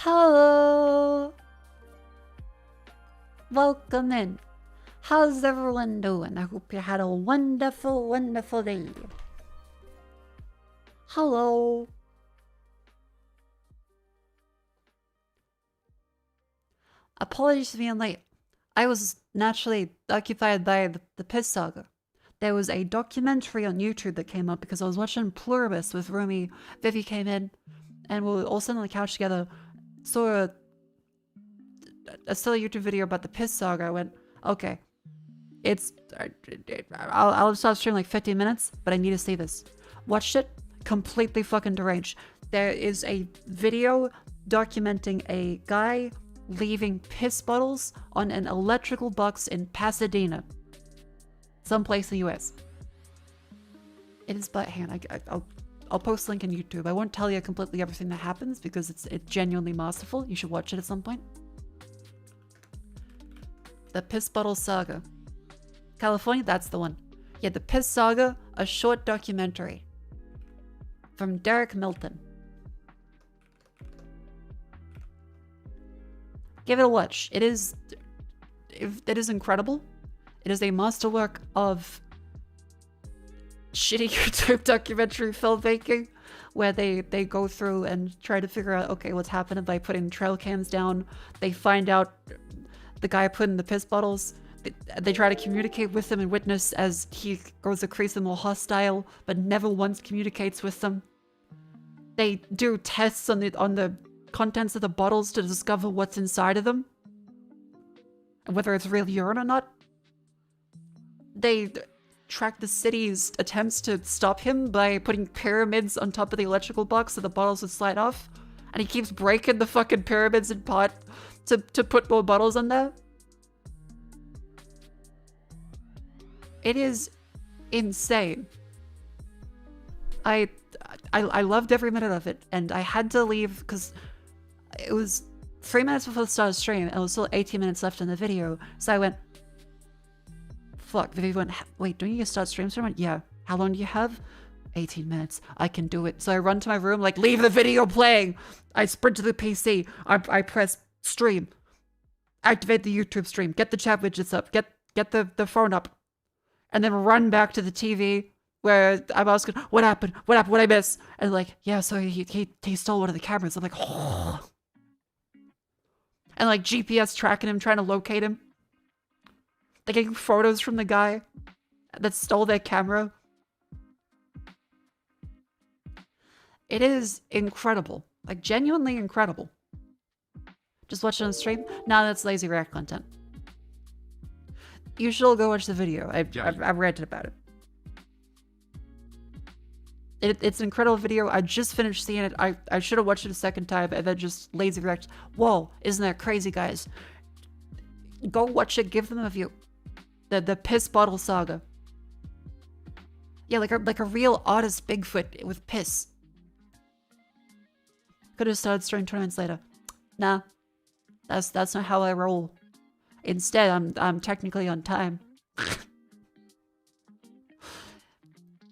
Hello! Welcome in. How's everyone doing? I hope you had a wonderful, wonderful day. Hello! Apologies for being late. I was naturally occupied by the Piss Saga. There was a documentary on YouTube that came up because I was watching Pluribus with Rumi. Vivi came in, and we were all sitting on the couch together. Saw a silly YouTube video about the Piss Saga. I went, okay, I'll stop streaming like 15 minutes, but I need to see this. Watched it, completely fucking deranged. There is a video documenting a guy leaving piss bottles on an electrical box in Pasadena, someplace in the US. It is but hand. I'll post a link on YouTube. I won't tell you completely everything that happens because it's genuinely masterful. You should watch it at some point. The Piss Bottle Saga. California, that's the one. Yeah, The Piss Saga, a short documentary from Derek Milton. Give it a watch. It is incredible. It is a masterwork of shitty YouTube documentary filmmaking where they go through and try to figure out, okay, what's happening by putting trail cams down. They find out the guy putting the piss bottles. They try to communicate with him and witness as he grows increasingly more hostile, but never once communicates with them. They do tests on the contents of the bottles to discover what's inside of them and whether it's real urine or not. They track the city's attempts to stop him by putting pyramids on top of the electrical box so the bottles would slide off, and he keeps breaking the fucking pyramids in pot to put more bottles on there. It is insane. I loved every minute of it, and I had to leave because it was 3 minutes before the start of the stream, and it was still 18 minutes left in the video. So I went, fuck. Vivi went, wait, don't you start stream soon? I went, yeah. How long do you have? 18 minutes. I can do it. So I run to my room, like, leave the video playing. I sprint to the PC. I press stream. Activate the YouTube stream. Get the chat widgets up. Get the phone up. And then run back to the TV where I'm asking, what happened? What happened? What'd I miss? And like, yeah, so he stole one of the cameras. I'm like, oh. And like GPS tracking him, trying to locate him. They're getting photos from the guy that stole their camera. It is incredible. Like, genuinely incredible. Just watch it on stream? Nah, that's lazy react content. You should all go watch the video. I've ranted about it. It's an incredible video. I just finished seeing it. I should have watched it a second time and then just lazy react. Whoa, isn't that crazy, guys? Go watch it. Give them a view. The Piss Bottle Saga. Yeah, like a real artist Bigfoot with piss. Could have started streaming 20 minutes later. Nah, that's not how I roll. Instead, I'm technically on time.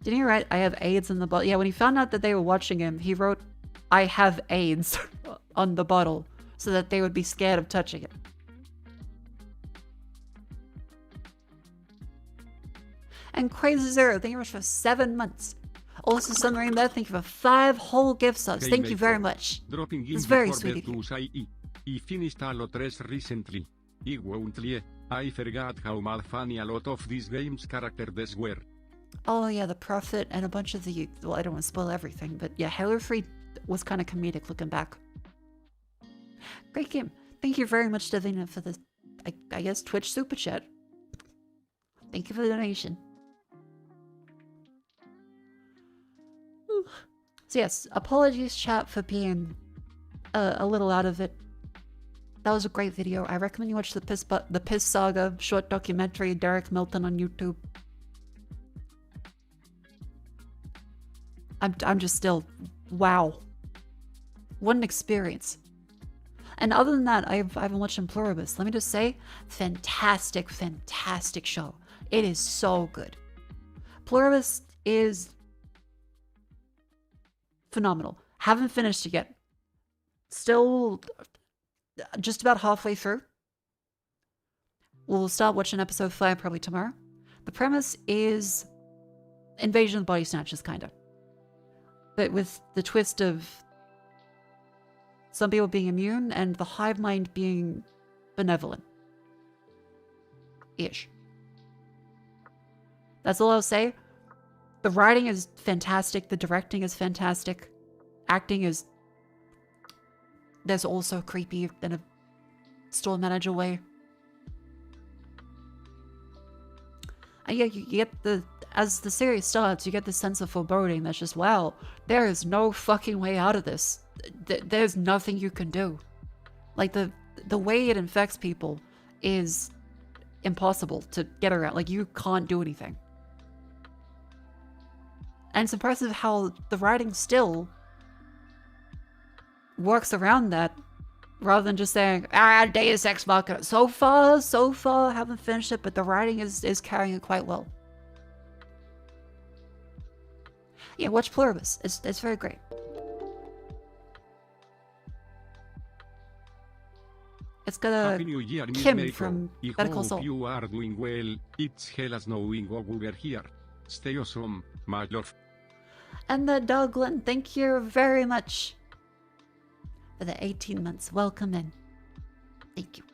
Didn't he write, I have AIDS in the bottle? Yeah, when he found out that they were watching him, he wrote, I have AIDS on the bottle so that they would be scared of touching it. And Crazy Zero, thank you very much for 7 months. Also, Sunrain there, thank you for 5 whole gift subs. Thank you very much. It's very sweet of you. I finished Halo 3 recently. I won't lie, I forgot how funny a lot of these games characters were. Oh yeah, the Prophet and a bunch of the... Well, I don't want to spoil everything, but yeah, Halo 3 was kind of comedic looking back. Great game. Thank you very much, Davina, for the, I guess, Twitch Super Chat. Thank you for the donation. Whew. So yes, apologies, chat, for being a little out of it. That was a great video. I recommend you watch the Piss Saga short documentary, Derek Milton, on YouTube. I'm just still, wow. What an experience. And other than that, I've been watching Pluribus. Let me just say, fantastic, fantastic show. It is so good. Pluribus is phenomenal. Haven't finished it yet. Still just about halfway through. We'll start watching episode 5 probably tomorrow. The premise is Invasion of the Body Snatchers, kind of. But with the twist of some people being immune and the hive mind being benevolent. Ish. That's all I'll say. The writing is fantastic. The directing is fantastic. Acting is... There's also creepy in a store manager way. And yeah, you get the... As the series starts, you get the sense of foreboding that's just, wow, there is no fucking way out of this. There's nothing you can do. Like, the way it infects people is impossible to get around. Like, you can't do anything. And it's impressive how the writing still works around that, rather than just saying, Deus Ex Machina. So far, haven't finished it, but the writing is carrying it quite well. Yeah, watch Pluribus. It's very great. It's got a Happy New Year, Miss Kim Mako. from I Better Call hope Saul. you are doing well. It's Hellas knowing over here. Stay awesome, my love. And the Douglas, thank you very much for the 18 months. Welcome in. Thank you.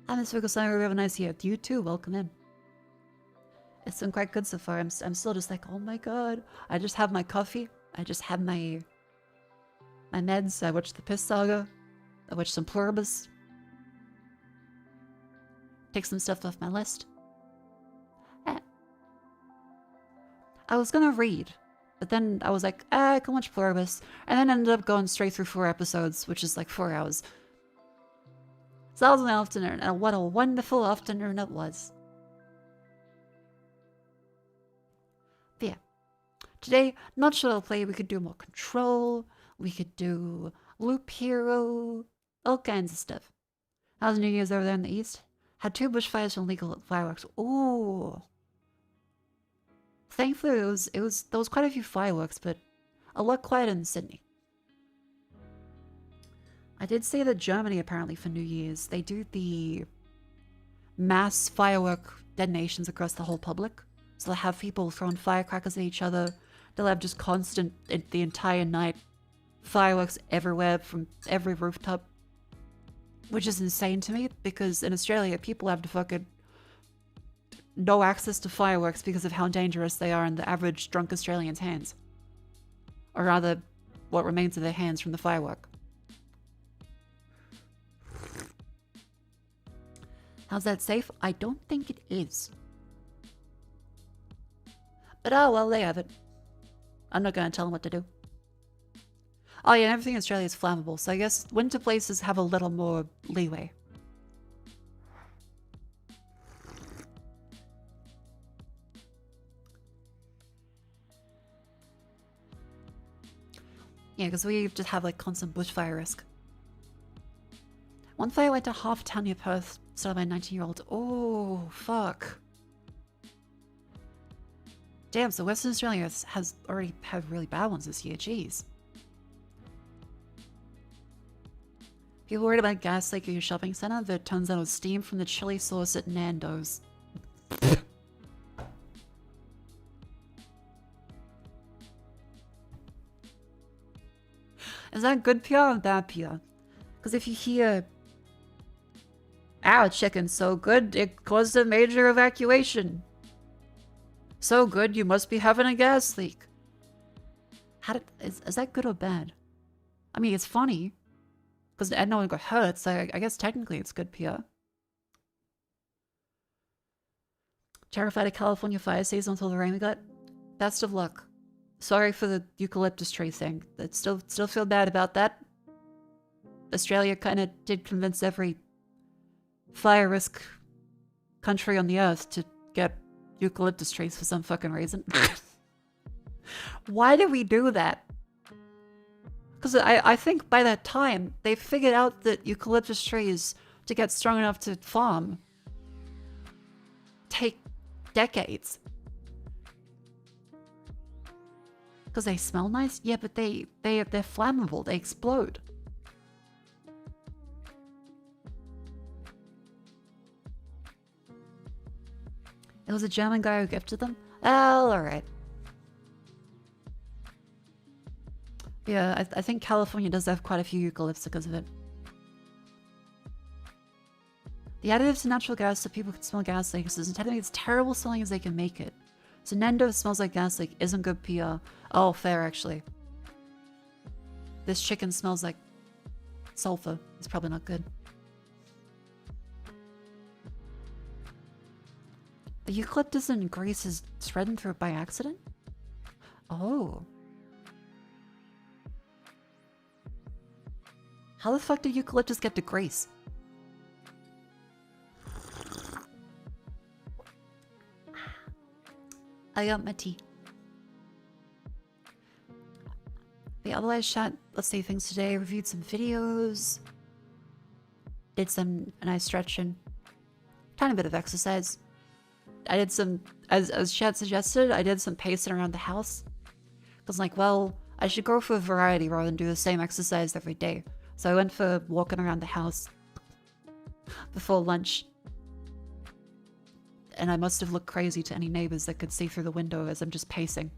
Hi, Miss Ferguson. We have a nice year. You too. Welcome in. It's been quite good so far. I'm still just like, oh my god. I just have my coffee. I just have my meds. I watched the Piss Saga. I watched some Pluribus. Take some stuff off my list. I was gonna read, but then I was like, I can watch Pluribus, and then ended up going straight through 4 episodes, which is like 4 hours. So that was an afternoon, and what a wonderful afternoon it was. But yeah. Today, not sure I'll play. We could do more Control, we could do Loop Hero, all kinds of stuff. How's New Year's over there in the East? Had 2 bushfires from illegal fireworks. Ooh. Thankfully, there was quite a few fireworks, but a lot quieter in Sydney. I did see that Germany, apparently, for New Year's, they do the mass firework detonations across the whole public. So they'll have people throwing firecrackers at each other. They'll have just constant, the entire night, fireworks everywhere from every rooftop. Which is insane to me, because in Australia, people have to fucking no access to fireworks because of how dangerous they are in the average drunk Australian's hands. Or rather, what remains of their hands from the firework. How's that safe? I don't think it is. But oh well, they have it. I'm not gonna tell them what to do. Oh yeah, and everything in Australia is flammable, so I guess winter places have a little more leeway. Yeah, because we just have like constant bushfire risk. One fire went to half a town near Perth, started by a 19-year-old. Oh, fuck. Damn, so Western Australia has already had really bad ones this year. Jeez. People worried about gas leak at your shopping center? That turns out it was steam from the chili sauce at Nando's. Is that good PR or bad PR? Because if you hear, our chicken's so good, it caused a major evacuation. So good, you must be having a gas leak. Is that good or bad? I mean, it's funny. Because no one got hurt, so I guess technically it's good PR. Terrified of California fire season until the rain we got? Best of luck. Sorry for the eucalyptus tree thing. I still feel bad about that. Australia kind of did convince every fire risk country on the earth to get eucalyptus trees for some fucking reason. Why did we do that? Because I think by that time, they figured out that eucalyptus trees, to get strong enough to farm, take decades. Because they smell nice? Yeah, but they're flammable. They explode. It was a German guy who gifted them? Oh, alright. Yeah, I think California does have quite a few eucalypts because of it. The additive to natural gas so people can smell gas leaks is technically as terrible smelling as they can make it. So Nendo smells like gas leak isn't good PR. Oh, fair actually. This chicken smells like sulfur. It's probably not good. The eucalyptus and grease is spreading through it by accident? Oh. How the fuck did eucalyptus get to grease? I got my tea. The otherwise chat, let's say things today, reviewed some videos, did some nice stretching, tiny bit of exercise. I did some, as chat suggested, I did some pacing around the house. Cause like, well, I should go for a variety rather than do the same exercise every day. So I went for walking around the house before lunch. And I must have looked crazy to any neighbors that could see through the window as I'm just pacing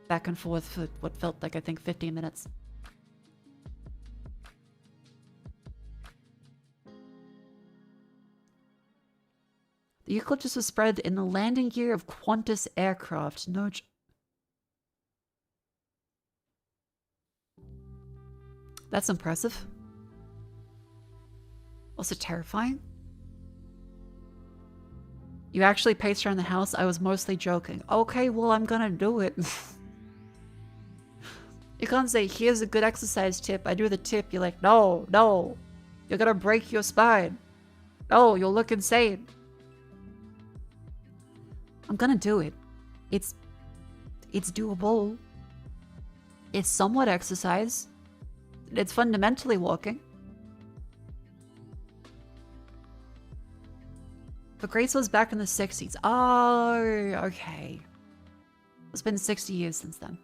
back and forth for what felt like, I think, 15 minutes. The eucalyptus was spread in the landing gear of Qantas aircraft. No. That's impressive. Also terrifying. You actually paced around the house? I was mostly joking. Okay, well, I'm gonna do it. You can't say, here's a good exercise tip. I do the tip. You're like, no, no. You're gonna break your spine. No, you'll look insane. I'm gonna do it. It's doable. It's somewhat exercise. It's fundamentally walking. But Grace was back in the 60s. Oh, okay. It's been 60 years since then.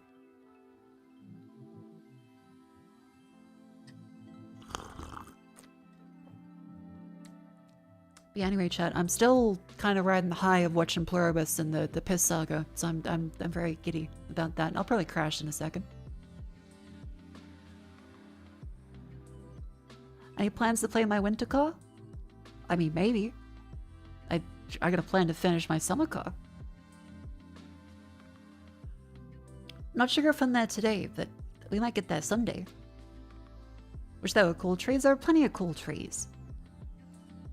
But yeah, anyway, chat, I'm still kind of riding the high of watching Pluribus and the Piss Saga, so I'm very giddy about that. I'll probably crash in a second. Any plans to play my winter car? I mean, maybe. I got a plan to finish my summer car. Not sure if I'm there today, but we might get there someday. Wish there were cool trees. There are plenty of cool trees.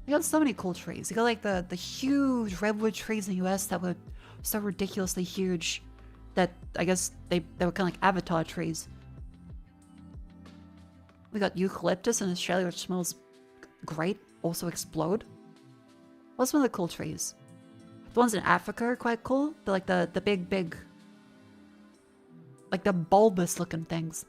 We got so many cool trees. You got like the huge redwood trees in the US that were so ridiculously huge that I guess they were kind of like avatar trees. We got eucalyptus in Australia, which smells great. Also explode. What's some of the cool trees? The ones in Africa are quite cool. They're like the big, like the bulbous looking things.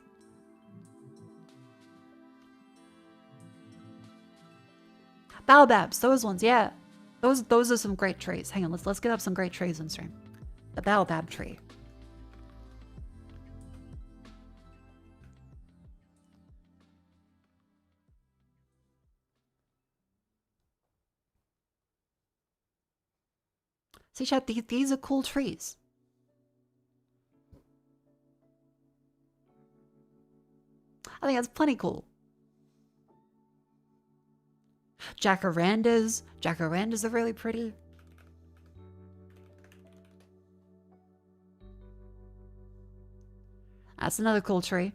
Baobabs, those ones, yeah. Those are some great trees. Hang on, let's get up some great trees on stream. The baobab tree. See, chat, these are cool trees. I think that's plenty cool. Jacarandas. Jacarandas are really pretty. That's another cool tree.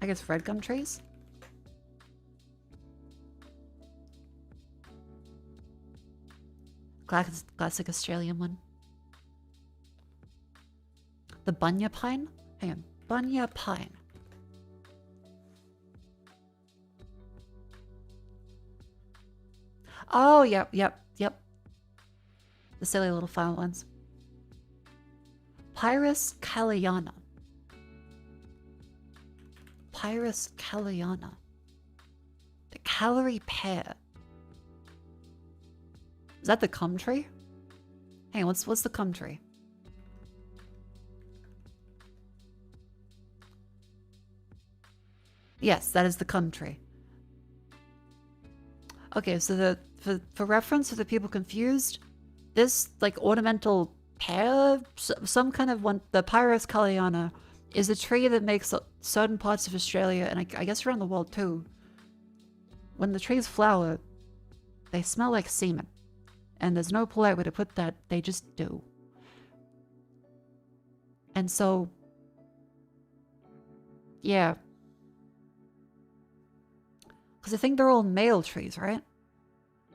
I guess red gum trees? Classic Australian one. The bunya pine? Hang on. Bunya pine. Oh, yep. The silly little flower ones. Pyrus Calliana. Pyrus Calliana. The calorie pear. Is that the cum tree? Hey, what's the cum tree? Yes, that is the cum tree. Okay, so for reference, for the people confused, this like ornamental pear, some kind of one, the Pyrus Calliana, is a tree that makes certain parts of Australia, and I guess around the world too. When the trees flower, they smell like semen. And there's no polite way to put that, they just do. And so, yeah. Because I think they're all male trees, right?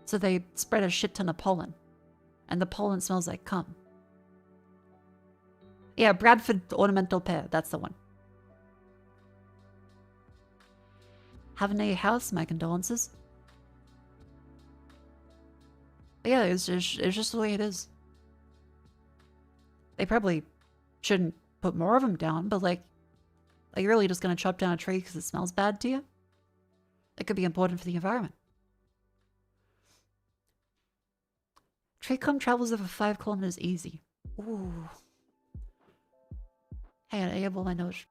So they spread a shit ton of pollen. And the pollen smells like cum. Yeah, Bradford ornamental pear, that's the one. Having a house, my condolences. But yeah, it's just the way it is. They probably shouldn't put more of them down, but like you're really just gonna chop down a tree because it smells bad to you? It could be important for the environment. Tree cum travels over 5 kilometers easy. Ooh. Hey, I enable my nose.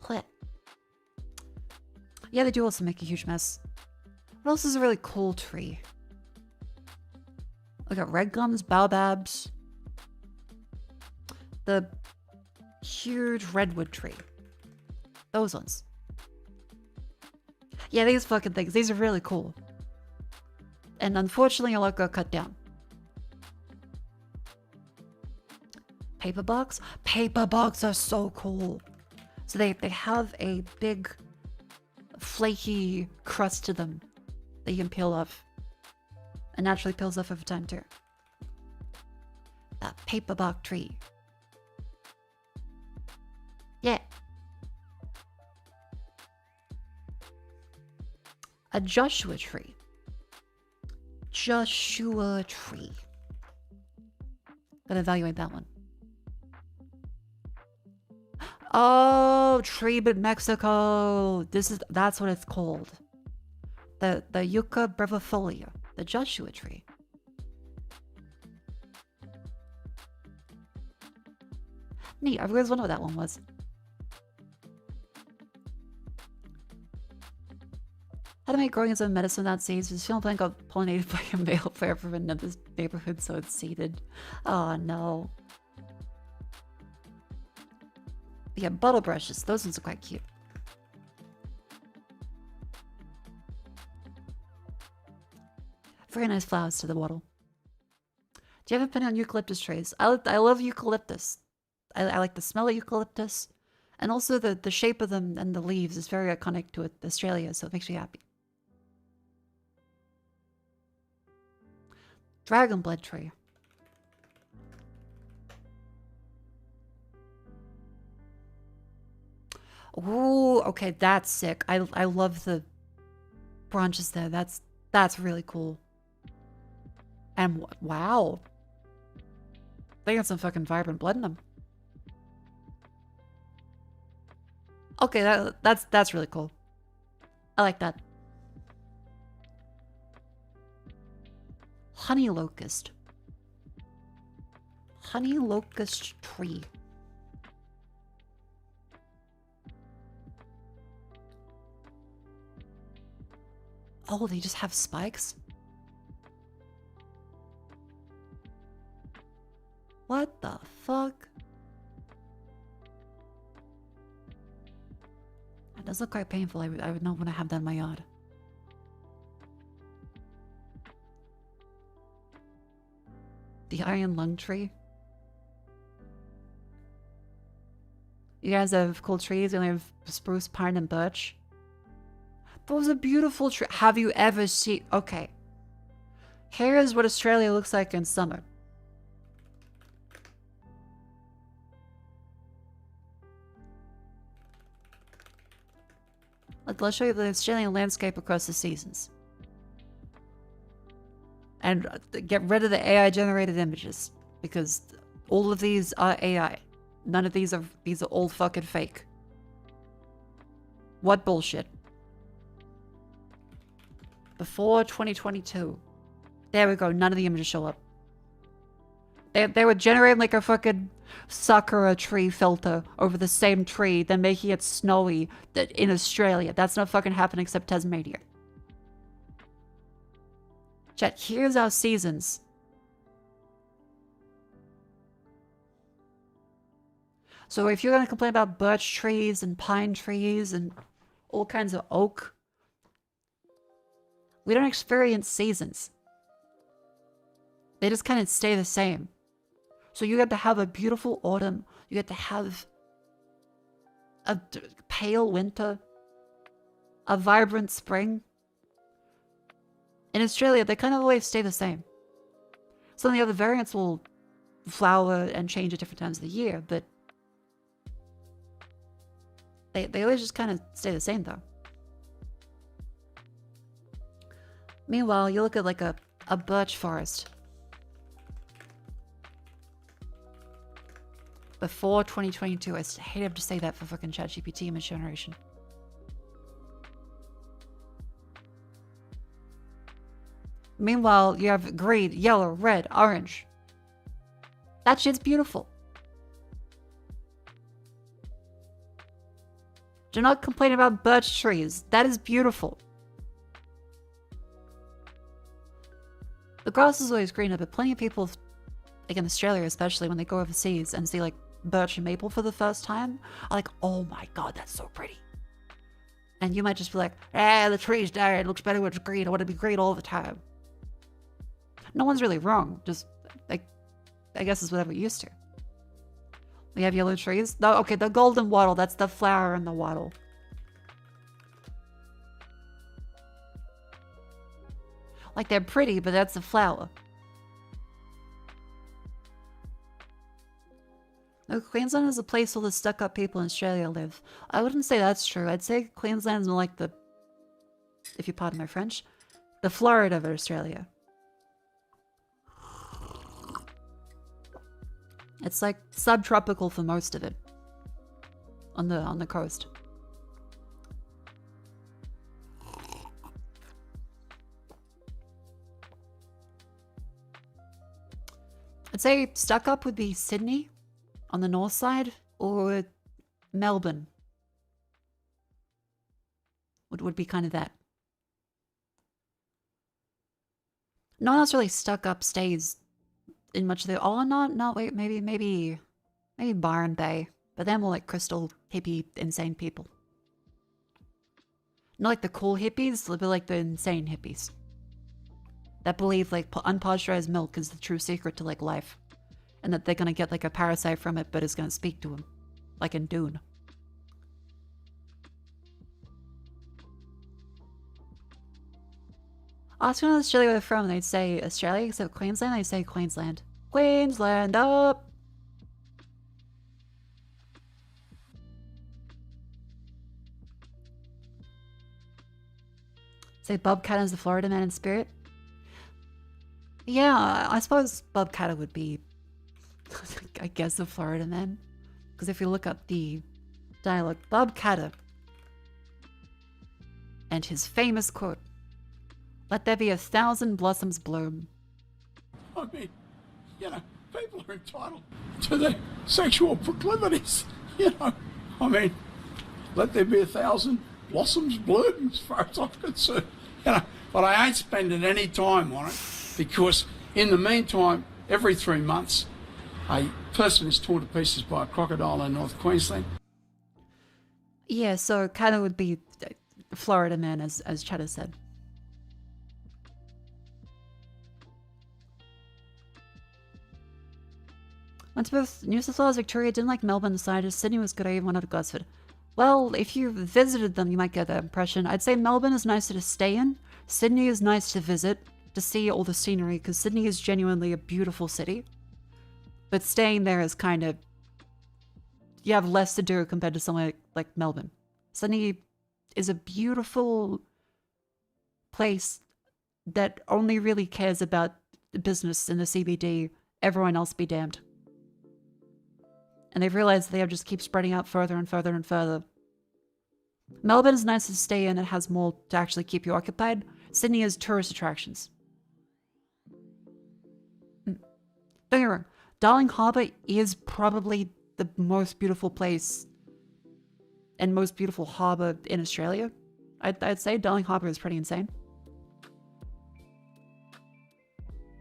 Clit. Yeah, they do also make a huge mess. What else is a really cool tree? I got red gums, baobabs. The huge redwood tree. Those ones. Yeah, these fucking things. These are really cool. And unfortunately, a lot got cut down. Paper box? Paper box are so cool. So they have a big flaky crust to them that you can peel off. And naturally peels off over time too. That paper bark tree. Yeah. A Joshua tree. Joshua tree. Gotta evaluate that one. Oh, tree but Mexico. That's what it's called. The Yucca brevifolia. The Joshua tree. Neat. I always wondered what that one was. How to make growing its own medicine without seeds? This film plant got pollinated by a male player from another neighborhood, so it's seeded. Oh no. But yeah, bottle brushes. Those ones are quite cute. Very nice flowers to the bottle. Do you have an opinion on eucalyptus trees? I love eucalyptus. I like the smell of eucalyptus. And also the shape of them and the leaves is very iconic to Australia, so it makes me happy. Dragon blood tree. Ooh, okay, that's sick. I love the branches there. That's really cool. And wow. They got some fucking vibrant blood in them. Okay, that's really cool. I like that. Honey locust. Honey locust tree. Oh, they just have spikes? What the fuck? That does look quite painful. I would not want to have that in my yard. The iron lung tree. You guys have cool trees. You only have spruce, pine, and birch. Those are beautiful trees. Have you ever seen... Okay. Here is what Australia looks like in summer. Let's show you the Australian landscape across the seasons. And get rid of the AI generated images. Because all of these are AI. None of these are all fucking fake. What bullshit. Before 2022. There we go. None of the images show up. They would generate like a fucking sakura tree filter over the same tree, then making it snowy in Australia. That's not fucking happening except Tasmania. Chat, here's our seasons. So if you're going to complain about birch trees and pine trees and all kinds of oak, we don't experience seasons. They just kind of stay the same. So you get to have a beautiful autumn. You get to have a pale winter. A vibrant spring. In Australia, they kind of always stay the same. Some of the other variants will flower and change at different times of the year, but they always just kind of stay the same, though. Meanwhile, you look at like a birch forest. Before 2022, I hate to say that for fucking ChatGPT image generation. Meanwhile, you have green, yellow, red, orange. That shit's beautiful. Do not complain about birch trees. That is beautiful. The grass is always greener, but plenty of people, like in Australia especially, when they go overseas and see like birch and maple for the first time, are like, oh my god, that's so pretty. And you might just be like, the tree's died, it looks better when it's green, I want to be green all the time. No one's really wrong, just, like, I guess it's whatever you're used to. We have yellow trees. No, okay, the golden wattle, that's the flower in the wattle. Like, they're pretty, but that's a flower. No, Queensland is a place all the stuck-up people in Australia live. I wouldn't say that's true. I'd say Queensland's more like the, if you pardon my French, the Florida of Australia. It's like subtropical for most of it. On the coast. I'd say stuck up would be Sydney on the north side, or Melbourne. Would be kind of that. No one else really stuck up stays in much of the... Oh, no, wait, maybe Byron Bay. But they're more like crystal, hippie, insane people. Not like the cool hippies, but like the insane hippies. That believe like unpasteurized milk is the true secret to like life. And that they're gonna get like a parasite from it, but it's gonna speak to them. Like in Dune. Ask them in Australia where they're from, they'd say Australia, except Queensland, they'd say Queensland. Queensland up! Say Bob Catton's the Florida man in spirit? Yeah, I suppose Bob Catter would be, I guess, the Florida man. Because if you look up the dialogue, Bob Catter and his famous quote, "Let there be 1,000 blossoms bloom." I mean, you know, people are entitled to their sexual proclivities, you know. I mean, let there be 1,000 blossoms bloom as far as I'm concerned, you know. But I ain't spending any time on it because in the meantime, every 3 months, a person is torn to pieces by a crocodile in North Queensland. Yeah, so kind of would be Florida man, as Cheddar said. Went to both New South Wales, Victoria, didn't like Melbourne, decided Sydney was good, I even went up to Gosford. Well, if you visited them, you might get that impression. I'd say Melbourne is nicer to stay in. Sydney is nice to visit, to see all the scenery, because Sydney is genuinely a beautiful city. But staying there is kind of... You have less to do compared to somewhere like Melbourne. Sydney is a beautiful place that only really cares about the business in the CBD. Everyone else be damned. And they've realized they have just keep spreading out further and further and further. Melbourne is nice to stay in. It has more to actually keep you occupied. Sydney has tourist attractions. Don't get me wrong, Darling Harbour is probably the most beautiful place and most beautiful harbour in Australia. I'd say Darling Harbour is pretty insane.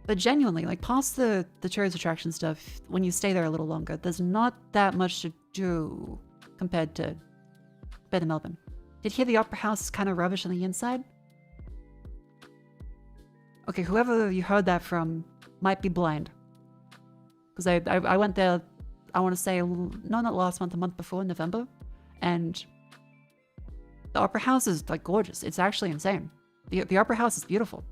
But genuinely, like past the tourist attraction stuff, when you stay there a little longer, there's not that much to do compared to Melbourne. Did you hear the Opera House is kind of rubbish on the inside? Okay, whoever you heard that from might be blind. Because I went there, I want to say, no, not last month, the month before, November. And the Opera House is like gorgeous. It's actually insane. The Opera House is beautiful.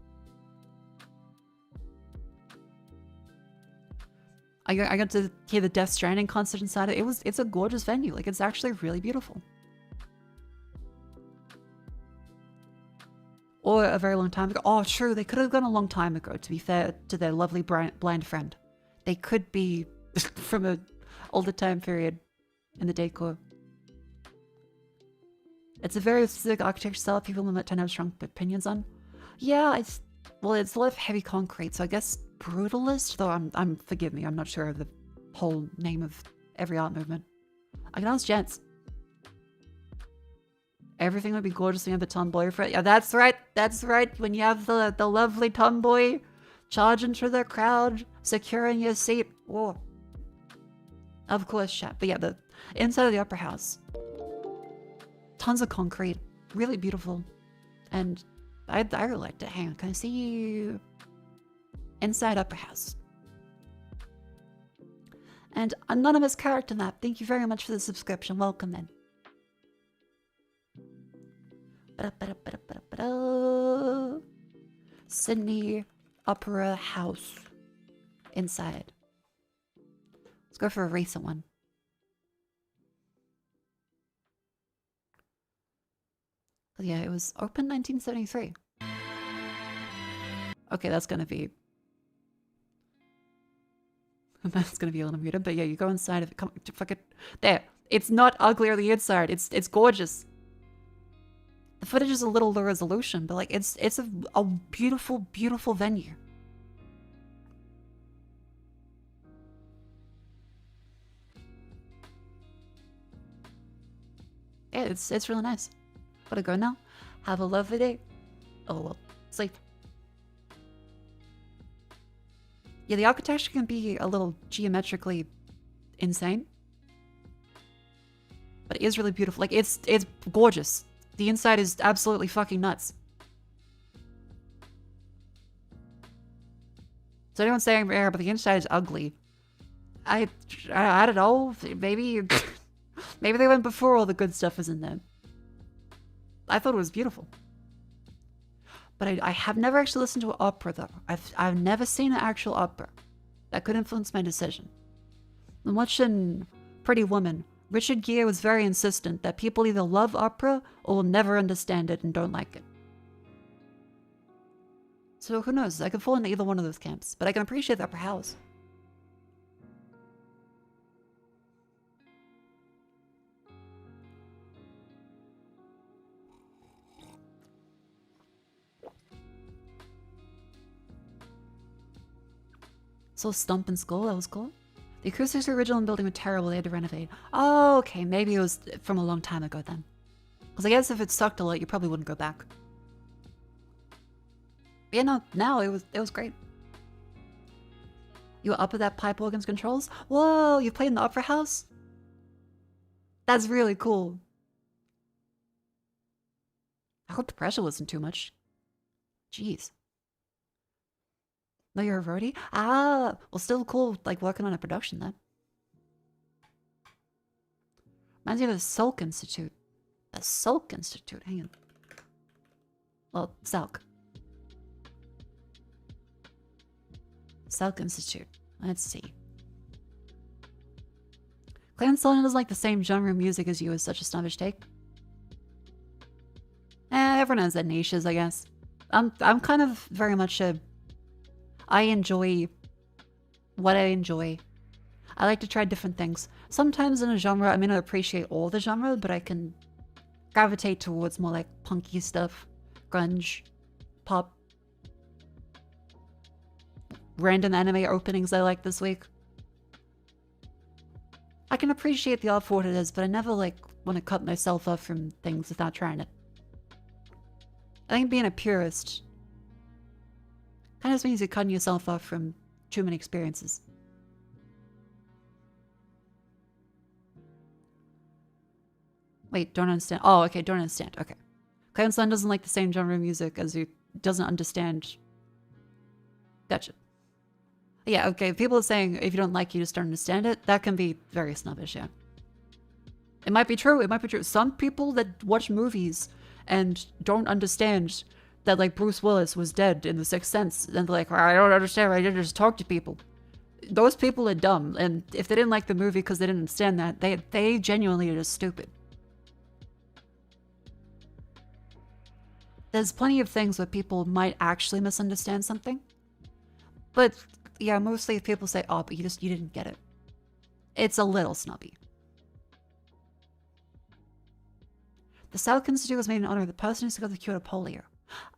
I got to hear the Death Stranding concert inside it. It's a gorgeous venue. Like, it's actually really beautiful. Or a very long time ago. Oh, true. They could have gone a long time ago, to be fair to their lovely blind friend. They could be from an older time period in the decor. It's a very specific architecture style people might tend to have strong opinions on. Yeah, it's a lot of heavy concrete, so I guess brutalist, though I'm forgive me, I'm not sure of the whole name of every art movement. I can ask gents. Everything would be gorgeous when you have the tomboy for it. Yeah, that's right. When you have the lovely tomboy charging through the crowd, securing your seat. Whoa. Of course, chat. But yeah, the inside of the Opera House. Tons of concrete. Really beautiful. And I really liked it. Hang on, can I see you? Inside Opera House. And Anonymous Character Map, thank you very much for the subscription. Welcome in. Sydney Opera House. Inside. Let's go for a recent one. Yeah, it was open 1973. Okay, that's gonna be... That's gonna be a little muted, but yeah, you go inside of it. Come, fuck it. There. It's not ugly on the inside. It's gorgeous. The footage is a little low resolution, but like it's a beautiful, beautiful venue. Yeah, it's really nice. Gotta go now. Have a lovely day. Oh well, sleep. Yeah, the architecture can be a little geometrically insane, but it is really beautiful. Like it's gorgeous. The inside is absolutely fucking nuts. So anyone's saying, yeah, but the inside is ugly. I don't know. Maybe maybe they went before all the good stuff was in there. I thought it was beautiful. But I have never actually listened to an opera though. I've never seen an actual opera. That could influence my decision. I'm watching Pretty Woman. Richard Gere was very insistent that people either love opera or will never understand it and don't like it. So who knows? I could fall into either one of those camps, but I can appreciate the Opera House. So Stump and Skull, that was cool. The acoustics of the original building were terrible, they had to renovate. Oh, okay, maybe it was from a long time ago then. Because I guess if it sucked a lot, you probably wouldn't go back. But yeah, no, now it was great. You were up at that pipe organ's controls? Whoa, you played in the Opera House? That's really cool. I hope the pressure wasn't too much. Jeez. No, you're a roadie? Ah, well, still cool, like, working on a production then. Reminds me of the Salk Institute. The Salk Institute, hang on. Well, Salk. Salk Institute. Let's see. Clan Solon doesn't like the same genre of music as you is such a snobbish take. Everyone has their niches, I guess. I'm kind of very much a... I enjoy what I enjoy. I like to try different things. Sometimes in a genre, I may not appreciate all the genre, but I can gravitate towards more like punky stuff, grunge, pop. random anime openings I like this week. I can appreciate the art for what it is, but I never like want to cut myself off from things without trying it. I think being a purist kind of means you're cutting yourself off from too many experiences. Wait, don't understand. Oh, okay, don't understand. Okay. Clan-san doesn't like the same genre of music as you, doesn't understand. Gotcha. Yeah, okay, people are saying if you don't like it, you just don't understand it. That can be very snobbish, yeah. It might be true, it might be true. Some people that watch movies and don't understand that, like, Bruce Willis was dead in The Sixth Sense, and they're like, I don't understand, I didn't just talk to people. Those people are dumb, and if they didn't like the movie because they didn't understand that, they genuinely are just stupid. There's plenty of things where people might actually misunderstand something. But, yeah, mostly if people say, oh, but you didn't get it. It's a little snobby. The South Institute was made in honor of the person who discovered the cure to polio.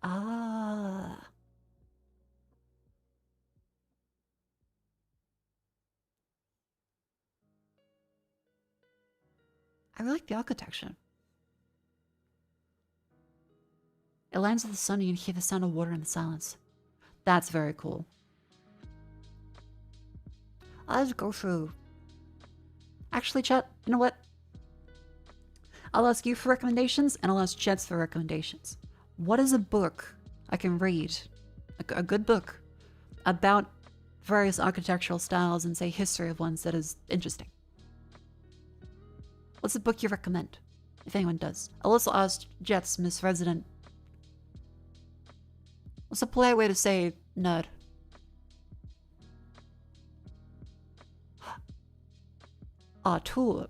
Ah. I really like the architecture. It lands with the sun and you can hear the sound of water in the silence. That's very cool. I'll just go through. Actually, chat, you know what? I'll ask you for recommendations, and I'll ask chats for recommendations. What is a book I can read? A good book about various architectural styles and, say, history of ones that is interesting. What's a book you recommend, if anyone does? I'll also ask Jets, Miss Resident. What's a polite way to say nerd? Tool.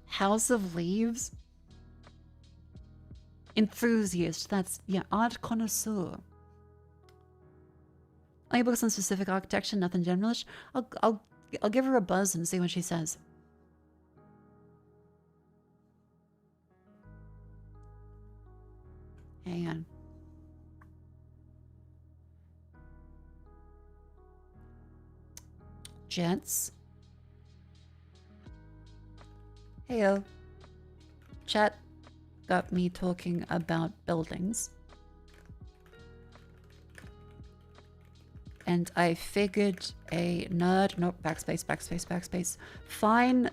House of Leaves? Enthusiast. That's, yeah, art connoisseur. Any books on specific architecture, nothing generalish? I'll give her a buzz and see what she says. Hang on. Gents. Heyo. Chat got me talking about buildings. And I figured a nerd, nope, backspace, backspace, backspace. Fine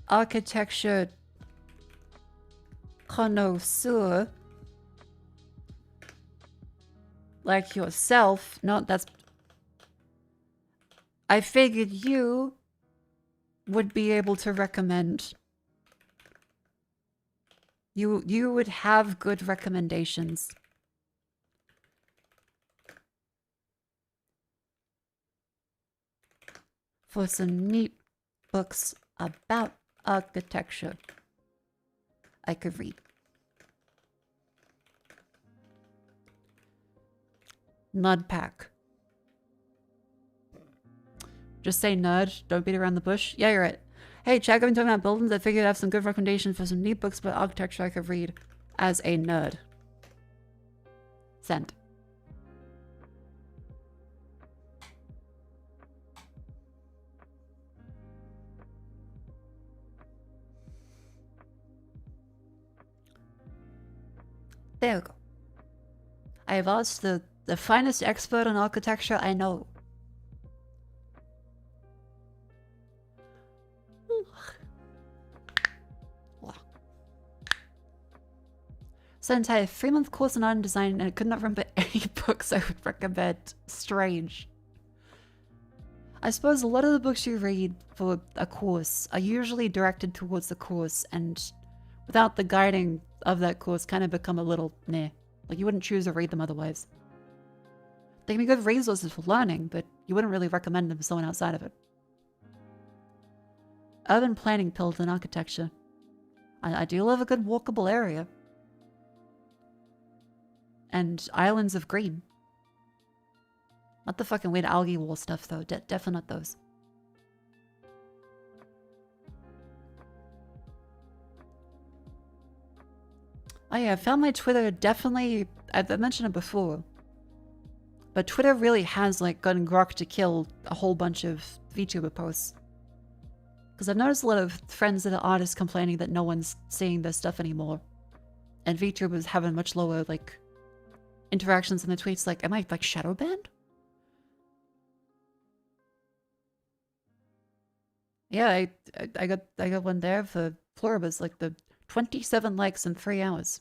architecture connoisseur like yourself. No, that's... I figured you would be able to recommend. You would have good recommendations. For some neat books about architecture I could read. Nerd pack. Just say nerd, don't beat around the bush. Yeah, you're right. Hey, Chad, I've been talking about buildings. I figured I'd have some good recommendations for some neat books about architecture I could read as a nerd. Send. There we go. I have asked the finest expert on architecture I know. So an entire 3-month course in art and design, and I could not remember any books I would recommend. Strange. I suppose a lot of the books you read for a course are usually directed towards the course, and without the guiding of that course kind of become a little meh. Like you wouldn't choose to read them otherwise. They can be good resources for learning, but you wouldn't really recommend them to someone outside of it. Urban planning pills in architecture. I do love a good walkable area. And islands of green. Not the fucking weird algae wall stuff though, definitely not those. Oh yeah, I found my Twitter definitely, I mentioned it before, but Twitter really has like gotten grok to kill a whole bunch of VTuber posts. Because I've noticed a lot of friends that are artists complaining that no one's seeing their stuff anymore. And VTubers having much lower like interactions in the tweets, like, am I like shadow banned? Yeah, I got one there for Pluribus, like the 27 likes in 3 hours.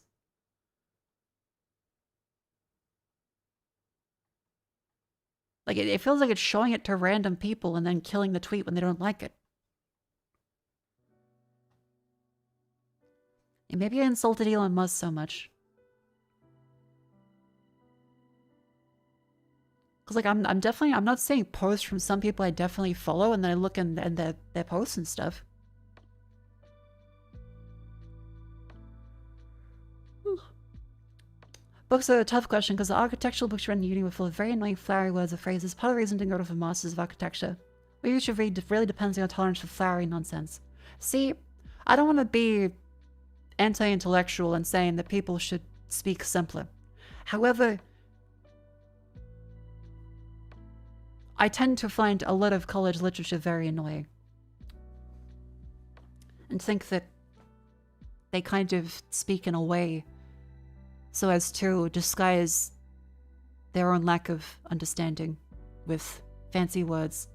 Like, it feels like it's showing it to random people and then killing the tweet when they don't like it. And maybe I insulted Elon Musk so much. Because, like, I'm definitely, I'm not seeing posts from some people I definitely follow, and then I look in their posts and stuff. Books are a tough question because the architectural books read in uni were full of very annoying flowery words or phrases. Part of the reason I didn't go to the Masters of Architecture. What you should read really depends on your tolerance for flowery nonsense. See, I don't want to be anti-intellectual and saying that people should speak simpler. However, I tend to find a lot of college literature very annoying. And think that they kind of speak in a way so as to disguise their own lack of understanding with fancy words.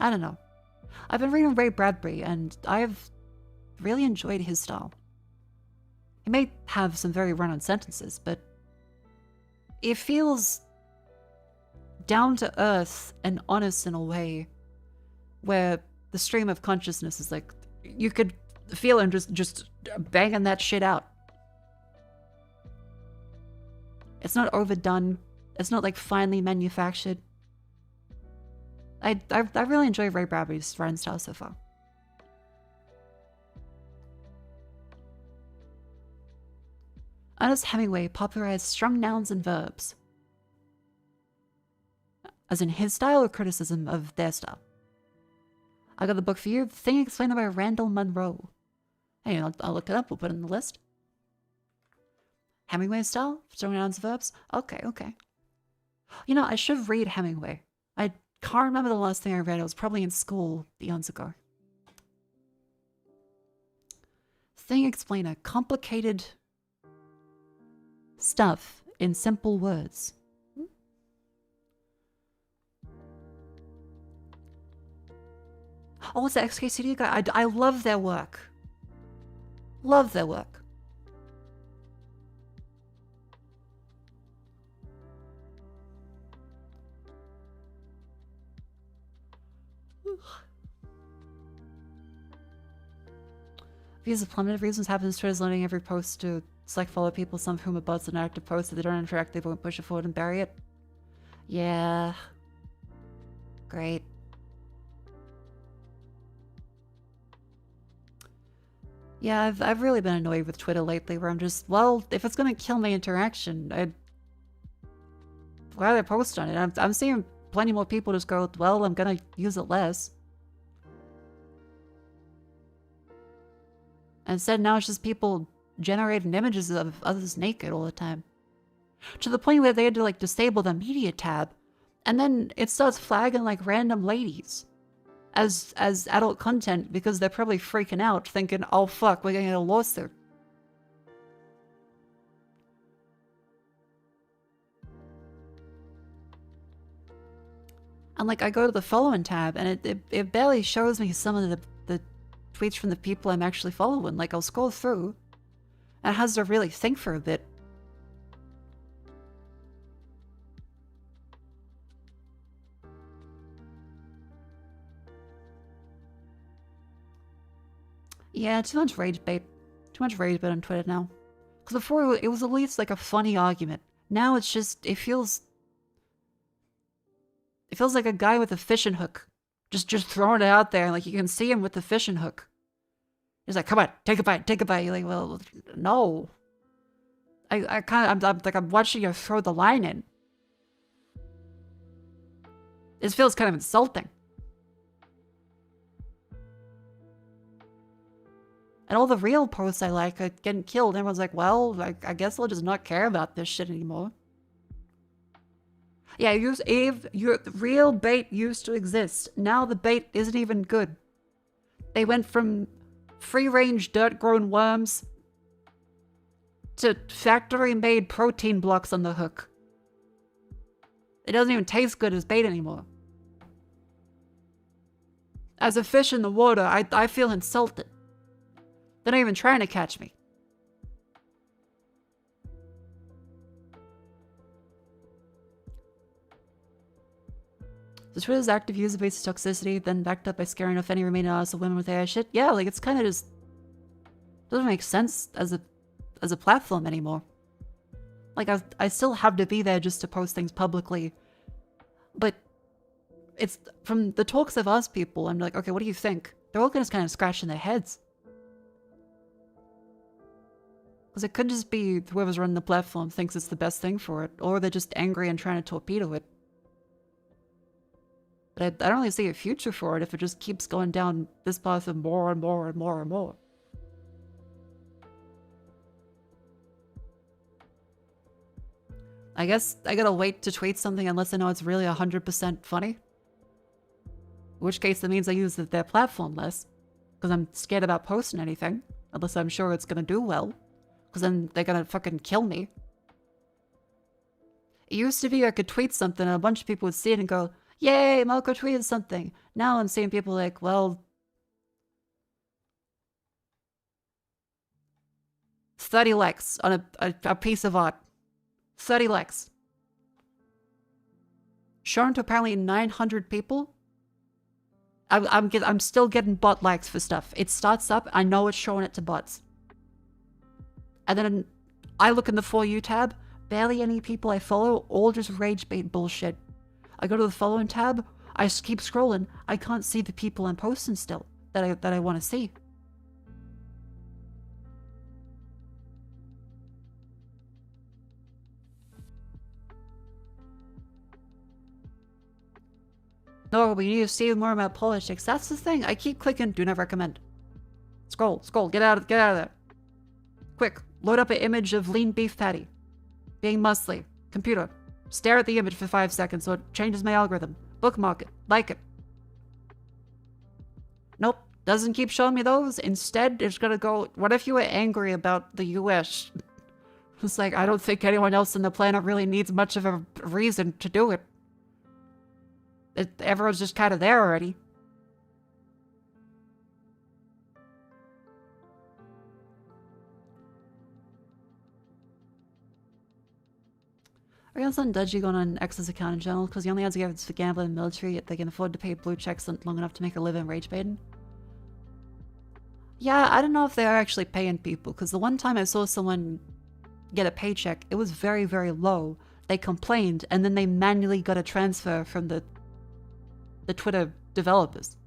I don't know. I've been reading Ray Bradbury, and I've really enjoyed his style. He may have some very run-on sentences, but it feels down to earth and honest in a way where the stream of consciousness is like, you could feel him just banging that shit out. It's not overdone. It's not like finely manufactured. I really enjoy Ray Bradbury's writing style so far. Ernest Hemingway popularized strong nouns and verbs. As in his style or criticism of their style? I got the book for you, The Thing Explained by Randall Munro. Hey, I'll look it up, we'll put it in the list. Hemingway style? Strong nouns and verbs? Okay. You know, I should read Hemingway. I can't remember the last thing I read. It was probably in school eons ago. Thing explainer. Complicated stuff in simple words. Oh, it's the XKCD guy. I love their work. Love their work. Views of plummeted. Reasons happens Twitter's loading every post to select follow people, some of whom are bots and active posts. If they don't interact, they won't push it forward and bury it. Yeah. Great. Yeah, I've really been annoyed with Twitter lately, where I'm just, well, if it's gonna kill my interaction, why would I post on it? I'm seeing plenty more people just go, well, I'm gonna use it less. Instead, now it's just people generating images of others naked all the time. To the point where they had to, like, disable the media tab, and then it starts flagging, like, random ladies as adult content because they're probably freaking out, thinking, oh fuck, we're gonna get a lawsuit. And, like, I go to the following tab, and it barely shows me some of the tweets from the people I'm actually following. Like, I'll scroll through, and it has to really think for a bit. Yeah, too much rage bait. Too much rage bait on Twitter now. Because before, it was at least like a funny argument. Now it's just, it feels like a guy with a fishing hook. Just throwing it out there, and like you can see him with the fishing hook. He's like, come on, take a bite. You're like, well, no. I'm like, I'm watching you throw the line in. This feels kind of insulting. And all the real posts I like are getting killed. Everyone's like, well, I guess I'll just not care about this shit anymore. Yeah, your real bait used to exist. Now the bait isn't even good. They went from free-range dirt-grown worms to factory-made protein blocks on the hook. It doesn't even taste good as bait anymore. As a fish in the water, I feel insulted. They're not even trying to catch me. So Twitter's active user base is toxicity, then backed up by scaring off any remaining honest women with AI shit. Yeah, like it's kind of just doesn't make sense as a platform anymore. Like I still have to be there just to post things publicly, but it's from the talks I've asked people. I'm like, okay, what do you think? They're all just kind of scratching their heads. Because it could just be whoever's running the platform thinks it's the best thing for it, or they're just angry and trying to torpedo it. But I don't really see a future for it if it just keeps going down this path of more and more and more and more. I guess I gotta wait to tweet something unless I know it's really 100% funny. In which case that means I use their platform less. Because I'm scared about posting anything. Unless I'm sure it's gonna do well. Because then they're gonna fucking kill me. It used to be I could tweet something and a bunch of people would see it and go, yay, Mako tweeted something. Now I'm seeing people like, well, 30 likes on a piece of art. 30 likes. Shown to apparently 900 people. I'm still getting bot likes for stuff. It starts up, I know it's showing it to bots. And then I look in the For You tab, barely any people I follow, all just rage bait bullshit. I go to the following tab, I just keep scrolling, I can't see the people I'm posting still that I want to see. No, we need to see more about politics. That's the thing. I keep clicking, do not recommend. Scroll, get out of there. Quick, load up an image of lean beef patty. Being muscly. Computer. Stare at the image for 5 seconds so it changes my algorithm. Bookmark it. Like it. Nope. Doesn't keep showing me those. Instead, it's gonna go, what if you were angry about the US? It's like, I don't think anyone else on the planet really needs much of a reason to do it. Everyone's just kind of there already. I got something dodgy going on X's account in general, because the only odds I have is for gambling and military, yet they can afford to pay blue checks long enough to make a living rage baiting. Yeah, I don't know if they are actually paying people, because the one time I saw someone get a paycheck, it was very, very low. They complained, and then they manually got a transfer from the Twitter developers.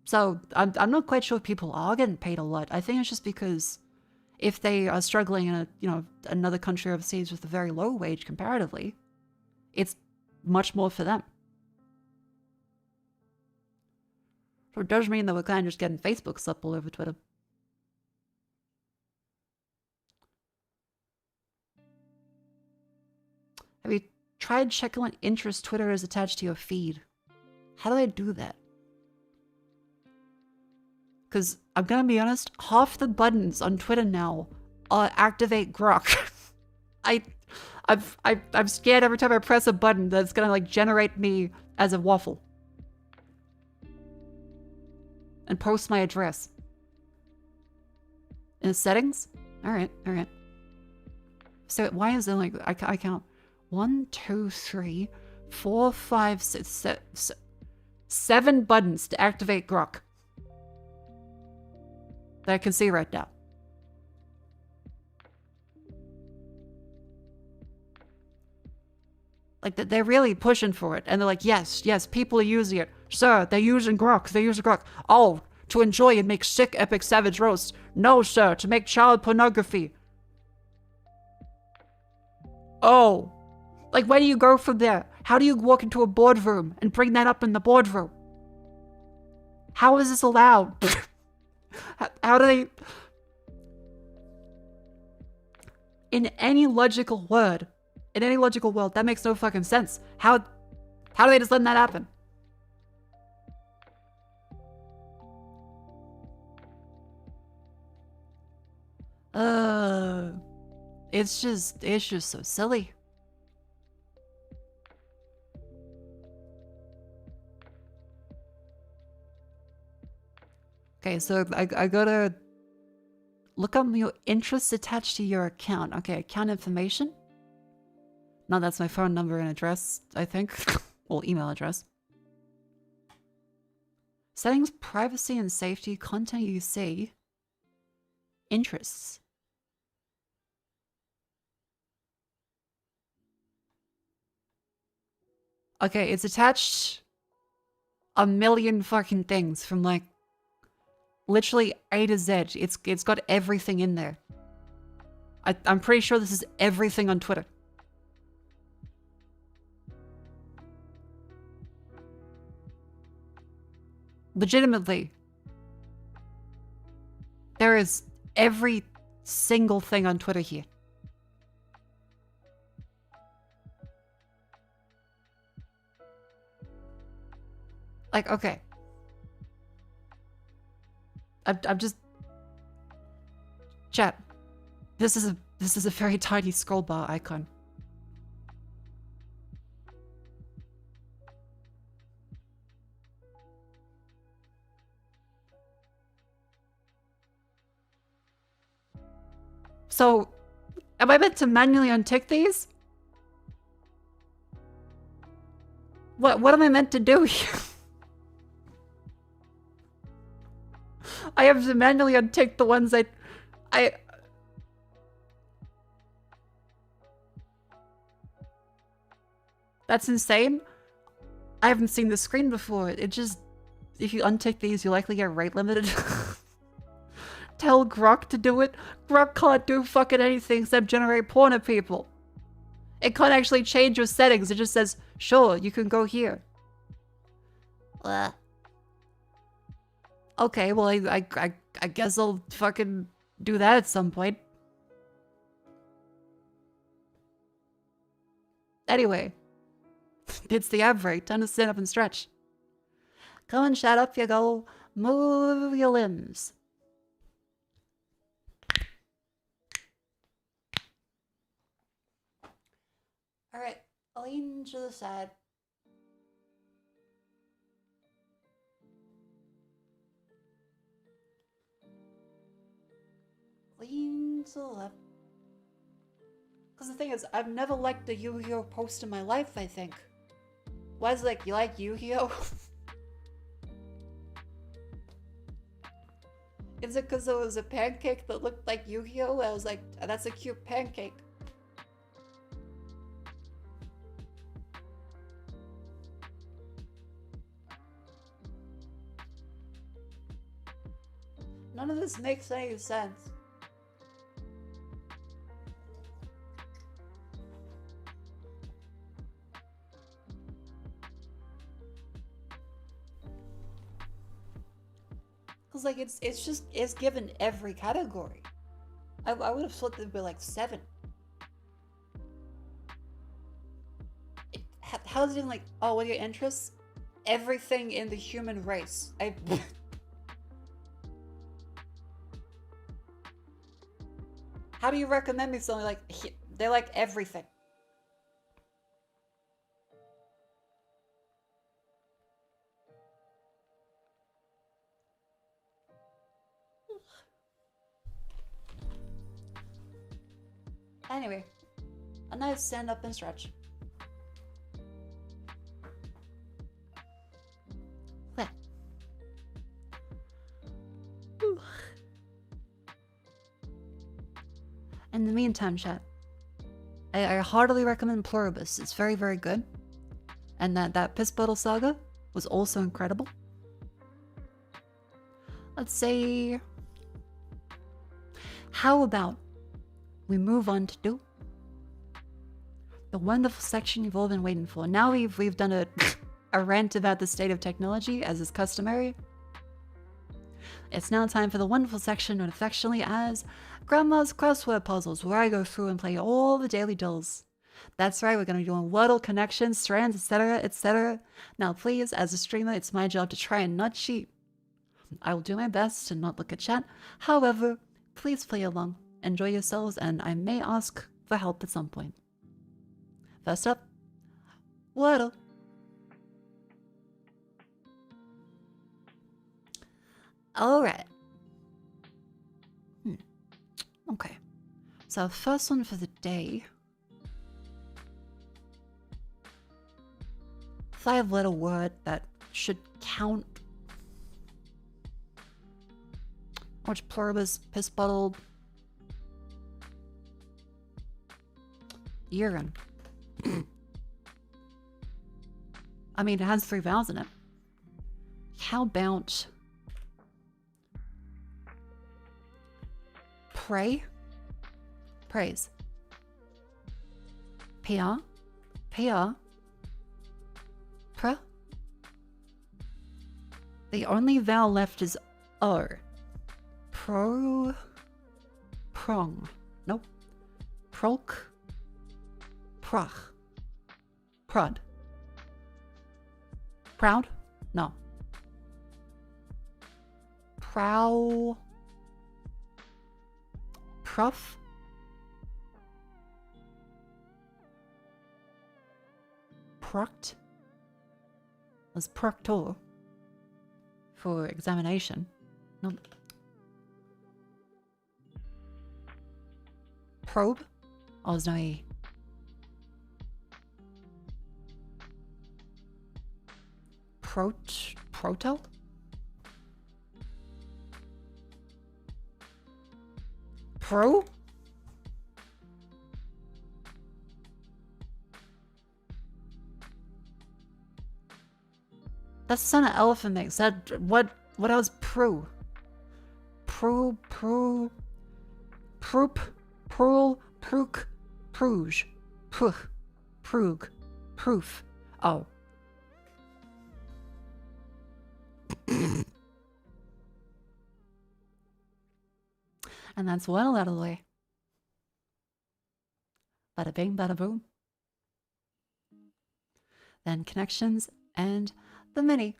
So I'm not quite sure if people are getting paid a lot. I think it's just because if they are struggling in another country overseas with a very low wage comparatively, it's much more for them. So it does mean that we're kind of just getting Facebook stuff all over Twitter. Have you tried checking what interest Twitter is attached to your feed? How do I do that? Because I'm gonna be honest, half the buttons on Twitter now are activate Grok. I'm scared every time I press a button that it's gonna like generate me as a waffle. And post my address. In the settings? Alright. So why is it like, I count 1, 2, 3, 4, 5, 6, 7 buttons to activate Grok. That I can see right now. Like, they're really pushing for it. And they're like, yes, people are using it. Sir, they're using Grok. Oh, to enjoy and make sick, epic, savage roasts. No, sir, to make child pornography. Oh. Like, where do you go from there? How do you walk into a boardroom and bring that up in the boardroom? How is this allowed? How do they... In any logical world, that makes no fucking sense. How do they just let that happen? It's just so silly. Okay, so I gotta look up your interests attached to your account. Okay, account information. No, that's my phone number and address, I think. Well, email address. Settings, privacy and safety, content you see. Interests. Okay, it's attached a million fucking things from like literally A to Z. It's got everything in there. I'm pretty sure this is everything on Twitter. Legitimately. There is every single thing on Twitter here. Like, okay. I'm just... Chat. This is a very tiny scroll bar icon. So, am I meant to manually untick these? What am I meant to do here? I have to manually untick the ones I... That's insane. I haven't seen the screen before. It just... If you untick these, you likely get rate limited. Tell Grok to do it. Grok can't do fucking anything except generate porn of people. It can't actually change your settings. It just says, sure, you can go here. Okay, well, I guess I'll fucking do that at some point. Anyway, it's the ab break. Time to stand up and stretch. Come and shut up, you go. Move your limbs. Alright, I'll lean to the side. Lean to the left. Because the thing is, I've never liked a Yu-Gi-Oh post in my life, I think. Why is it like, you like Yu-Gi-Oh? Is it because there was a pancake that looked like Yu-Gi-Oh? I was like, that's a cute pancake. None of this makes any sense. Cause like it's given every category. I would have thought there'd be like 7. How is it even like, oh, what are your interests? Everything in the human race. How do you recommend me something like, they like everything? Anyway, a nice stand up and stretch. There. In the meantime, chat, I heartily recommend Pluribus. It's very, very good. And that Piss Bottle Saga was also incredible. Let's say... How about we move on to do the wonderful section you've all been waiting for. Now we've done a rant about the state of technology, as is customary. It's now time for the wonderful section known affectionately as Grandma's Crossword Puzzles, where I go through and play all the daily dulls. That's right, we're going to be doing Wordle, connections, strands, etc., etc. Now please, as a streamer, it's my job to try and not cheat. I will do my best to not look at chat. However, please play along, enjoy yourselves, and I may ask for help at some point. First up, Wordle. Alright. Okay. So first one for the day. 5-letter word that should count. Orange pluribus, piss bottled. Urine. I mean, it has 3 vowels in it. How about pray? Praise. PR? PR? Pra? The only vowel left is O. Pro... Prong. Nope. Prolk. Prach. Prod. Proud? No. Prow. Prof. Proct. Was proctor for examination. No. Probe. Oh, there's no E. Proto? Pro? That's the sound an elephant makes. That what else? Pro. Proop, prook, prook, prouge, pruch, prug, proof. Oh. And that's well out of the way. Bada bing, bada boom. Then connections and the mini.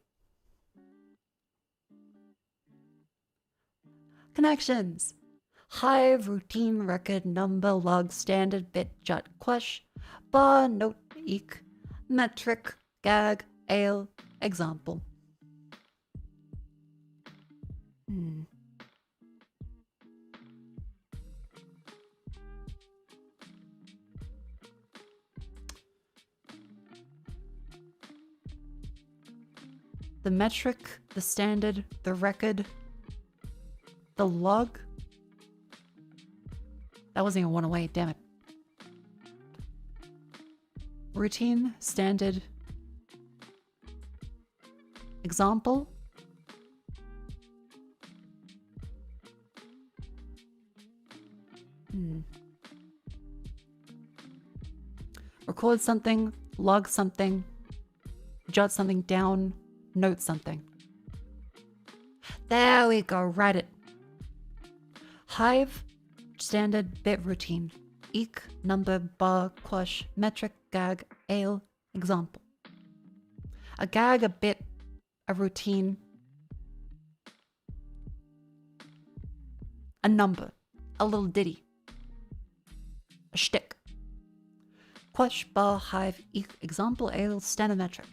Connections. Hive, routine, record, number, log, standard, bit, jot, quash, bar, note, eek, metric, gag, ale, example. The metric, the standard, the record, the log. That wasn't even one away, damn it. Routine, standard, example. Record something, log something, jot something down, note something. There we go, write it. Hive, standard, bit, routine. Eek, number, bar, quash, metric, gag, ale, example. A gag, a bit, a routine. A number, a little ditty. A shtick. Quash, bar, hive, eek, example, ale, standard, metric.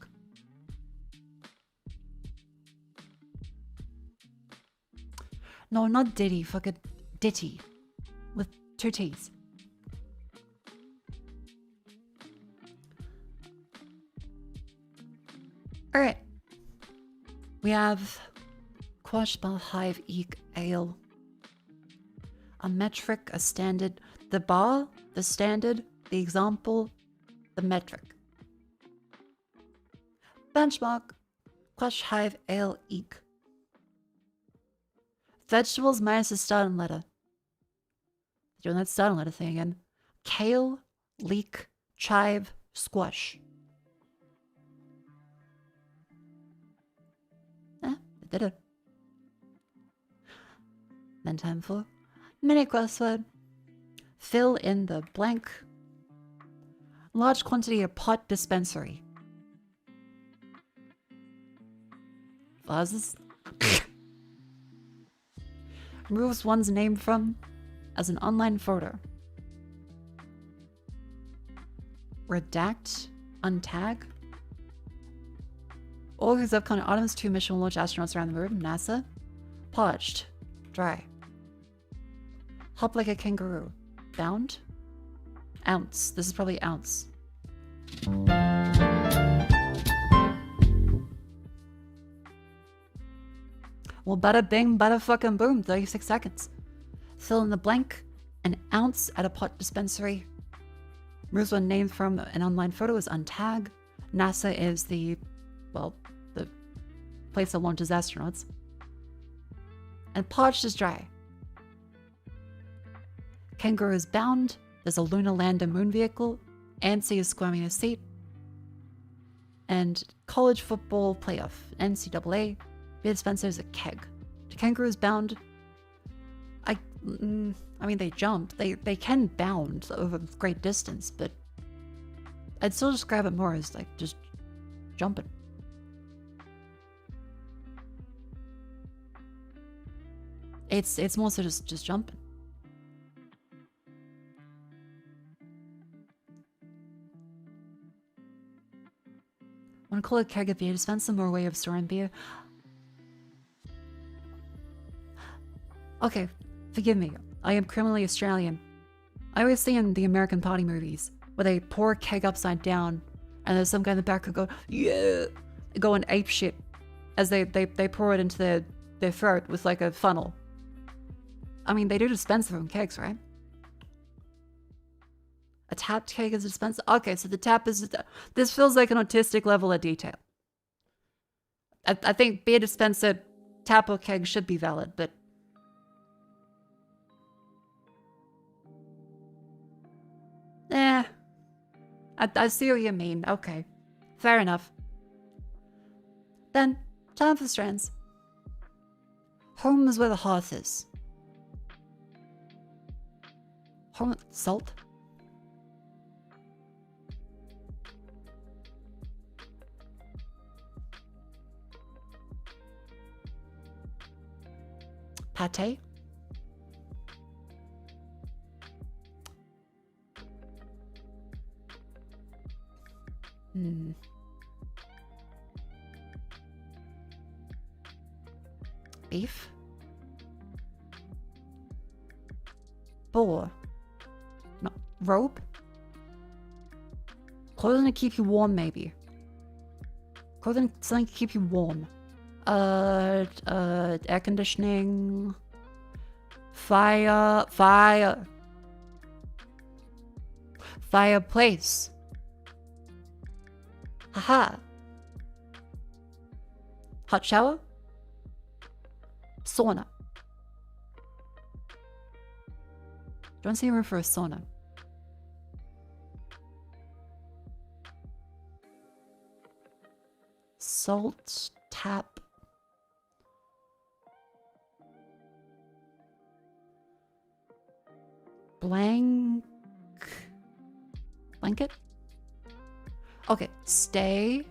No, not ditty, fuck it. Ditty. With 2 T's. Alright. We have quash, bar, hive, eek, ale. A metric, a standard. The bar, the standard, the example, the metric. Benchmark, quash, hive, ale, eek. Vegetables minus the starting letter. Doing that starting letter thing again. Kale, leek, chive, squash. I did it. Then time for mini crossword. Fill in the blank. Large quantity of pot dispensary. Vases. Removes one's name from as an online photo. Redact. Untag. All whose upcoming Artemis 2 mission will launch astronauts around the moon. NASA. Parched. Dry. Hop like a kangaroo. Bound. Ounce. This is probably ounce. Well, bada bing, bada fucking boom. 36 seconds. Fill in the blank. An ounce at a pot dispensary. Removes one name from an online photo is untag. NASA is the place that launches astronauts. And parched is dry. Kangaroo is bound. There's a lunar lander moon vehicle. Antsy is squirming a seat. And college football playoff. NCAA. Beer dispenser is a keg. The kangaroo is bound. I mean, they jumped. They can bound over great distance, but I'd still describe it more as like just jumping. It's more so just jumping. Want to call it keg a beer dispenser, more way of storing beer? Okay, forgive me. I am criminally Australian. I always see in the American party movies where they pour a keg upside down and there's some guy in the back who go, yeah, going ape shit as they pour it into their throat with like a funnel. I mean, they do dispense their own kegs, right? A tapped keg is a dispenser? Okay, so the tap is... This feels like an autistic level of detail. I think beer dispenser, tap or keg should be valid, but... I see what you mean. Okay. Fair enough. Then, time for strands. Home is where the hearth is. Home... Salt? Pate? Beef? Boar? No. Robe? Clothing to keep you warm, maybe. Clothing, something to keep you warm. Air conditioning. Fireplace. Haha. Hot shower? Sauna. Don't see room for a sauna. Salt tap. Blanket? Okay, stay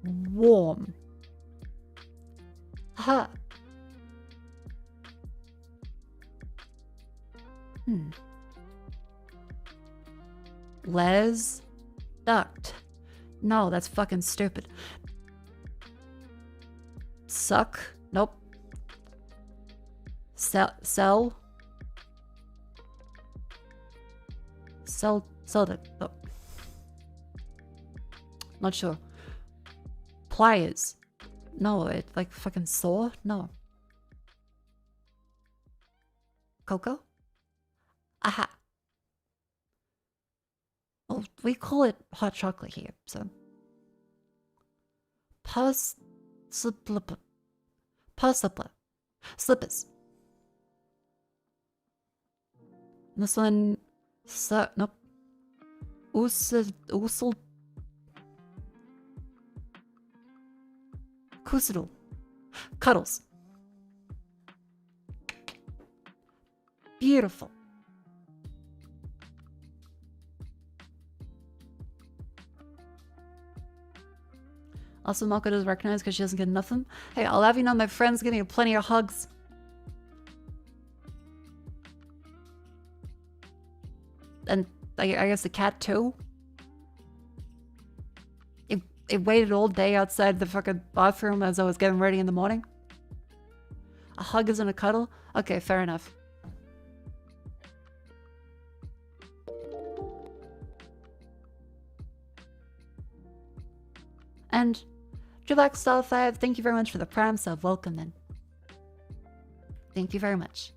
warm. Aha. Les duct. No, that's fucking stupid. Suck. Nope. Sell the... Oh. Not sure. Pliers. No, it like fucking saw? No. Cocoa? Aha. Well, we call it hot chocolate here, so. Slippers. This one... nope. Kusidal. Cuddles. Beautiful. Also, Mako doesn't recognize because she doesn't get nothing. Hey, I'll have you know my friends give me plenty of hugs. And I guess the cat too. It waited all day outside the fucking bathroom as I was getting ready in the morning. A hug isn't a cuddle? Okay, fair enough. And Julax Style 5, thank you very much for the Prime sub. Welcome then. Thank you very much.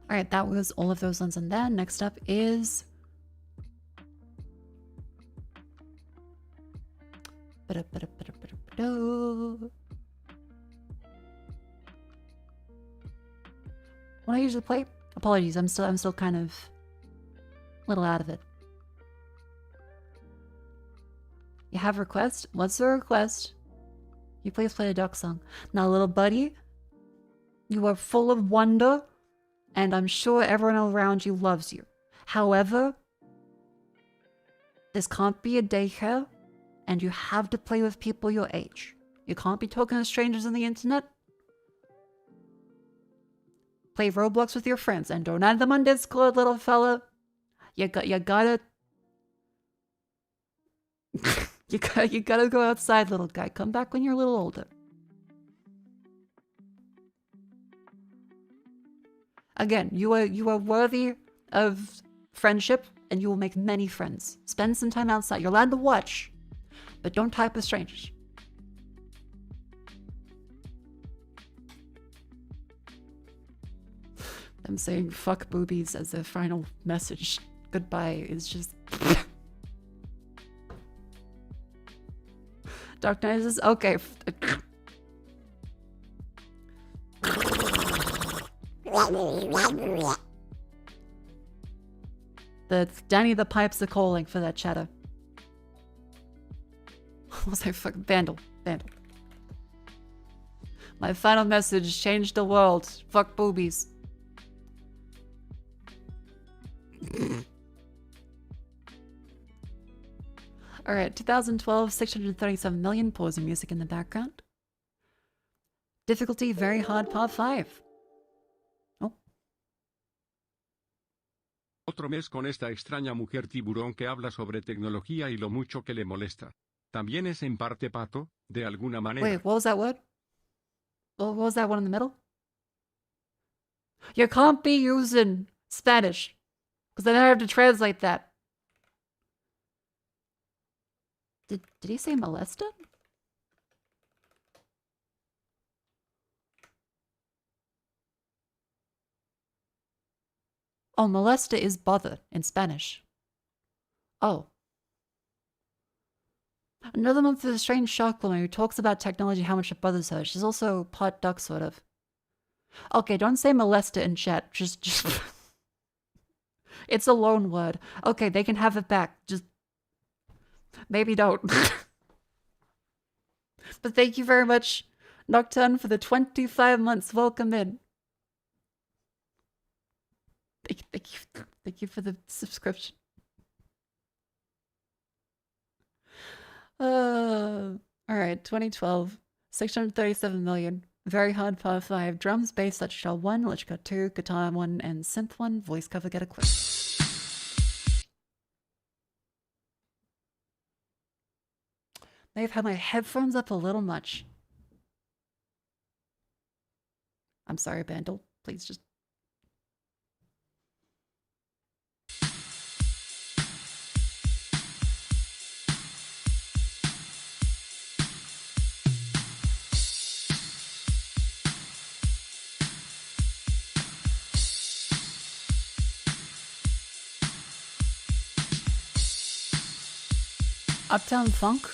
Alright, that was all of those ones and then next up is what I usually play? Apologies, I'm still kind of a little out of it. You have a request? What's the request? You please play a duck song. Now, little buddy, you are full of wonder, and I'm sure everyone around you loves you. However, this can't be a daycare, and you have to play with people your age. You can't be talking to strangers on the internet. Play Roblox with your friends, and don't add them on Discord, little fella. You gotta... you gotta go outside, little guy. Come back when you're a little older. Again, you are worthy of friendship, and you will make many friends. Spend some time outside. You're allowed to watch, but don't type with strangers. I'm saying fuck boobies as the final message. Goodbye is just... Dark Knight is... Okay. Danny the Pipes are calling for that chatter. What was I fucking... Vandal. My final message changed the world. Fuck boobies. Alright, 2012, 637 million. Pausing music in the background. Difficulty, very hard, part 5. Oh. Otro mes con esta extraña mujer tiburón que habla sobre tecnología y lo mucho que le molesta. También es en parte pato, de alguna manera. Wait, what was that word? What was that one in the middle? You can't be using Spanish, because then I have to translate that. Did he say molested? Oh, molesta is bother in Spanish. Oh. Another month for the strange shark woman who talks about technology, how much it bothers her. She's also part duck, sort of. Okay, don't say molesta in chat. Just... It's a loan word. Okay, they can have it back. Just... Maybe don't. But thank you very much, Nocturne, for the 25 months. Welcome in. Thank you for the subscription. Alright, 2012. 637 million. Very hard part 5. Drums, bass, touch shell 1, electric 2, guitar 1, and synth 1. Voice cover, get equipped. May have had my headphones up a little much. I'm sorry, Bandle. Please just... Uptown Funk?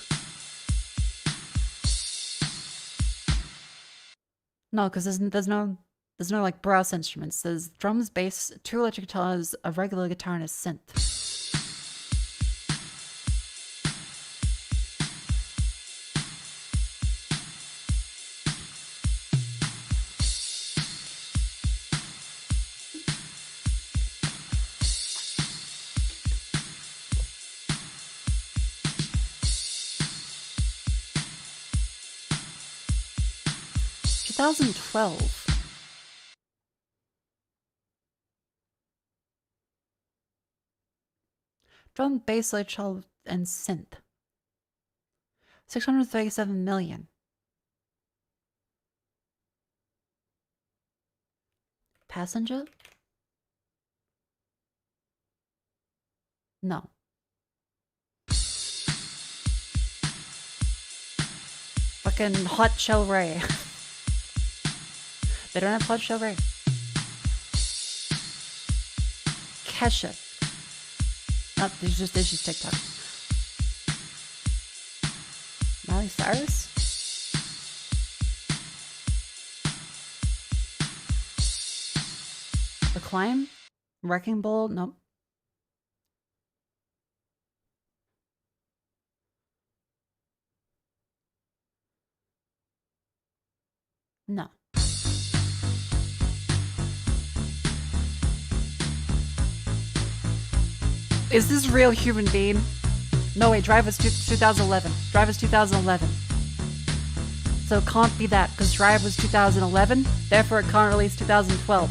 No, because there's no like brass instruments. There's drums, bass, 2 electric guitars, a regular guitar, and a synth. (2012). Drum, bass, light, cello, and synth. 637 million. Passenger? No. Fucking Hot Shell Ray. They don't have Hot Shell Ray. Kesha. No, there's just TikTok. Miley Cyrus? The Climb? Wrecking Ball? Nope. No. Is this real human being? No, wait, Drive was 2011. Drive was 2011. So it can't be that, because Drive was 2011, therefore it can't release 2012.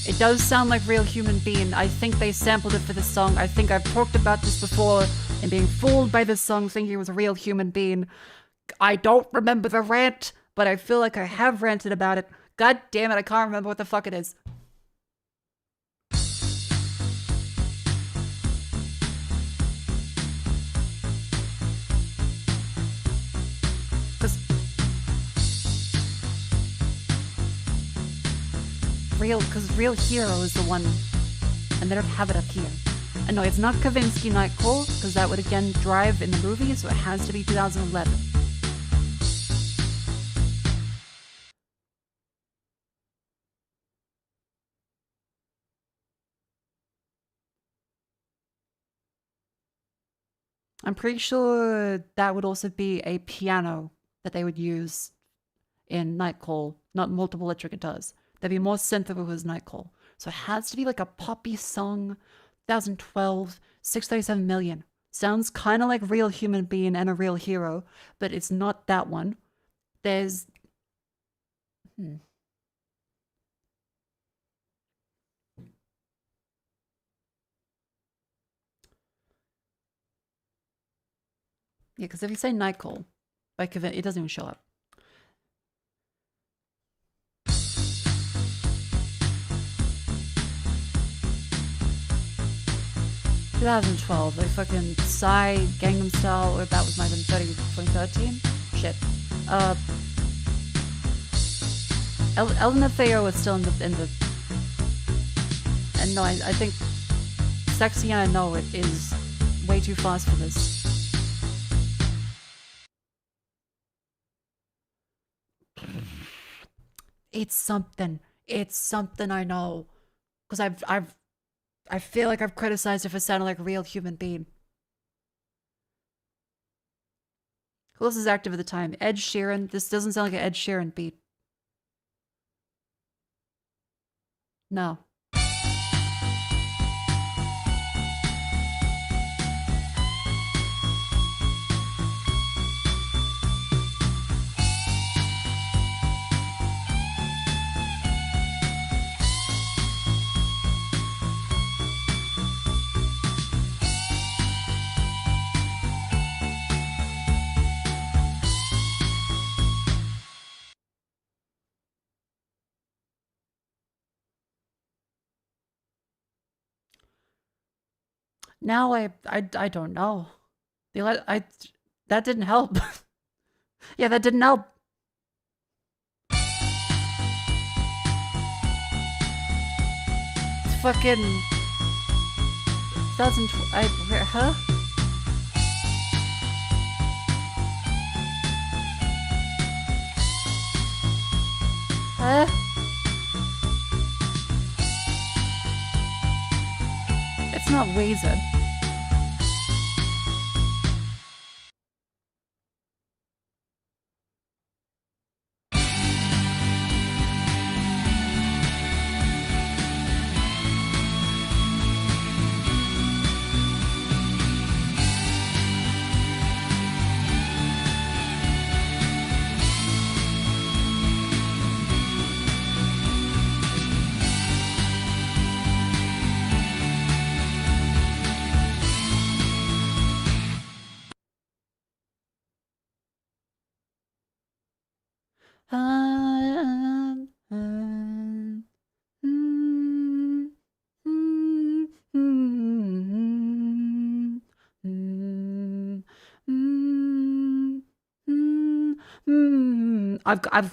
It does sound like Real Human Being. I think they sampled it for this song. I think I've talked about this before, and being fooled by this song thinking it was a Real Human Being. I don't remember the rant, but I feel like I have ranted about it. God damn it, I can't remember what the fuck it is. Because Real Hero is the one, and they don't have it up here. And no, it's not Kavinsky Nightcall, because that would again Drive in the movie, so it has to be 2011. I'm pretty sure that would also be a piano that they would use in Nightcall, not multiple electric guitars. There'd be more synth if it was Nightcall. So it has to be like a poppy song, 2012, 637 million. Sounds kind of like Real Human Being and a Real Hero, but it's not that one. There's... Yeah, because if you say Nightcall, like it doesn't even show up. 2012, like fucking Psy, Gangnam Style, or that was might have been 2013? Shit. Elena Theo was still in the... And no, I think Sexy and I Know It is way too fast for this. It's something I know. Because I feel like I've criticized it for sounding like a Real Human Being. Who else is active at the time? Ed Sheeran. This doesn't sound like an Ed Sheeran beat. No. Now I don't know. That didn't help. Yeah, that didn't help. It's fucking 2012. Huh? It's not wheezing.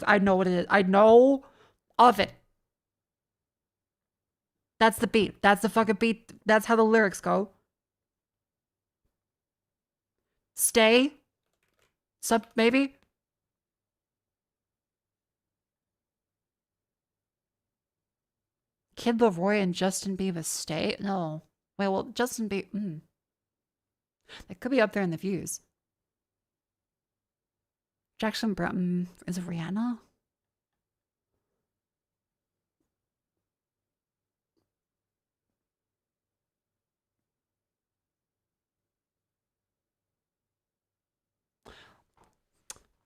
I know what it is. I know of it. That's the beat. That's the fucking beat. That's how the lyrics go. Stay. Sub, maybe? Kid Leroy and Justin Bieber stay? No. Wait, well, Justin Bieber... That could be up there in the views. Jackson Brown... is it Rihanna?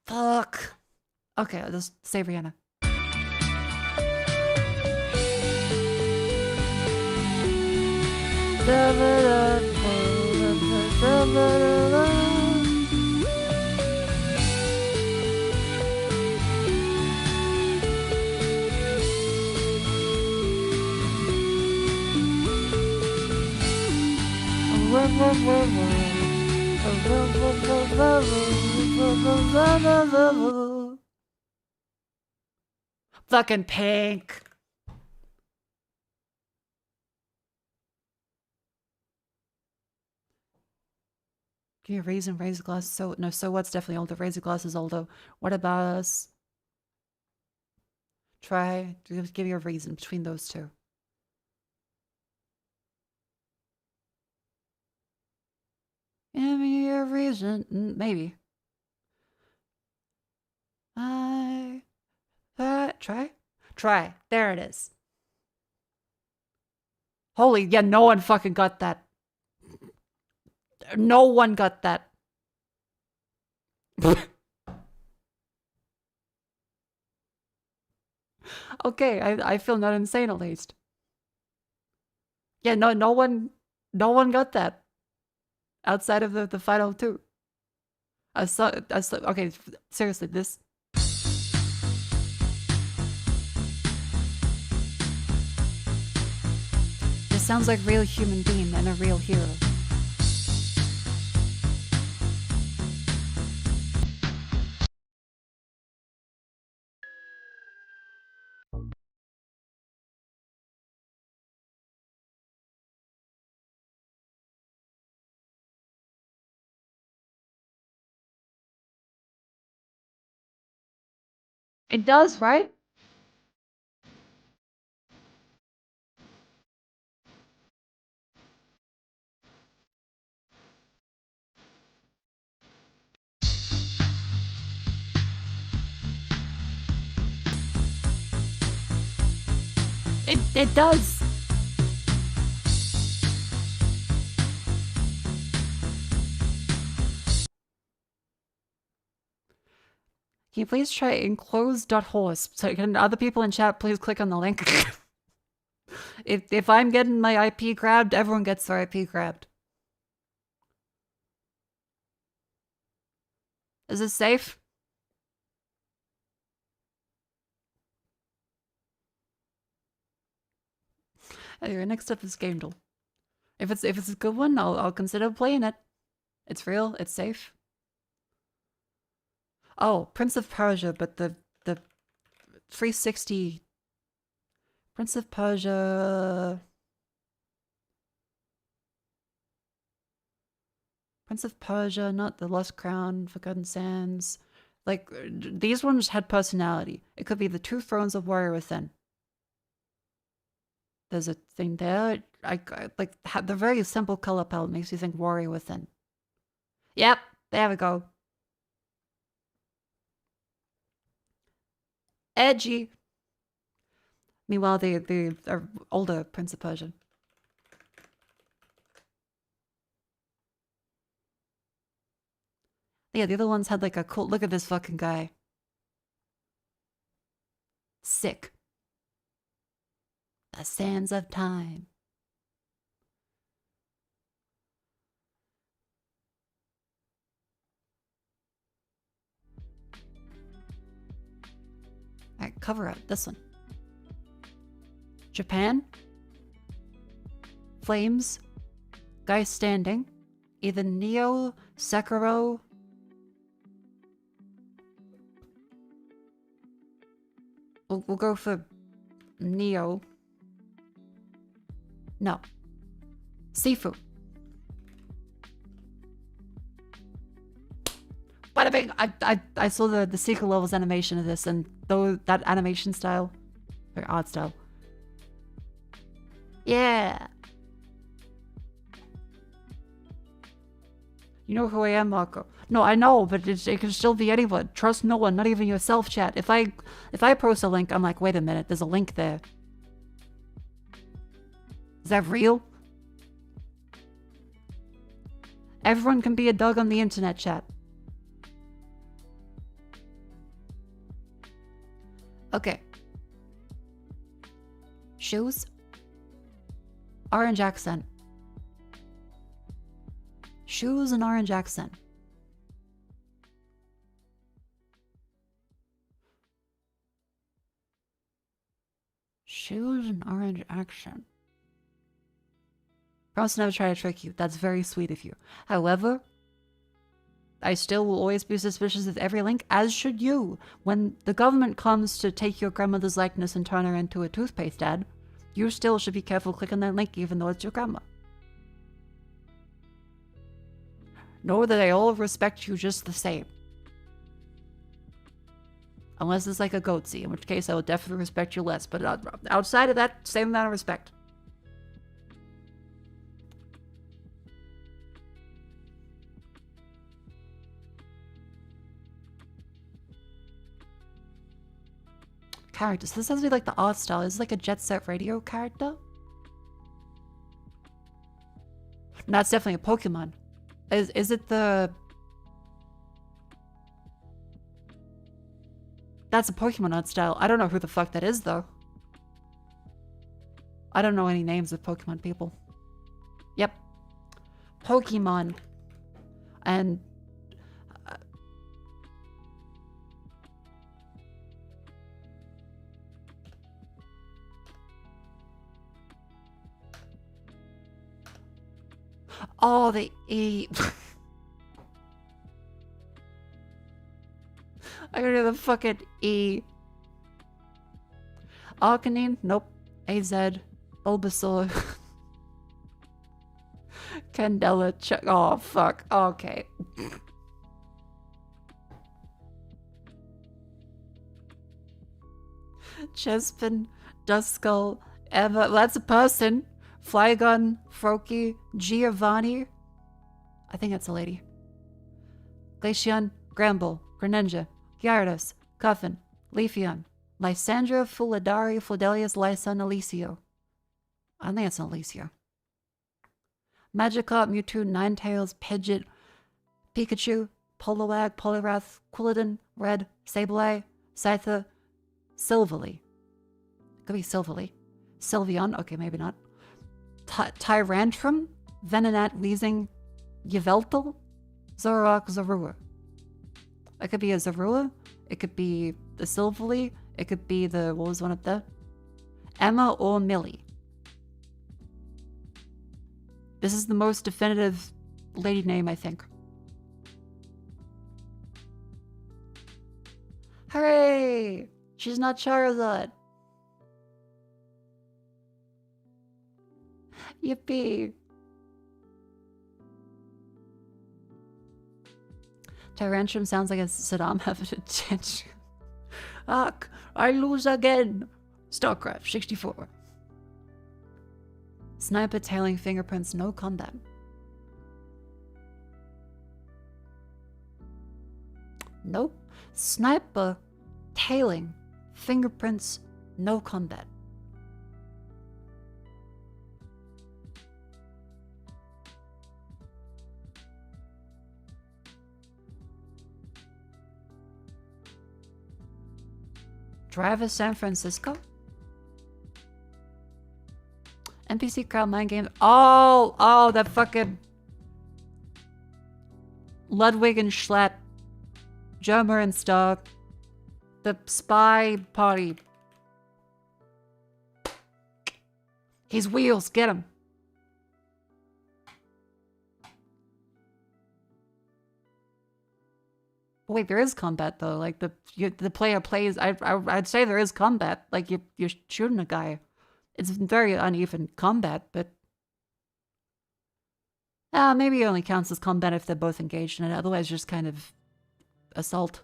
Fuck. Okay, I'll just say Rihanna. Fucking Pink. Give you a reason, raise the glass. So no, so what's definitely older. Raise the glass is older. What about us? Try to give you a reason between those two. Give me a reason, maybe. Try. There it is. Holy, yeah, no one fucking got that. No one got that. Okay, I feel not insane at least. Yeah, no one got that. Outside of the final two. Okay, seriously, this. This sounds like real human being and a real hero. It does, right? It does. Can you please try enclosed.horse? So can other people in chat please click on the link? If I'm getting my IP grabbed, everyone gets their IP grabbed. Is this safe? Anyway, next up is Gamedle. If it's a good one, I'll consider playing it. It's real, it's safe. Oh, Prince of Persia, but the 360 Prince of Persia. Prince of Persia, not the Lost Crown, Forgotten Sands. Like, these ones had personality. It could be the two thrones of Warrior Within. There's a thing there. Like, the very simple color palette makes you think Warrior Within. Yep, there we go. Edgy. Meanwhile, the older Prince of Persia. Yeah, the other ones had like a cool, look at this fucking guy. Sick. The sands of time. Alright, cover up this one. Japan. Flames. Guy standing. Either Neo, Sekiro. We'll go for Neo. No. Sifu. Bada bing! I saw the secret levels animation of this, and though that animation style, or art style. Yeah. You know who I am, Mako. No, I know, but it can still be anyone. Trust no one, not even yourself, chat. If I post a link, I'm like, wait a minute, there's a link there. Is that real? Everyone can be a dog on the internet, chat. Okay. Shoes. Orange accent. Shoes and orange accent. Shoes and orange accent. Promise to never try to trick you. That's very sweet of you. However, I still will always be suspicious of every link, as should you. When the government comes to take your grandmother's likeness and turn her into a toothpaste ad, you still should be careful clicking that link even though it's your grandma. Know that I all respect you just the same. Unless it's like a goatsy, in which case I will definitely respect you less. But outside of that, same amount of respect. Characters. This has to be like the art style. Is it like a Jet Set Radio character? That's definitely a Pokemon. Is it the... That's a Pokemon art style. I don't know who the fuck that is, though. I don't know any names of Pokemon people. Yep. Pokemon. And... Oh, the E. I gotta do the fucking E. Arcanine? Nope. AZ. Bulbasaur. Candela. Oh, fuck. Okay. Chespin. Duskull. Emma. That's a person. Flygon, Froakie, Giovanni. I think that's a lady. Glaceon, Gramble, Greninja, Gyarados, Cuffin, Leafeon, Lysandra, Fulidari, Flodelius, Lyson, Alicio. I think it's an Alicio. Magikarp, Mewtwo, Ninetales, Pidgeot, Pikachu, Poliwag, Poliwrath, Quilladin, Red, Sableye, Scyther, Silvally. Could be Silvally. Sylveon, okay, maybe not. Tyrantrum, Venonat, Weezing, Yveltal, Zoroark, Zorua. It could be a Zorua. It could be the Silvally. It could be the... What was one up there? Emma or Millie. This is the most definitive lady name, I think. Hooray! She's not Charizard. Yippee. Tyrantrum sounds like a Saddam having a tantrum. Fuck, I lose again. StarCraft 64. Sniper tailing fingerprints, no combat. Nope. Sniper tailing fingerprints, no combat. Drive San Francisco? NPC crowd mind game. Oh, that fucking Ludwig and Schlatt, Jammer and stuff. The spy party. He's wheels, get him. Wait, there is combat though. Like the player plays. I'd say there is combat. Like you're shooting a guy. It's very uneven combat, but maybe it only counts as combat if they're both engaged in it. Otherwise, just kind of assault.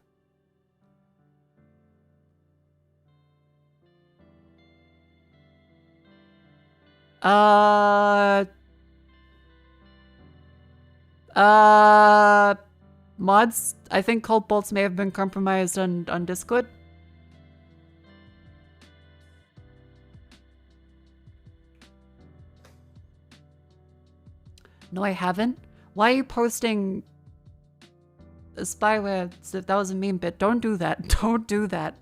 Mods, I think Cold Bolts may have been compromised on Discord. No, I haven't. Why are you posting a spyware? That was a meme bit. Don't do that. Don't do that.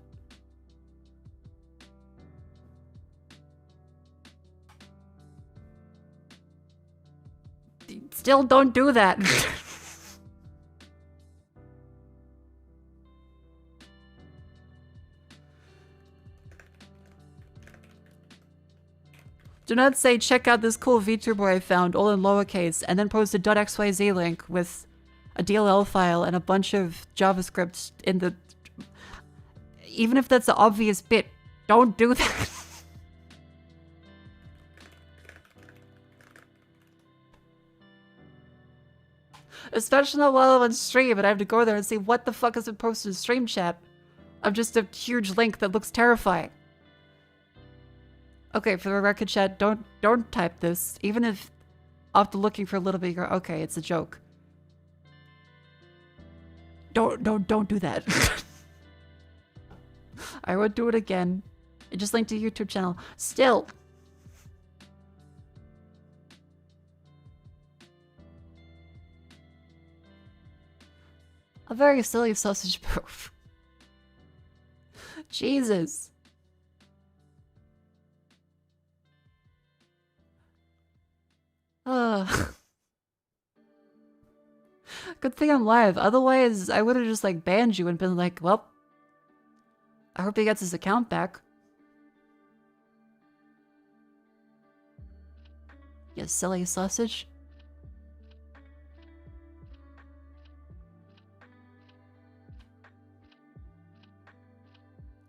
Still don't do that. Do not say, check out this cool vtuber I found, all in lowercase, and then post a .xyz link with a DLL file and a bunch of JavaScript in the... Even if that's an obvious bit, don't do that. Especially not while I'm on stream and I have to go there and see what the fuck has been posted in stream chat. I'm just a huge link that looks terrifying. Okay, for the record chat, don't type this. Even if after looking for a little bit, you're okay, it's a joke. Don't do that. I won't do it again. I just linked to YouTube channel. Still. A very silly sausage proof. Jesus. Good thing I'm live. Otherwise, I would have just like banned you and been like, well, I hope he gets his account back. You silly sausage.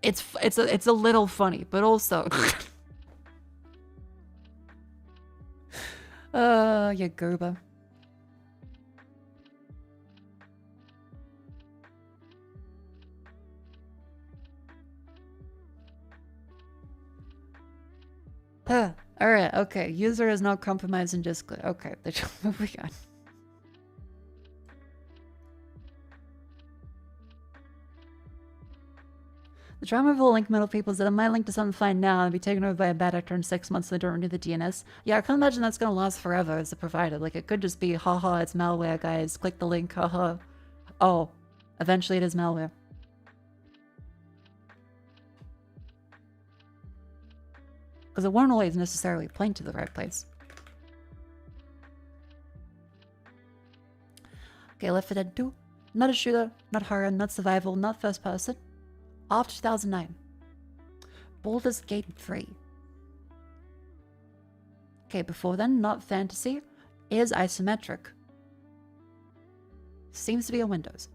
It's a little funny, but also you goober. Alright, okay. User is not compromised in Discord. Okay, moving on. The drama of the link middle people is that I might link to something fine now and be taken over by a bad actor in 6 months so they don't renew the DNS. Yeah, I can't imagine that's gonna last forever as a provider. Like, it could just be, haha, it's malware, guys. Click the link, haha. Oh, eventually it is malware. Because it won't always necessarily point to the right place. Okay, Left 4 Dead 2. Not a shooter, not horror, not survival, not first person. Off 2009. Baldur's Gate 3. Okay, before then, not fantasy. Is isometric. Seems to be on Windows.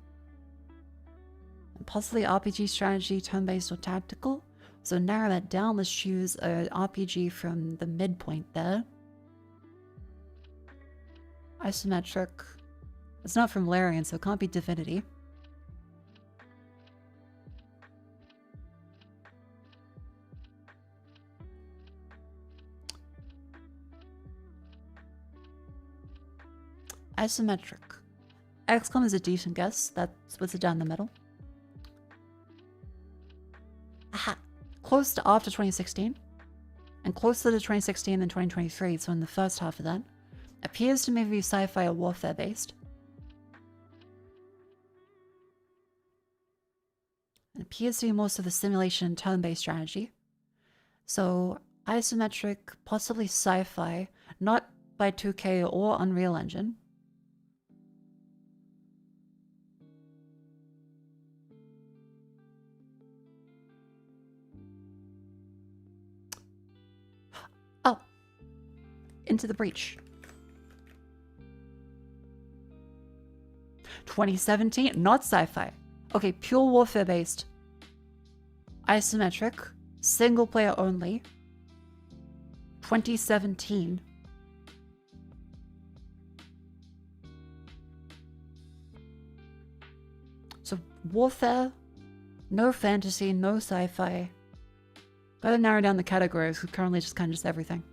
And possibly RPG, strategy, turn-based, or tactical. So narrow that down, let's choose an RPG from the midpoint there. Isometric. It's not from Larian, so it can't be Divinity. Isometric. XCOM is a decent guess. That splits it down the middle. Aha. Close to after 2016. And closer to 2016 than 2023, so in the first half of that. Appears to maybe be sci-fi or warfare based. It appears to be most of a simulation turn-based strategy. So isometric, possibly sci-fi, not by 2K or Unreal Engine. Oh, Into the Breach. 2017, not sci-fi. Okay, pure warfare based. Isometric, single player only. 2017. So warfare, no fantasy, no sci-fi. Gotta narrow down the categories, because currently it's just kind of just everything.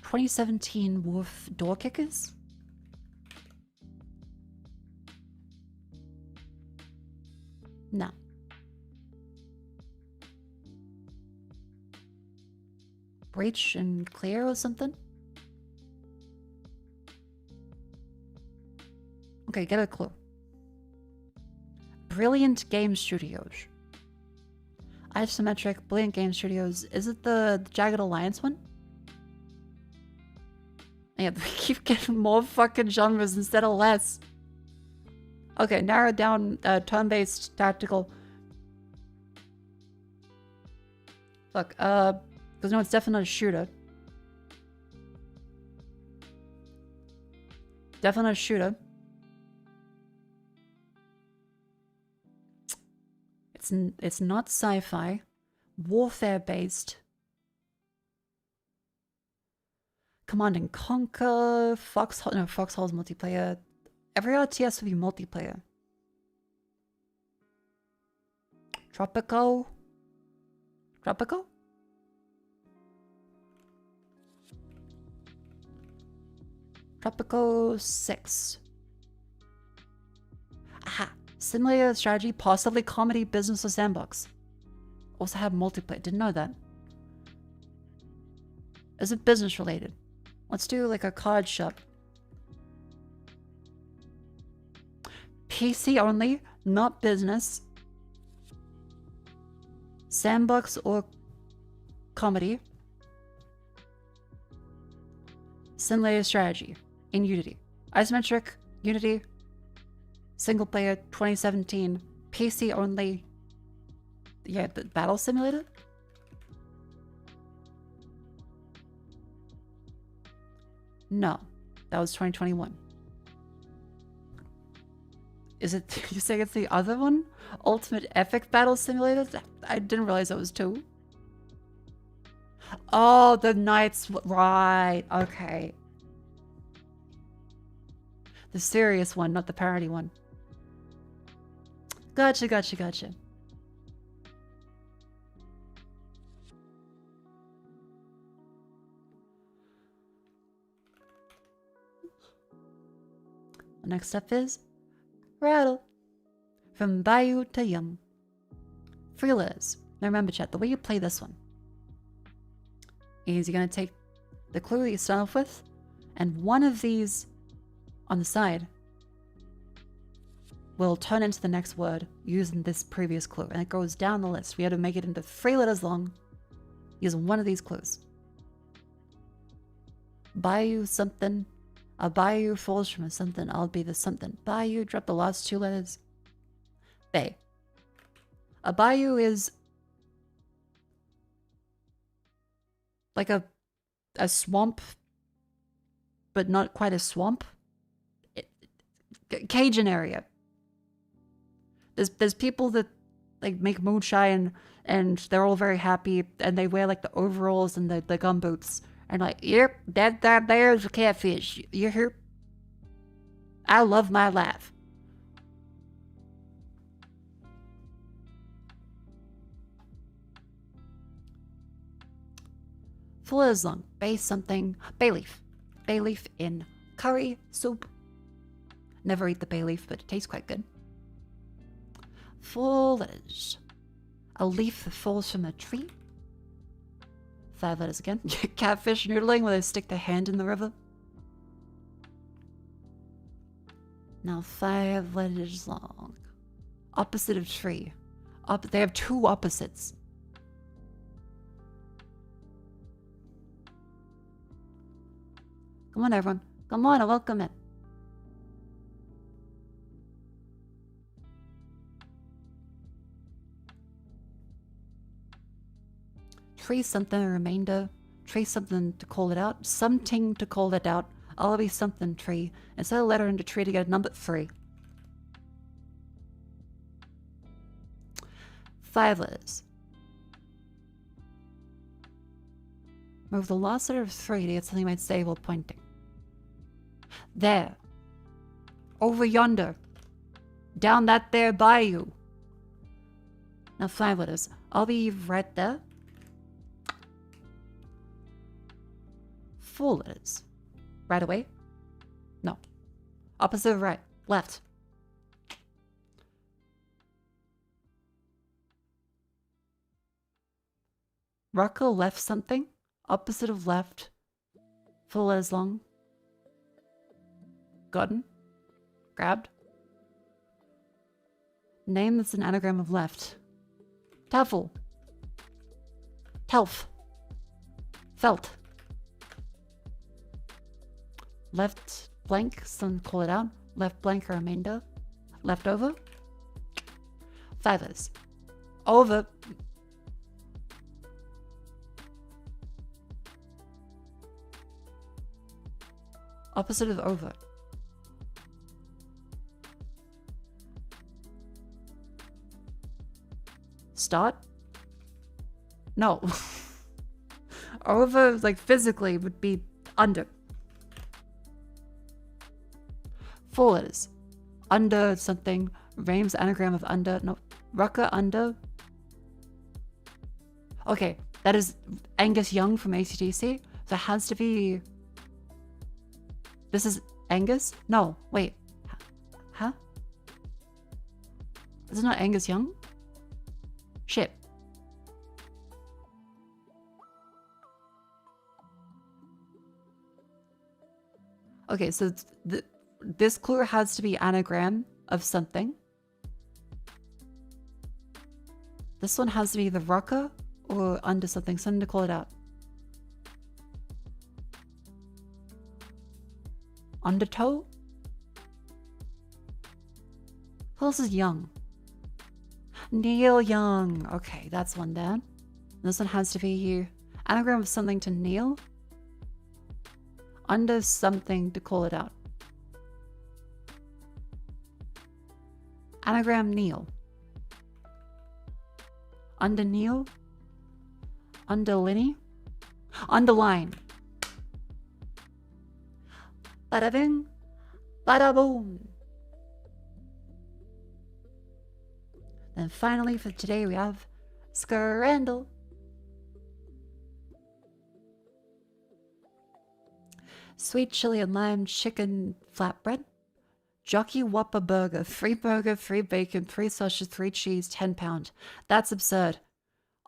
2017 Wolf Door Kickers? No. Breach and Clear or something? Okay, get a clue. Brilliant Game Studios. Isometric, Brilliant Game Studios. Is it the Jagged Alliance one? Yeah, we keep getting more fucking genres instead of less. Okay, narrow down turn-based tactical. Look, because no, it's definitely not a shooter. Definitely not a shooter. It's not sci-fi. Warfare-based. Command and Conquer, Foxhole, no, Foxhole's multiplayer. Every RTS will be multiplayer. Tropico? Tropico? Tropico 6. Aha. Simulator strategy, possibly comedy, business, or sandbox. Also have multiplayer. Didn't know that. Is it business related? Let's do like a card shop. PC only, not business. Sandbox or comedy. Simulator strategy in Unity. Isometric, Unity. Single player, 2017. PC only. Yeah, the battle simulator? No, that was 2021. Is it, you saying it's the other one? Ultimate Epic Battle Simulator? I didn't realize that was 2. Oh, the Knights, right, okay. The serious one, not the parody one. Gotcha, gotcha, gotcha. Next up is Rattle. From Bayou to Yum. Freelance. Now remember, chat, the way you play this one is you're going to take the clue that you start off with, and one of these on the side will turn into the next word using this previous clue, and it goes down the list. We had to make it into 3 letters long using one of these clues. Bayou something. A bayou falls from a something. I'll be the something. Bayou, drop the last 2 letters. Bay. A bayou is like a swamp, but not quite a swamp. Cajun area. There's people that like make moonshine, and they're all very happy, and they wear like the overalls and the gumboots. And like, yep, that there's a catfish. You hear? I love my life. 4 letters long. Bay something. Bay leaf. Bay leaf in curry soup. Never eat the bay leaf, but it tastes quite good. 4 letters. A leaf that falls from a tree. 5 letters again. Catfish noodling where they stick their hand in the river. Now 5 letters long. Opposite of tree. They have 2 opposites. Come on, everyone. Come on, welcome in. Tree something, a remainder. Tree something to call it out. Something to call it out. I'll be something tree. Instead of letter into tree to get a number 3. 5 letters. Move the last letter of 3 to get something you might say while pointing. There. Over yonder. Down that there bayou. Now 5 letters. I'll be right there. 4 letters. Right away? No. Opposite of right. Left. Rocco left something. Opposite of left. 4 letters long. Gotten. Grabbed. Name that's an anagram of left. Taffel. Telf. Felt. Left blank, some call it out. Left blank or remainder. Leftover. 5 letters. Over. Opposite of over. Start? No. Over, like physically, would be under. 4 letters. Under something. Rame's anagram of under. No. Rucker under. Okay, that is Angus Young from AC/DC. So it has to be... This is Angus? No, wait. Huh? This is not Angus Young? Shit. Okay, so this clue has to be anagram of something. This one has to be the rocker or under something to call it out. Undertow? Who else is Young? Neil Young. Okay, that's one down. This one has to be anagram of something to Neil. Under something to call it out. Anagram Neil. Under Neil. Under Linny. Underline. Bada bing. Bada boom. Then finally for today we have Scrandle. Sweet chili and lime chicken flatbread. Jockey Whopper burger. Free bacon, 3 sausage, 3 cheese, £10. That's absurd.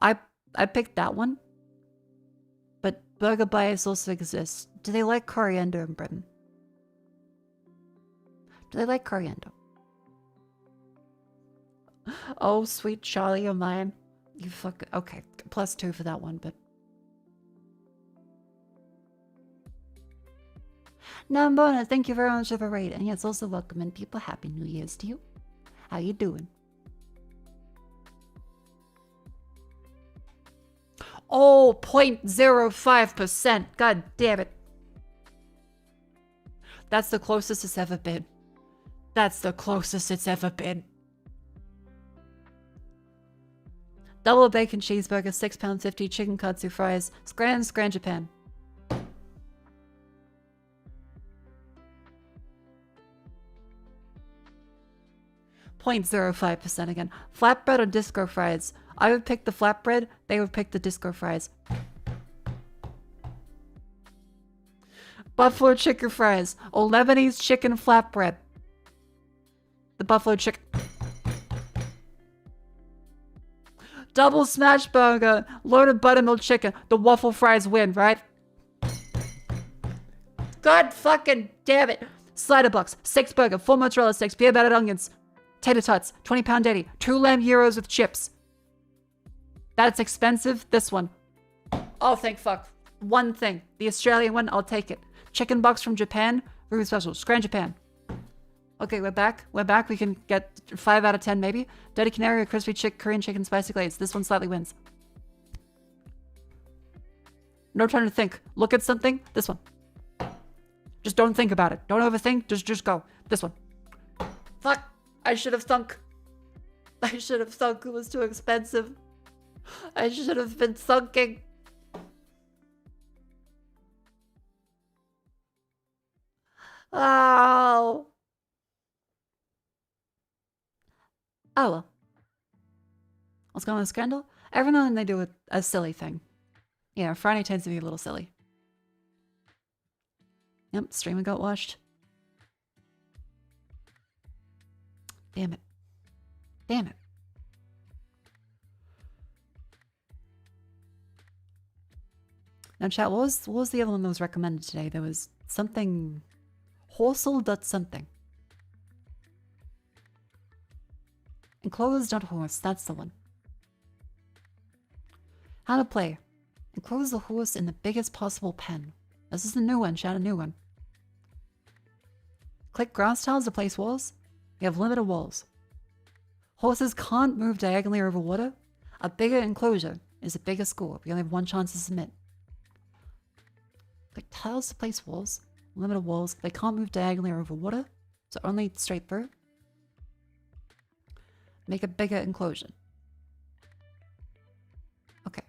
I picked that one. But burger bias also exists. Do they like coriander in Britain? Do they like coriander? Oh, sweet Charlie or mine. You fuck. Okay, +2 for that one, but. Nambona, thank you very much for the raid. And yes, also welcome in people. Happy New Year's to you. How you doing? Oh, 0.05%. God damn it. That's the closest it's ever been. That's the closest it's ever been. Double bacon cheeseburger, £6.50, chicken katsu fries, Scran Japan. .05% again. Flatbread or disco fries? I would pick the flatbread, they would pick the disco fries. Buffalo chicken fries or Lebanese chicken flatbread. The buffalo chicken. Double smash burger, loaded buttermilk chicken. The waffle fries win, right? God fucking damn it. Slider box, 6 burger, 4 mozzarella sticks, peanut battered onions, tater tots, 20-pound daddy, 2 lamb gyros with chips. That's expensive. This one. Oh, thank fuck. One thing. The Australian one, I'll take it. Chicken box from Japan, really special. Scran Japan. Okay, we're back. We're back. We can get 5 out of 10 maybe. Dirty Canary or crispy Korean chicken spicy glaze. This one slightly wins. No time to think. Look at something. This one. Just don't think about it. Don't overthink. Just go. This one. Fuck. I should have thunk. I should have thunk. It was too expensive. I should have been thunking. Oh. Oh well. What's going on with Scandal? Every now and then they do a silly thing. Yeah, Friday tends to be a little silly. Yep, streamer got washed. Damn it. Damn it. Now chat, what was the other one that was recommended today? There was something... Horsel.something. Enclosed.horse, that's the one. How to play. Enclose the horse in the biggest possible pen. This is the new one, chat, a new one. Click grass tiles to place walls. We have limited walls. Horses can't move diagonally over water. A bigger enclosure is a bigger score. We only have 1 chance to submit. Click tiles to place walls. Limited walls. They can't move diagonally over water, so only straight through. Make a bigger enclosure. Okay.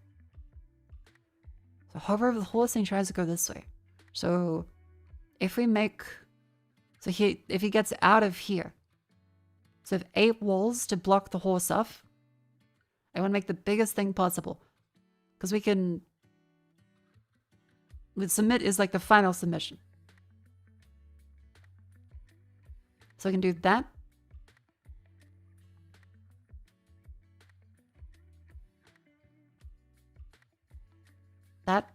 So hover over the horse and he tries to go this way. So if we make... So if he gets out of here. So if 8 walls to block the horse off. I want to make the biggest thing possible. Because we can... With submit is like the final submission. So we can do that. That.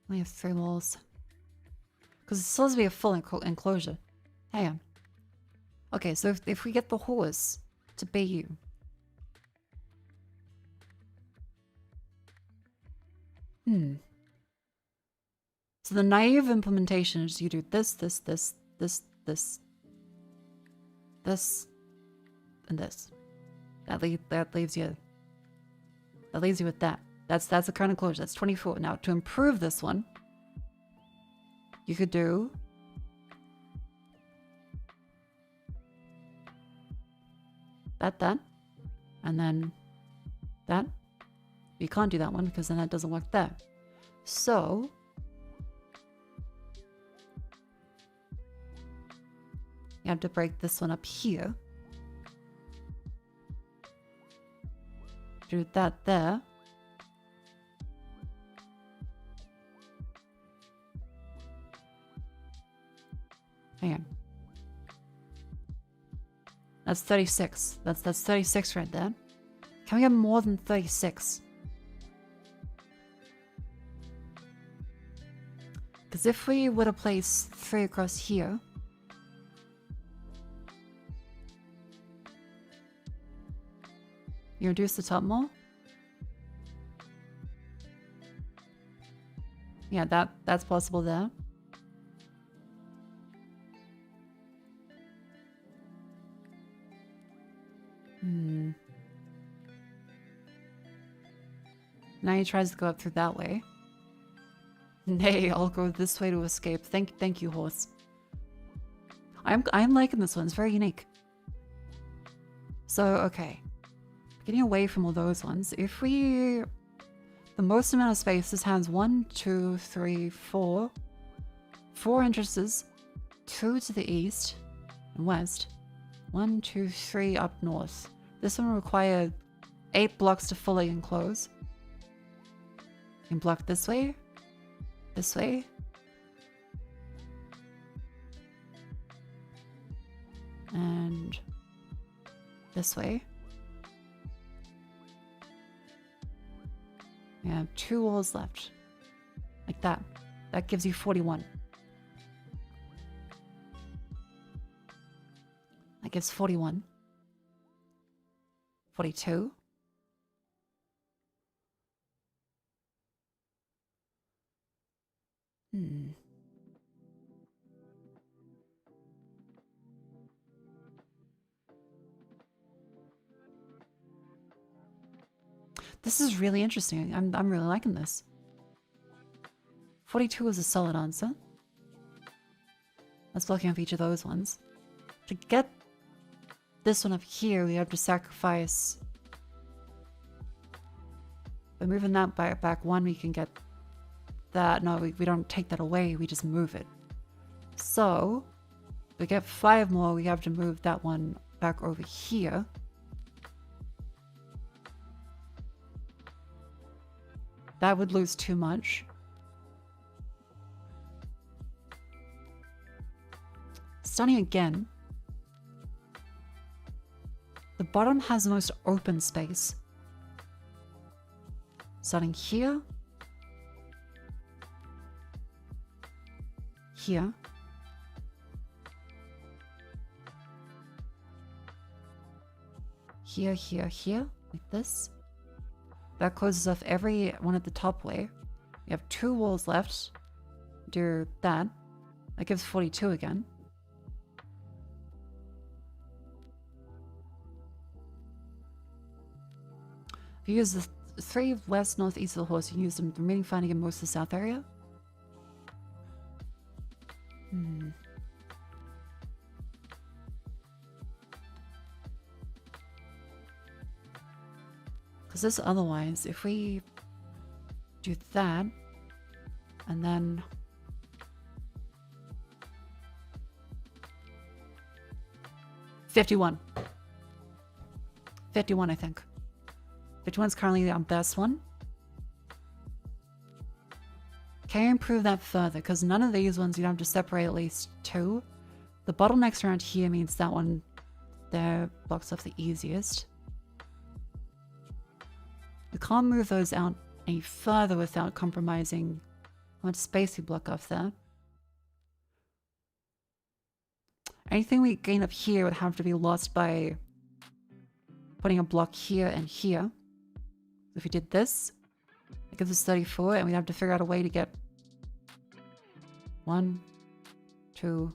We have 3 walls. Because it's supposed to be a full enclosure. Hang on. Okay, so if we get the horse to be you. So the naive implementation is you do this, and this. That leaves you with that. That's the current enclosure. That's 24. Now to improve this one, you could do that, and then that. You can't do that one because then that doesn't work there. So you have to break this one up here. Do that there. Hang on. That's 36. That's 36 right there. Can we get more than 36? Because if we were to place 3 across here, you reduce the top more? Yeah, that's possible there. Now he tries to go up through that way. Nay, I'll go this way to escape. Thank you, horse. I'm liking this one. It's very unique. So, okay. Getting away from all those ones. If we... the most amount of space. This has 1, 2, 3, 4. 4 entrances. 2 to the east and west. 1, 2, 3 up north. This one will require 8 blocks to fully enclose. You can block this way. This way. And this way. We have 2 walls left. Like that. That gives you 41. That gives 41. 42. This is really interesting. I'm really liking this. 42 is a solid answer. Let's blocking off each of those ones. To get this one up here, we have to sacrifice. By moving that back 1, we can get that. No, we don't take that away, we just move it. So, we get 5 more, we have to move that one back over here. That would lose too much. Starting again. The bottom has the most open space. Starting here. Here. Here, here, here. Like this. That closes off every one at the top way. We have 2 walls left. Do that. That gives 42 again. If you use the 3 west, north, east of the horse, you can use them remaining finding in most of the south area. Because this otherwise, if we do that, and then 51. 51, I think. 51 is currently our best one. Can you improve that further? Because none of these ones you'd have to separate at least 2. The bottlenecks around here means that one there blocks off the easiest. We can't move those out any further without compromising how much space we block off there. Anything we gain up here would have to be lost by putting a block here and here. If we did this, it gives us 34, and we'd have to figure out a way to get 1, 2,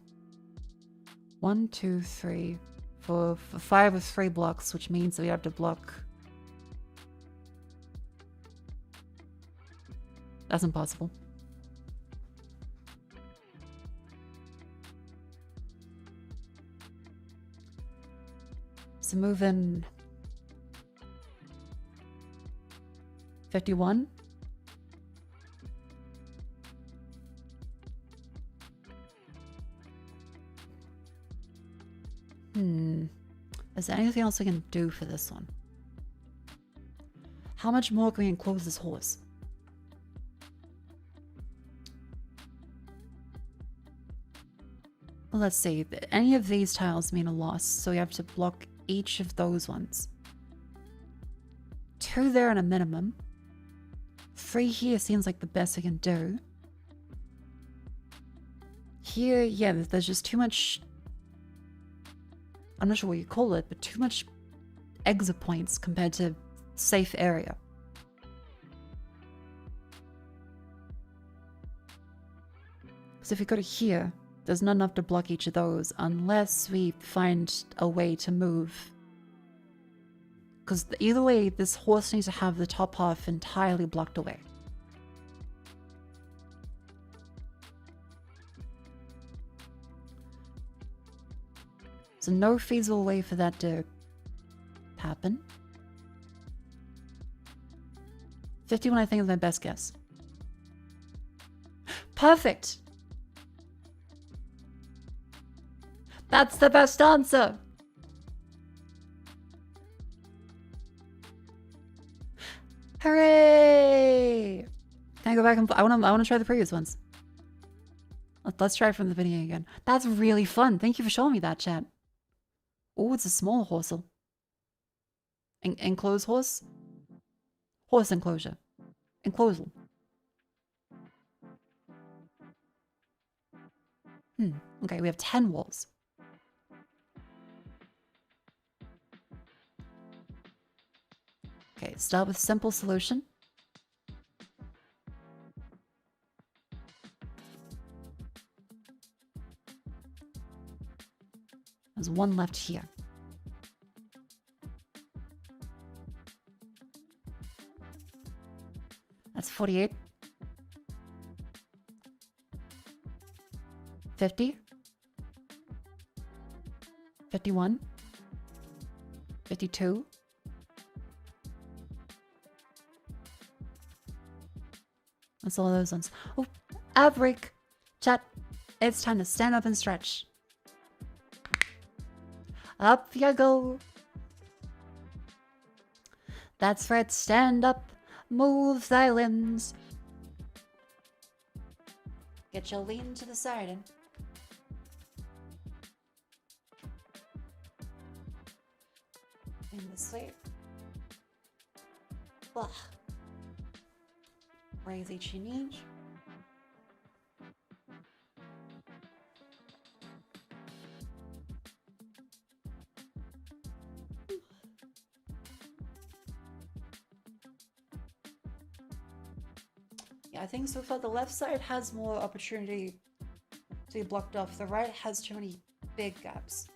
1, 2, 3, 4, 5 with 3 blocks, which means that we have to block. That's impossible. So move in 51. Is there anything else we can do for this one? How much more can we enclose this horse? Well, let's see. Any of these tiles mean a loss, so we have to block each of those ones. 2 there at a minimum. 3 here seems like the best I can do. Here, yeah, there's just too much... I'm not sure what you call it, but too much exit points compared to safe area. So if we go to here, there's not enough to block each of those unless we find a way to move. Because either way, this horse needs to have the top half entirely blocked away. So no feasible way for that to happen. 51, I think, is my best guess. Perfect! That's the best answer! Hooray! Can I go back and I wanna try the previous ones. Let's try from the beginning again. That's really fun. Thank you for showing me that, chat. Oh, it's a small horsel. Enclosed horse? Horse enclosure. Enclosure. Okay, we have 10 walls. Okay, start with simple solution. There's one left here. That's 48. 50. 51. 52. That's all those ones. Oh, break. Chat, it's time to stand up and stretch. Up you go. That's right, stand up, move thy limbs. Get your lean to the side and this way. Blah. Raise each knee. Yeah, I think so far the left side has more opportunity to be blocked off. The right has too many big gaps.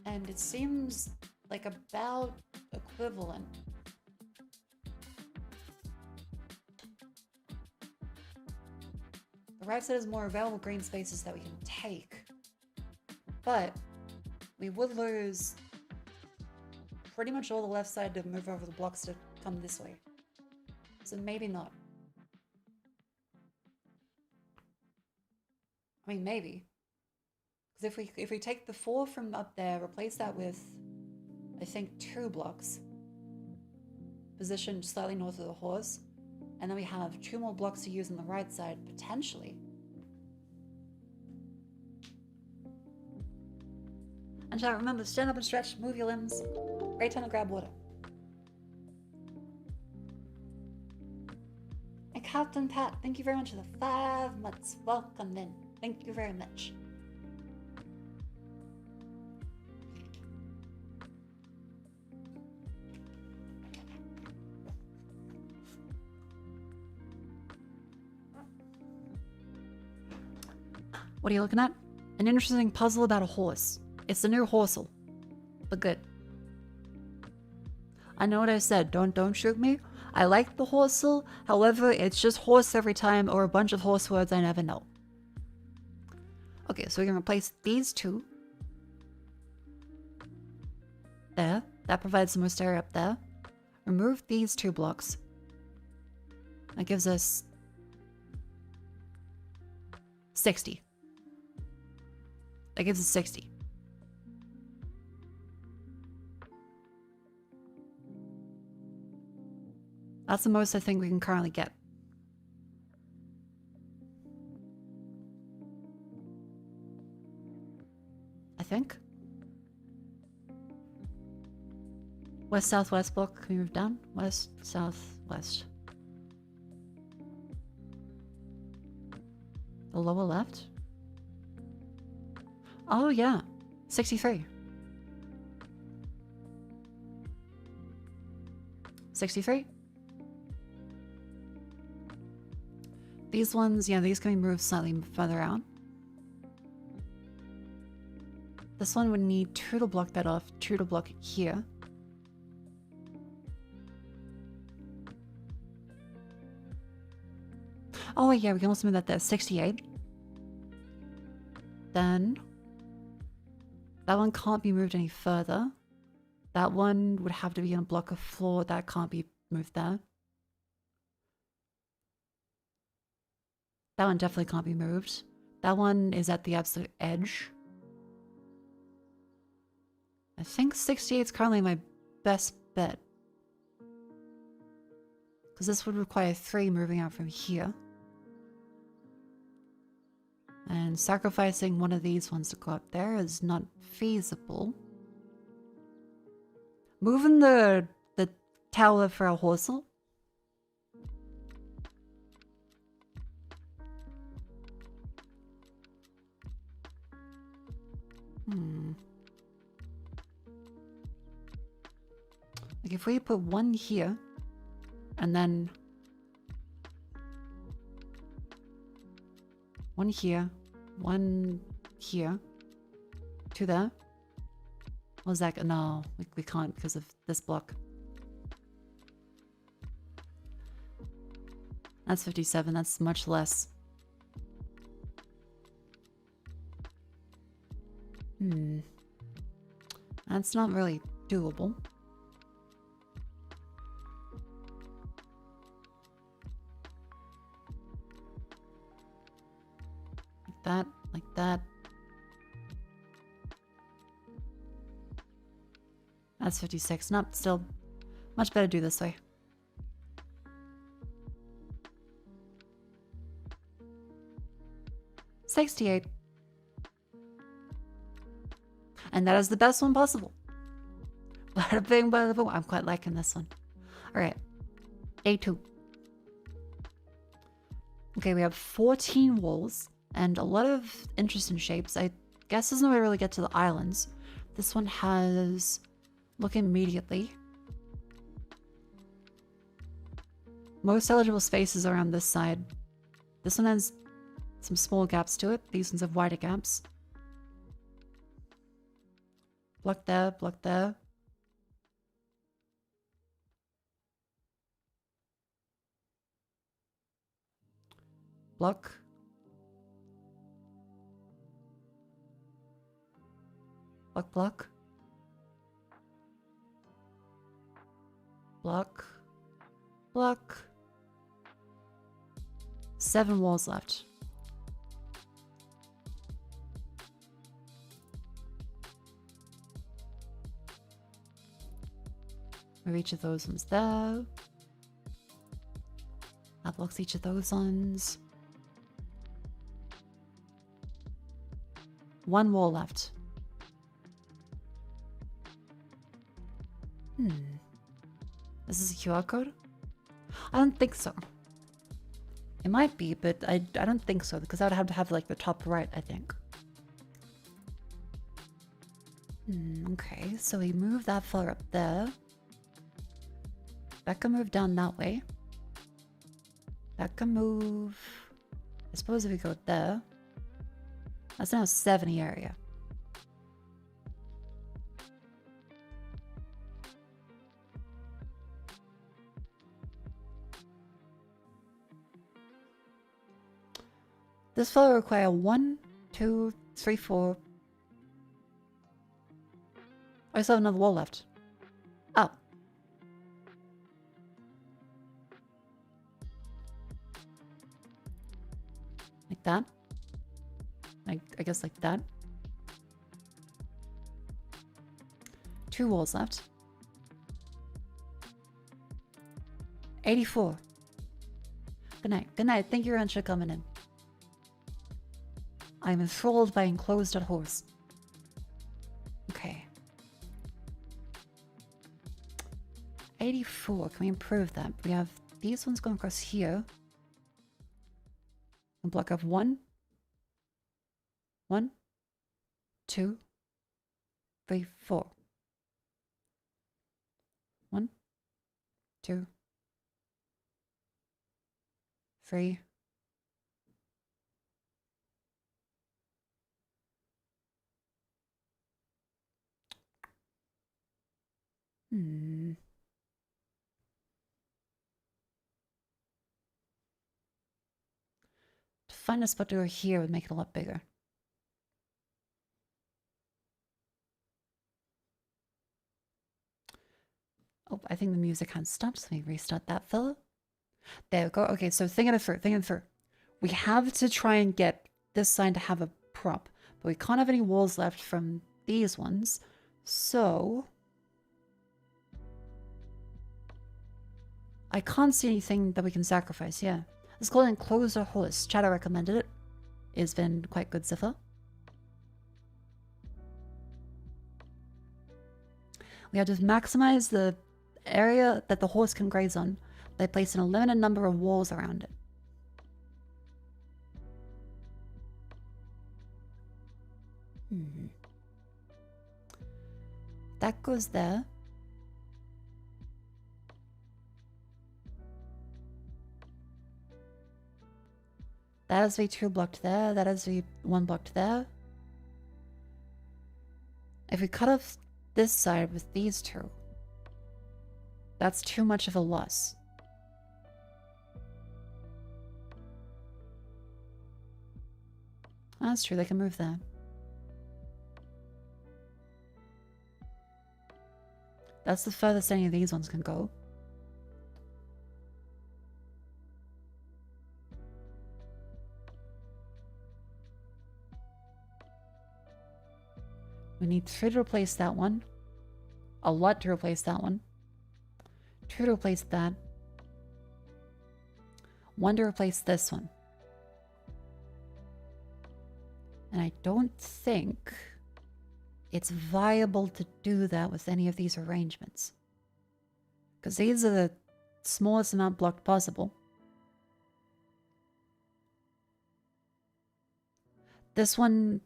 And it seems like about equivalent. The right side has more available green spaces that we can take. But we would lose pretty much all the left side to move over the blocks to come this way. So maybe not. I mean, maybe. Because if we take the 4 from up there, replace that with, I think, 2 blocks, positioned slightly north of the horse, and then we have 2 more blocks to use on the right side, potentially. And chat, remember, stand up and stretch, move your limbs. Great time to grab water. And Captain Pat, thank you very much for the 5 months. Welcome in. Thank you very much. What are you looking at? An interesting puzzle about a horse. It's the new horsel, but good. I know what I said. Don't shoot me. I like the horsel. However, it's just horse every time or a bunch of horse words I never know. Okay, so we can replace these 2. There. That provides some more stereo up there. Remove these 2 blocks. That gives us 60. That gives us 60. That's the most I think we can currently get. I think. West, southwest block. Can we move down? West, south, west. The lower left? Oh, yeah. 63. 63. These ones, yeah, these can be moved slightly further out. This one would need 2 to block that off, 2 to block here. Oh, yeah, we can also move that there. 68. Then that one can't be moved any further. That one would have to be in a block of floor. That can't be moved there. That one definitely can't be moved. That one is at the absolute edge. I think 68 is currently my best bet. Because this would require 3 moving out from here. And sacrificing one of these ones to go up there is not feasible. Moving the tower for a horsel. Like if we put one here, and then one here, 2 there. What was that? No, we can't because of this block. That's 57. That's much less. That's not really doable. Like that, like that. That's 56. Nope, still much better to do this way. $68. And that is the best one possible. Bada bing, bada boom. I'm quite liking this one. Alright. A2. Okay, we have 14 walls and a lot of interesting shapes. I guess there's no way to really get to the islands. This one has... Look immediately. Most eligible spaces are on this side. This one has some small gaps to it. These ones have wider gaps. Block there, block there. Block. Block, block. Block. Block. 7 walls left. Move each of those ones there. That blocks each of those ones. 1 wall left. Is this a QR code? I don't think so. It might be, but I don't think so, because I would have to have like the top right, I think. Okay, so we move that far up there. That can move down that way. That can move... I suppose if we go there... That's now a 70 area. This will require 1, 2, 3, 4. I still have another wall left. Oh. Like that. I guess like that. 2 walls left. 84. Good night. Good night. Thank you, Ranch, for coming in. I'm enthralled by enclosed at horse. Okay. 84. Can we improve that? We have these ones going across here. A block of 1. 1, 2, 3, 4. 1, 2, 3. To find a spot to go here would make it a lot bigger. Oh, I think the music has stopped. Let me restart that fella. There we go. Okay, so thinking it through. We have to try and get this side to have a prop, but we can't have any walls left from these ones. So I can't see anything that we can sacrifice, yeah. It's called Enclosure Horse. Chatter recommended it. It's been quite good so far. We have to maximize the area that the horse can graze on by placing a limited number of walls around it. That goes there. That is V2 blocked there. That is V1 blocked there. If we cut off this side with these two, that's too much of a loss. That's true, they can move there. That's the furthest any of these ones can go. We need 3 to replace that one. A lot to replace that one. 2 to replace that. 1 to replace this one. And I don't think it's viable to do that with any of these arrangements. Because these are the smallest amount blocked possible. This one,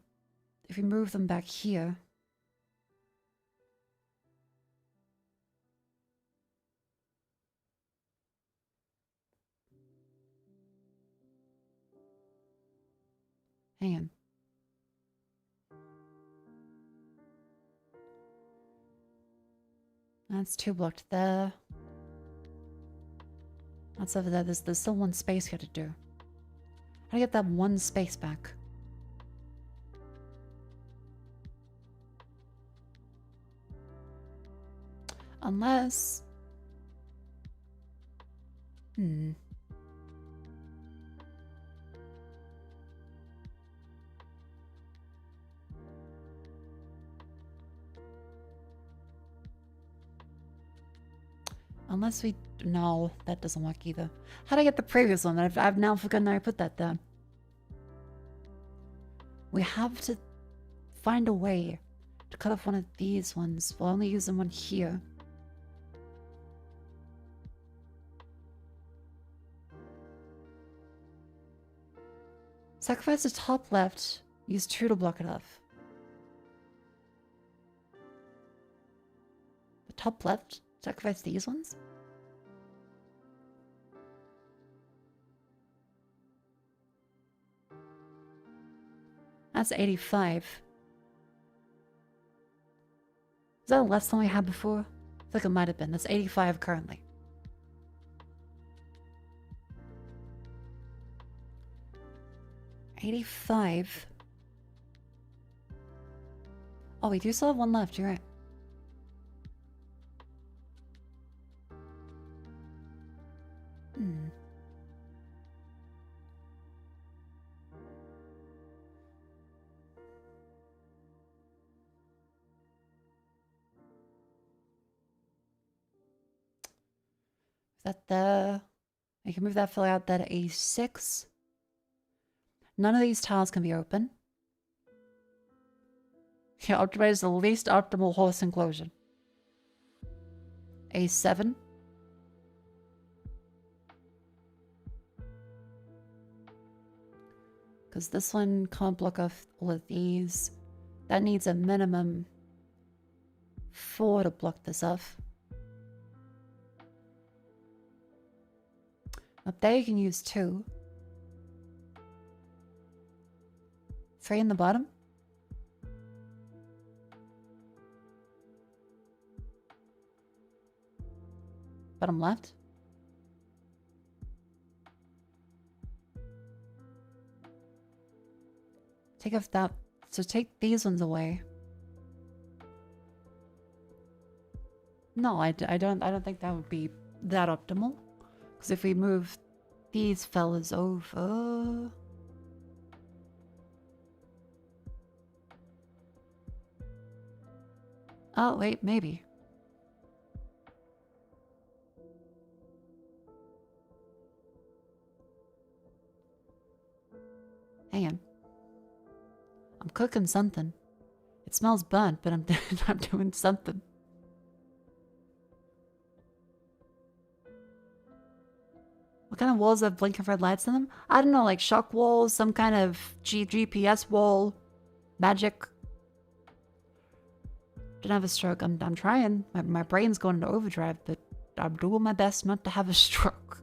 if we move them back here, hang on. That's 2 blocked there. That's over there. There's still 1 space here to do. How do I get that 1 space back? Unless... Unless we... No, that doesn't work either. How did I get the previous one? I've now forgotten I put that there. We have to find a way to cut off one of these ones. We'll only use them one here. Sacrifice the top left. Use 2 to block it off. The top left? Sacrifice these ones? That's 85. Is that less than we had before? I feel like it might have been. That's 85 currently. $85. Oh, we do still have 1 left, you're right. That there. I can move that filler out there to A6. None of these tiles can be open. Yeah, optimize the least optimal horse enclosure. A7. Because this one can't block off all of these. That needs a minimum 4 to block this off. Up there you can use 2. 3 in the bottom. Bottom left. Take off that. So take these ones away. No, I don't think that would be that optimal. Because if we move these fellas over... Oh, wait, maybe. Hang on. I'm cooking something. It smells burnt, but I'm doing something. What kind of walls have blinking red lights in them? I don't know, like shock walls, some kind of GPS wall, magic. Didn't have a stroke. I'm trying. My brain's going into overdrive, but I'm doing my best not to have a stroke.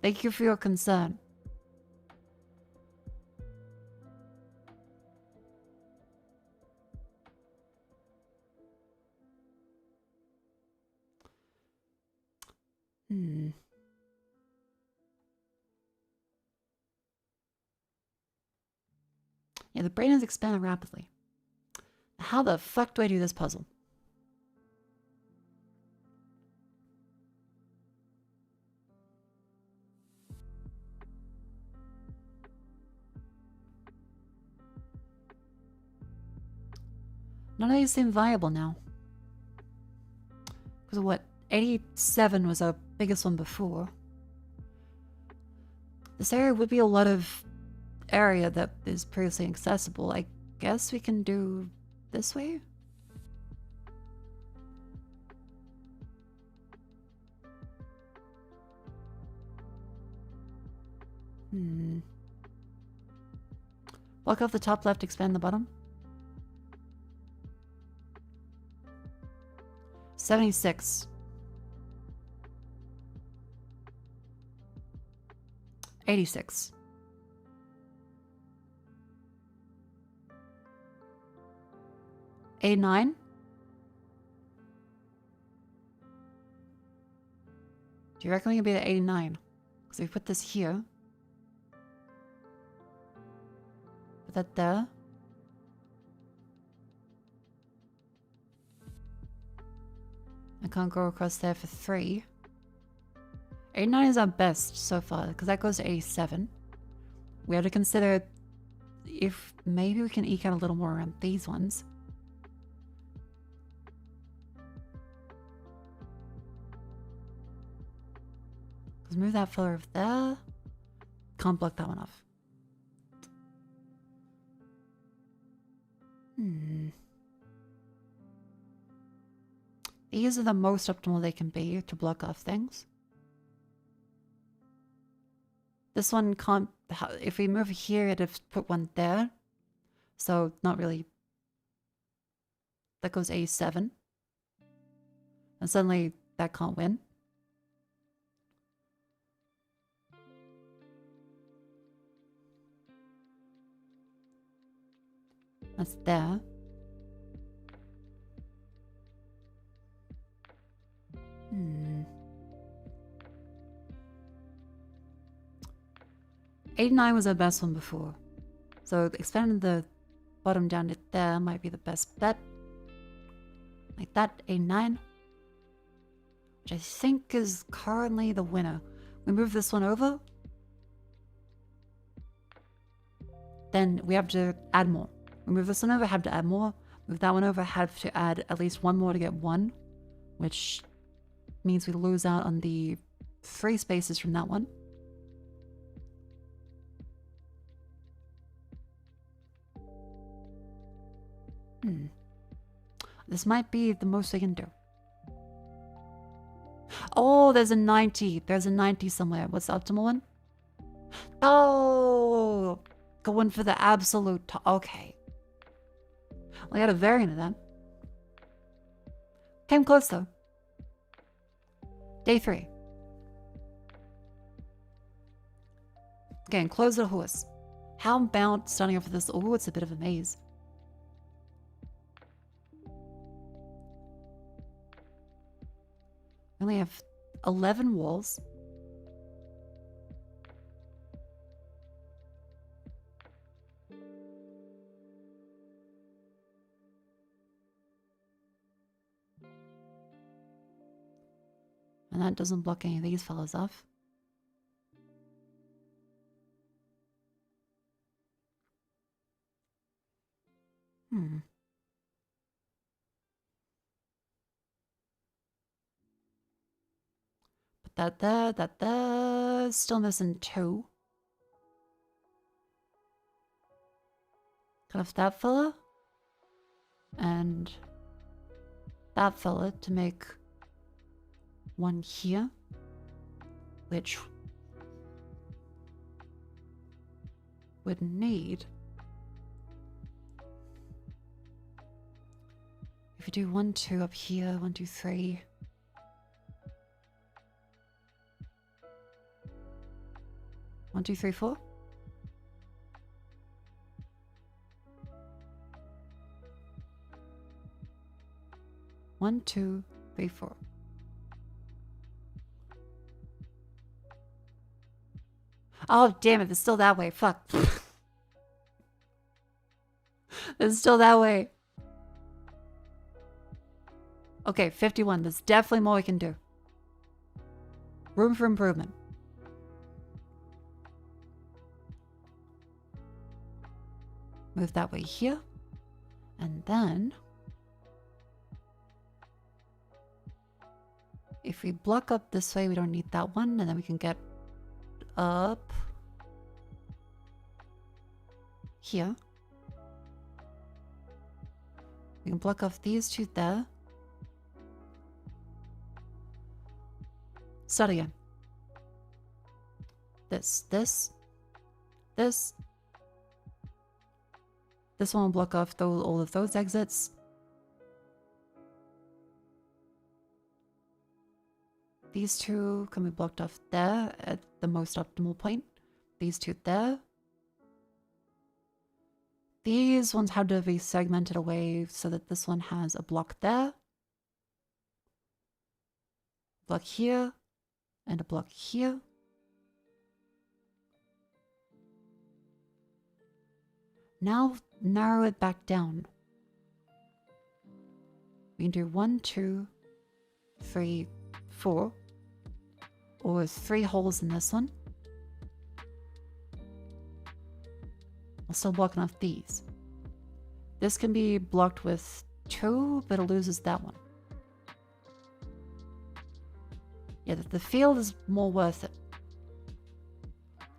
Thank you for your concern. Yeah, the brain is expanding rapidly. How the fuck do I do this puzzle? None of these seem viable now. Because what? 87 was our biggest one before. This area would be a lot of area that is previously accessible. I guess we can do this way? Block off the top left, expand the bottom. 76. 86. 89. Do you reckon we can be at 89? Because we put this here. Put that there. I can't go across there for 3. 89 is our best so far, because that goes to 87. We have to consider if maybe we can eke out a little more around these ones. Let's move that further over there. Can't block that one off. These are the most optimal they can be to block off things. This one can't... If we move here, it'd have put one there. So, not really... That goes A7. And suddenly, that can't win. That's there. Hmm. 89 was our best one before. So expanding the bottom down to there might be the best bet. Like that, 89. Which I think is currently the winner. We move this one over. Then we have to add more. We move this one over, have to add more. Move that one over, have to add at least one more to get 1. Which means we lose out on the 3 spaces from that one. This might be the most we can do. Oh, there's a 90. There's a 90 somewhere. What's the optimal one? Oh, going for the absolute top. Okay. We got a variant of that. Came close though. Day 3. Okay, and close the horse. How about starting off with this? Oh, it's a bit of a maze. We only have 11 walls. And that doesn't block any of these fellas off. Put that there. Still missing 2. Cut off that fella. And that fella to make 1 here. Which would need, if you do 1, 2 up here, 1, 2, 3. 1, 2, 3, 4. One, 2, 3, 4. Oh, damn it. It's still that way. Fuck. It's still that way. Okay, 51. There's definitely more we can do. Room for improvement. Move that way here. And then, if we block up this way, we don't need that one. And then we can get up here. We can block off these 2 there. Start again. This. This one will block off all of those exits. These 2 can be blocked off there at the most optimal point. These 2 there. These ones have to be segmented away so that this one has a block there. Block here. And a block here. Now narrow it back down. We can do 1, 2, 3, 4. Or 3 holes in this one. I'll still block off these. This can be blocked with 2, but it loses that one. Yeah, the field is more worth it.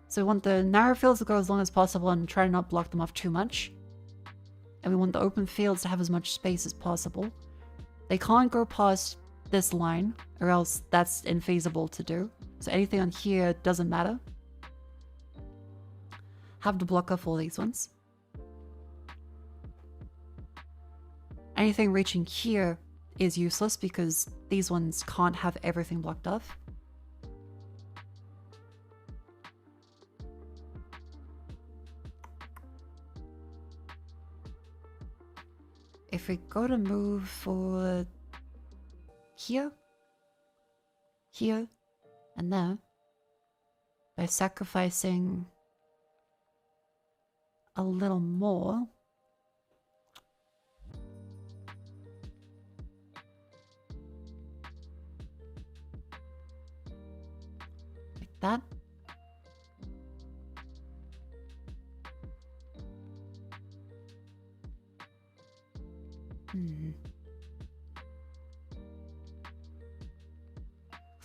So we want the narrow fields to go as long as possible and try to not block them off too much. And we want the open fields to have as much space as possible. They can't go past this line, or else that's infeasible to do. So anything on here doesn't matter. Have to block off all these ones. Anything reaching here is useless because these ones can't have everything blocked off. If we go to move for here, here, and there, by sacrificing a little more, like that.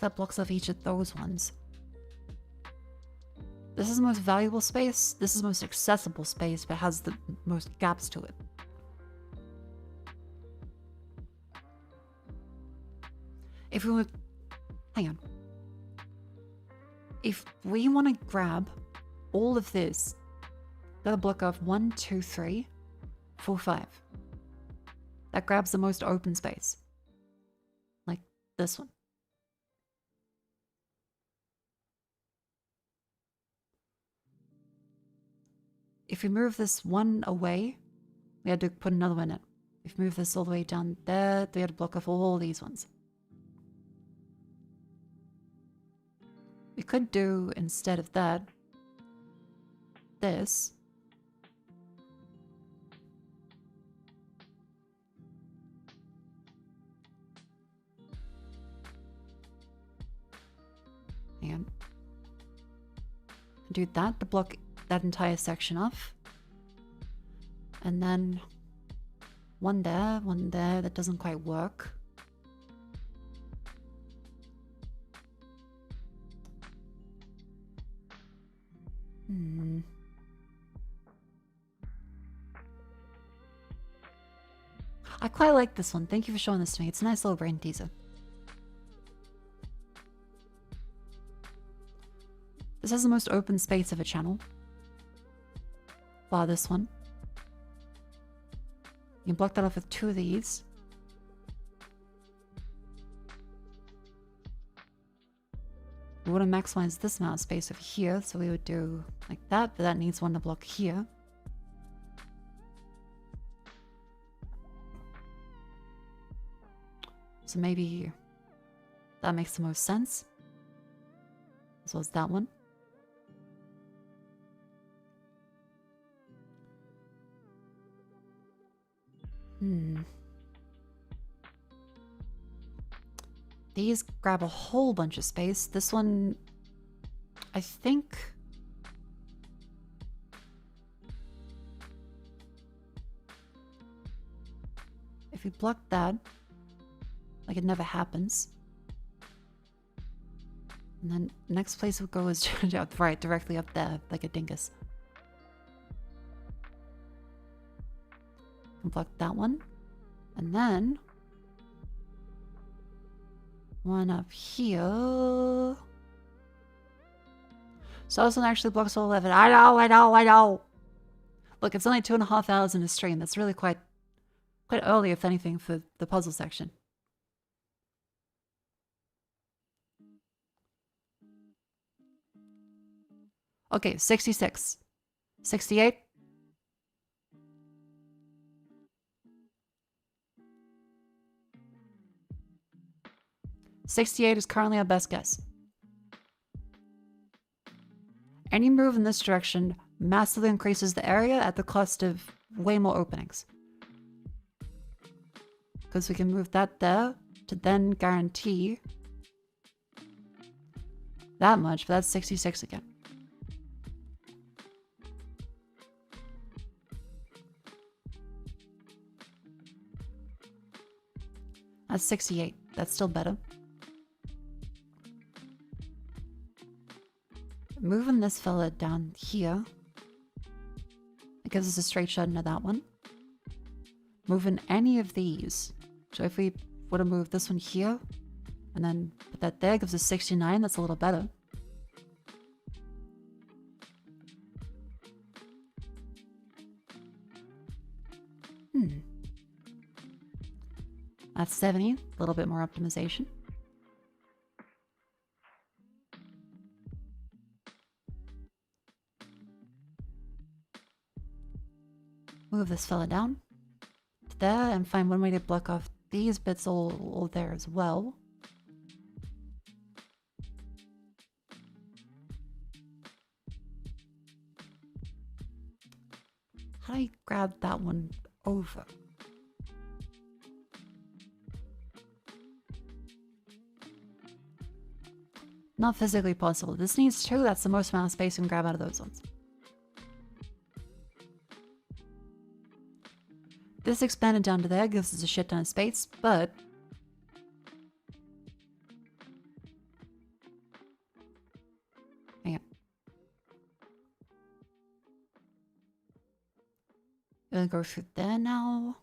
That blocks off each of those ones. This is the most valuable space. This is the most accessible space, but has the most gaps to it. If we were... Hang on. If we want to grab all of this, gotta block off 1, 2, 3, 4, 5. That grabs the most open space. Like this one. If we move this one away, we had to put another one in. If we move this all the way down there, we had to block off all these ones. We could do, instead of that, this. And do that to block that entire section off. And then one there, one there. That doesn't quite work. I quite like this one. Thank you for showing this to me. It's a nice little brain teaser. This has the most open space of a channel. Bar this one. You can block that off with 2 of these. We want to maximize this amount of space over here, so we would do like that, but that needs one to block here. So maybe that makes the most sense. As well as that one. These grab a whole bunch of space. This one, I think... if we block that, like it never happens. And then next place we'll go is right, directly up there, like a dingus. And block that one. And then one up here. So this one actually blocks all 11. I know. Look, it's only 2.5 hours in a stream. That's really quite early, if anything, for the puzzle section. Okay, 66. 68. 68 is currently our best guess. Any move in this direction massively increases the area at the cost of way more openings. Because we can move that there to then guarantee that much, but that's 66 again. That's 68. That's still better. Moving this fella down here. It gives us a straight shot into that one. Moving any of these. So if we would have moved this one here, and then put that there, gives us 69. That's a little better. That's 70. A little bit more optimization. Move this fella down to there and find one way to block off these bits all there as well. How do I grab that one over? Not physically possible. This needs 2. That's the most amount of space we can grab out of those ones. This expanded down to there gives us a shit ton of space, but hang on. Gonna go through there now.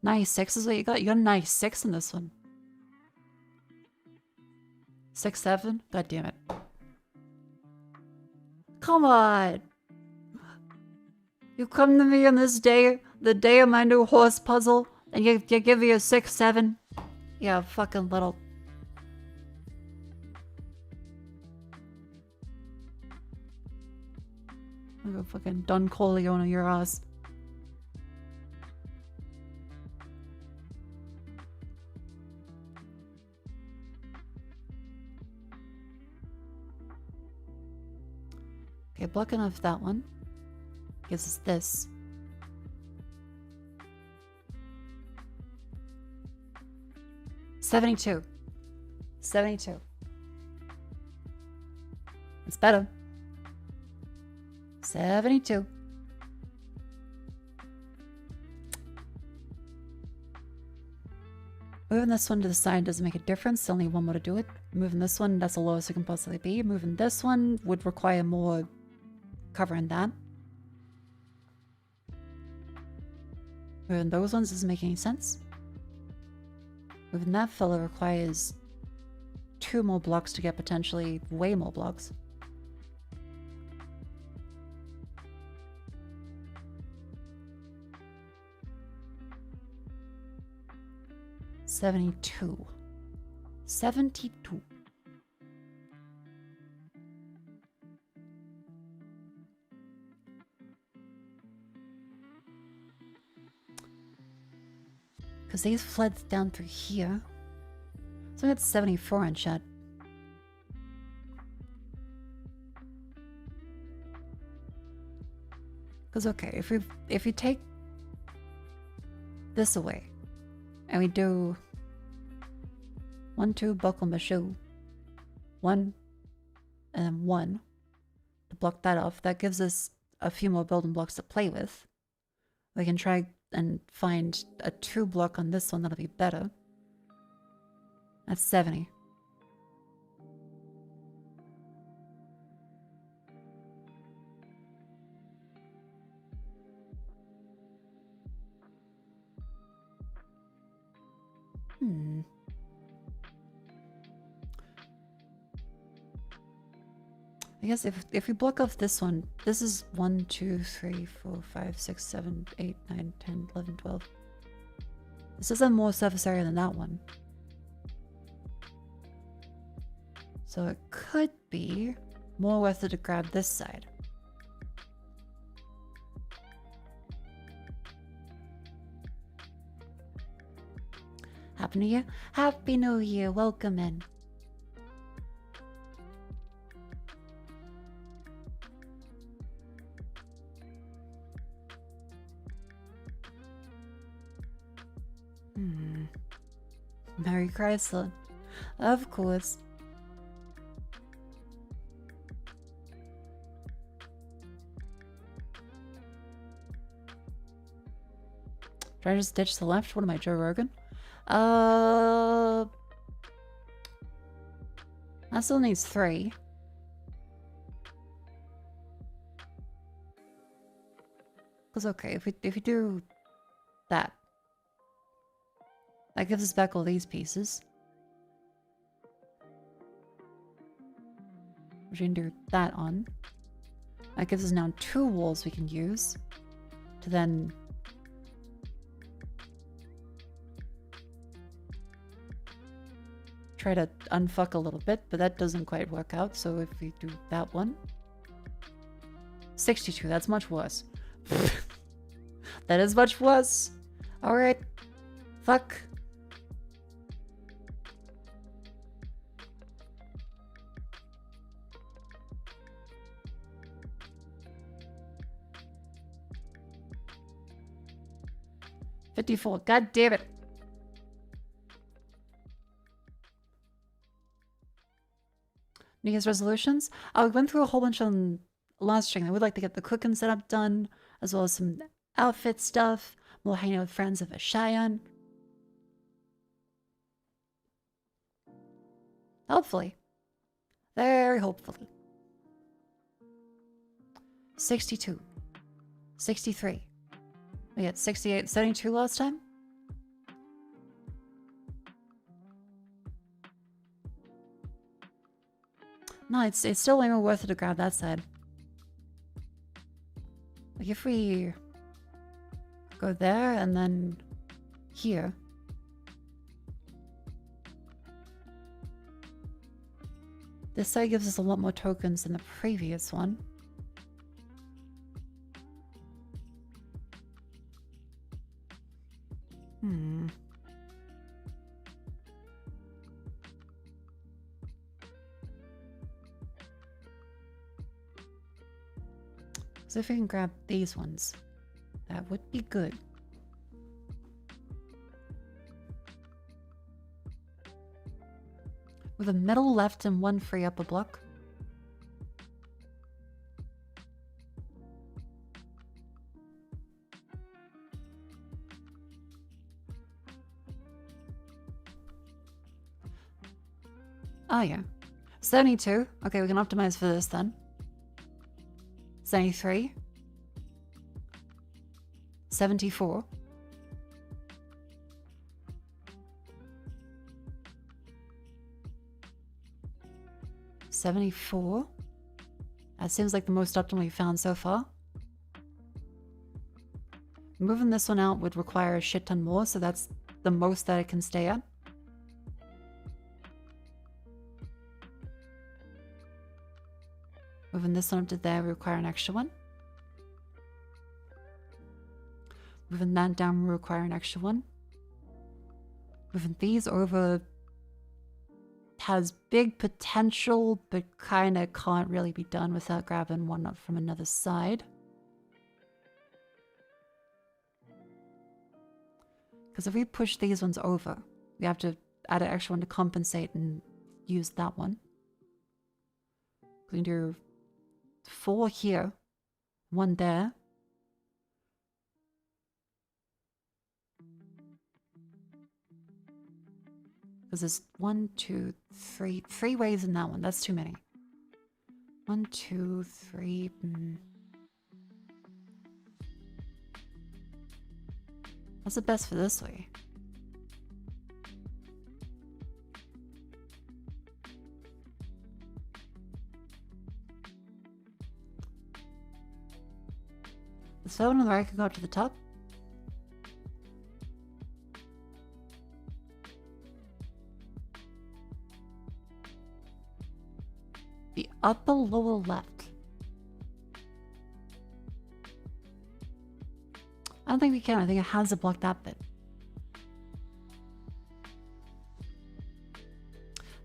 Nice 6 is what you got. You got a nice 6 in this one. 6, 7? God damn it. Come on! You come to me on this day, the day of my new horse puzzle, and you give me a 6, 7? Yeah, fucking little... like a fucking Don Corleone on your ass. Okay, blocking off that one. gives us this. $72. $72. It's better. 72. Moving this one to the side doesn't make a difference. Only one way to do it. Moving this one, that's the lowest it can possibly be. Moving this one would require more covering that. Moving those ones doesn't make any sense. Moving that fella requires 2 more blocks to get potentially way more blocks. $72. $72. Because these fled down through here. So that's 74 in chat. Because okay, if we take this away and we do 1, 2, buckle my shoe, 1, and then 1 to block that off, that gives us a few more building blocks to play with. We can try and find a 2 block on this one that'll be better. That's 70. I guess if we block off this one, this is 1, 2, 3, 4, 5, 6, 7, 8, 9, 10, 11, 12. This is a more surface area than that one. So it could be more worth it to grab this side. Happy New Year. Happy New Year. Welcome in. Merry Chrysler. Of course. Try to just ditch to the left? What am I, Joe Rogan? That still needs 3. Because okay, if we do that, that gives us back all these pieces. We can do that on. That gives us now 2 walls we can use to then try to unfuck a little bit, but that doesn't quite work out. So if we do that one, 62, that's much worse. That is much worse. All right, fuck. $54. God damn it. New Year's resolutions? I went through a whole bunch on last stream. I would like to get the cooking setup done, as well as some outfit stuff, more hanging out with friends of a Cheyenne. Hopefully. Very hopefully. 62. 63. We had 68, 72 last time? No, it's still way more worth it to grab that side. Like if we go there and then here. This side gives us a lot more tokens than the previous one. So if we can grab these ones, that would be good. With a middle left and one free upper block. Oh yeah. 72. Okay, we can optimize for this then. 73. 74. 74. That seems like the most optimal we've found so far. Moving this one out would require a shit ton more, so that's the most that it can stay at. Moving this one up to there would require an extra one. Moving that down will require an extra one. Moving these over has big potential, but kind of can't really be done without grabbing one up from another side. Because if we push these ones over, we have to add an extra one to compensate and use that one. We can do 4 here, 1 there. Because there's 1, 2, 3, 3 ways in that one. That's too many. 1, 2, 3. What's the best for this way? The third one on the right can go up to the top. The upper lower left. I don't think we can. I think it has to block that bit.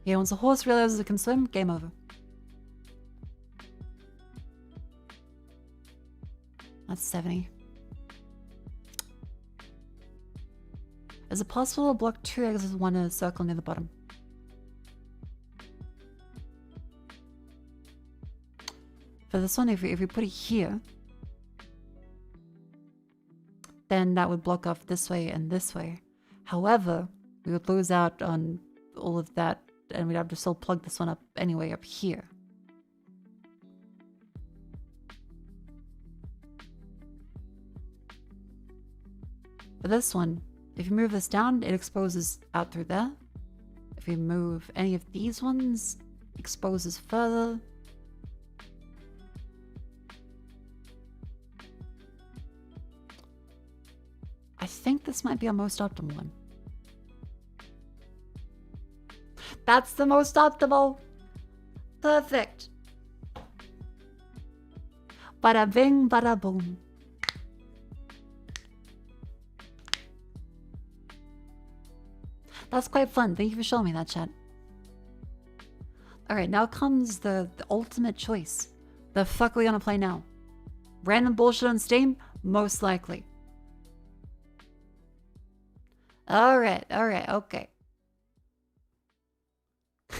Yeah, once a horse realizes it can swim, game over. That's 70. Is it possible to block 2 eggs with one in a circle near the bottom? For this one, if we put it here, then that would block off this way and this way. However, we would lose out on all of that, and we'd have to still plug this one up anyway up here. For this one, if you move this down, it exposes out through there. If we move any of these ones, it exposes further. I think this might be our most optimal one. That's the most optimal. Perfect. Bada bing, bada boom. That's quite fun. Thank you for showing me that, chat. Alright, now comes the ultimate choice. The fuck are we gonna play now? Random bullshit on Steam? Most likely. Alright, okay.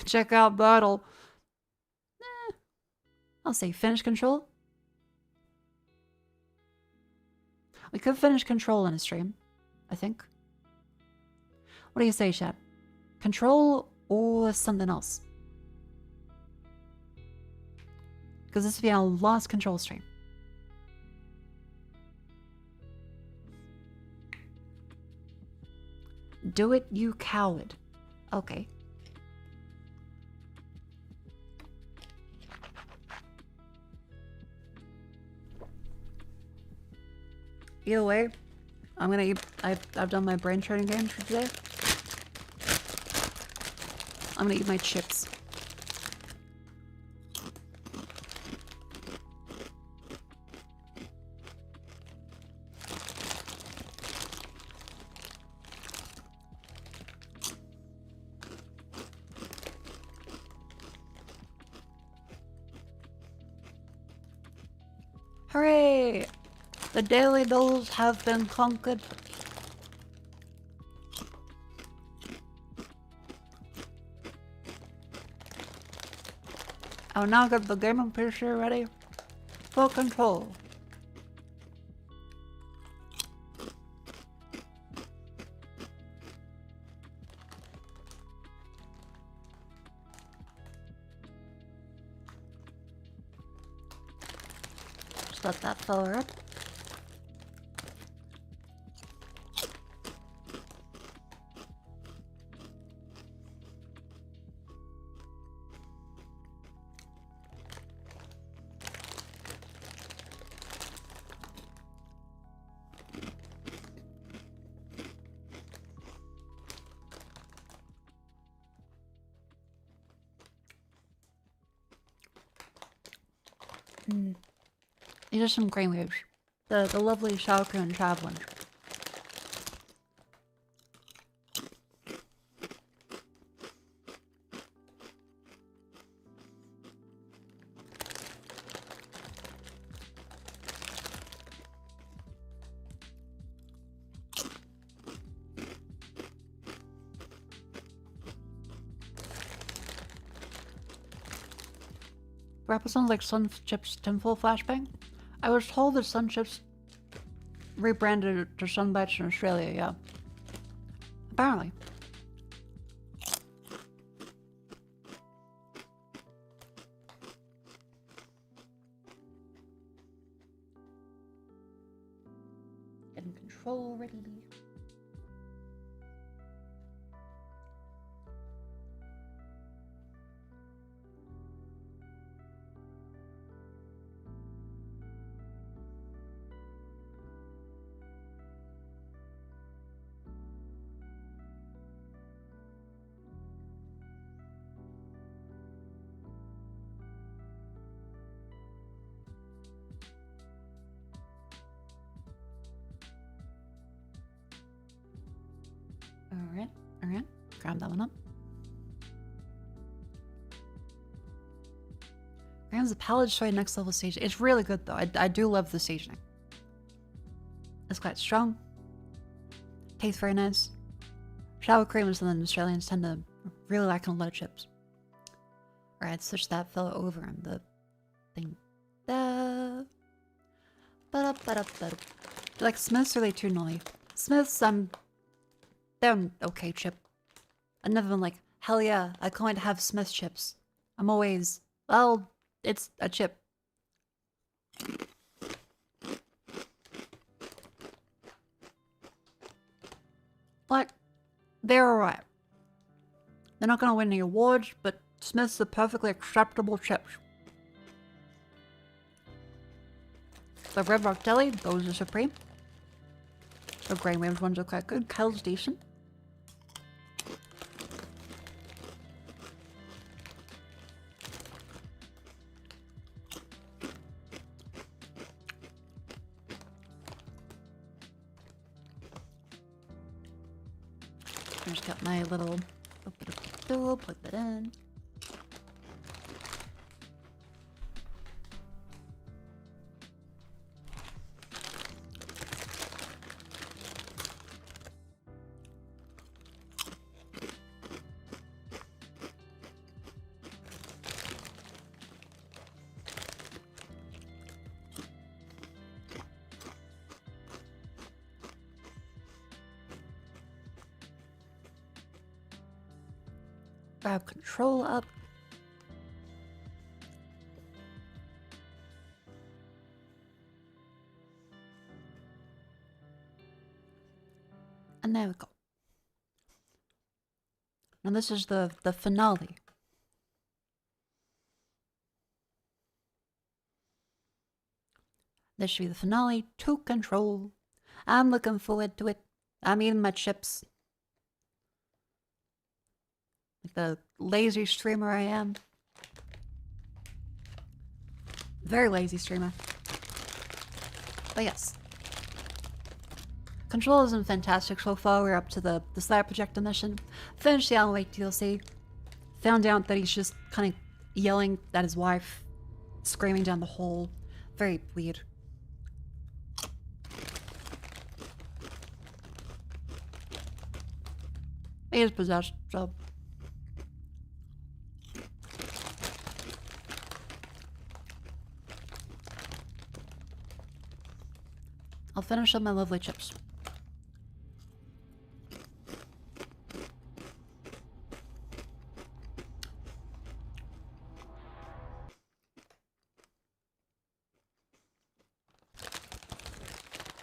Check out Battle. I'll say finish Control. We could finish Control in a stream, I think. What do you say, chat? Control or something else? Because this will be our last Control stream. Do it, you coward. Okay. Either way, I'm gonna eat. I've done my brain training game for today. I'm gonna eat my chips. Hooray! The daily dolls have been conquered. I'll now get the gaming PC ready for control. Just let that filler up. These are some grain waves. The lovely Schalke and Traveling. Represents like Sun Chips Tinfoil Flashbang. I was told that Sun Chips rebranded to Sun Bites in Australia, yeah. Apparently. Getting control ready. Alright. Grab that one up. Grams the palette destroy next level stage. It's really good though. I do love the staging. It's quite strong. Tastes very nice. Sour cream is something Australians tend to really like on a lot of chips. Alright, switch that fella over and the thing. Like Smiths, are they too naughty? Smiths, they're an okay chip. I've never been like, hell yeah, I can't wait to have Smith's chips. I'm always, well, it's a chip. Like, they're alright. They're not gonna win any awards, but Smith's are perfectly acceptable chips. The Red Rock Deli, those are supreme. The Grey Waves ones are quite good. Kyle's decent. I just got my little tool, plug that in. Grab control up. And there we go. Now this is the finale. This should be the finale to Control. I'm looking forward to it. I'm eating my chips. Like the lazy streamer I am. Very lazy streamer. But yes. Control isn't fantastic so far. We're up to the Slayer Projector mission. Finished the Alan Wake DLC. Found out that he's just kind of yelling at his wife. Screaming down the hole. Very weird. He is possessed, so. I'll finish up my lovely chips.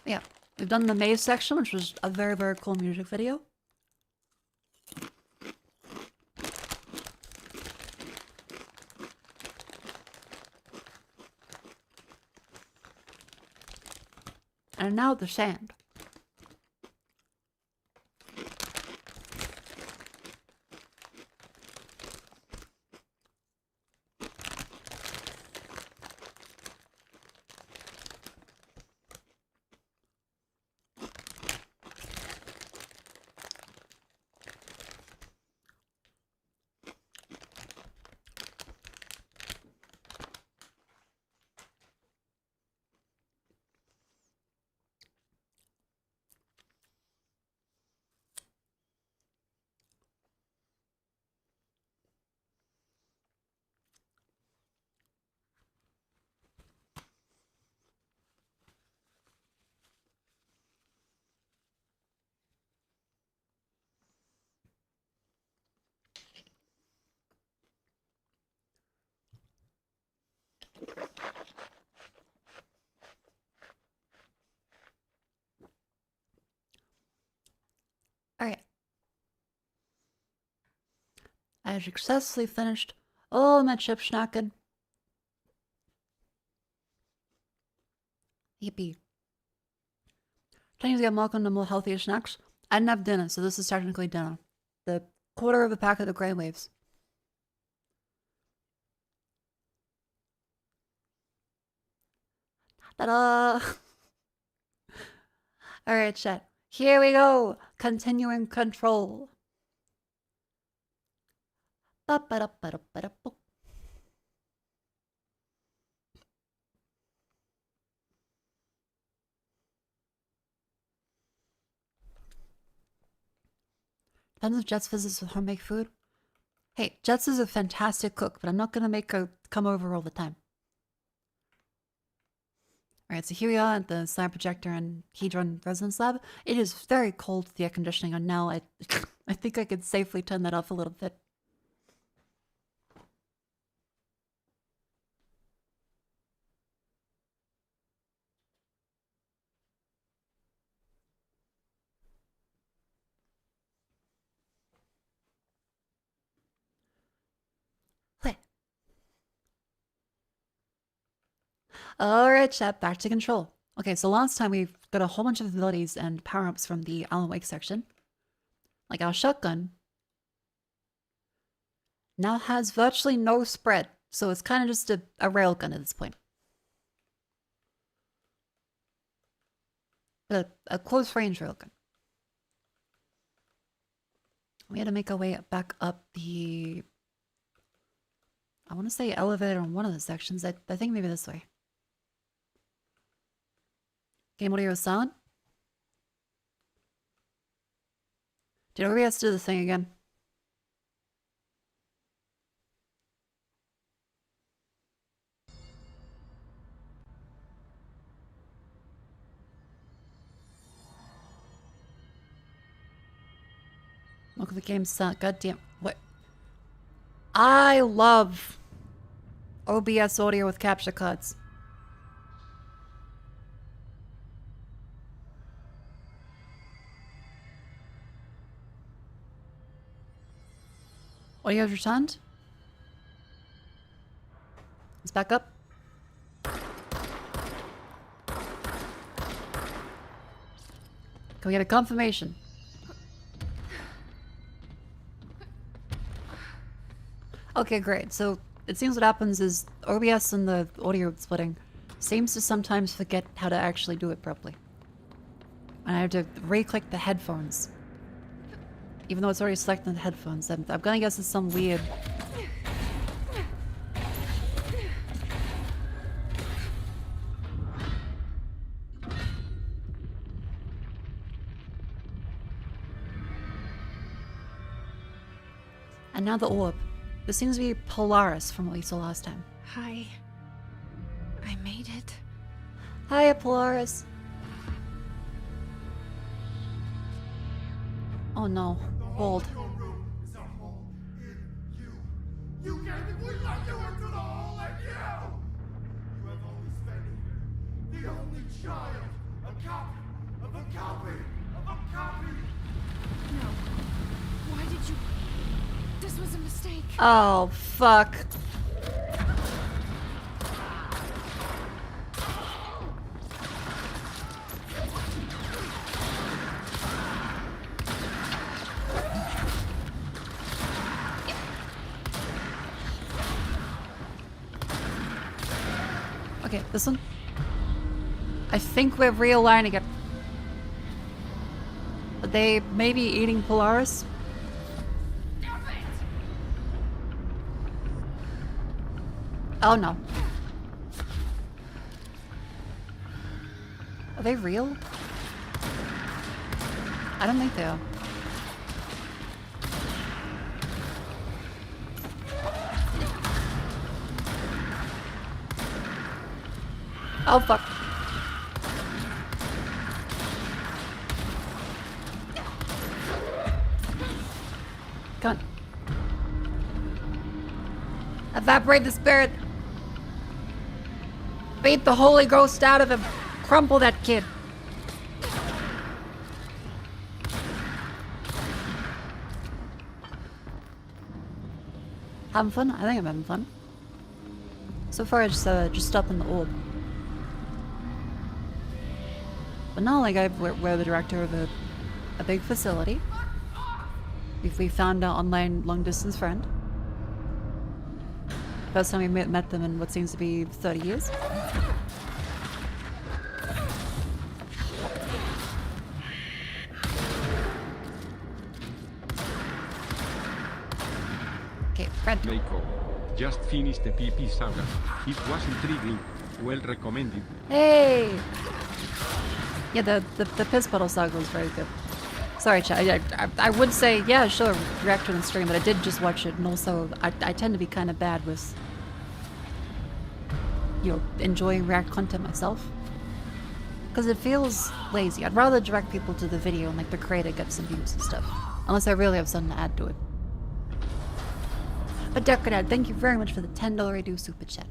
Yeah, we've done the maze section, which was a very, very cool music video. And now the sand. Alright. I have successfully finished all my chip snacking. Yippee. Time to get Mako into more healthier snacks. I didn't have dinner, so this is technically dinner. The quarter of a pack of the grain waves. Ta-da! Alright, chat. Here we go! Continuing control. Ba-ba-da-ba-da-ba-da-boop. Depends if Jets visits with homemade food. Hey, Jets is a fantastic cook, but I'm not gonna make her come over all the time. Alright, so here we are at the slide projector and Hedron residence lab. It is very cold with the air conditioning on now. I think I could safely turn that off a little bit. Alright, chat, back to control. Okay, so last time we got a whole bunch of abilities and power-ups from the Alan Wake section. Like our shotgun now has virtually no spread, so it's kind of just a railgun at this point. But a close-range railgun. We had to make our way back up the... I want to say elevator in one of the sections. I think maybe this way. Game audio is silent. Did OBS do the thing again? Look at the game sound. Goddamn. What? I love OBS audio with capture cards. Audio has returned. Let's back up. Can we get a confirmation? Okay, great. So it seems what happens is OBS and the audio splitting seems to sometimes forget how to actually do it properly. And I have to re-click the headphones. Even though it's already selected the headphones. I'm gonna guess it's some weird... And now the orb. This seems to be Polaris from what we saw last time. Hi. I made it. Hiya, Polaris. Oh no. Gold. You gave me we love you into the hole and you! You have only spent here, the only child, a copy of a copy of a copy! No. Why did you... This was a mistake. Oh, fuck. Okay, this one. I think we're realigning it. They may be eating Polaris. Oh no. Are they real? I don't think they are. Oh fuck. Come on. Evaporate the spirit. Beat the Holy Ghost out of him. Crumple that kid. Having fun? I think I'm having fun. So far, I just stopped in the orb. But now, like, we're the director of a big facility. We found our online long-distance friend. First time we met them in what seems to be 30 years. Okay, friend. Mako. Just finished the PP saga. It was intriguing. Well recommended. Hey! Yeah, the piss puddle saga was very good. Sorry, chat. I would say, yeah, sure, react to it on stream, but I did just watch it, and also I tend to be kind of bad with, you know, enjoying react content myself. Because it feels lazy. I'd rather direct people to the video and, like, the creator gets some views and stuff. Unless I really have something to add to it. But Decadad, thank you very much for the $10 redo super chat.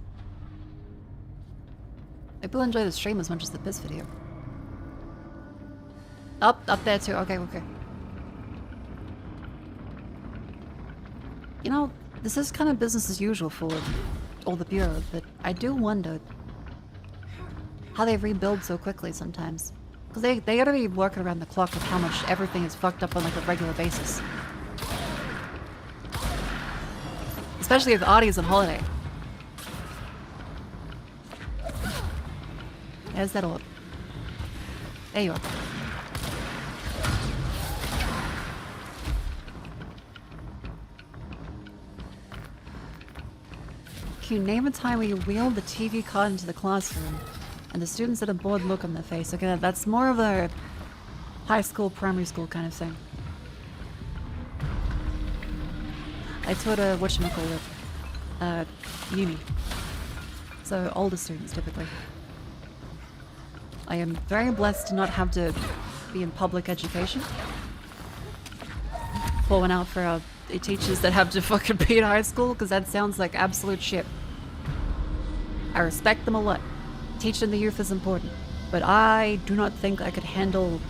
Maybe we'll enjoy the stream as much as the piss video. Up there too. Okay. You know, this is kind of business as usual for all the bureau, but I do wonder how they rebuild so quickly sometimes. Because they gotta be working around the clock with how much everything is fucked up on, like, a regular basis. Especially if Audie's on holiday. There's that orb. There you are. Can you name a time where you wheeled the TV cot into the classroom and the students had a bored look on their face? Okay, that's more of a high school, primary school kind of thing. I taught a whatchamacallit, uni. So older students typically. I am very blessed to not have to be in public education. Pour one out for our teachers that have to fucking be in high school, because that sounds like absolute shit. I respect them a lot. Teaching the youth is important. But I do not think I could handle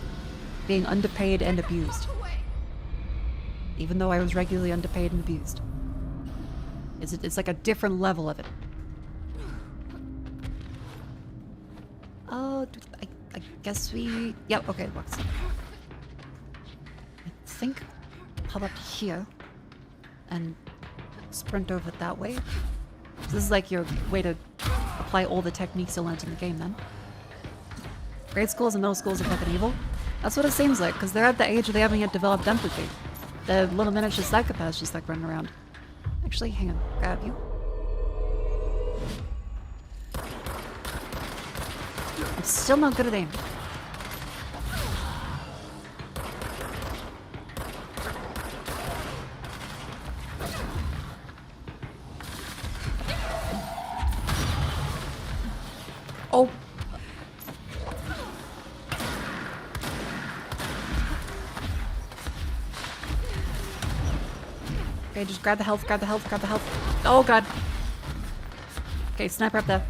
being underpaid and abused. Even though I was regularly underpaid and abused. It's like a different level of it. Oh, I guess we... Yep, okay, it works. I think pop up here and sprint over that way. So this is like your way to apply all the techniques you learned in the game then. Grade schools and middle schools are fucking evil. That's what it seems like, because they're at the age where they haven't yet developed empathy. The little miniature psychopaths just like running around. Actually, hang on, grab you. I'm still not good at aim. Okay, just grab the health, grab the health, grab the health. Oh god. Okay, sniper up there.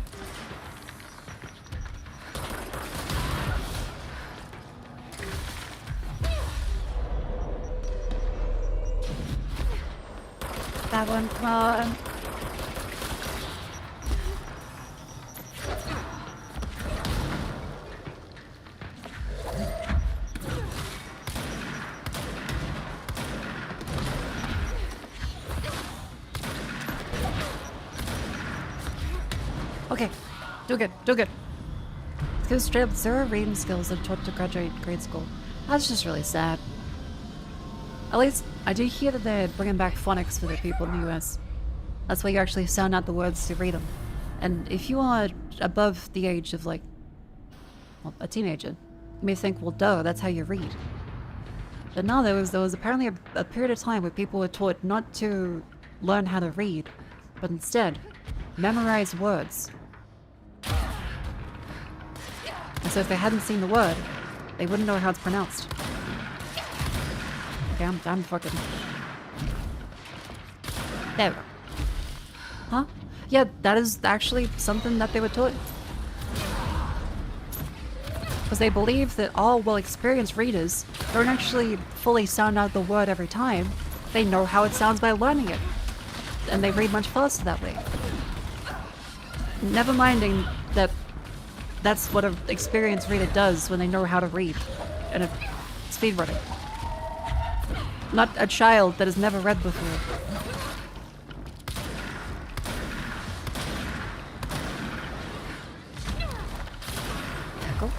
That one, come on. Okay, do good, do good. Because straight up 0 reading skills and taught to graduate grade school. That's just really sad. At least, I do hear that they're bringing back phonics for the people in the US. That's where you actually sound out the words to read them. And if you are above the age of, like, well, a teenager, you may think, well, duh, that's how you read. But no, there was apparently a period of time where people were taught not to learn how to read, but instead, memorize words. And so if they hadn't seen the word, they wouldn't know how it's pronounced. Okay, I'm fucking... There we go. Huh? Yeah, that is actually something that they were taught. Because they believe that all well-experienced readers don't actually fully sound out the word every time. They know how it sounds by learning it. And they read much faster that way. Never minding that that's what an experienced reader does when they know how to read in a speedrunning. Not a child that has never read before. Cool.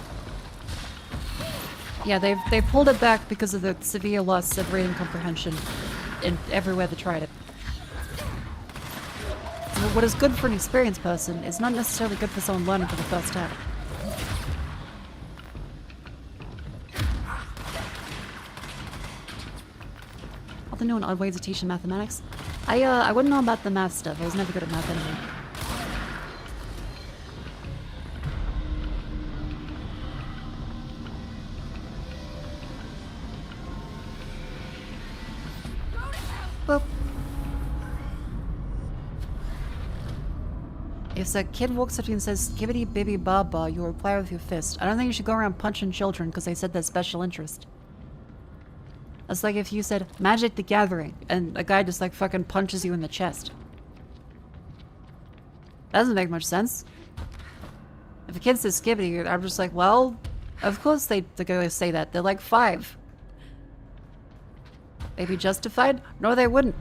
Yeah, they've pulled it back because of the severe loss of reading comprehension in everywhere they tried it. So what is good for an experienced person is not necessarily good for someone learning for the first time. They know an odd way to teach them mathematics. I wouldn't know about the math stuff. I was never good at math anyway. Boop. If a kid walks up to you and says, "Skibbity bibby baba," you reply with your fist. I don't think you should go around punching children because they said there's special interest. That's like if you said, "Magic the Gathering," and a guy just like fucking punches you in the chest. That doesn't make much sense. If a kid says skibbity, I'm just like, well, of course they're gonna say that. They're like 5. They'd be justified? No, they wouldn't.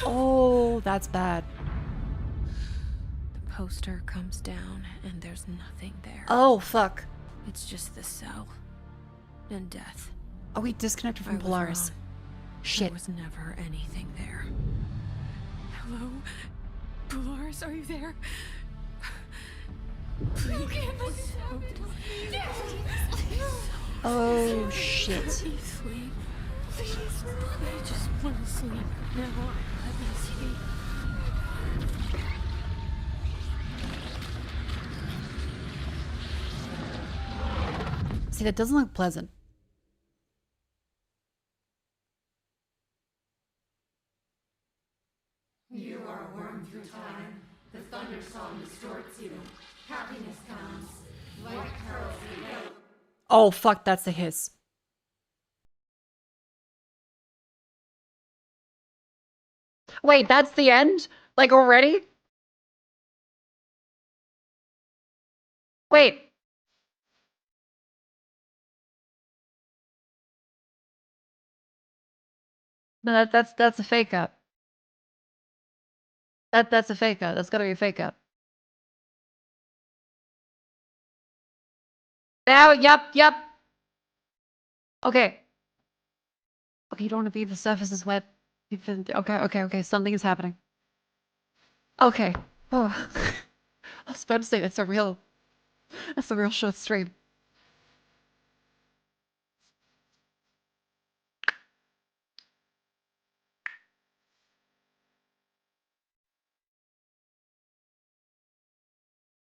Oh, that's bad. Poster comes down and there's nothing there. Oh, fuck. It's just the cell. And death. Oh, we disconnected from I was Polaris. wrong. Shit. There was never anything there. Hello? Polaris, are you there? Please. Oh, shit. Let me sleep. Please. I just want to sleep. Now, let me sleep. See, that doesn't look pleasant. You are a worm through time. The thunder song distorts you. Happiness comes. White pearls and yellow. Oh, fuck, that's a hiss. Wait, that's the end? Like, already? Wait. No, that's a fake out. That's a fake out. That's gotta be a fake out. Now, yep. Okay. Okay, you don't want to be the surface is wet. Okay. Something is happening. Okay. Oh. I was about to say that's a real short stream.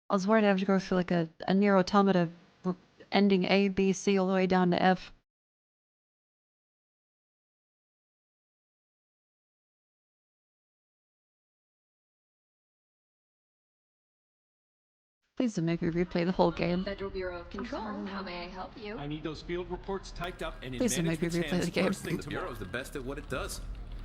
I was worried I have to go through like a near automata ending A, B, C all the way down to F. Please don't make me replay the whole game. Federal Bureau of Control. How may I help you? I need those field reports typed up and in Please don't make me management's replay the hands game. first thing The tomorrow. Bureau's the best at what it does,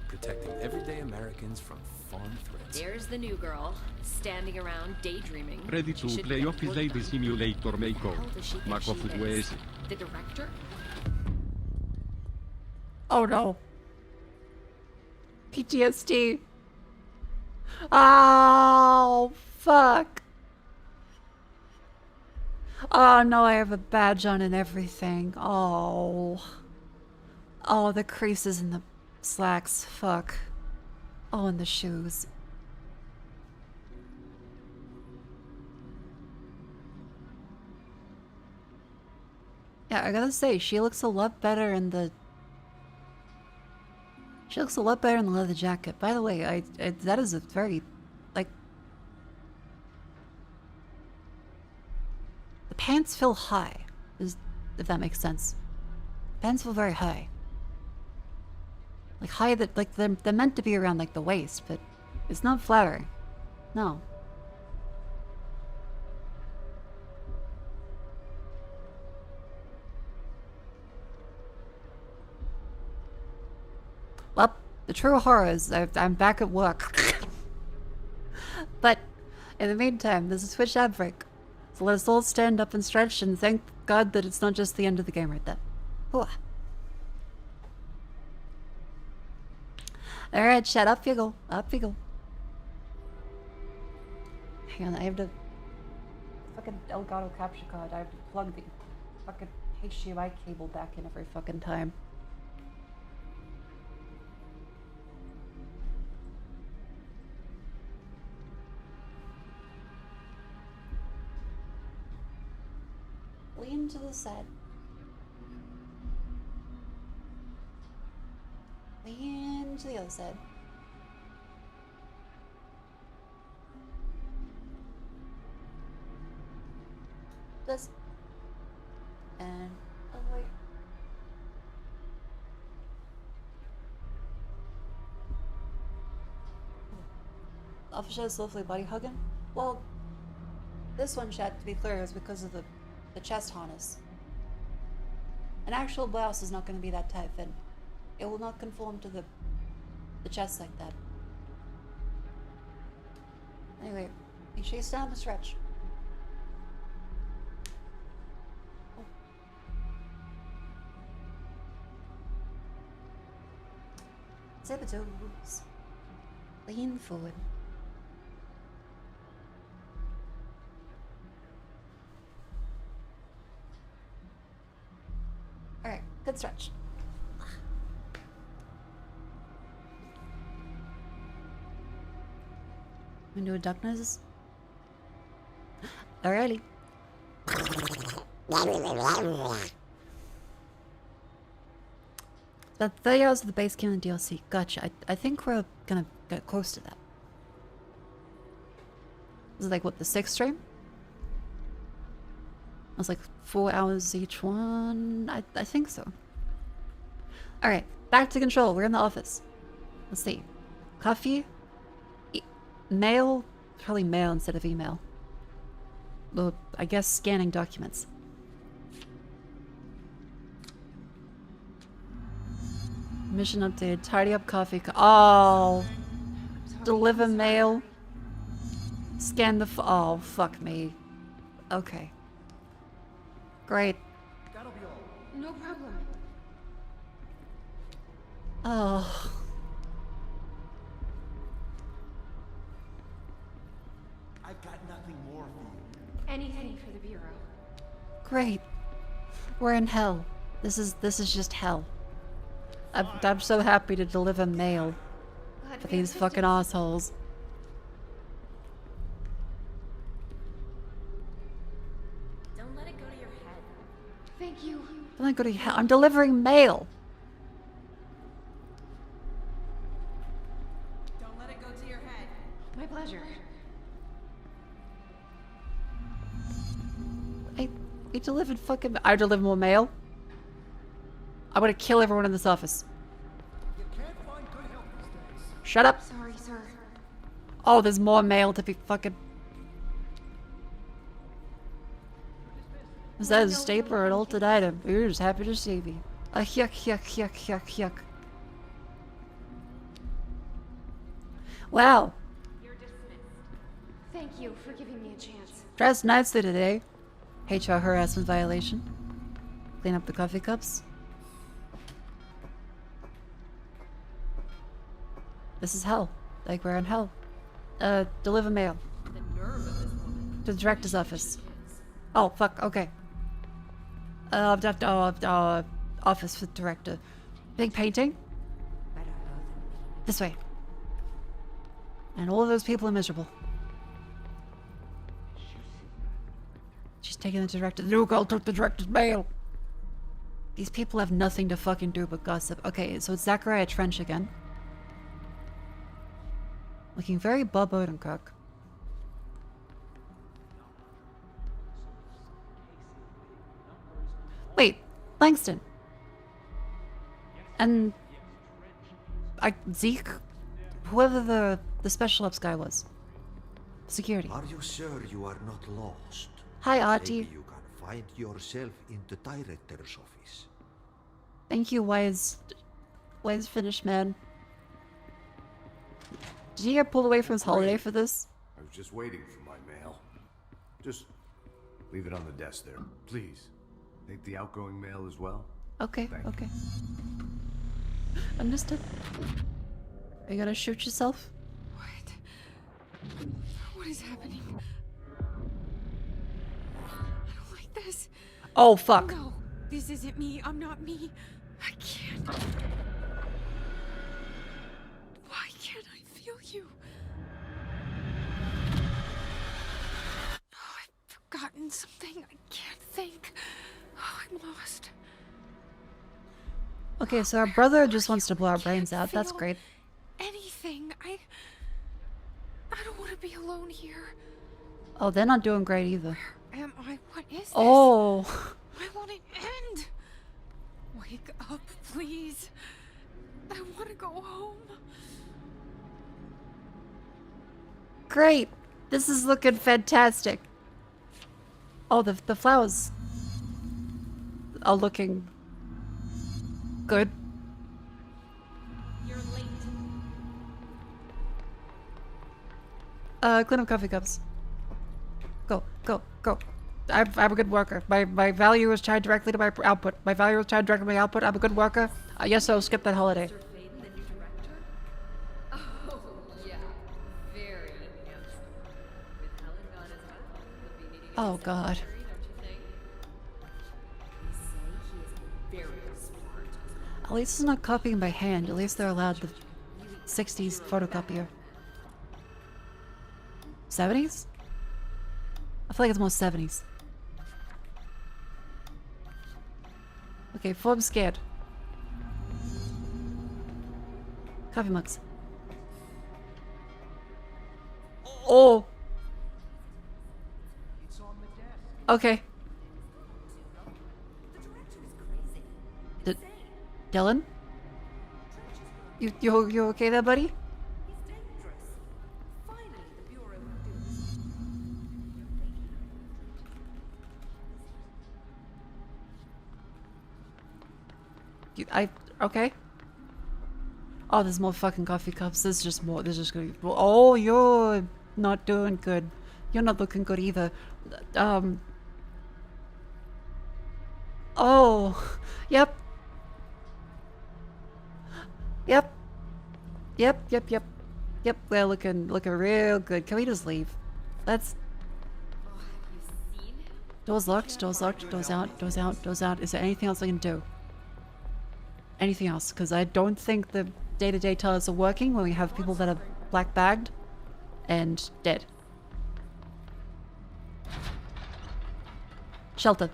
protecting everyday Americans from foreign threats. There's the new girl, standing around daydreaming. Ready She to should play get Office work Lady done. Simulator Mako. Who the hell does she think Mako she fue is? ese. The director? Oh no. PTSD. Oh, fuck. Oh no, I have a badge on and everything. Oh. Oh, the creases in the slacks. Fuck. Oh, and the shoes. Yeah, I gotta say, she looks a lot better in the... She looks a lot better in the leather jacket. By the way, that is a very... Like... The pants feel high. If that makes sense. Pants feel very high. Like high that... Like, they're meant to be around, like, the waist, but... It's not flattering. No. Well, the true horror is I'm back at work. But in the meantime, there's a Twitch ad break. So let us all stand up and stretch and thank God that it's not just the end of the game right there. Ooh. Alright, chat, up you go. Up you go. Hang on, I have to... Fucking Elgato capture card. I have to plug the fucking HDMI cable back in every fucking time. Lean to the side. Lean to the other side. This. And oh wait. Officer's lovely body hugging. Well, this one, chat, to be clear, is because of the chest harness. An actual blouse is not going to be that tight fit. It will not conform to the chest like that. Anyway, make sure you stand up and stretch. Oh. Zip the toes. Lean forward. Alright, good stretch. I'm gonna do a duck noses. Alrighty. About 30 hours of the base game and DLC. Gotcha. I think we're gonna get close to that. This is like, what, the 6th stream? It was like 4 hours each one. I think so. Alright, back to control. We're in the office. Let's see. Coffee? Mail? Probably mail instead of email. Well, I guess scanning documents. Mission updated. Tidy up coffee. Oh. Deliver mail. Scan the oh, fuck me. Okay. Great. No problem. Oh. I've got nothing more for you. Anything for the Bureau. Great. We're in hell. This is just hell. I'm so happy to deliver mail for these fucking assholes. Don't let it go to your head. Thank you. Don't let go to hell. I'm delivering mail. Don't let it go to your head. My pleasure. You delivered fucking... I deliver more mail. I'm gonna kill everyone in this office. Shut up. Sorry, sir. Oh, there's more mail to be fucking... Is that a staple or an altered item? We're just happy to see you. Yuck, yuck, yuck, yuck, yuck. Wow. Thank you for giving me a chance. Dressed nicely today. HR harassment violation. Clean up the coffee cups. This is hell. Like we're in hell. Deliver mail. To the director's office. Oh, fuck, okay. Office for the director. Big painting? This way. And all of those people are miserable. She's taking the director. The new girl took the director's mail. These people have nothing to fucking do but gossip. Okay, so it's Zachariah Trench again. Looking very Bob Odenkirk. Wait, Langston. And Zeke, whoever the special ops guy was. Security. Are you sure you are not lost? Hi, Artie. Maybe you can find yourself in the director's office. Thank you, wise finished man. Did he get pulled away from his holiday for this? I was just waiting for my mail. Just leave it on the desk there, please. Take the outgoing mail as well. Okay, Thank okay. Understood. Are you gonna shoot yourself? What? What is happening? I don't like this. Oh, fuck. No, this isn't me. I'm not me. I can't. Why can't I feel you? Oh, I've forgotten something. I can't think. Oh, I'm lost. Okay, so our brother just wants to blow our brains out. That's great. Anything. I don't want to be alone here. Oh, they're not doing great either. Where am I? What is this? Oh. I want it end. Wake up, please. I want to go home. Great. This is looking fantastic. Oh, the flowers are looking good. You're late. Clean up coffee cups. Go, go, go. I'm a good worker. My value is tied directly to my output. My value is tied directly to my output. I'm a good worker. Yes, I'll skip that holiday. Mr. Faden, the new director? Oh, yeah. Very handsome. With Helen gone as well, he'll be needing a Oh, God. secretary, don't you think? They say he is very smart. At least it's not copying by hand. At least they're allowed the 60s photocopier. 70s? I feel like it's more 70s. Okay, form scared. Coffee mugs. Oh! Okay. Dylan? You okay there, buddy? Okay. Oh, there's more fucking coffee cups. There's just more. There's just gonna be. Oh, you're not doing good. You're not looking good either. Oh. Yep. Yep. Yep. We're looking real good. Can we just leave? Let's. Doors locked. Doors locked. Doors out. Doors out. Doors out. Is there anything else I can do? Anything else? Because I don't think the day-to-day tellers are working when we have people that are black bagged and dead. Shelter.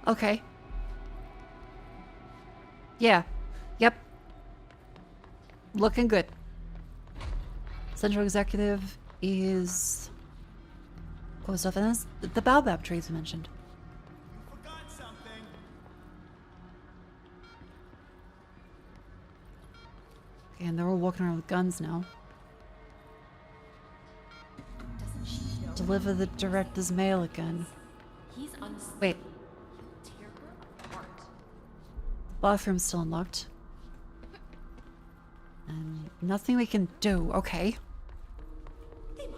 Okay. Yeah. Yep. Looking good. Central executive. is cool stuff, and that's the baobab trees we mentioned. You forgot something. Okay, and they're all walking around with guns now. Doesn't she know? Deliver the director's mail again. He's unstable. Wait, He'll tear her apart. bathroom's still unlocked. And nothing we can do. Okay.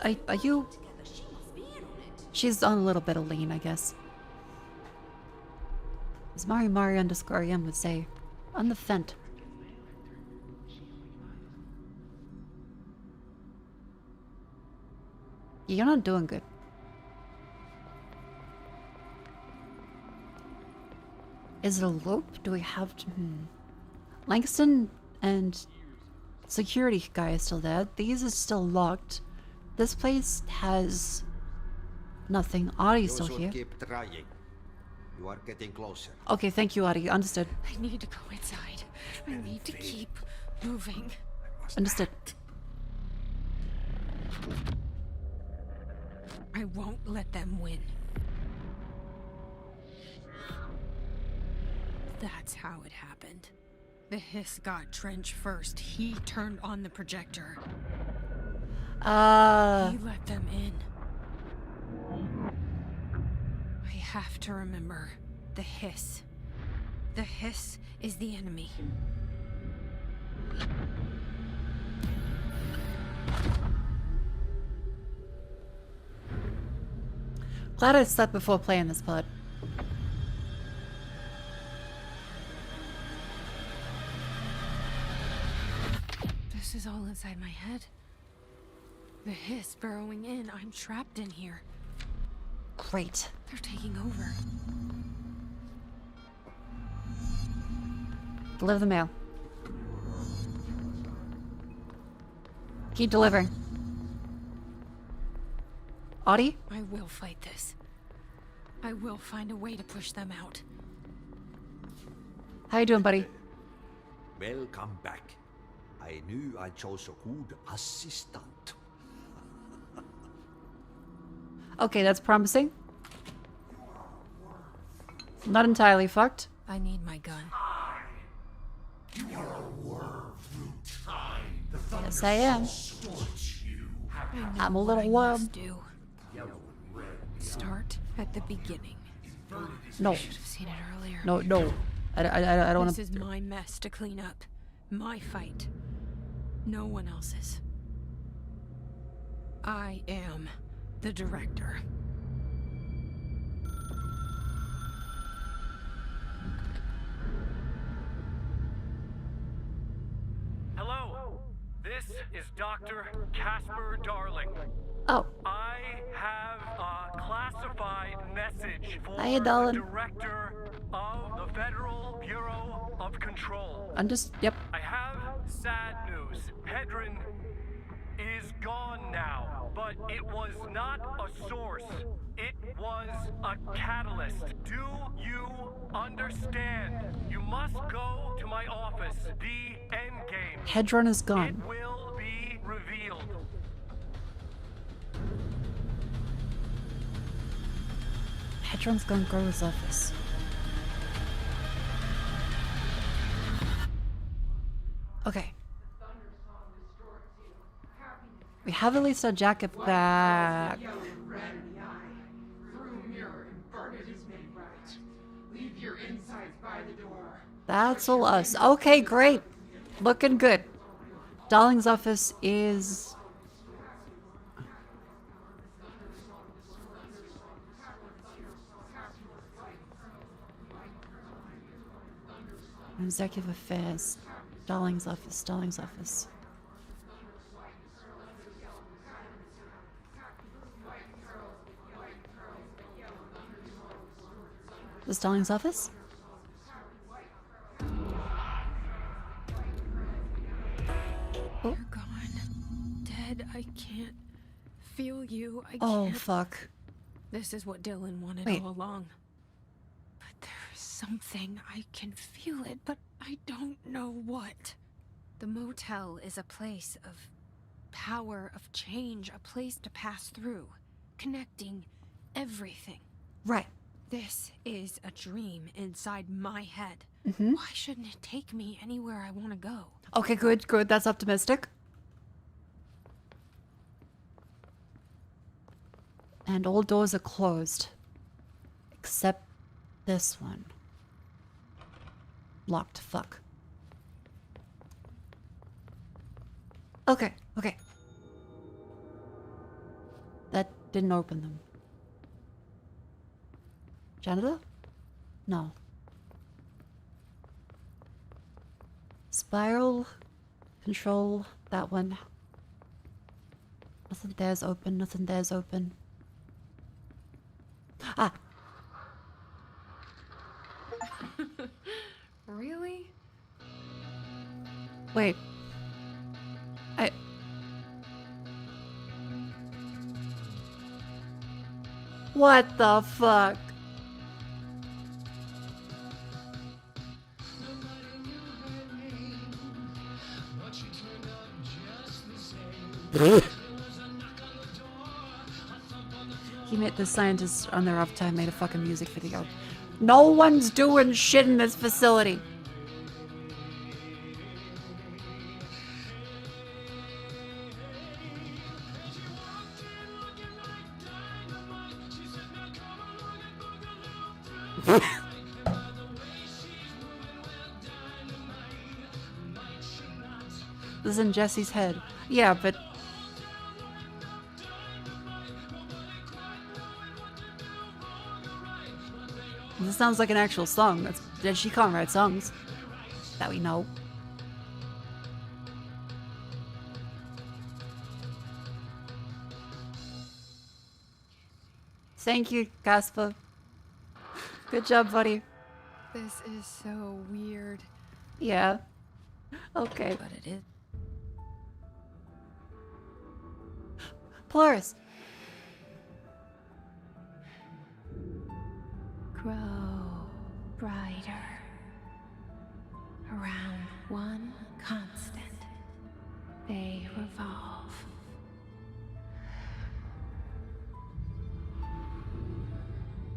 Are you? Together, she must be in on it. She's on a little bit of lean, I guess. As Mari_M would say, on the fent. You're not doing good. Is it a loop? Do we have to... Langston and security guy is still there. These are still locked. This place has nothing. Ari's still here. Keep trying. You are getting closer. Okay, thank you, Ari. Understood. I need to go inside. I need to keep moving. Understood. I won't let them win. That's how it happened. The hiss got Trench first. He turned on the projector. He let them in. I have to remember the hiss. The hiss is the enemy. Glad I slept before playing this part. This is all inside my head. The hiss burrowing in. I'm trapped in here. Great. They're taking over. Deliver the mail. Keep delivering. Audie? I will fight this. I will find a way to push them out. How you doing, buddy? Welcome back. I knew I chose a good assistant. Okay, that's promising. Not entirely fucked. I need my gun. Yes, I am. I'm a little worm. Do. Start at the beginning. No. Should have seen it earlier. No. I don't want This to. is my mess to clean up. My fight. No one else's. I am the director. Hello, this is Dr. Casper Darling. Oh, I have a classified message for Hiya, the darling. director of the Federal Bureau of Control. I'm just. Yep. I have sad news. PATRON is gone now, but it was not a source. It was a catalyst. Do you understand? You must go to my office. The end game. Hedron is It gone. will be revealed. Hedron's gone Grover's office. Okay. We have at least our jacket back. That's all us. Okay, great. Looking good. Darling's office is... Executive Affairs. Darling's office. Darling's office. This Darling's office? You're gone. Dead. I can't feel you. I Oh, can't. fuck. This is what Dylan wanted Wait. all along. But there's something. I can feel it, but I don't know what. The motel is a place of power of change, a place to pass through, connecting everything. Right. This is a dream inside my head. Mm-hmm. Why shouldn't it take me anywhere I want to go? Okay, good, good. That's optimistic. And all doors are closed. Except this one. Locked. Fuck. Okay, okay. That didn't open them. Janitor? No. Spiral. Control. That one. Nothing there's open. Nothing there's open. Ah! Really? Wait. What the fuck? He met the scientists on their off time, made a fucking music video. No one's doing shit in this facility. This is in Jesse's head. Yeah, but... this sounds like an actual song. She can't write songs. That we know. Thank you, Casper. Good job, buddy. This is so weird. Yeah. Okay. But it is. Polaris. Grow brighter around one constant. They revolve.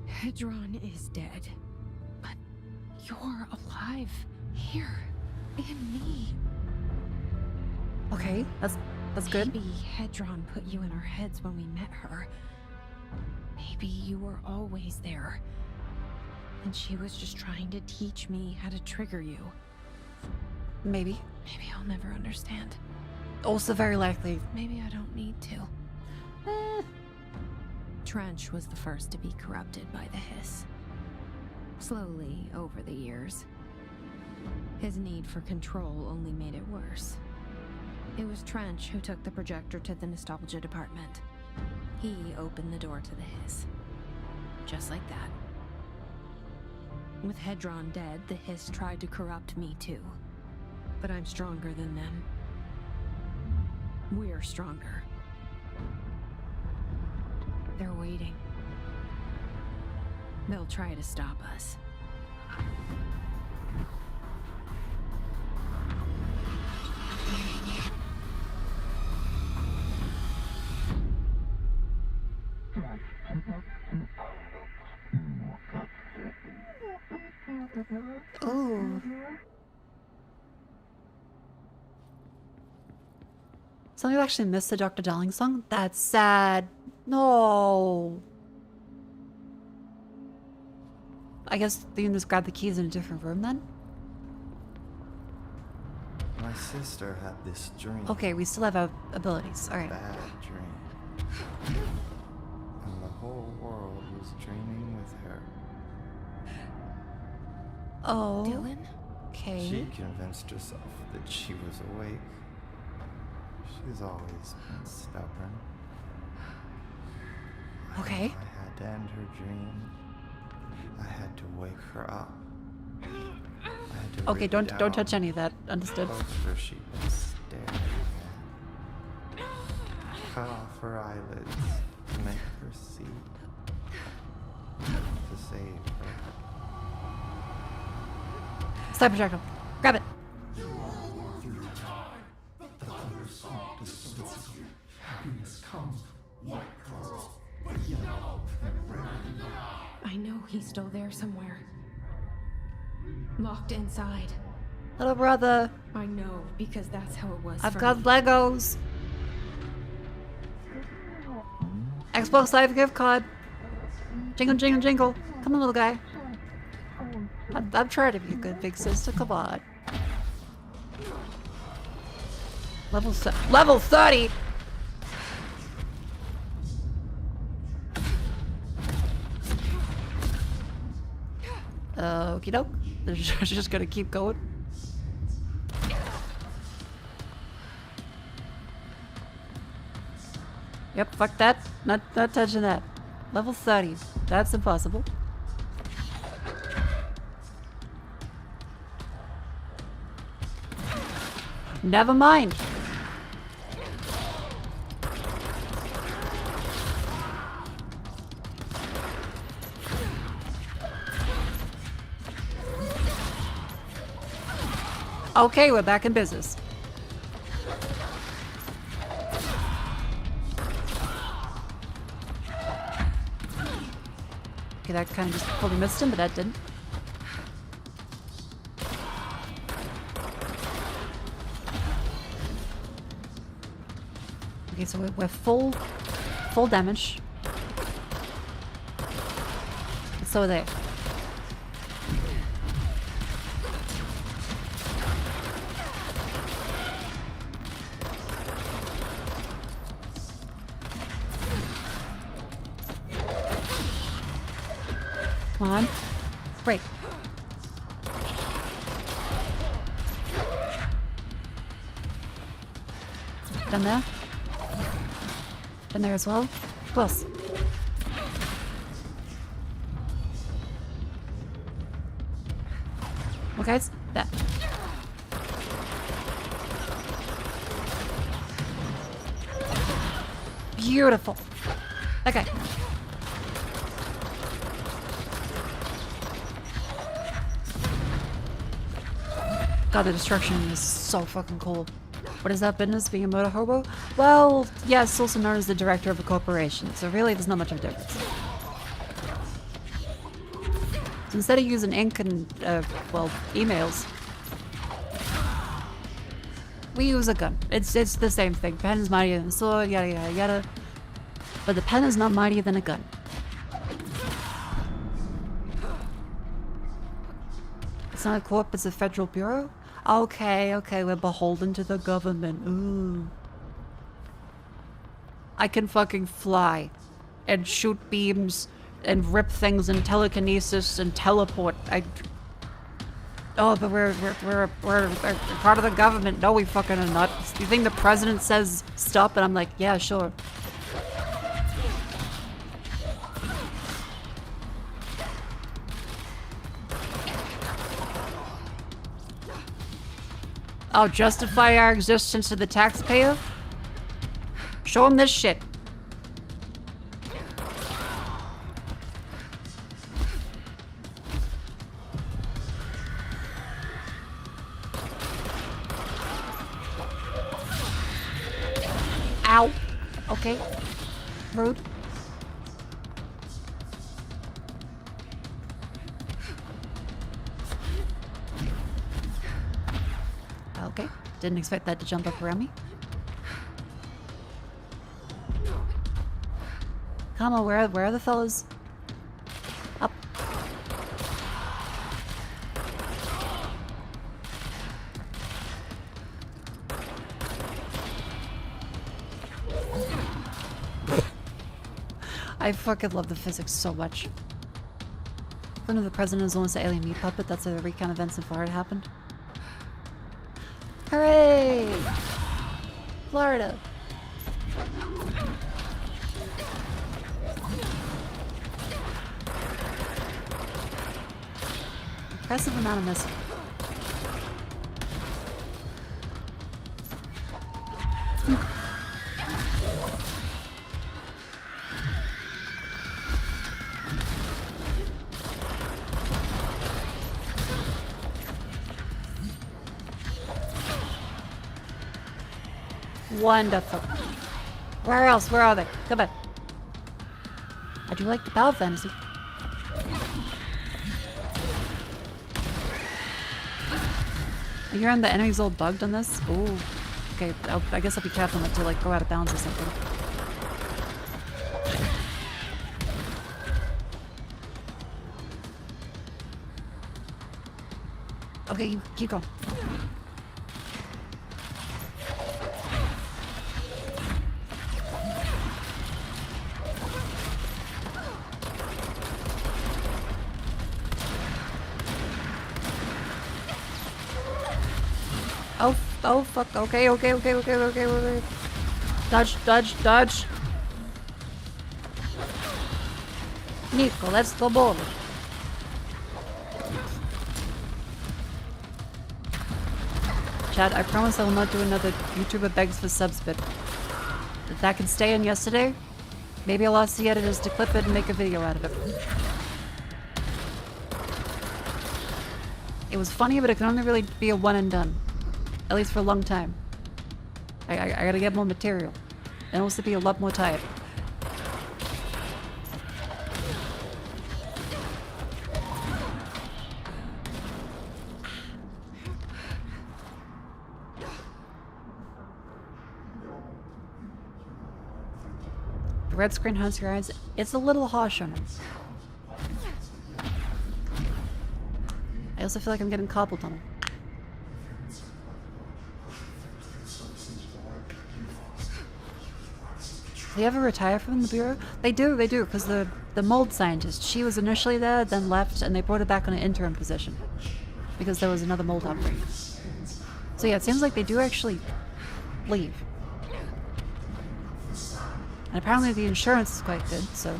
Hedron is dead, but you're alive here in me. Okay, that's good. Maybe Hedron put you in our heads when we met her. Maybe you were always there. And she was just trying to teach me how to trigger you. Maybe. Maybe I'll never understand. Also very likely. Maybe I don't need to. Trench was the first to be corrupted by the hiss. Slowly, over the years. His need for control only made it worse. It was Trench who took the projector to the nostalgia department. He opened the door to the hiss. Just like that. With Hedron dead, the hiss tried to corrupt me too. But I'm stronger than them. We're stronger. They're waiting. They'll try to stop us. Oh. So you actually missed the Dr. Darling song? That's sad. No. I guess you can just grab the keys in a different room then? My sister had this dream. Okay, we still have our abilities. Alright. Bad dream. And the whole world was dreaming with her. Oh. Dylan? Okay. She convinced herself that she was awake. She's always been stubborn. Okay. I had to end her dream. I had to wake her up. I had to Okay, rip don't down touch any of that. Understood. the poster she'd been staring at. Cut off her eyelids to make her see. To save her. Sniper projectile. Grab it. there somewhere. Locked inside. Little brother. I know, because that's how it was I've for got me. Legos. Xbox Live gift card. Jingle, jingle, jingle. Come on, little guy. I'm trying to be a good big sister. Come on. Level 30. Okie doke. They're just gonna keep going. Yep, fuck that. Not touching that. Level 30. That's impossible. Never mind. Okay, we're back in business. Okay, that kind of just fully missed him, but that didn't. Okay, so we're full damage. So are they. Come on. Break. Done there. Done there as well. Who else? Well, guys, that. Beautiful. Okay. God, the destruction is so fucking cool. What is that business, being a motor hobo? Well, yes, also known as the director of a corporation, so really there's not much of a difference. So instead of using ink and, well, emails, we use a gun. It's the same thing. Pen is mightier than a sword, yada yada yada. But the pen is not mightier than a gun. It's not a corp, it's a federal bureau? Okay, we're beholden to the government. Ooh. I can fucking fly and shoot beams and rip things and telekinesis and teleport. Oh, but we're part of the government. No, we fucking are not. You think the president says stop and I'm like, yeah, sure. Oh, justify our existence to the taxpayer? Show him this shit. Ow. Okay. Rude. Okay. Didn't expect that to jump up around me. Come on, where are the fellas? Up. I fucking love the physics so much. One of the president is almost an alien meat puppet. That's a recount events and Florida happened. Hooray! Florida. Impressive amount of missing. Wonderful. Where else? Where are they? Come on. I do like the Battle Fantasy. Hearing the enemy's all bugged on this? Ooh. Okay, I guess I'll be careful not to like go out of bounds or something. Okay, keep going. Oh fuck, okay. Dodge. Nico, let's go ball. Chad, I promise I will not do another YouTuber begs for subs bit. If that can stay in yesterday, maybe I'll ask the editors to clip it and make a video out of it. It was funny, but it can only really be a one and done. At least for a long time. I gotta get more material. And also be a lot more tired. The red screen hunts your eyes. It's a little harsh on it. I also feel like I'm getting carpal tunnel. Do they ever retire from the Bureau? They do, because the mold scientist, she was initially there, then left, and they brought her back on an interim position. Because there was another mold outbreak. So yeah, it seems like they do actually leave. And apparently the insurance is quite good, so...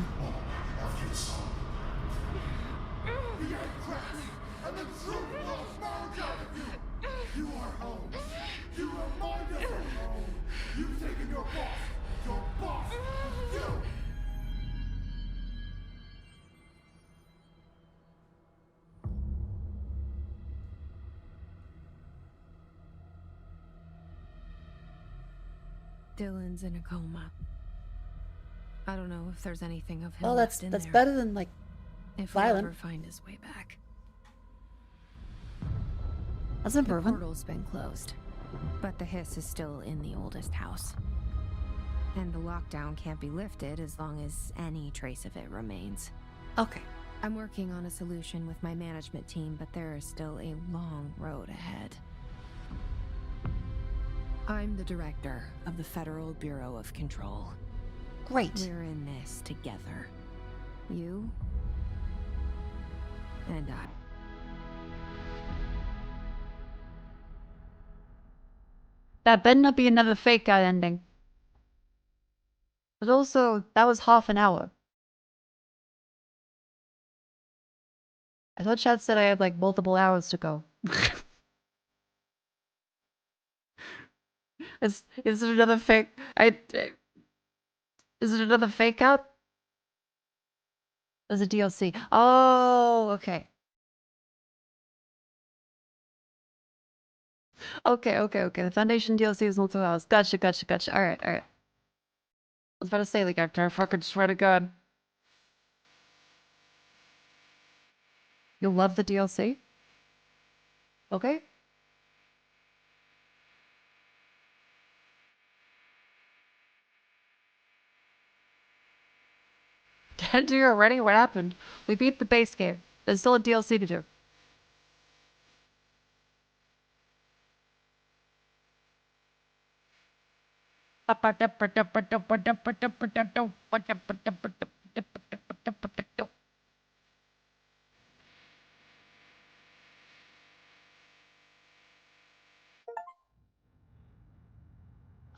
Dylan's in a coma. I don't know if there's anything of him Well, left in that's there. better than, like, if violent. we'll ever find his way back. That's The improvement. portal's been closed, but the hiss is still in the oldest house. And the lockdown can't be lifted as long as any trace of it remains. Okay. I'm working on a solution with my management team, but there is still a long road ahead. I'm the director of the Federal Bureau of Control. Great. We're in this together. You and I. That better not be another fake out ending. But also, that was half an hour. I thought Chad said I had like multiple hours to go. Is it another fake? Is it another fake out? There's a DLC. Oh, okay. Okay. The Foundation DLC is multiple hours. Gotcha. Alright. I was about to say, like, I fucking swear to God. You'll love the DLC? Okay. Did you already? What happened? We beat the base game. There's still a DLC to do.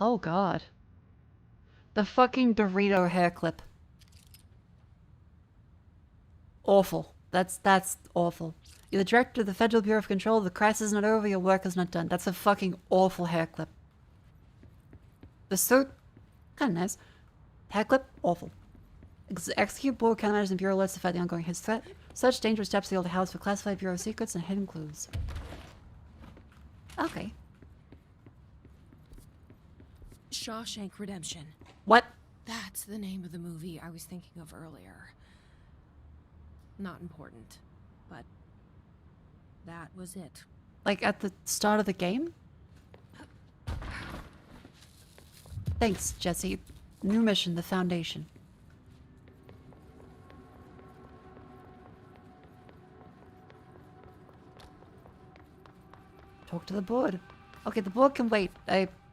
Oh God. The fucking Dorito hair clip. Awful. That's awful. You're the director of the Federal Bureau of Control. The crisis is not over. Your work is not done. That's a fucking awful hair clip. The suit, kind of nice. Hair clip, awful. Execute board countermeasures and Bureau alerts to fight the ongoing his threat. Such dangerous steps to the old house for classified Bureau secrets and hidden clues. Okay. Shawshank Redemption. What? That's the name of the movie I was thinking of earlier. Not important, but that was it. Like at the start of the game? Thanks, Jesse. New mission, the Foundation. Talk to the board. Okay, the board can wait.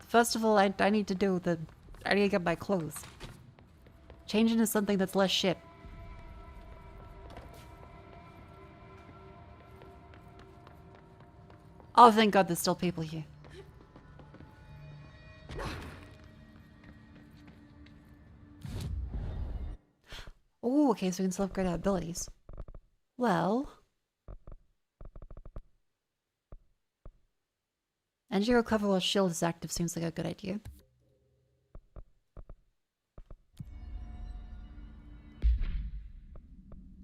First of all, I need to do the... I need to get my clothes. Change into something that's less shit. Oh, thank God there's still people here. Oh, okay, so we can still upgrade our abilities. Well... Energy recover while shield is active seems like a good idea.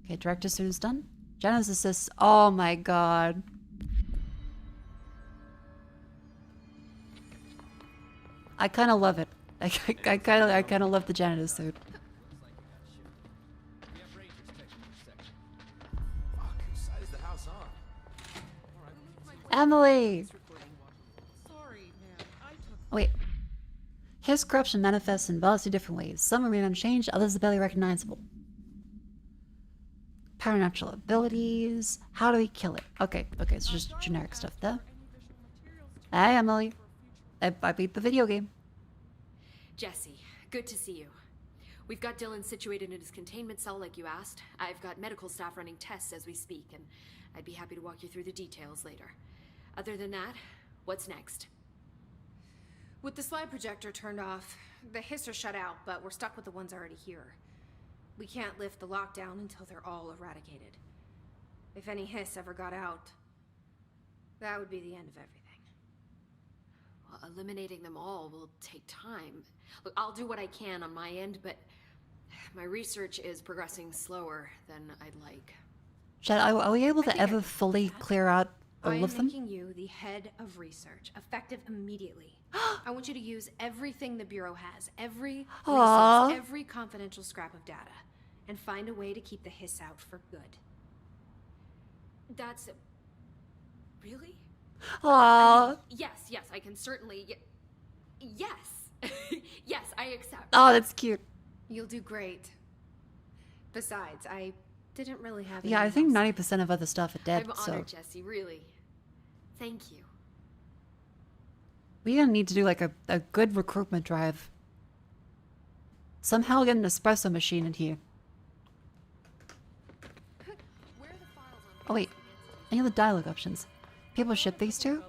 Okay, director suit is done. Janice assist. Oh my god. I kind of love it. I kind of love the janitor suit. Emily. Wait. His corruption manifests in vastly different ways. Some remain unchanged, others are barely recognizable. Paranatural abilities. How do we kill it? Okay, it's just generic stuff there. Hi, Emily. I beat the video game. Jesse, good to see you. We've got Dylan situated in his containment cell like you asked. I've got medical staff running tests as we speak, and I'd be happy to walk you through the details later. Other than that, what's next? With the slide projector turned off, the hiss are shut out, but we're stuck with the ones already here. We can't lift the lockdown until they're all eradicated. If any hiss ever got out, that would be the end of everything. Well, eliminating them all will take time. Look, I'll do what I can on my end, but my research is progressing slower than I'd like. Chad, are we able to ever fully clear out all of them? I am making you the head of research, effective immediately. I want you to use everything the Bureau has, every resource, every confidential scrap of data, and find a way to keep the hiss out for good. That's... really? Aww. I mean, yes, I can certainly... yes. Yes, I accept. Oh, that's cute. You'll do great. Besides, I didn't really have... Yeah, I think 90% of other stuff are dead, I'm honored, Jesse, really. Thank you. We're gonna need to do like a good recruitment drive. Somehow get an espresso machine in here. Oh wait, any of the dialogue options? People ship these too?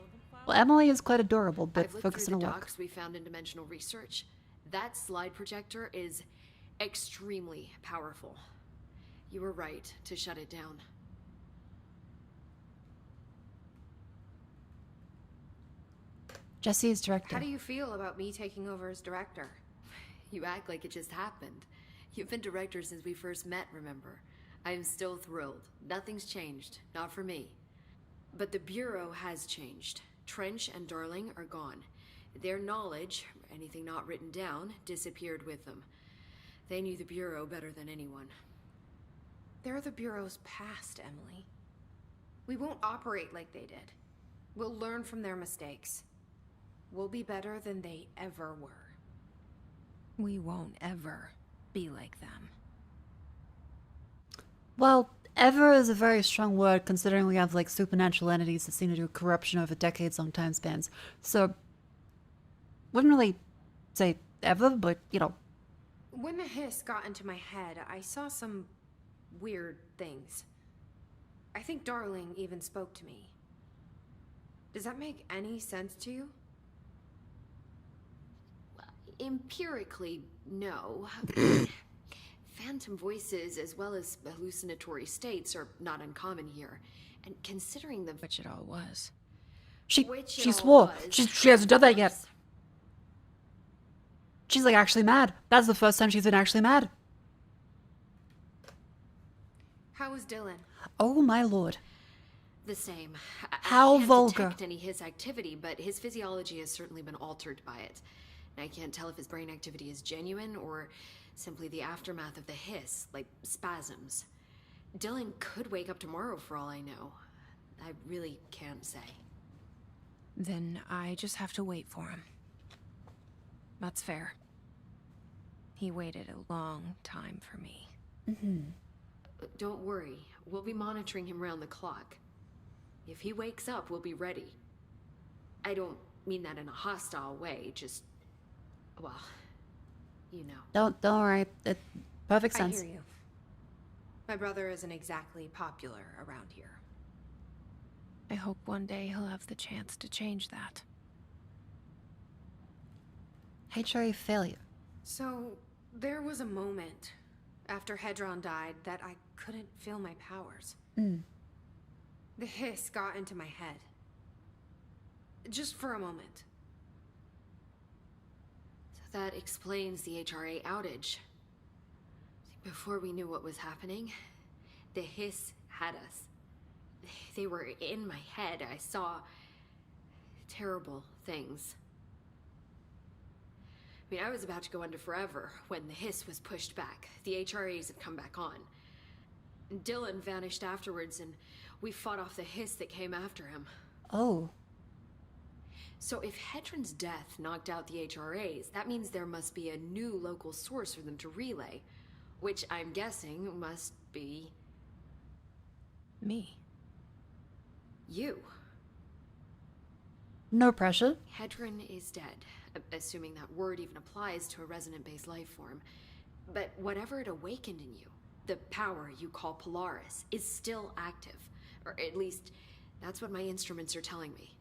Well, Emily is quite adorable, but focus on her work. Docs we found in dimensional research. That slide projector is extremely powerful. You were right to shut it down. Jesse is director. How do you feel about me taking over as director? You act like it just happened. You've been director since we first met, remember? I am still thrilled. Nothing's changed. Not for me. But the Bureau has changed. Trench and Darling are gone. Their knowledge, anything not written down, disappeared with them. They knew the Bureau better than anyone. They're the Bureau's past, Emily. We won't operate like they did. We'll learn from their mistakes. We'll be better than they ever were. We won't ever be like them. Well, ever is a very strong word considering we have like supernatural entities that seem to do corruption over decades-long time spans. So, wouldn't really say ever, but you know. When the hiss got into my head, I saw some weird things. I think Darling even spoke to me. Does that make any sense to you? Empirically, no. Phantom voices as well as hallucinatory states are not uncommon here. And considering the... Which it all was. She swore. She hasn't done that yet. She's like actually mad. That's the first time she's been actually mad. How is Dylan? Oh my lord. The same. How I can't vulgar. detect any his activity, but his physiology has certainly been altered by it. And I can't tell if his brain activity is genuine or simply the aftermath of the hiss, like spasms. Dylan could wake up tomorrow for all I know. I really can't say. Then I just have to wait for him. That's fair. He waited a long time for me. Don't worry. We'll be monitoring him round the clock. If he wakes up, we'll be ready. I don't mean that in a hostile way, just... well, you know. Don't worry. It perfect sense. I hear you. My brother isn't exactly popular around here. I hope one day he'll have the chance to change that. HRA failure. So, there was a moment after Hedron died that I couldn't feel my powers. The hiss got into my head. Just for a moment. So that explains the HRA outage. Before we knew what was happening, the hiss had us. They were in my head. I saw terrible things. I mean, I was about to go under forever when the hiss was pushed back. The HRAs had come back on. Dylan vanished afterwards, and we fought off the hiss that came after him. Oh. So if Hedron's death knocked out the HRAs, that means there must be a new local source for them to relay, which I'm guessing must be... me. You. No pressure. Hedron is dead, assuming that word even applies to a resonant-based life form. But whatever it awakened in you, the power you call Polaris, is still active. Or at least, that's what my instruments are telling me.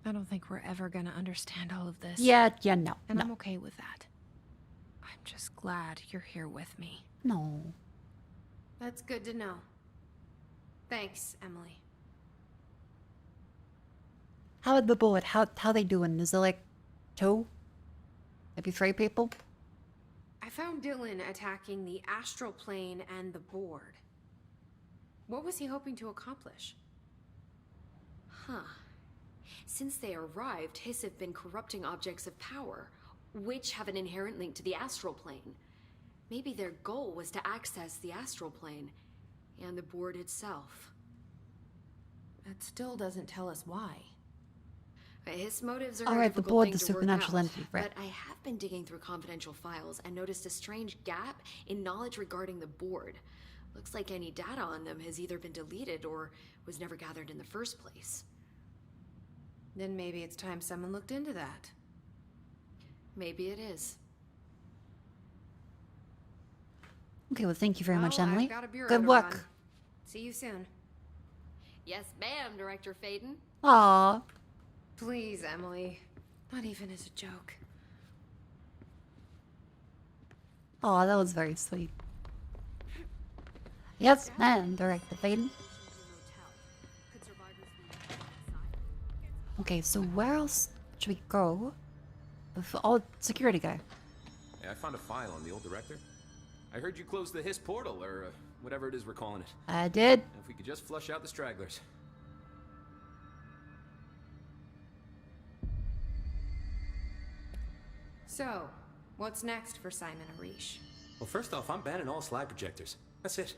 I don't think we're ever gonna understand all of this. No. And No. I'm okay with that. I'm just glad you're here with me. No. That's good to know. Thanks, Emily. How at the board? How they doing? Is it like 2? Maybe 3 people? I found Dylan attacking the astral plane and the board. What was he hoping to accomplish? Huh. Since they arrived, Hiss have been corrupting objects of power, which have an inherent link to the astral plane. Maybe their goal was to access the astral plane and the board itself. That still doesn't tell us why. His motives are Alright, a the difficult board, thing the to work supernatural out, entity, right. but I have been digging through confidential files and noticed a strange gap in knowledge regarding the board. Looks like any data on them has either been deleted or was never gathered in the first place. Then maybe it's time someone looked into that. Maybe it is. Okay, well, thank you very much, Well, Emily. I've got a bureau Good to luck. run. See you soon. Yes, ma'am, Director Faden. Aww. Please, Emily. Not even as a joke. Aw, that was very sweet. Yes, ma'am, Director Faden. Okay, so where else should we go? Oh, security guy. Hey, I found a file on the old director. I heard you closed the Hiss portal, or whatever it is we're calling it. I did. If we could just flush out the stragglers. So, what's next for Simon Arish? Well, first off, I'm banning all slide projectors. That's it.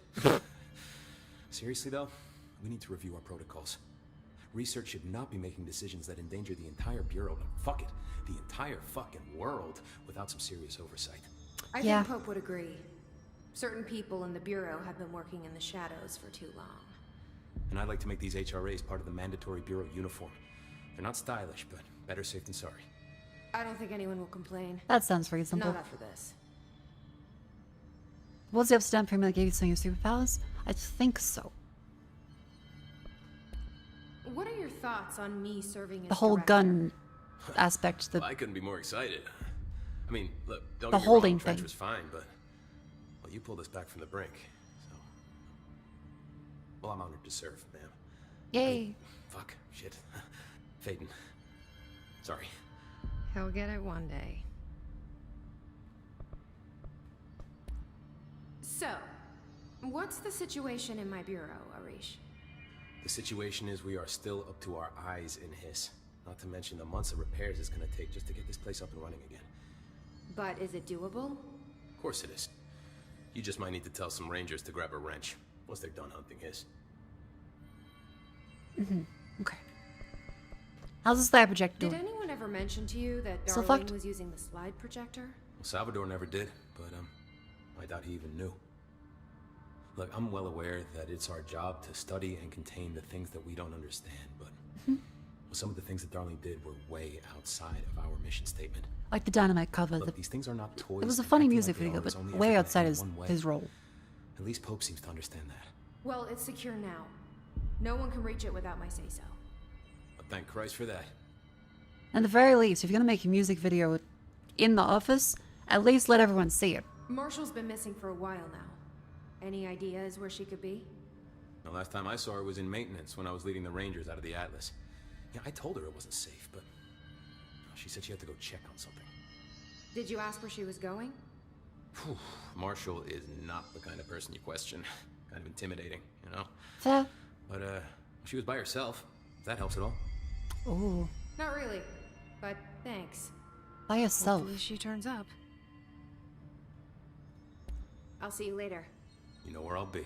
Seriously, though, we need to review our protocols. Research should not be making decisions that endanger the entire Bureau. Fuck it. The entire fucking world without some serious oversight. I think Pope would agree. Certain people in the Bureau have been working in the shadows for too long. And I'd like to make these HRAs part of the mandatory Bureau uniform. They're not stylish, but better safe than sorry. I don't think anyone will complain. That sounds reasonable. Not after this. Was the upside down pyramid that gave you some of your superpowers? I think so. What are your thoughts on me serving as The whole director? gun aspect. The Well, I couldn't be more excited. I mean, look, don't The get me holding wrong, Trench thing. was fine, but well, you pulled us back from the brink. So, well, I'm honored to serve, ma'am. Yay. Fuck, shit, Faden. Sorry. He'll get it one day. So, what's the situation in my bureau, Arish? The situation is we are still up to our eyes in Hiss. Not to mention the months of repairs it's gonna take just to get this place up and running again. But is it doable? Of course it is. You just might need to tell some rangers to grab a wrench once they're done hunting Hiss. Okay. How's the slide projector Did doing? anyone ever mention to you that Still Darlene fucked? was using the slide projector? Well, Salvador never did, but I doubt he even knew. Look, I'm well aware that it's our job to study and contain the things that we don't understand, but some of the things that Darlene did were way outside of our mission statement. Like the Dynamite cover. Look, these things are not toys. It was a and funny acting music like they video, are but is only way ever gonna outside end one way. his role. At least Pope seems to understand that. Well, it's secure now. No one can reach it without my say-so. But thank Christ for that. At the very least, if you're gonna make a music video in the office, at least let everyone see it. Marshall's been missing for a while now. Any ideas where she could be? The last time I saw her was in maintenance when I was leading the Rangers out of the Atlas. Yeah, I told her it wasn't safe, but she said she had to go check on something. Did you ask where she was going? Whew, Marshall is not the kind of person you question. Kind of intimidating, you know? Fair. But, she was by herself. If that helps at all. Ooh. Not really, but thanks. By yourself. Hopefully she turns up. I'll see you later. You know where I'll be.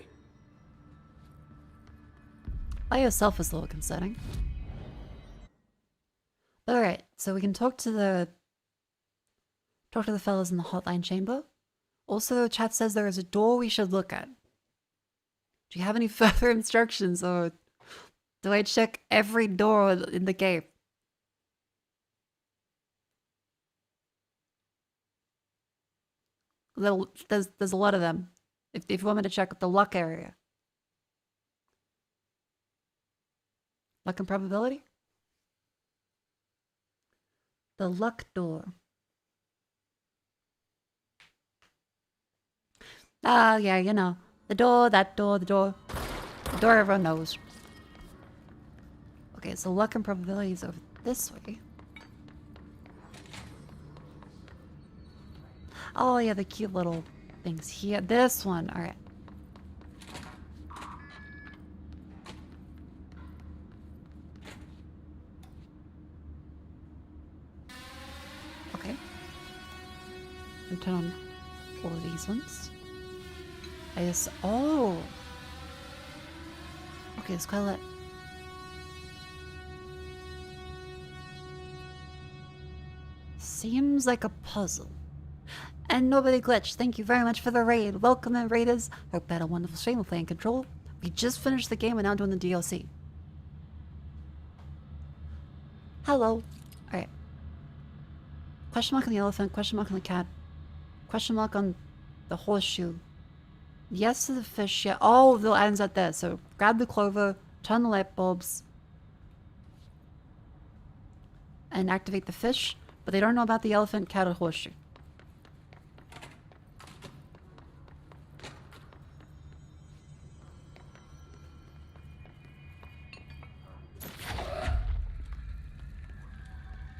By yourself is a little concerning. But alright, so we can talk to the fellas in the hotline chamber. Also, the chat says there is a door we should look at. Do you have any further instructions, or do I check every door in the game? There's a lot of them. If you want me to check the luck area. Luck and probability? The luck door. Ah, yeah, you know. The door, that door, the door. The door everyone knows. Okay, so luck and probability is over this way. Oh, yeah, the cute little things here. This one, alright. Okay. And turn on all of these ones. I just... Oh! Okay, it's quite lit. Seems like a puzzle. And Nobody Glitch, thank you very much for the raid. Welcome in, raiders. Hope you had a wonderful stream. We're playing Control. We just finished the game and now doing the DLC. Hello. Alright. Question mark on the elephant, question mark on the cat. Question mark on the horseshoe. Yes to the fish, yeah. Oh, the items out there. So grab the clover, turn the light bulbs, and activate the fish. But they don't know about the elephant, cat, or horseshoe.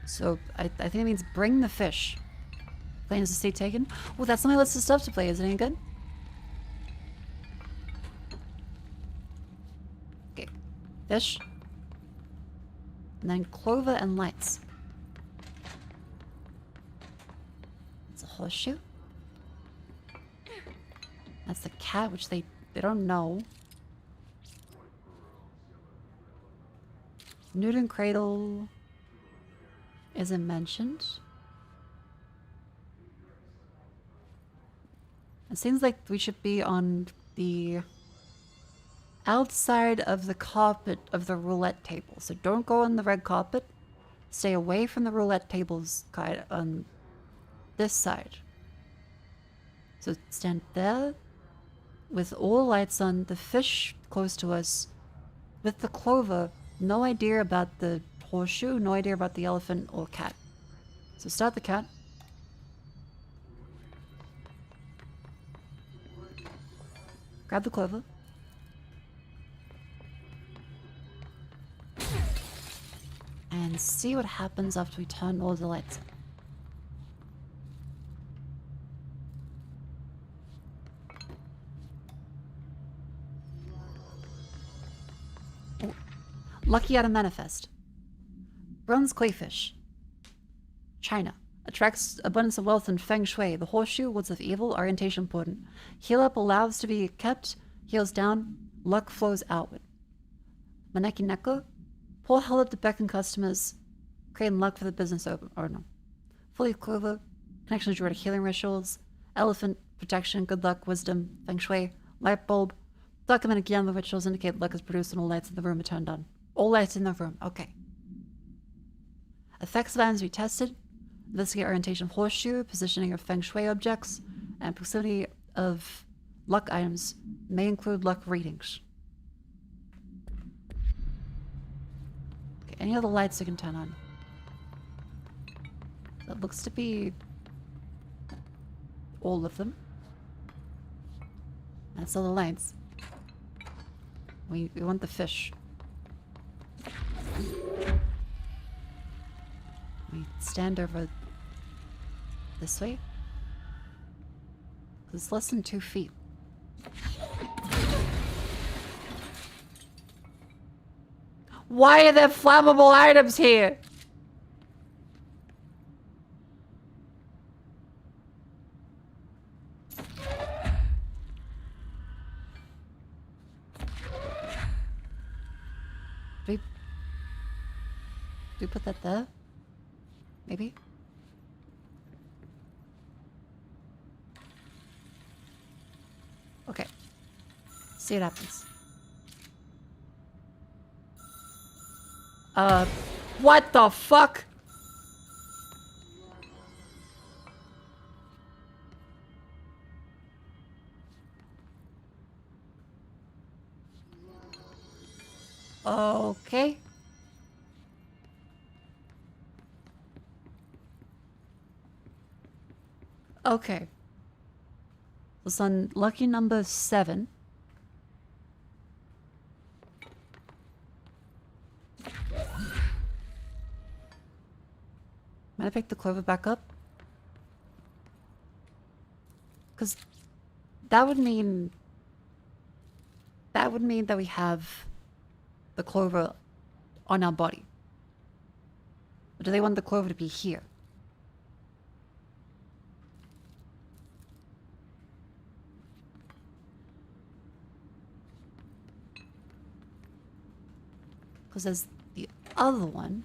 So I think it means bring the fish. Plane is the state taken. Oh, that's on my list of stuff to play. Is it any good? Okay. Fish. And then clover and lights. It's a horseshoe. That's the cat, which they don't know. Newton Cradle isn't mentioned. It seems like we should be on the outside of the carpet of the roulette table. So don't go on the red carpet. Stay away from the roulette tables guide on this side. So stand there with all lights on, the fish close to us, with the clover. No idea about the horseshoe, no idea about the elephant or cat. So start the cat. Grab the clover. And see what happens after we turn all the lights on. Oh. Lucky Item Manifest. Bronze Crayfish. China. Attracts abundance of wealth and feng shui. The horseshoe, words of evil, orientation important. Heal up allows to be kept, heals down, luck flows outward. Maneki Neko. Pour held up to beckon customers. Creating luck for the business open. Or no. Fully clover. Connection to druidic healing rituals. Elephant. Protection. Good luck. Wisdom. Feng shui. Light bulb. Documented Guillermo rituals indicate luck is produced when all lights in the room are turned on. All lights in the room. Okay. Effects of items to be tested. Investigate orientation of horseshoe, positioning of feng shui objects, and proximity of luck items may include luck readings. Okay, any other lights you can turn on? That looks to be all of them. That's all the lights. We want the fish. We stand over this way. It's less than 2 feet. Why are there flammable items here? Do we put that there? Maybe? Okay. See what happens. What the fuck? Okay. Okay. It's on lucky number 7. Might I pick the clover back up? Because that would mean that we have the clover on our body. Or do they want the clover to be here? Because there's the other one.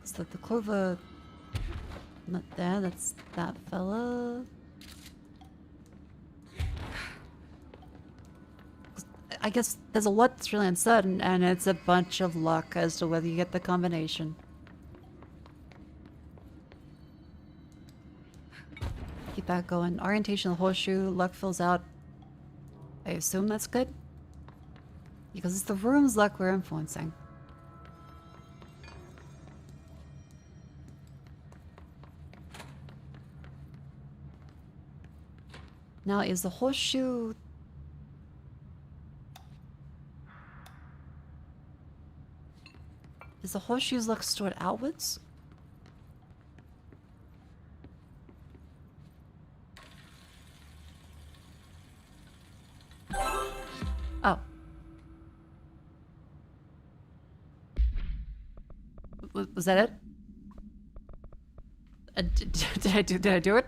So the clover... Not there, that's that fella. I guess there's a lot that's really uncertain, and it's a bunch of luck as to whether you get the combination. Keep that going. Orientation of the horseshoe, luck fills out. I assume that's good? Because it's the room's luck we're influencing. Now, is the horseshoe... Is the horseshoe's luck stored outwards? Oh. Was that it? Did I do it?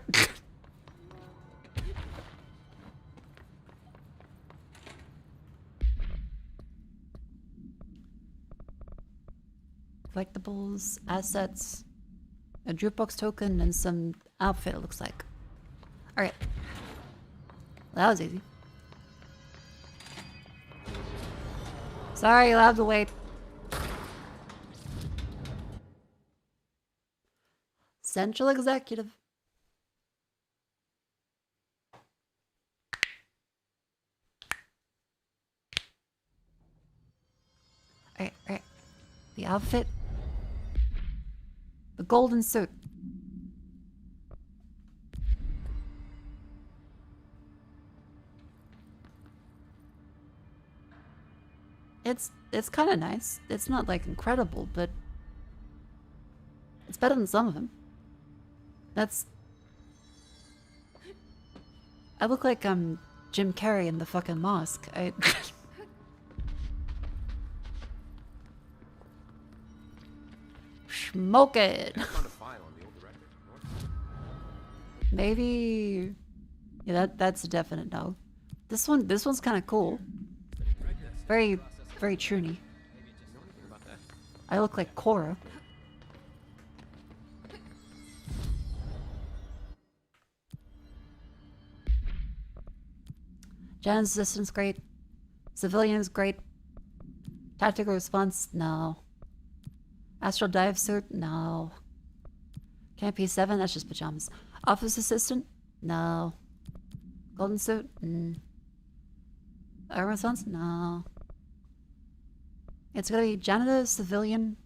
Collectibles, assets, a jukebox token, and some outfit, it looks like. Alright. Well, that was easy. Sorry, you'll have to wait. Central Executive. Alright. The outfit. The golden suit. It's kind of nice. It's not like incredible, but it's better than some of them. I look like I'm Jim Carrey in the fucking mosque. Smoke it. Maybe. Yeah, that's a definite no. This one's kind of cool. Very, very troony. I look like Cora. Jan's assistance, great. Civilians, great. Tactical response, no. Astral dive suit, no. Can't be 7, that's just pajamas. Office assistant, no. Golden suit, Armor response, no. It's gonna be janitor, civilian.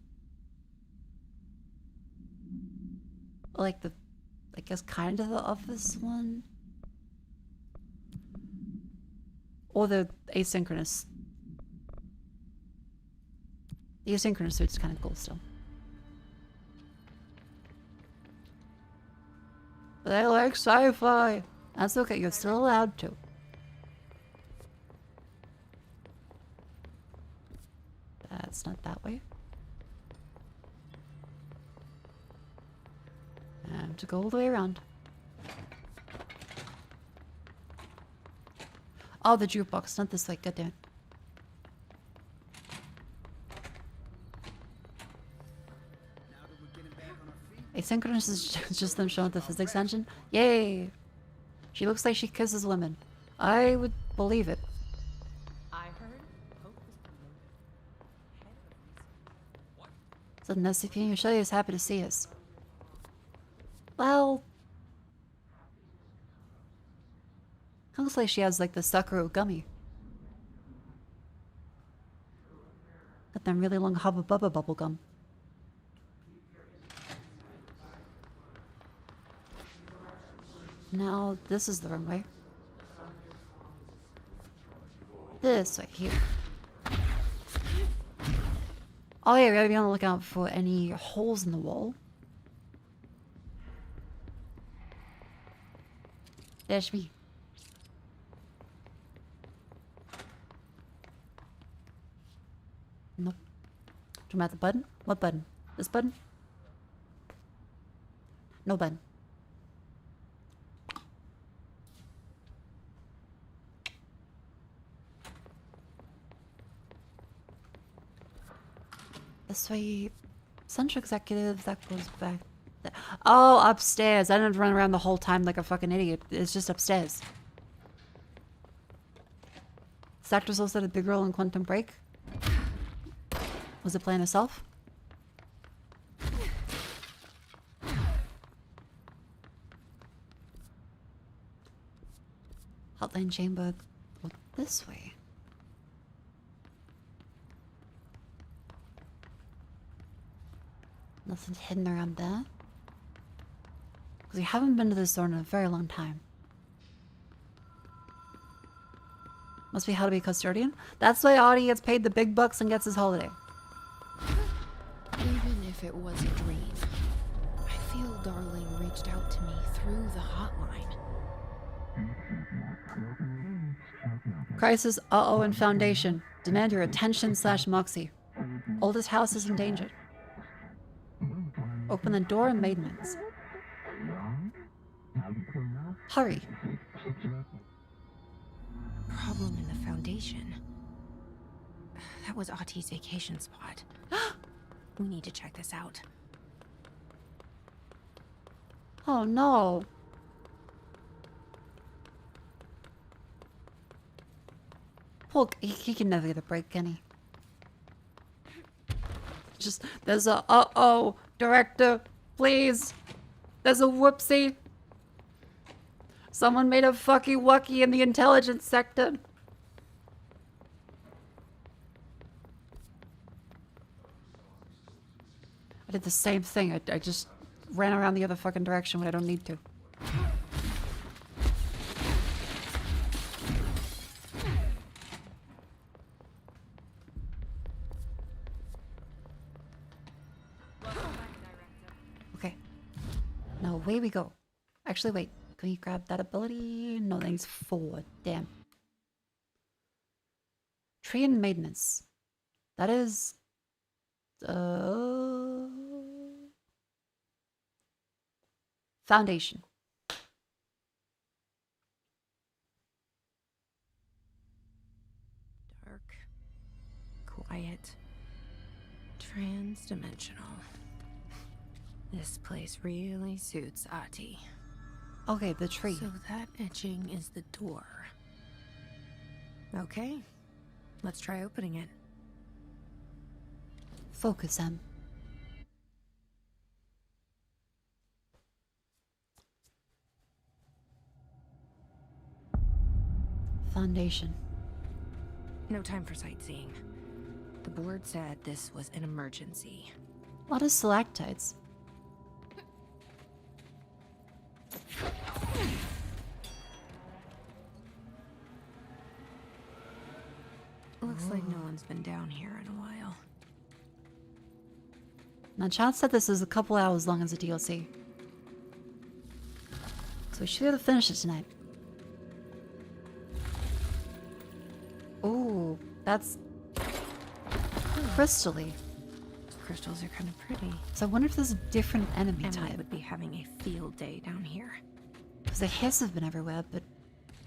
Like the, I guess kind of the office one. Or the asynchronous. The asynchronous suit's kind of cool still. But I like sci-fi. That's okay, you're still allowed to. That's not that way. And to go all the way around. Oh, the jukebox, not this way, goddamn. Asynchronous is just them showing the physics engine. Yay! She looks like she kisses women. I would believe it. I heard. So the SCP Michelle is happy to see us. Well, looks like she has like the Sakura gummy. Got them really long Hubba Bubba bubble gum. Now this is the wrong way. This way here. Oh yeah, we gotta be on the lookout for any holes in the wall. Dash me. Nope. Talking about the button? What button? This button? No button. This way. Central Executive, that goes back. Oh, upstairs. I didn't run around the whole time like a fucking idiot. It's just upstairs. Sector's also had a big role in Quantum Break. Was it playing herself? Hotline chamber. Well, this way. Nothing hidden around there. Because we haven't been to this door in a very long time. Must be how to be a custodian. That's why Audie gets paid the big bucks and gets his holiday. Even if it was a dream, I feel Darling reached out to me through the hotline. Crisis, uh-oh, and Foundation. Demand your attention / Moxie. Oldest house is endangered. Open the door and maintenance. Hurry. Problem in the Foundation. That was Auti's vacation spot. We need to check this out. Oh no. Well, he can never get a break, can he? Just, there's a uh-oh, director, please. There's a whoopsie. Someone made a fucky wucky in the intelligence sector. I did the same thing. I just ran around the other fucking direction when I don't need to. Okay. Now away we go. Actually, wait. Can you grab that ability? No, that needs 4. Damn. Tree and maintenance. That is... Foundation. Dark. Quiet. Trans-dimensional. This place really suits Ahti. Okay, the tree. So that etching is the door. Okay, let's try opening it. Focus, Em. Foundation. No time for sightseeing. The board said this was an emergency. A lot of stalactites. Looks like no one's been down here in a while. Now, Chad said this is a couple hours long as a DLC. So we should be able to finish it tonight. Ooh, that's crystally. Crystals are kind of pretty. So I wonder if there's a different enemy Emily type. would be having a field day down here. Because the hiss have been everywhere, but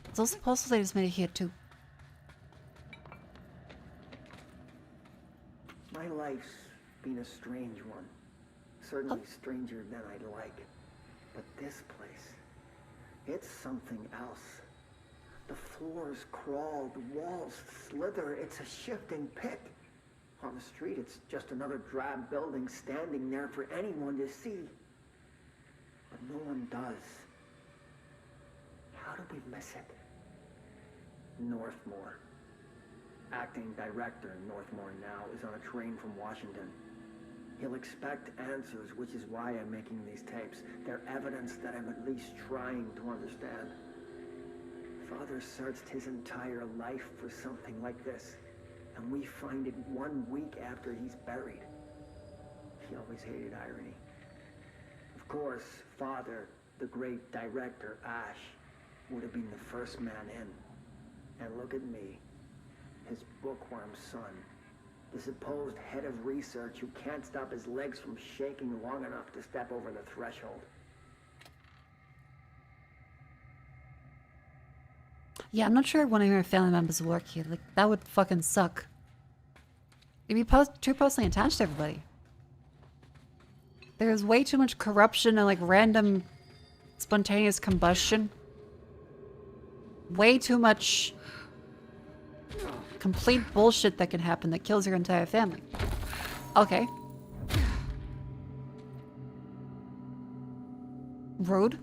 it's also possible they just made it here too. My life's been a strange one. Certainly stranger than I'd like. But this place, it's something else. The floors crawl, the walls slither. It's a shifting pit. On the street, it's just another drab building standing there for anyone to see. But no one does. How do we miss it? Northmore. Acting director Northmore now is on a train from Washington. He'll expect answers, which is why I'm making these tapes. They're evidence that I'm at least trying to understand. Father searched his entire life for something like this, and we find it 1 week after he's buried. He always hated irony. Of course, Father, the great director, Ash, would have been the first man in. And look at me, his bookworm son, the supposed head of research who can't stop his legs from shaking long enough to step over the threshold. Yeah, I'm not sure one of your family members work here. Like, that would fucking suck. You'd be too personally attached to everybody. There's way too much corruption and like random spontaneous combustion. Way too much complete bullshit that can happen that kills your entire family. Okay. Rude.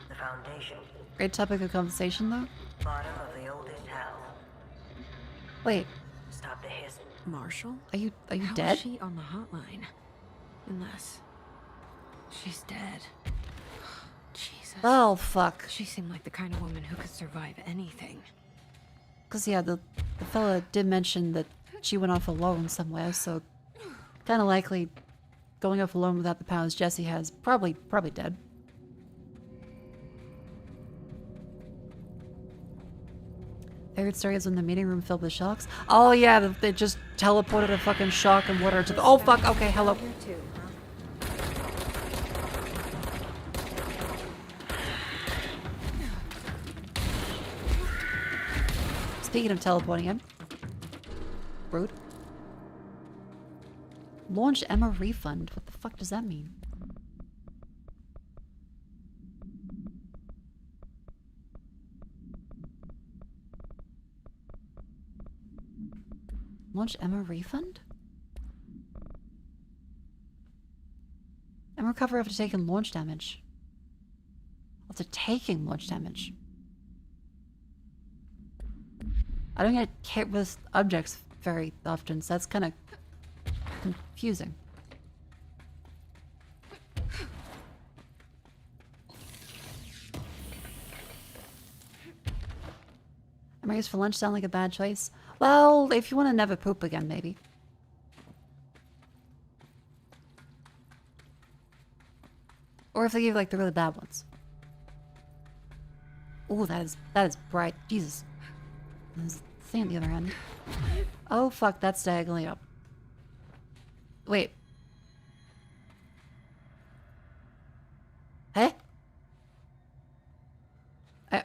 The Foundation. Great topic of conversation, though. Bottom of the oldest hell. Wait, Stop the hiss. Marshall? are you How dead? is she on the hotline? Unless she's dead. Jesus. Oh, fuck. She seemed like the kind of woman who could survive anything. Because, yeah, the fella did mention that she went off alone somewhere, so kind of likely going off alone without the powers Jesse has. Probably dead. Favorite story is when the meeting room filled with sharks. Oh, yeah, they just teleported a fucking shark and water to the... Oh, fuck, okay, hello. Speaking of teleporting in. Rude. Launch Emma refund. What the fuck does that mean? Launch Emma refund? Emma recover after taking launch damage. After taking launch damage. I don't get hit with objects very often, so that's kind of confusing. Am I used for lunch sound like a bad choice? Well, if you want to never poop again, maybe. Or if they give like the really bad ones. Ooh, that is bright. Jesus. There's a thing at the other end. Oh fuck, that's diagonally up. Wait. Hey? Hey?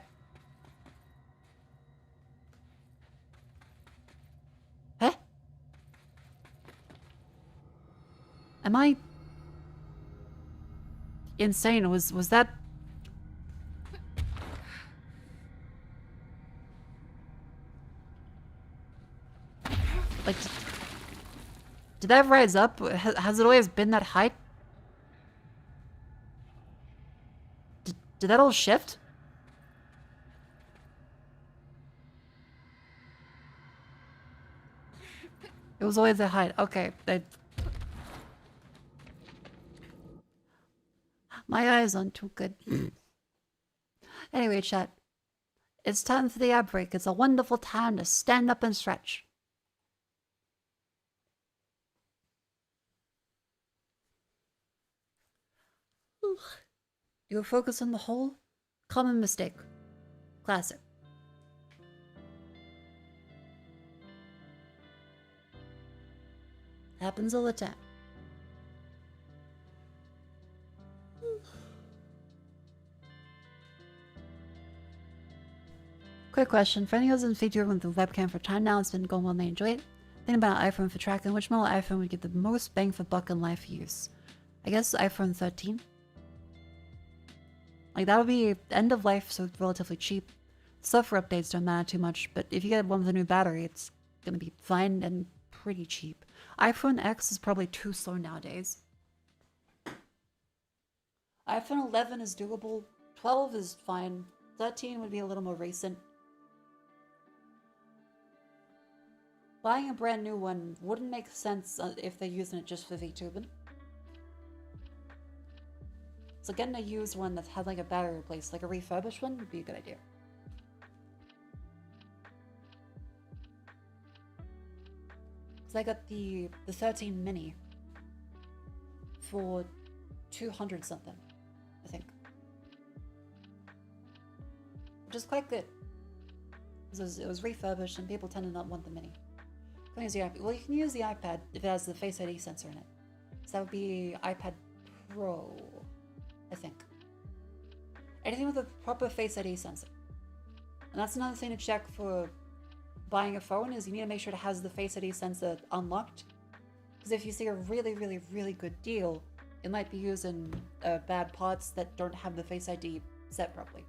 Am I insane? Was that... Like, did that rise up? Has it always been that height? Did that all shift? It was always that height. Okay. My eyes aren't too good. Anyway, chat. It's time for the ad break. It's a wonderful time to stand up and stretch. You focus on the whole? Common mistake. Classic. Happens all the time. Quick question. For anyone who's in feature with the webcam for time now, it's been going well and they enjoy it. Think about iPhone for tracking. Which model iPhone would get the most bang for buck in life use? I guess iPhone 13. Like, that would be end of life, so relatively cheap. Software updates don't matter too much, but if you get one with a new battery, it's gonna be fine and pretty cheap. iPhone X is probably too slow nowadays. iPhone 11 is doable. 12 is fine. 13 would be a little more recent. Buying a brand new one wouldn't make sense if they're using it just for VTubing. So getting a used one that had like a battery replaced, like a refurbished one, would be a good idea. So I got the 13 mini for 200 something, I think. Which is quite good. It was refurbished and people tend to not want the mini. Can use the iPad. Well, you can use the iPad if it has the Face ID sensor in it. So that would be iPad Pro, I think. Anything with a proper Face ID sensor. And that's another thing to check for buying a phone, is you need to make sure it has the Face ID sensor unlocked. Because if you see a really, really, really good deal, it might be using bad parts that don't have the Face ID set properly.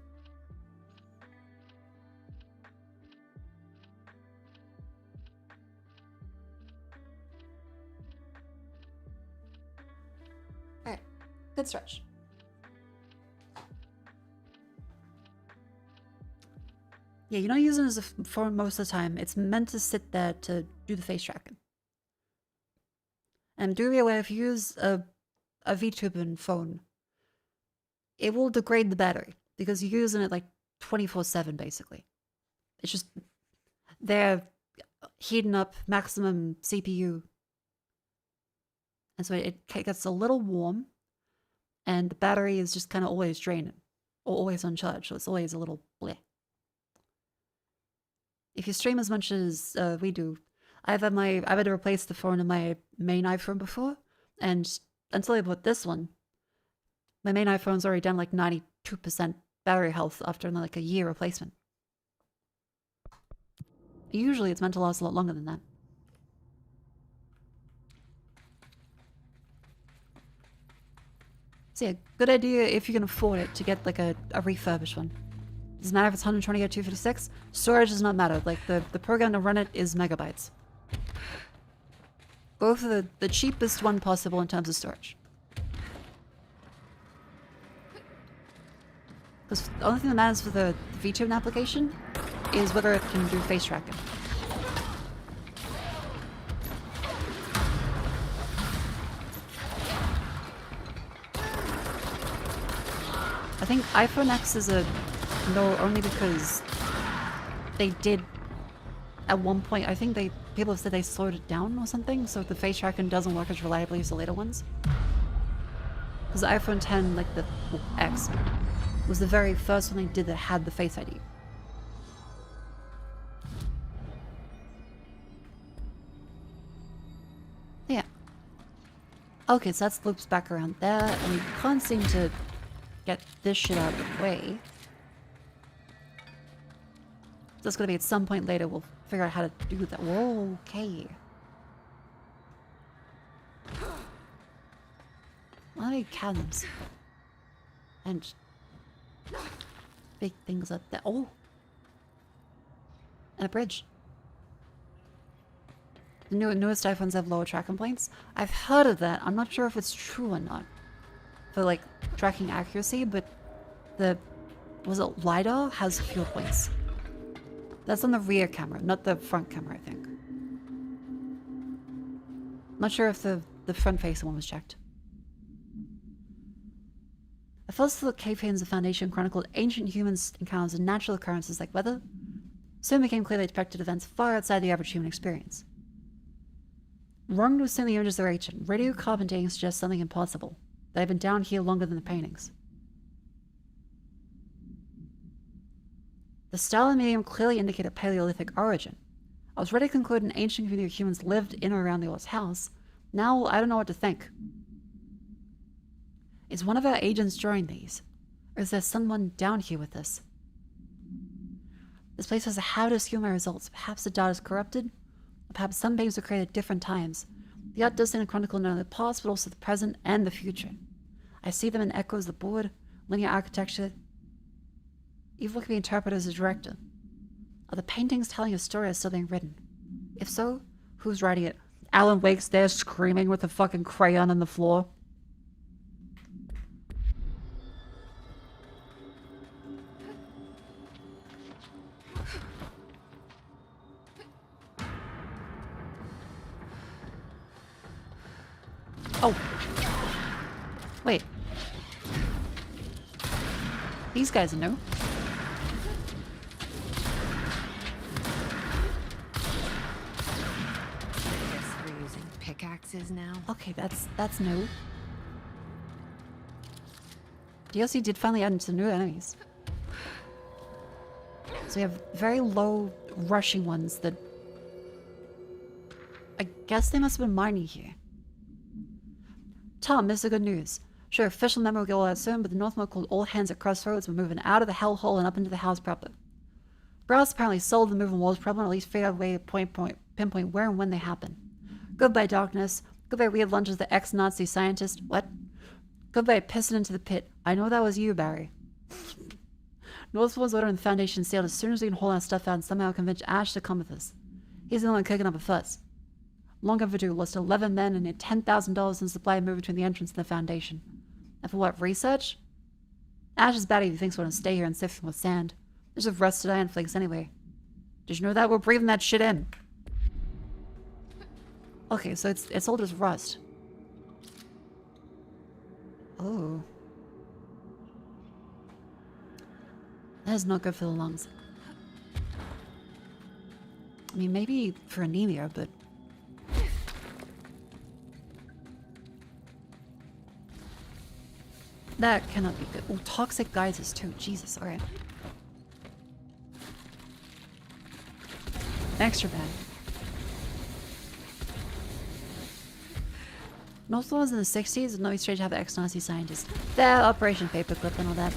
Alright, good stretch. Yeah, you're not using it as a phone most of the time. It's meant to sit there to do the face tracking. And do be aware, if you use a VTubing phone, it will degrade the battery because you're using it like 24/7 basically. It's just they're heating up maximum CPU. And so it gets a little warm and the battery is just kind of always draining or always on charge. So it's always a little bleh. If you stream as much as we do, I've had to replace the phone in my main iPhone before, and until I bought this one, my main iPhone's already done like 92% battery health after like a year replacement. Usually it's meant to last a lot longer than that. So yeah, good idea if you can afford it to get like a refurbished one. Doesn't matter if it's 120 or 256. Storage does not matter. Like the program to run it is megabytes. Both are the cheapest one possible in terms of storage. Because the only thing that matters for the VTubing application is whether it can do face tracking. I think iPhone X is a no only because they did at one point, I think people have said they slowed it down or something, so the face tracking doesn't work as reliably as the later ones. Because the iPhone 10, like the X, was the very first one they did that had the Face ID. Yeah. Okay, so that's loops back around there, and we can't seem to get this shit out of the way. That's gonna be at some point later. We'll figure out how to do that. Whoa, okay. Why are chasms? And big things up there. Oh! And a bridge. The newest iPhones have lower tracking points. I've heard of that. I'm not sure if it's true or not. For like tracking accuracy, but the LiDAR has fewer points. That's on the rear camera, not the front camera, I think. Not sure if the front facing one was checked. A fossil cave paintings of Foundation chronicled ancient humans' encounters and natural occurrences like weather. Soon became clearly depicted events far outside the average human experience. Wrong to assume the images are ancient. Radiocarbon dating suggests something impossible. They've been down here longer than the paintings. The style and medium clearly indicate a Paleolithic origin. I was ready to conclude an ancient community of humans lived in or around the old house. Now I don't know what to think. Is one of our agents drawing these? Or is there someone down here with us? This place has a habit of skewing my results. Perhaps the data is corrupted? Or perhaps some paintings were created at different times. The art does seem to chronicle not only the past, but also the present and the future. I see them in echoes of the board, linear architecture. Even what can be interpreted as a director. Are the paintings telling a story or still being written? If so, who's writing it? Alan Wake's there screaming with a fucking crayon on the floor. Oh. Wait. These guys are new. I guess we're using pickaxes now. Okay, that's new. DLC did finally add into new enemies. So we have very low rushing ones that... I guess they must have been mining here. Tom, this is the good news. Sure, official memo will get all out soon, but the Northmore called all hands at Crossroads. We're moving out of the hellhole and up into the house proper. Browse apparently solved the moving walls problem, or at least figured out a way to pinpoint where and when they happen. Goodbye, darkness. Goodbye, weird lunches, the ex-Nazi scientist. What? Goodbye, pissing into the pit. I know that was you, Barry. Northmore's ordering the Foundation sealed as soon as we can haul our stuff out and somehow convince Ash to come with us. He's the one kicking up a fuss. Long overdue, lost 11 men and had $10,000 in supply moved between the entrance and the Foundation. And for what, research? Ash is bad if he thinks we're gonna stay here and sift him with sand. There's a rusted iron flakes anyway. Did you know that? We're breathing that shit in. Okay, so it's all just rust. Oh. That is not good for the lungs. I mean, maybe for anemia, but... That cannot be good. Oh, toxic geysers too. Jesus, alright. Extra bad. Most ones in the 60s, it'd not be strange to have the ex-Nazi scientists. Their Operation Paperclip and all that.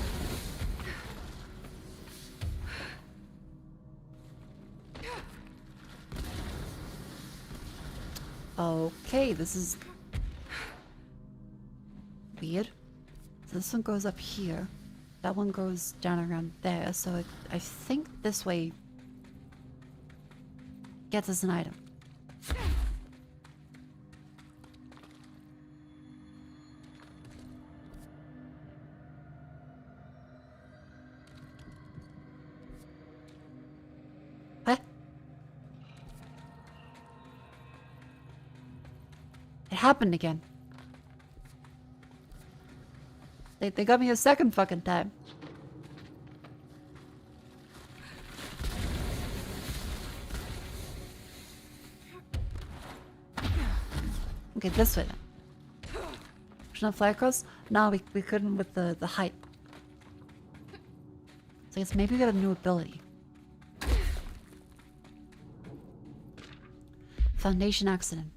Okay, this is... weird. So this one goes up here. That one goes down around there. So I think this way gets us an item. What? It happened again. They got me a second fucking time. Okay, this way then. Should not fly across? No, we couldn't with the height. So I guess maybe we got a new ability. Foundation accident.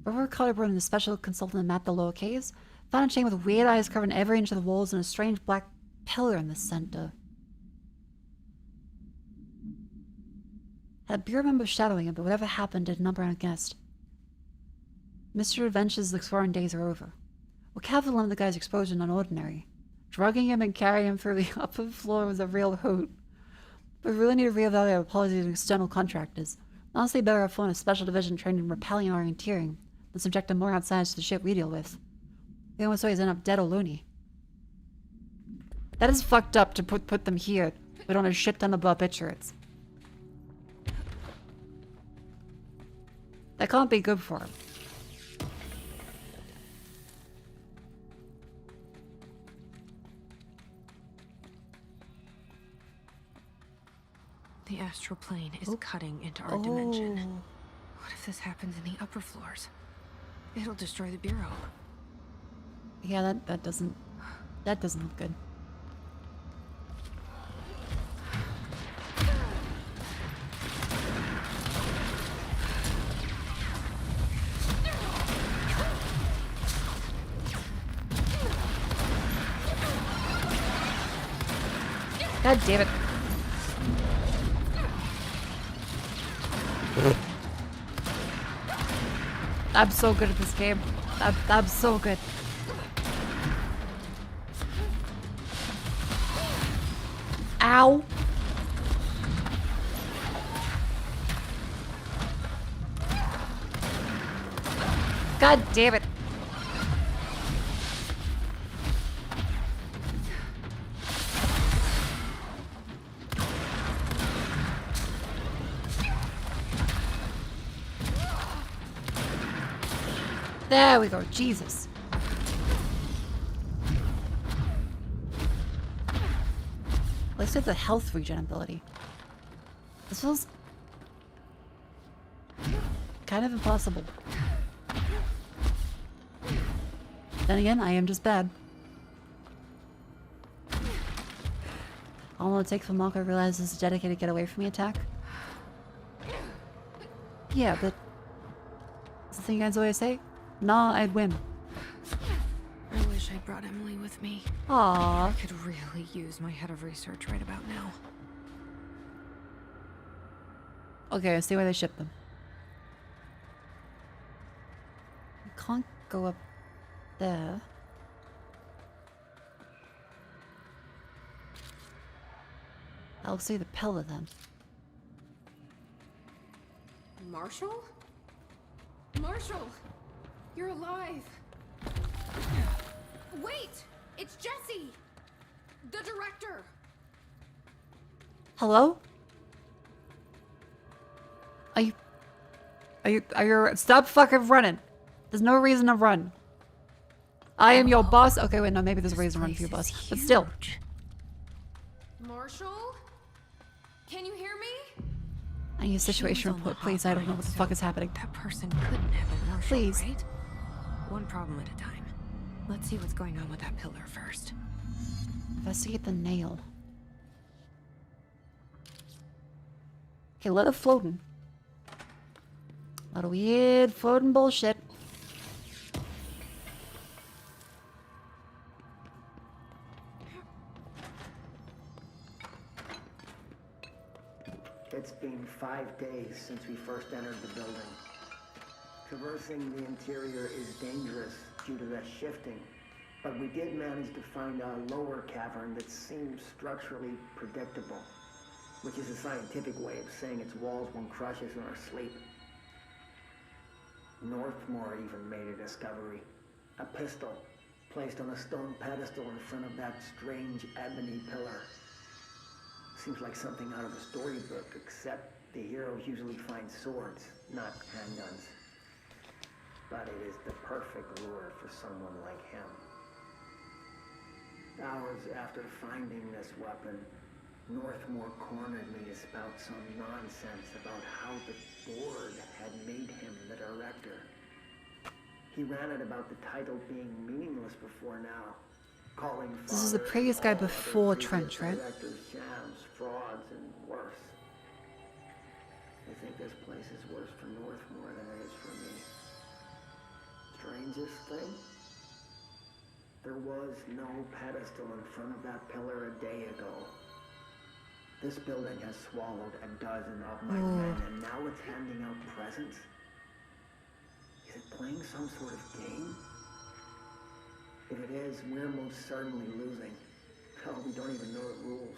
Robert Carter brought in a special consultant to map the lower caves. Found a chain with weird eyes covering every inch of the walls and a strange black pillar in the center. Had a bureau member shadowing it, but whatever happened did not bring a guest. Mr. Adventure's exploring days are over. We'll careful limit the guy's exposure non-ordinary. Drugging him and carrying him through the upper floor was a real hoot. But we really need to reevaluate our policies with external contractors. Honestly, better have flown a special division trained in rappelling and orienteering than subject more outsiders to the shit we deal with. The only way is end up dead or loony. That is fucked up to put them here. We don't have shit ton of barbiturates. That can't be good for him. The astral plane is cutting into our dimension. What if this happens in the upper floors? It'll destroy the bureau. Yeah, that doesn't look good. God damn it. I'm so good at this game. I'm so good. Ow. God damn it. There we go, Jesus. Let's get the health regen ability. This feels kind of impossible. Then again, I am just bad. All it'll take for Mako realizes it's dedicated get away from me attack. Yeah, but that's the thing you guys always say. Nah, I'd win. I wish I'd brought Emily with me. Aww. I could really use my head of research right about now. Okay, I see why they ship them. We can't go up there. I'll see the pillar then. Marshall? Marshall! You're alive! Wait! It's Jesse! The director! Hello? Are you stop fucking running. There's no reason to run. I am your boss. Okay, wait, no, maybe there's a reason to run for your boss. But still. Marshall? Can you hear me? I need a situation report, please. I don't know what the fuck is happening. That person couldn't have been Marshall, Please. right? One problem at a time. Let's see what's going on with that pillar first. Investigate the nail. Okay, let it floating. A lot of weird floating bullshit. It's been 5 days since we first entered the building. Traversing the interior is dangerous due to the shifting, but we did manage to find a lower cavern that seems structurally predictable, which is a scientific way of saying its walls won't crush us in our sleep. Northmore even made a discovery. A pistol placed on a stone pedestal in front of that strange ebony pillar. Seems like something out of a storybook, except the heroes usually find swords, not handguns. But it is the perfect lure for someone like him. Hours after finding this weapon, Northmore cornered me to spout some nonsense about how the board had made him the director. He ranted about the title being meaningless before now, calling This is the previous guy before Trench, right? directors shams, frauds, and worse. I think this place is worse for Northmore than it is for me. Strangest thing? was no pedestal in front of that pillar a day ago. This building has swallowed a dozen of my men, and now it's handing out presents? Is it playing some sort of game? If it is, we're most certainly losing. Hell, we don't even know the rules.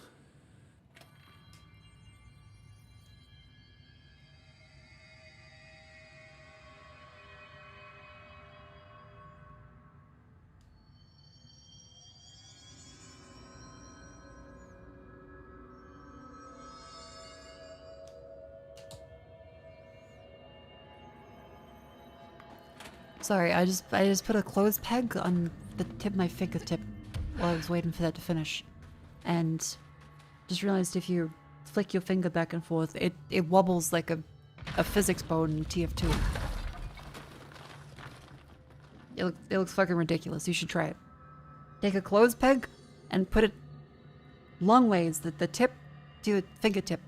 Sorry, I just put a clothes peg on the tip of my fingertip while I was waiting for that to finish, and just realized if you flick your finger back and forth, it wobbles like a physics bone in TF2. It looks fucking ridiculous. You should try it. Take a clothes peg and put it long ways, the tip to your fingertip,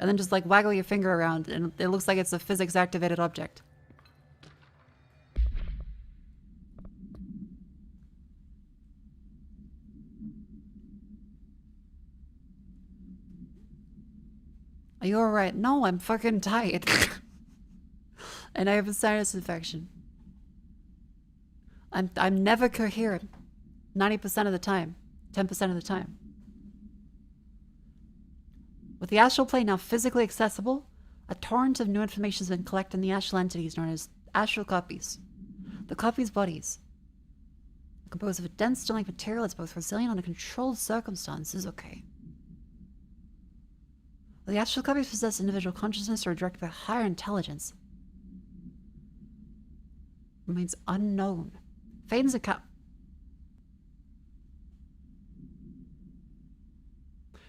and then just like waggle your finger around, and it looks like it's a physics activated object. Are you alright? No, I'm fucking tired. And I have a sinus infection. I'm never coherent. 90% of the time. 10% of the time. With the astral plane now physically accessible, a torrent of new information has been collected in the astral entities known as astral copies. The copies' bodies are composed of a dense stone-like material that's both resilient under controlled circumstances. Okay. The astral copies possess individual consciousness or are directed by higher intelligence. Remains unknown. Faden's account.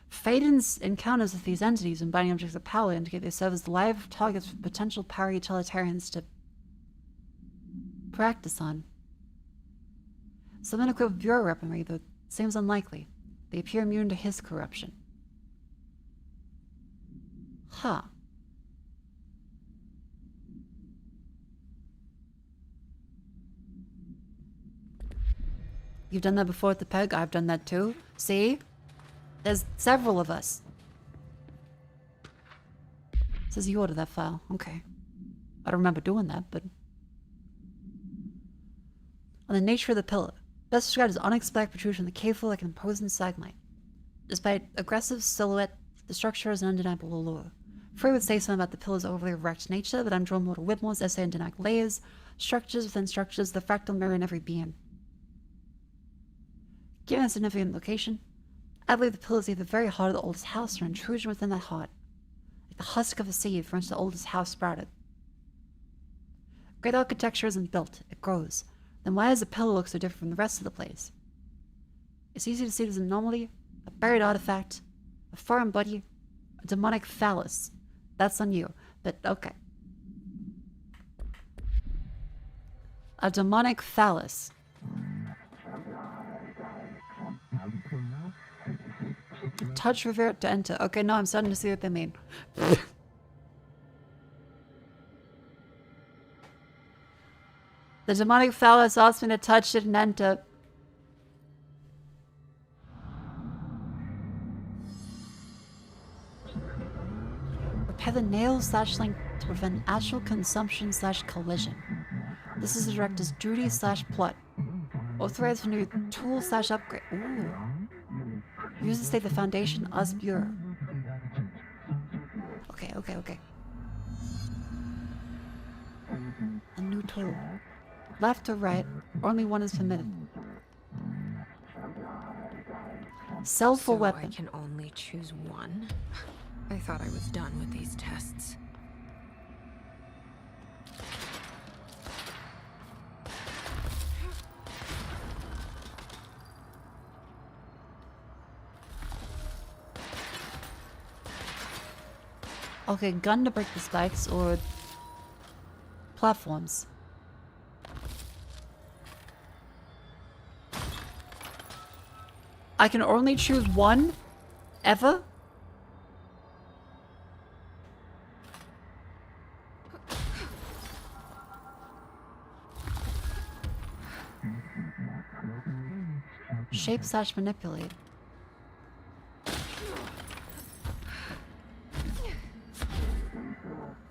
Faden's encounters with these entities and binding objects of power indicate they serve as live targets for potential para-utilitarians to practice on. Some men equipped with bureau weaponry, though it seems unlikely. They appear immune to his corruption. Huh. You've done that before with the peg? I've done that too. See? There's several of us. Says you ordered that file. Okay. I don't remember doing that, but... On the nature of the pillar. Best described as unexpected protrusion of the cave floor like an imposing stalagmite. Despite aggressive silhouette, the structure has an undeniable allure. Freud would say something about the pillar's overly erect nature, but I'm drawn more to Whitmore's essay on dynamic layers, structures within structures, the fractal mirror in every being. Given a significant location, I believe the pillar is either the very heart of the oldest house or an intrusion within that heart, like the husk of a seed from which the oldest house sprouted. Great architecture isn't built, it grows. Then why does the pillar look so different from the rest of the place? It's easy to see it as an anomaly, a buried artifact, a foreign body, a demonic phallus. That's on you, but okay. A demonic phallus. Touch revert to enter. Okay, no, I'm starting to see what they mean. The demonic phallus asked me to touch it and enter. Repair the nail/link to prevent astral consumption/collision. This is the director's duty/plot. Authorized for new tool/upgrade. Ooh. Use to state the foundation as bureau. Okay. A new tool. Left or right, only one is permitted. Sell for weapon. I can only choose one? I thought I was done with these tests. Okay, gun to break the spikes or platforms. I can only choose one? Ever? Shape/manipulate.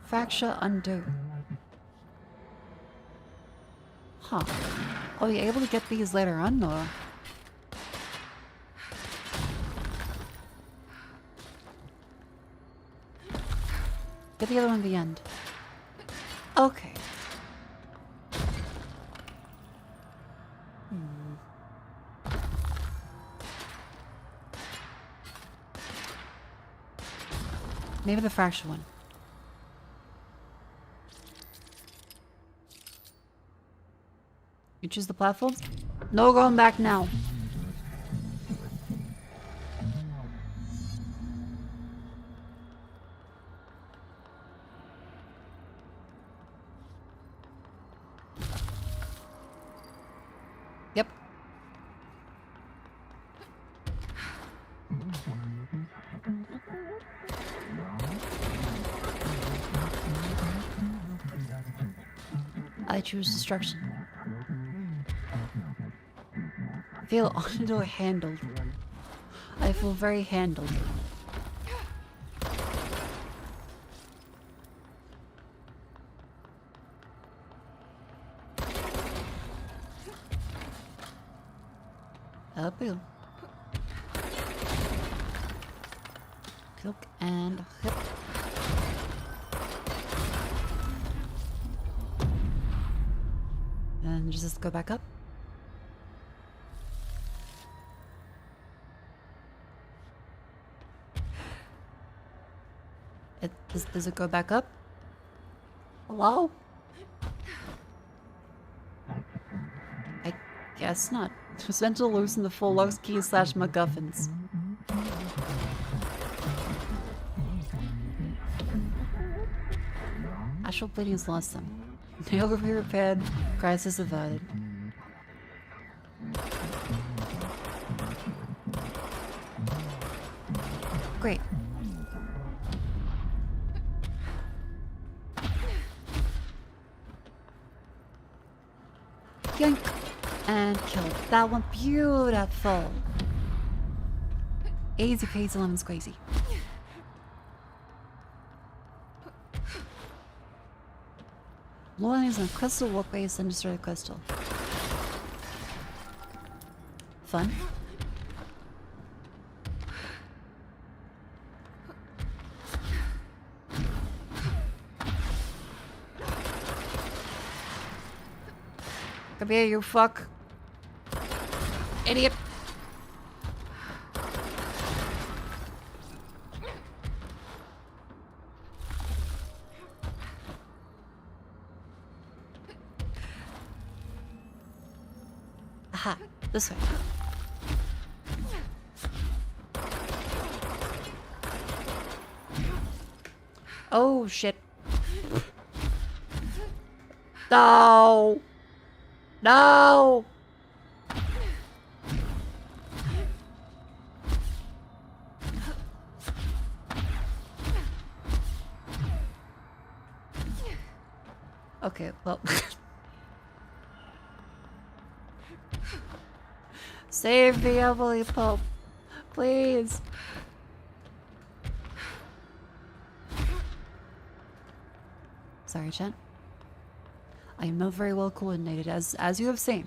Fracture undo. Huh. Are we able to get these later on, or? Get the other one at the end. Okay. Maybe the fracture one. You choose the platforms? No going back now. Yep. I choose destruction. I feel honored or handled. I feel very handled. Uphill. Click and hip. And just go back up. Does it go back up? Hello? I guess not. It was meant to loosen the full locks keys / MacGuffins. Astral bleeding is lost them. Nail will be repaired. Crisis averted. Great. Yank and kill it. That one, beautiful. Easy peasy lemon squeezy. Loading is on crystal walkways and destroy the crystal. Fun. Come here, you fuck. Idiot. Aha, this way. Oh shit. No. No. Okay, well. Save the Emily Pope, please. Sorry, chat. I am not very well coordinated, as you have seen.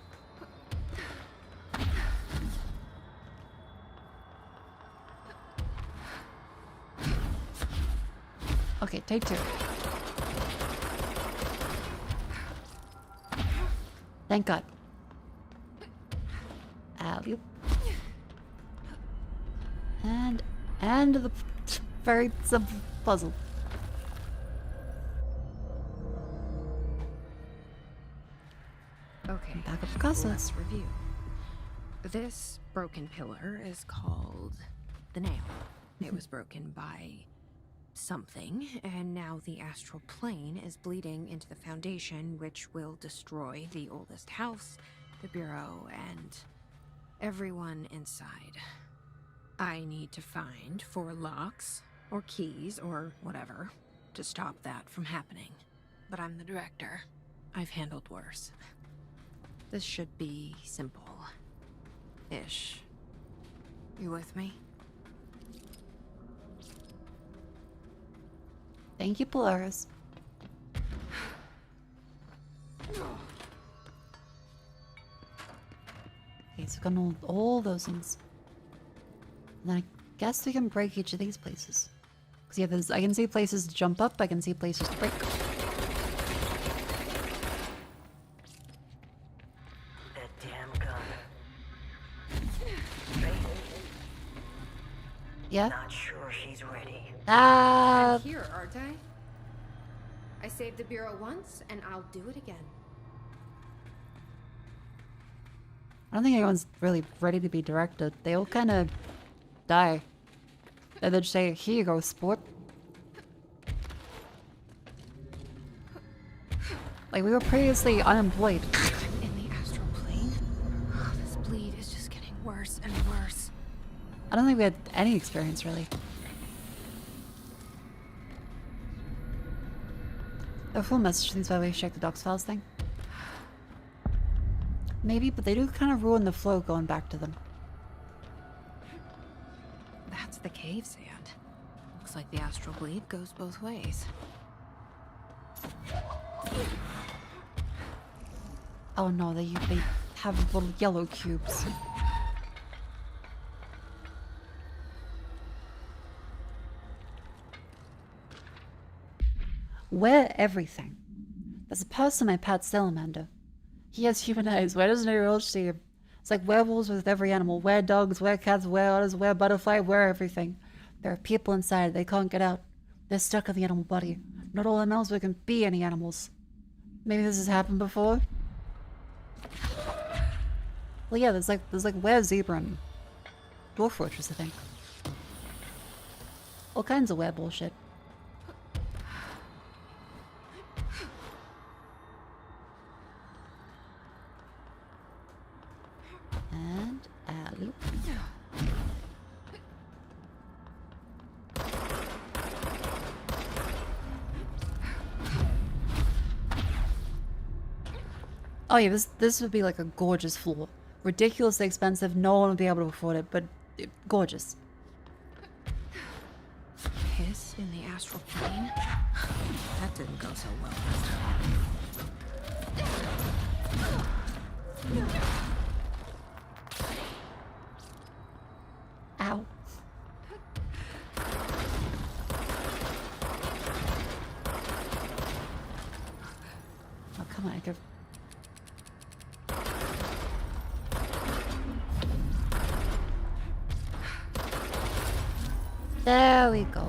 Okay, take two. Thank God. Alley. And the very simple puzzle. Okay, back up the castle. Let's review. This broken pillar is called the nail. It was broken by something, and now the astral plane is bleeding into the foundation, which will destroy the oldest house, the bureau, and everyone inside. I need to find 4 locks, or keys, or whatever, to stop that from happening. But I'm the director. I've handled worse. This should be simple. Ish. You with me? Thank you, Polaris. Okay, so we've got all those things. And then I guess we can break each of these places. Because yeah, I can see places to jump up, I can see places to break. That damn gun. Yeah? Not sure she's ready. I'm here, aren't I? I saved the Bureau once, and I'll do it again. I don't think anyone's really ready to be directed. They all kind of die. And then say, here you go, sport. Like, we were previously unemployed. In the astral plane? This bleed is just getting worse and worse. I don't think we had any experience, really. The full message seems why we check the docs files thing. Maybe, but they do kind of ruin the flow going back to them. That's the cave sand. Looks like the astral bleed goes both ways. Oh no, they have little yellow cubes. Where everything? There's a person I pat salamander. He has human eyes. Where doesn't everyone else see him? It's like werewolves with every animal. Where dogs, where cats, where otters, where butterfly, where everything. There are people inside. They can't get out. They're stuck in the animal body. Not all animals can be any animals. Maybe this has happened before? Well, yeah, there's like where zebra and dwarf fortress, I think. All kinds of where bullshit. And alley. Oh yeah, this would be like a gorgeous floor. Ridiculously expensive, no one would be able to afford it, but gorgeous. Hiss in the astral plane? That didn't go so well last time. Ow. Oh, come on, I could... There we go.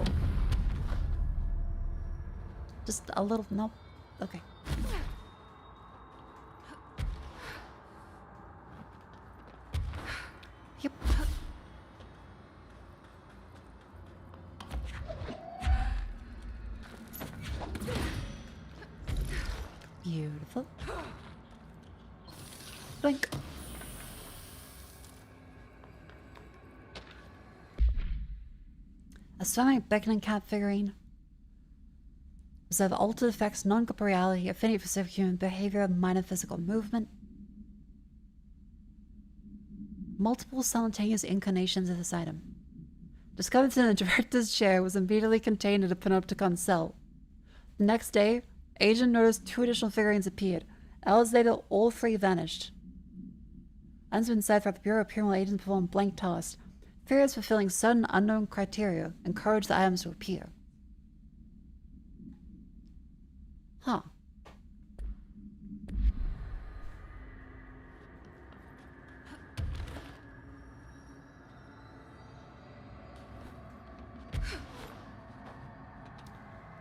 Just a little... Nope. Okay. Yep. Beautiful. Blink. A swimming beckoning cat figurine. Observe altered effects, non-corporeality, affinity for human behavior, minor physical movement. Multiple simultaneous incarnations of this item. Discovered in the director's chair, was immediately contained in a panopticon cell. The next day, agent noticed 2 additional figurines appeared. Hours later, all 3 vanished. Items inside throughout the Bureau appearing while agents perform blank tasks. Figures fulfilling certain unknown criteria encourage the items to appear. Huh.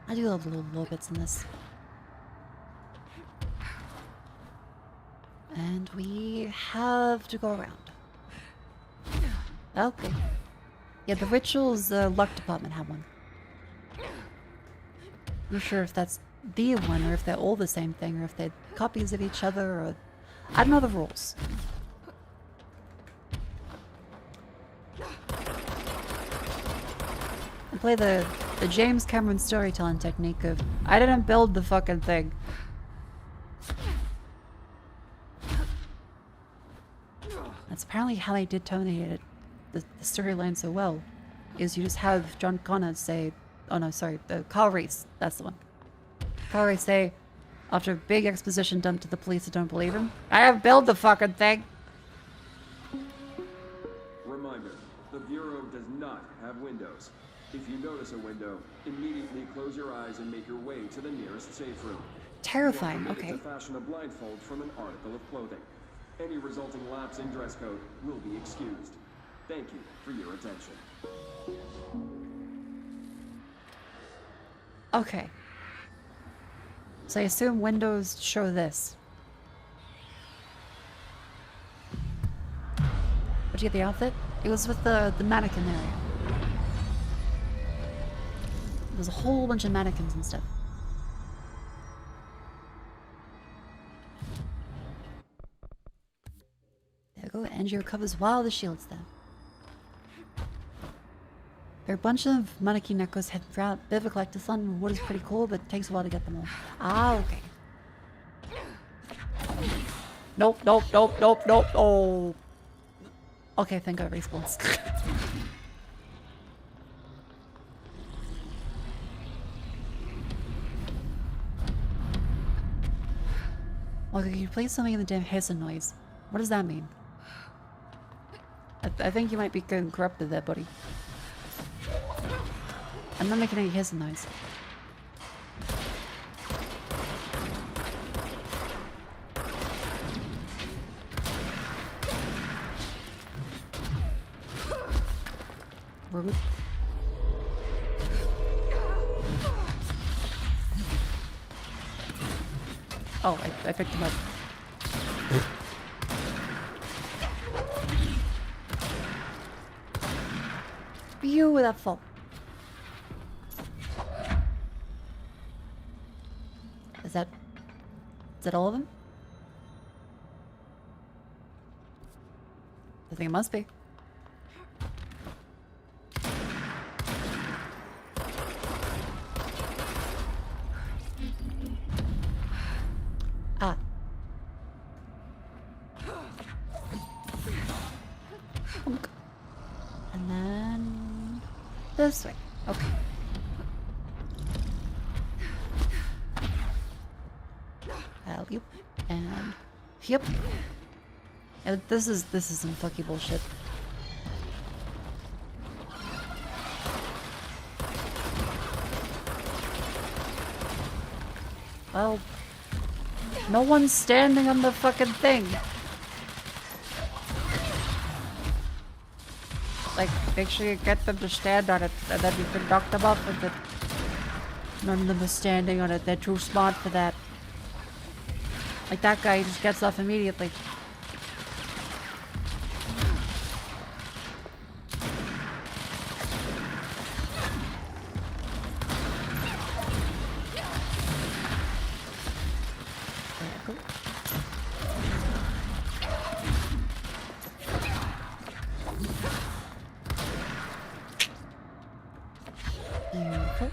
I do love little bits in this. And we have to go around. Okay. Yeah, the rituals luck department have one. I'm not sure if that's the one, or if they're all the same thing, or if they're copies of each other, or... I don't know the rules. I play the James Cameron storytelling technique of, I didn't build the fucking thing. That's apparently how they did terminate the storyline so well. Is you just have John Connor say, oh no, sorry, Kyle Reese, that's the one. Kyle Reese say, after a big exposition dumped to the police that don't believe him, I have built the fucking thing. Reminder, the Bureau does not have windows. If you notice a window, immediately close your eyes and make your way to the nearest safe room. Terrifying, okay. To fashion a blindfold from an article of clothing. Any resulting lapse in dress code will be excused. Thank you for your attention. Okay. So I assume windows show this. Where'd you get the outfit? It was with the mannequin area. There's a whole bunch of mannequins and stuff. There we go, Andrew recovers while the shield's there. There are a bunch of mannequin necklaces heading throughout. Bit of a collectathon, what is pretty cool, but it takes a while to get them all. Ah, okay. Nope, nope, nope, nope, nope. Oh. Okay, thank God respawns. Okay, you play something in the damn hissing noise. What does that mean? I think you might be getting corrupted there, buddy. I'm not making any hissing noise. Rude. Oh, I picked him up. Beautiful. Is that all of them? I think it must be. Ah. And then this way. Okay. Yep. And yep. And this is some fucking bullshit. Well, no one's standing on the fucking thing. Like, make sure you get them to stand on it, and then you can knock them off with it. None of them are standing on it, they're too smart for that. Like that guy just gets off immediately. Beautiful.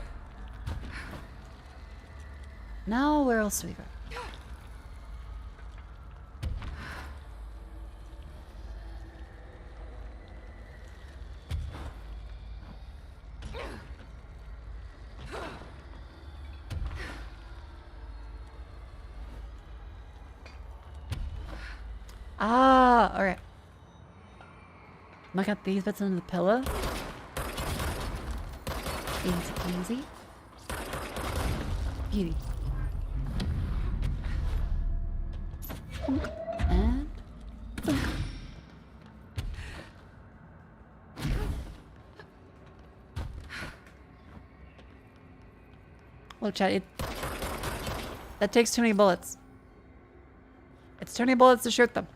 Now where else do we go? Ah, alright. Look at these bits under the pillow. Easy peasy. Beauty. And look, chat, that takes too many bullets. It's too many bullets to shoot them.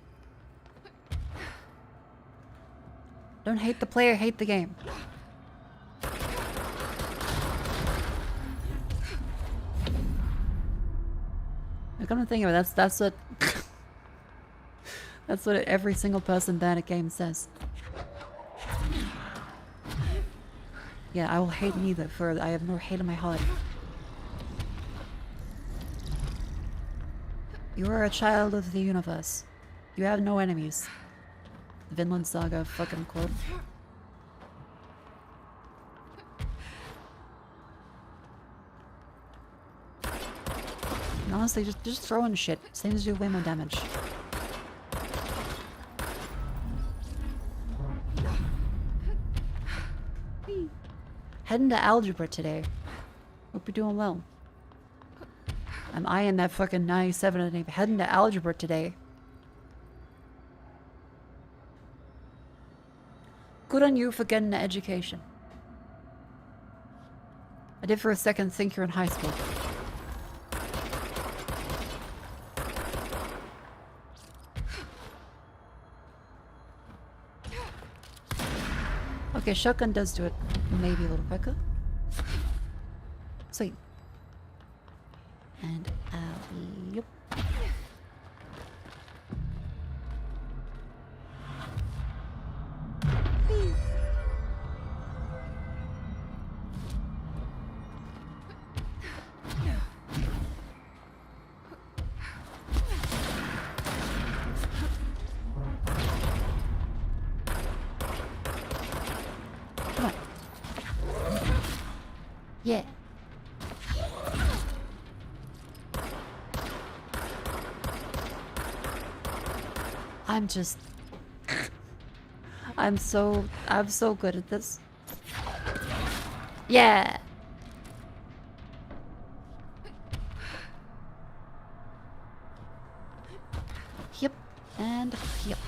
Don't hate the player, hate the game. Like, I'm thinking about that's what that's what every single person bad at games says. Yeah, I will hate neither, for I have no hate in my heart. You are a child of the universe. You have no enemies. Vinland Saga fucking quote. And honestly, just throw in shit. Seems to do way more damage. Heading to algebra today. Hope you're doing well. I'm eyeing that fucking 97 and 8. Heading to algebra today. Good on you for getting an education. I did for a second think you're in high school. Okay, shotgun does do it maybe a little quicker. Sweet. And yep. Yeah. I'm just I'm so good at this. Yeah. Yep. And yep.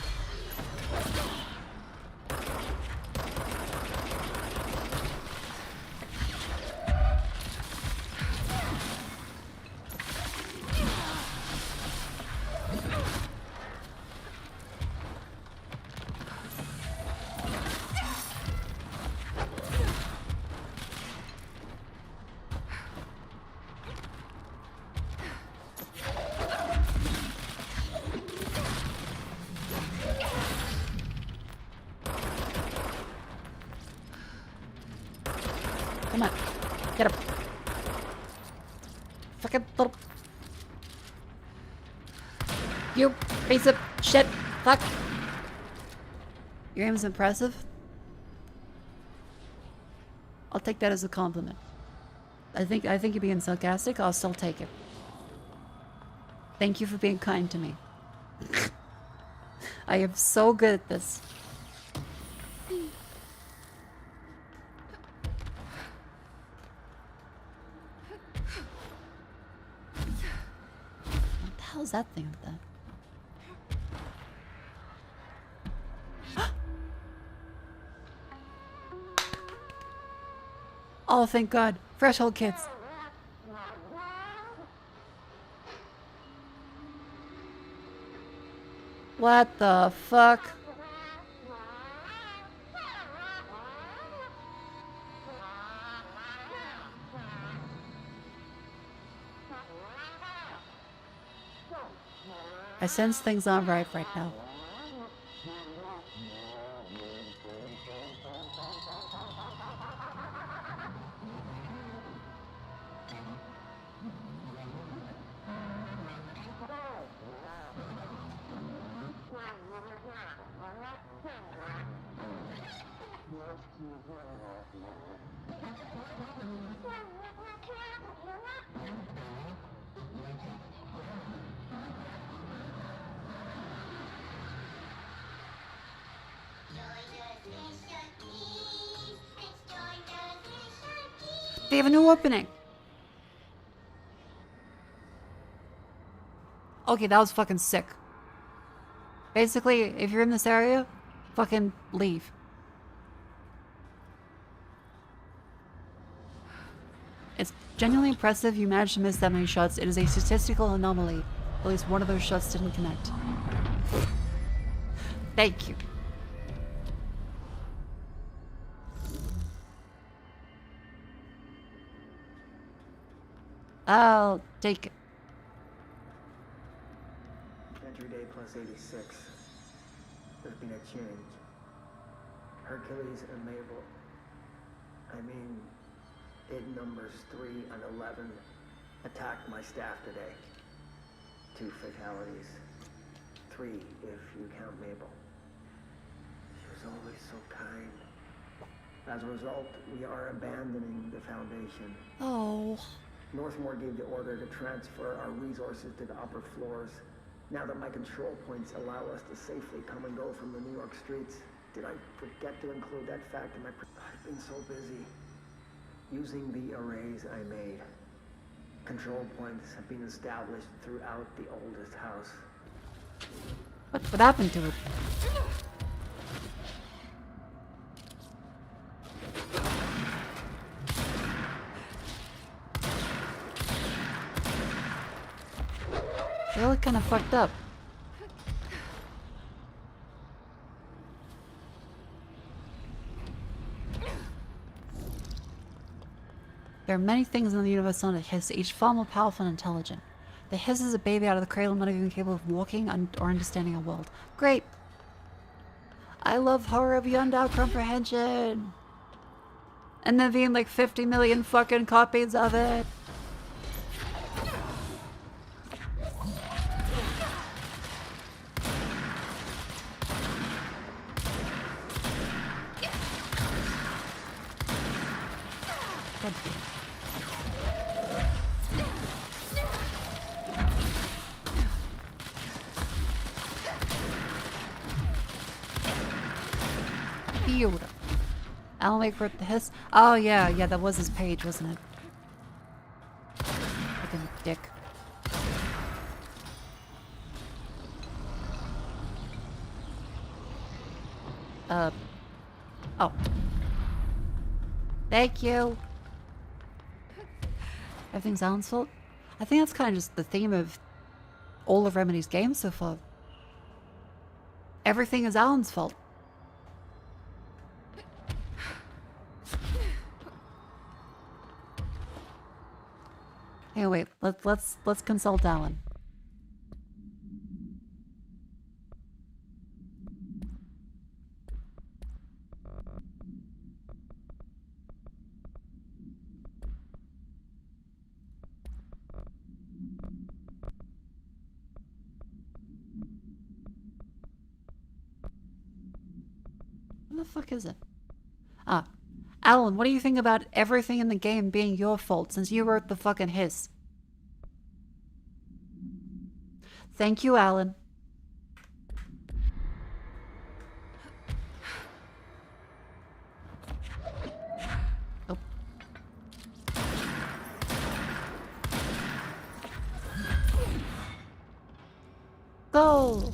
Come on. Get up. Fucking little... You piece of shit. Fuck. Your aim is impressive. I'll take that as a compliment. I think you're being sarcastic. I'll still take it. Thank you for being kind to me. I am so good at this. What the hell is that thing up there? Oh, thank God. Threshold kids. What the fuck? I sense things aren't right now. They have a new opening. Okay, that was fucking sick. Basically, if you're in this area, fucking leave. It's genuinely impressive you managed to miss that many shots. It is a statistical anomaly. At least one of those shots didn't connect. Thank you. I'll take it. Entry day plus 86. There's been a change. Hercules and Mabel. I mean, it numbers 3 and 11 attacked my staff today. 2 fatalities. 3 if you count Mabel. As a result, we are abandoning the Foundation. Oh. Northmore gave the order to transfer our resources to the upper floors. Now that my control points allow us to safely come and go from the New York streets, did I forget to include that fact in my... I've been so busy using the arrays I made. Control points have been established throughout the oldest house. What happened to it? They look kind of fucked up. There are many things in the universe known as Hiss, each far more powerful and intelligent. The Hiss is a baby out of the cradle, not even capable of walking or understanding a world. Great! I love horror beyond our comprehension! And there being like 50 million fucking copies of it! Beautiful. Alan Wake wrote the Hiss. Oh yeah, that was his page, wasn't it? Fucking dick. Oh. Thank you. Everything's Alan's fault? I think that's kind of just the theme of all of Remedy's games so far. Everything is Alan's fault. Hey, wait. Let's consult Alan. What the fuck is it? Ah. Alan, what do you think about everything in the game being your fault since you wrote the fucking Hiss? Thank you, Alan. Oh. Go!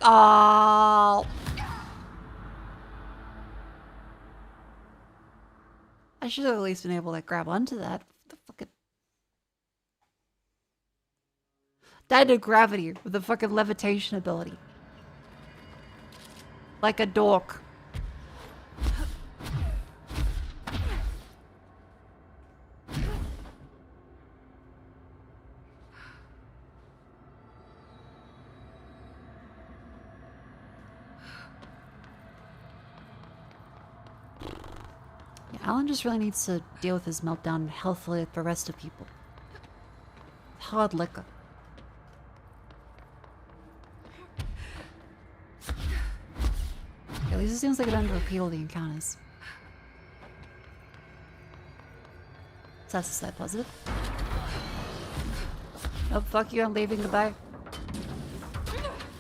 Oh. I should have at least been able to grab onto that. The fucking... Died to gravity with a fucking levitation ability. Like a dork. Alan just really needs to deal with his meltdown healthily like the rest of people. Hard liquor. At least it seems like it doesn't repeat all the encounters. So that's a slight positive. Oh, fuck you, I'm leaving, goodbye.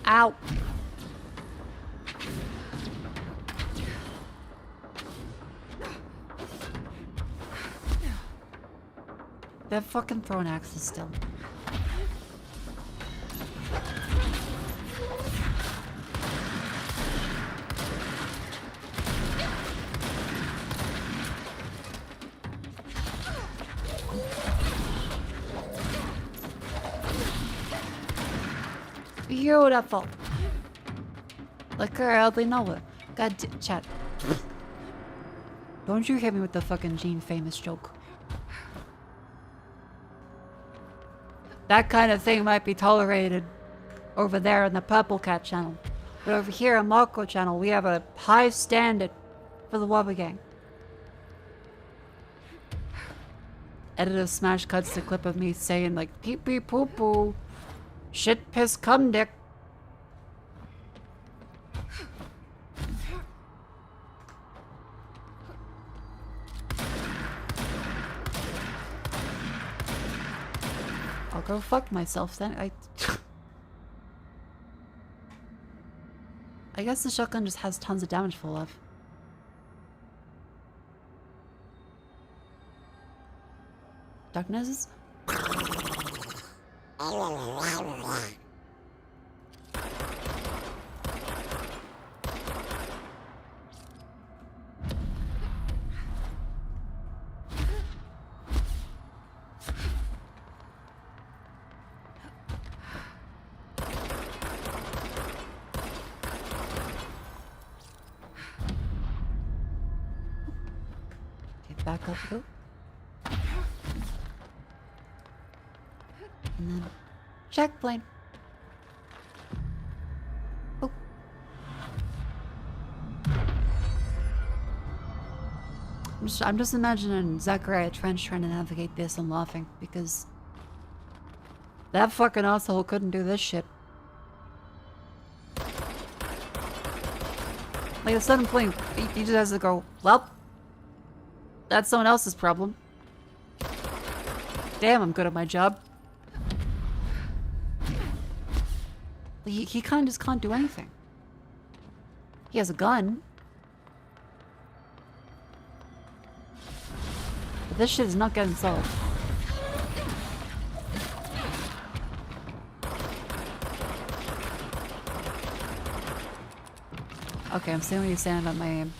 Ow! They're fucking throwing axes still. Beautiful. Look around, they know it. God, chat. Don't you hit me with the fucking Gene famous joke. That kind of thing might be tolerated over there in the Purple Cat channel. But over here on Mako channel, we have a high standard for the Wubba Gang. Editor Smash cuts the clip of me saying like pee pee poo poo Shit, piss, cum, dick. I'll go fuck myself then. I guess the shotgun just has tons of damage full of. Duck noses? Okay, back up. Oh. And then checkpoint. Oh. I'm just imagining Zachariah Trench trying to navigate this and laughing because that fucking asshole couldn't do this shit. Like, at some point, he just has to go, well, that's someone else's problem. Damn, I'm good at my job. He kind of just can't do anything. He has a gun. But this shit is not getting solved. Okay, I'm seeing what you're saying about my aim.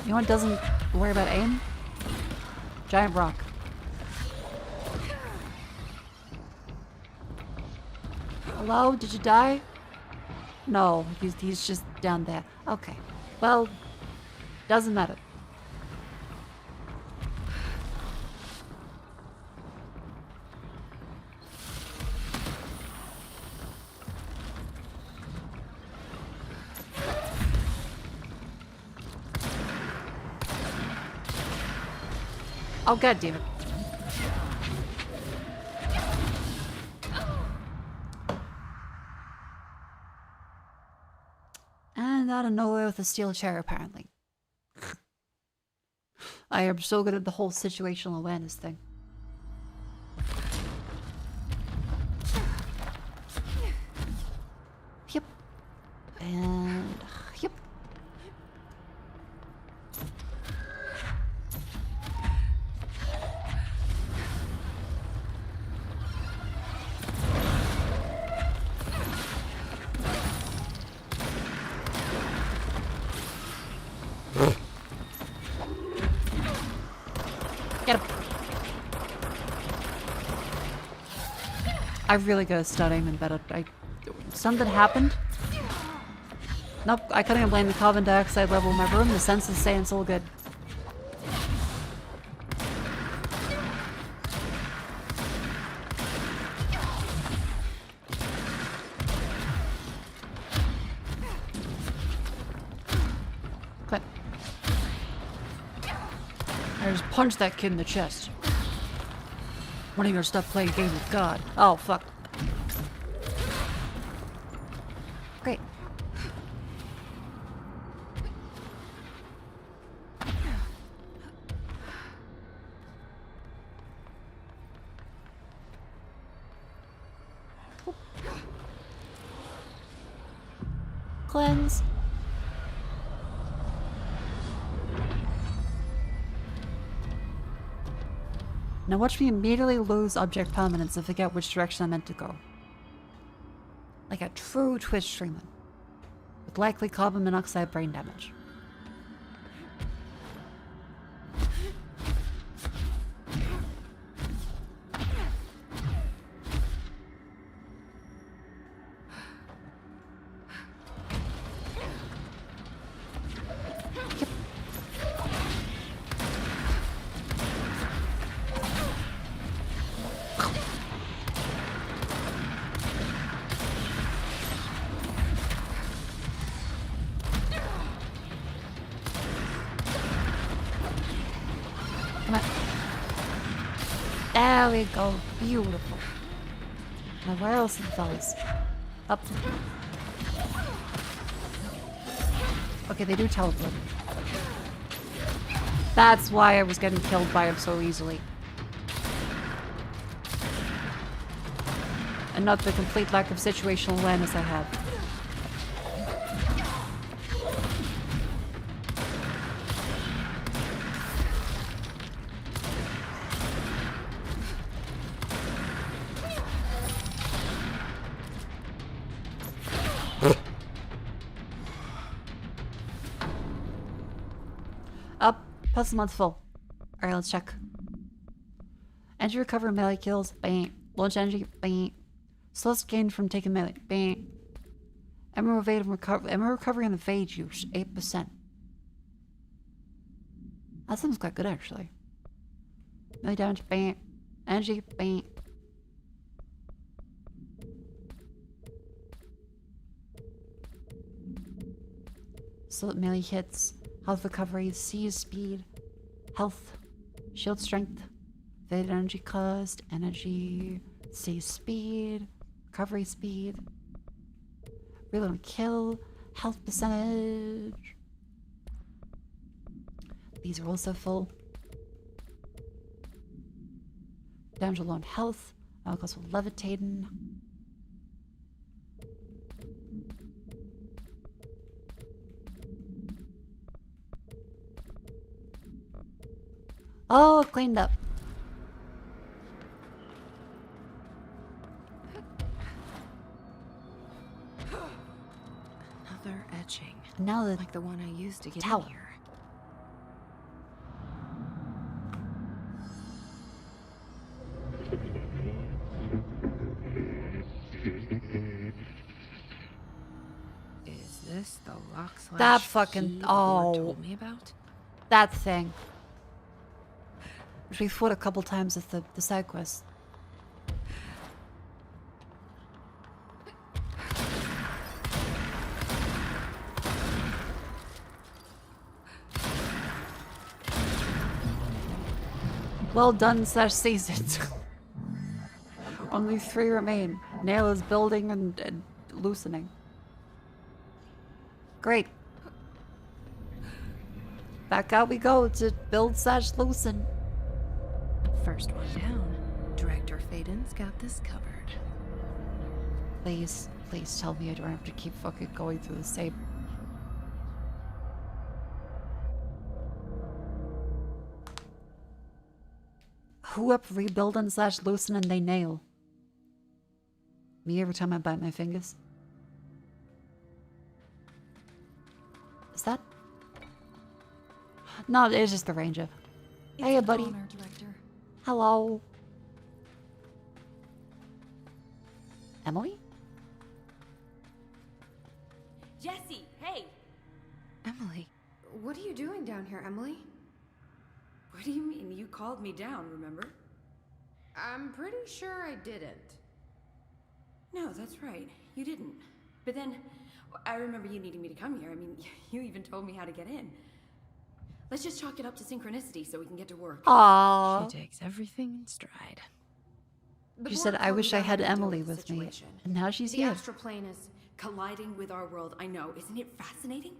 You know what doesn't worry about aim? Giant rock. Hello? Did you die? No, he's just down there. Okay. Well, doesn't matter. Oh, god damn it. And out of nowhere with a steel chair, apparently. I am so good at the whole situational awareness thing. Yep. And... yep. Get him. I really gotta start aiming better. Something happened. Nope, I couldn't even blame the carbon dioxide level in my room. The sensors say it's all good. Clip. I just punched that kid in the chest. When are you gonna stop playing games with God? Oh, fuck. Great. Cleanse. Now watch me immediately lose object permanence and forget which direction I'm meant to go. Like a true twist streamer. With likely carbon monoxide brain damage. Come on. There we go. Beautiful. Now where else are the fellas? Up. Okay, they do teleport. That's why I was getting killed by him so easily. And not the complete lack of situational awareness I have. Up. Puzzle mod's full. Alright, let's check. Energy recovery melee kills. Bang. Launch energy. Bang. Slows gain from taking melee. Bang. Emerald recovery and evade use. 8%. That sounds quite good, actually. Melee damage. Bang. Energy. Bang. So melee hits. Health recovery. Seize speed. Health. Shield strength. Evade energy cost. Energy. Seize speed. Recovery speed. Reload and kill. Health percentage. These are also full. Damage alone health. Cost with levitating. Oh, cleaned up. Another etching. Now the like the one I used to get tower. in here. Is this the lock slash That fucking key the board oh told me about? that thing. Which we fought a couple times with the side quest. Well done / seasoned. Only 3 remain. Nail is building and loosening. Great. Back out we go to build / loosen. First one down. Director Faden's got this covered. Please, please tell me I don't have to keep fucking going through the same. Who up rebuilding / loosen and they nail? Me every time I bite my fingers. Is that? No, it's just the ranger. It's Hey, an buddy. honor, Director. Hello. Emily? Jesse, hey! Emily. What are you doing down here, Emily? What do you mean? You called me down, remember? I'm pretty sure I didn't. No, that's right. You didn't. But then, I remember you needing me to come here. I mean, you even told me how to get in. Let's just chalk it up to synchronicity so we can get to work. Aww. She takes everything in stride. She said, I wish I had Emily with me. And now she's the here. astral plane is colliding with our world. I know. Isn't it fascinating?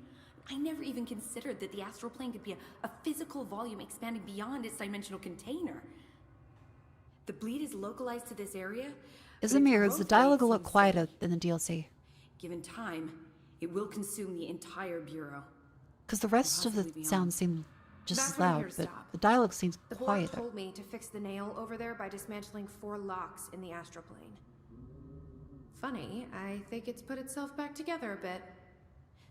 I never even considered that the astral plane could be a physical volume expanding beyond its dimensional container. The bleed is localized to this area. but its Izamir, is the growth dialogue a rate lot seems quieter than the DLC? Given time, it will consume the entire bureau. Because the rest of the Possibly beyond. sounds seem just Back as right loud, here, but stop. the dialogue seems The board quieter. told me to fix the nail over there by dismantling 4 locks in the astral plane. Funny, I think it's put itself back together a bit.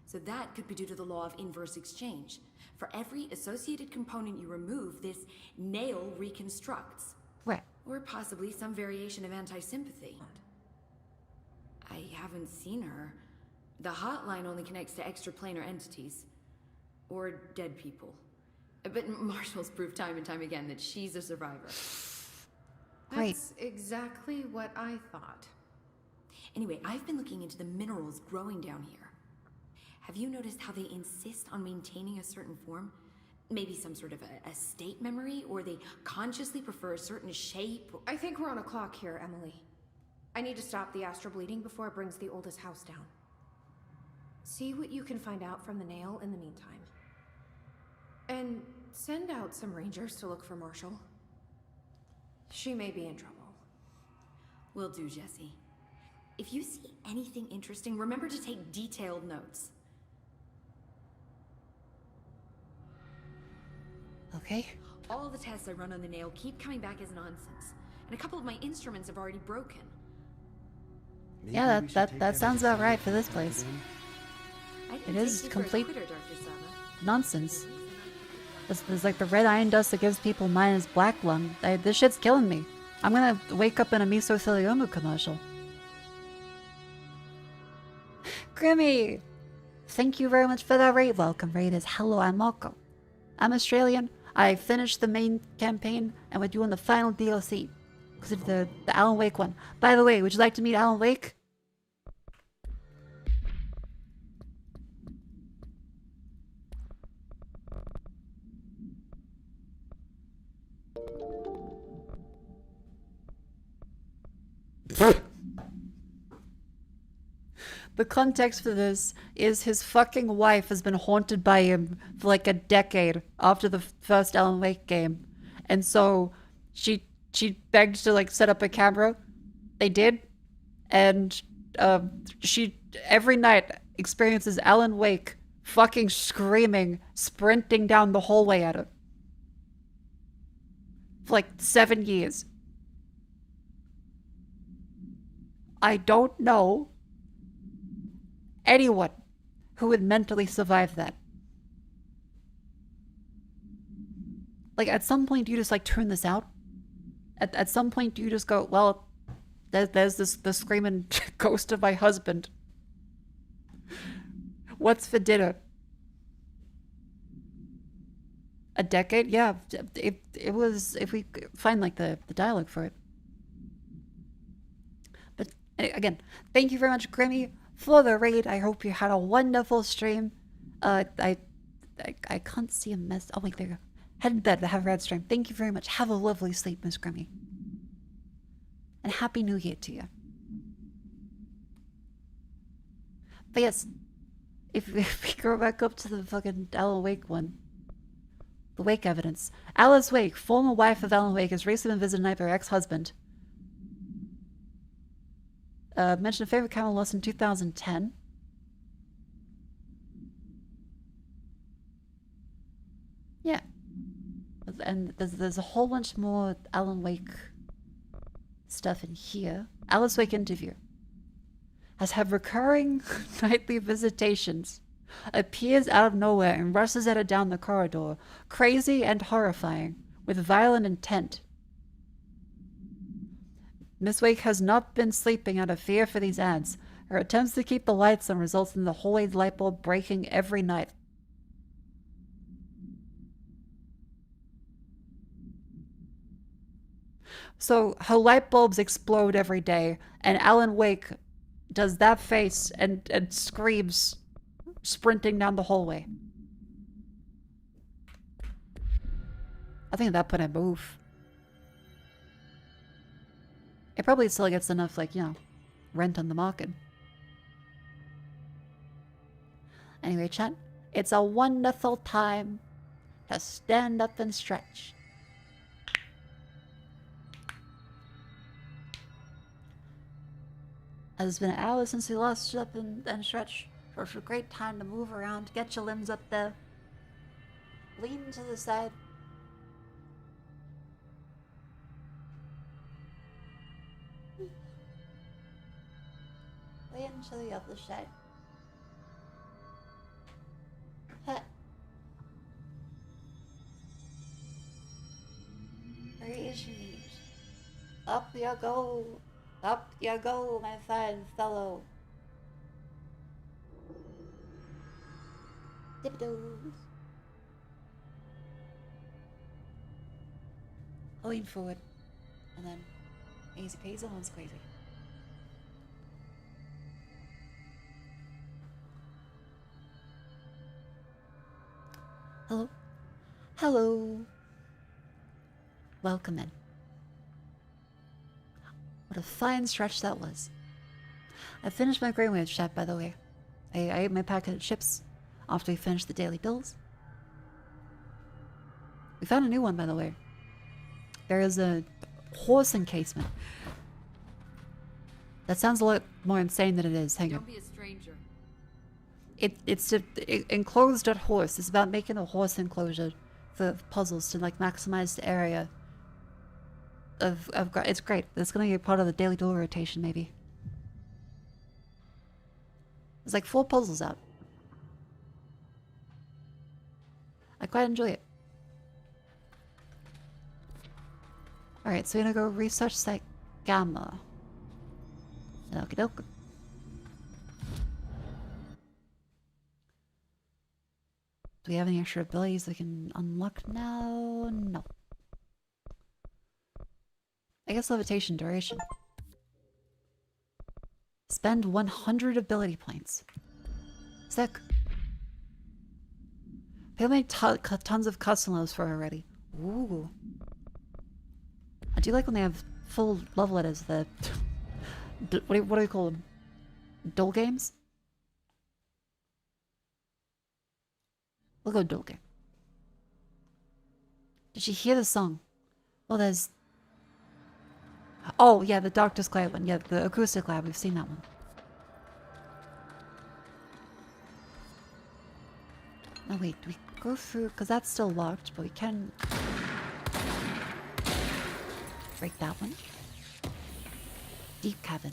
So that could be due to the law of inverse exchange. For every associated component you remove, this nail reconstructs. Right. Or possibly some variation of anti-sympathy. I haven't seen her. The hotline only connects to extraplanar entities. Or dead people. But Marshall's proved time and time again that she's a survivor. Great. That's exactly what I thought. Anyway, I've been looking into the minerals growing down here. Have you noticed how they insist on maintaining a certain form? Maybe some sort of a state memory, or they consciously prefer a certain shape? I think we're on a clock here, Emily. I need to stop the astral bleeding before it brings the oldest house down. See what you can find out from the nail in the meantime. And send out some rangers to look for Marshall. She may be in trouble. Will do, Jesse. If you see anything interesting, remember to take detailed notes. Okay. All the tests I run on the nail keep coming back as nonsense. And a couple of my instruments have already broken. Yeah, that sounds about right for this place. It is complete nonsense. There's like the red iron dust that gives people minus black lung. This shit's killing me. I'm gonna wake up in a mesothelioma commercial. Grimmy! Thank you very much for that raid. Welcome, raiders. Hello, I'm Mako. I'm Australian. I finished the main campaign and we're doing the final DLC. Because of the Alan Wake one. By the way, would you like to meet Alan Wake? The context for this is his fucking wife has been haunted by him for like a decade after the first Alan Wake game. And so she begged to like set up a camera. They did. And she every night experiences Alan Wake fucking screaming, sprinting down the hallway at her. For like 7 years. I don't know anyone who would mentally survive that. Like, at some point, do you just, like, turn this out? At some point, do you just go, well, there's the screaming ghost of my husband. What's for dinner? A decade? Yeah, it was, if we find, like, the dialogue for it. But, again, thank you very much, Grimmy, for the raid. I hope you had a wonderful stream. I can't see a mess. Oh, wait, there you go. Head to bed, have a rad stream. Thank you very much. Have a lovely sleep, Miss Grimmy. And Happy New Year to you. But yes, if we go back up to the fucking Alan Wake one. The Wake evidence. Alice Wake, former wife of Alan Wake, has recently been visited tonight by her ex-husband. Mentioned a favorite camera loss in 2010. Yeah. And there's a whole bunch more Alan Wake stuff in here. Alice Wake interview. Has had recurring nightly visitations. Appears out of nowhere and rushes at her down the corridor. Crazy and horrifying. With violent intent. Miss Wake has not been sleeping out of fear for these ads. Her attempts to keep the lights on results in the hallway's light bulb breaking every night. So her light bulbs explode every day, and Alan Wake does that face and screams, sprinting down the hallway. I think at that point I move. It probably still gets enough, like, you know, rent on the market. Anyway, chat, it's a wonderful time to stand up and stretch. It's been an hour since we last stood up and stretch. So it's a great time to move around, get your limbs up there. Lean to the side. Lean to the other side. Huh. Raise your knees. Up you go. Up you go, my fine fellow. Dip-doos. Lean forward. And then easy peasy, lemon squeezy. Hello. Hello. Welcome in. What a fine stretch that was. I finished my brainwave chat, by the way. I ate my packet of chips after we finished the daily bills. We found a new one, by the way. There is a horse encasement. That sounds a lot more insane than it is. Hang on. Don't be a stranger. It's enclosed at horse. It's about making a horse enclosure for puzzles to like maximize the area of it's great. It's gonna be a part of the daily duel rotation, maybe. There's like 4 puzzles out. I quite enjoy it. Alright, so we're gonna go research site Gamma. Okie doke. Do we have any extra abilities we can unlock now? No. I guess levitation duration. Spend 100 ability points. Sick. They made tons of custom levels for her already. Ooh. I do like when they have full level edits. The what do we call them? Duel games? We'll go duel game. Did you hear the song? Oh, there's... Oh, yeah, the Doctor's Clay one. Yeah, the acoustic lab. We've seen that one. No, wait. Do we go through... Because that's still locked, but we can... break that one. Deep cabin.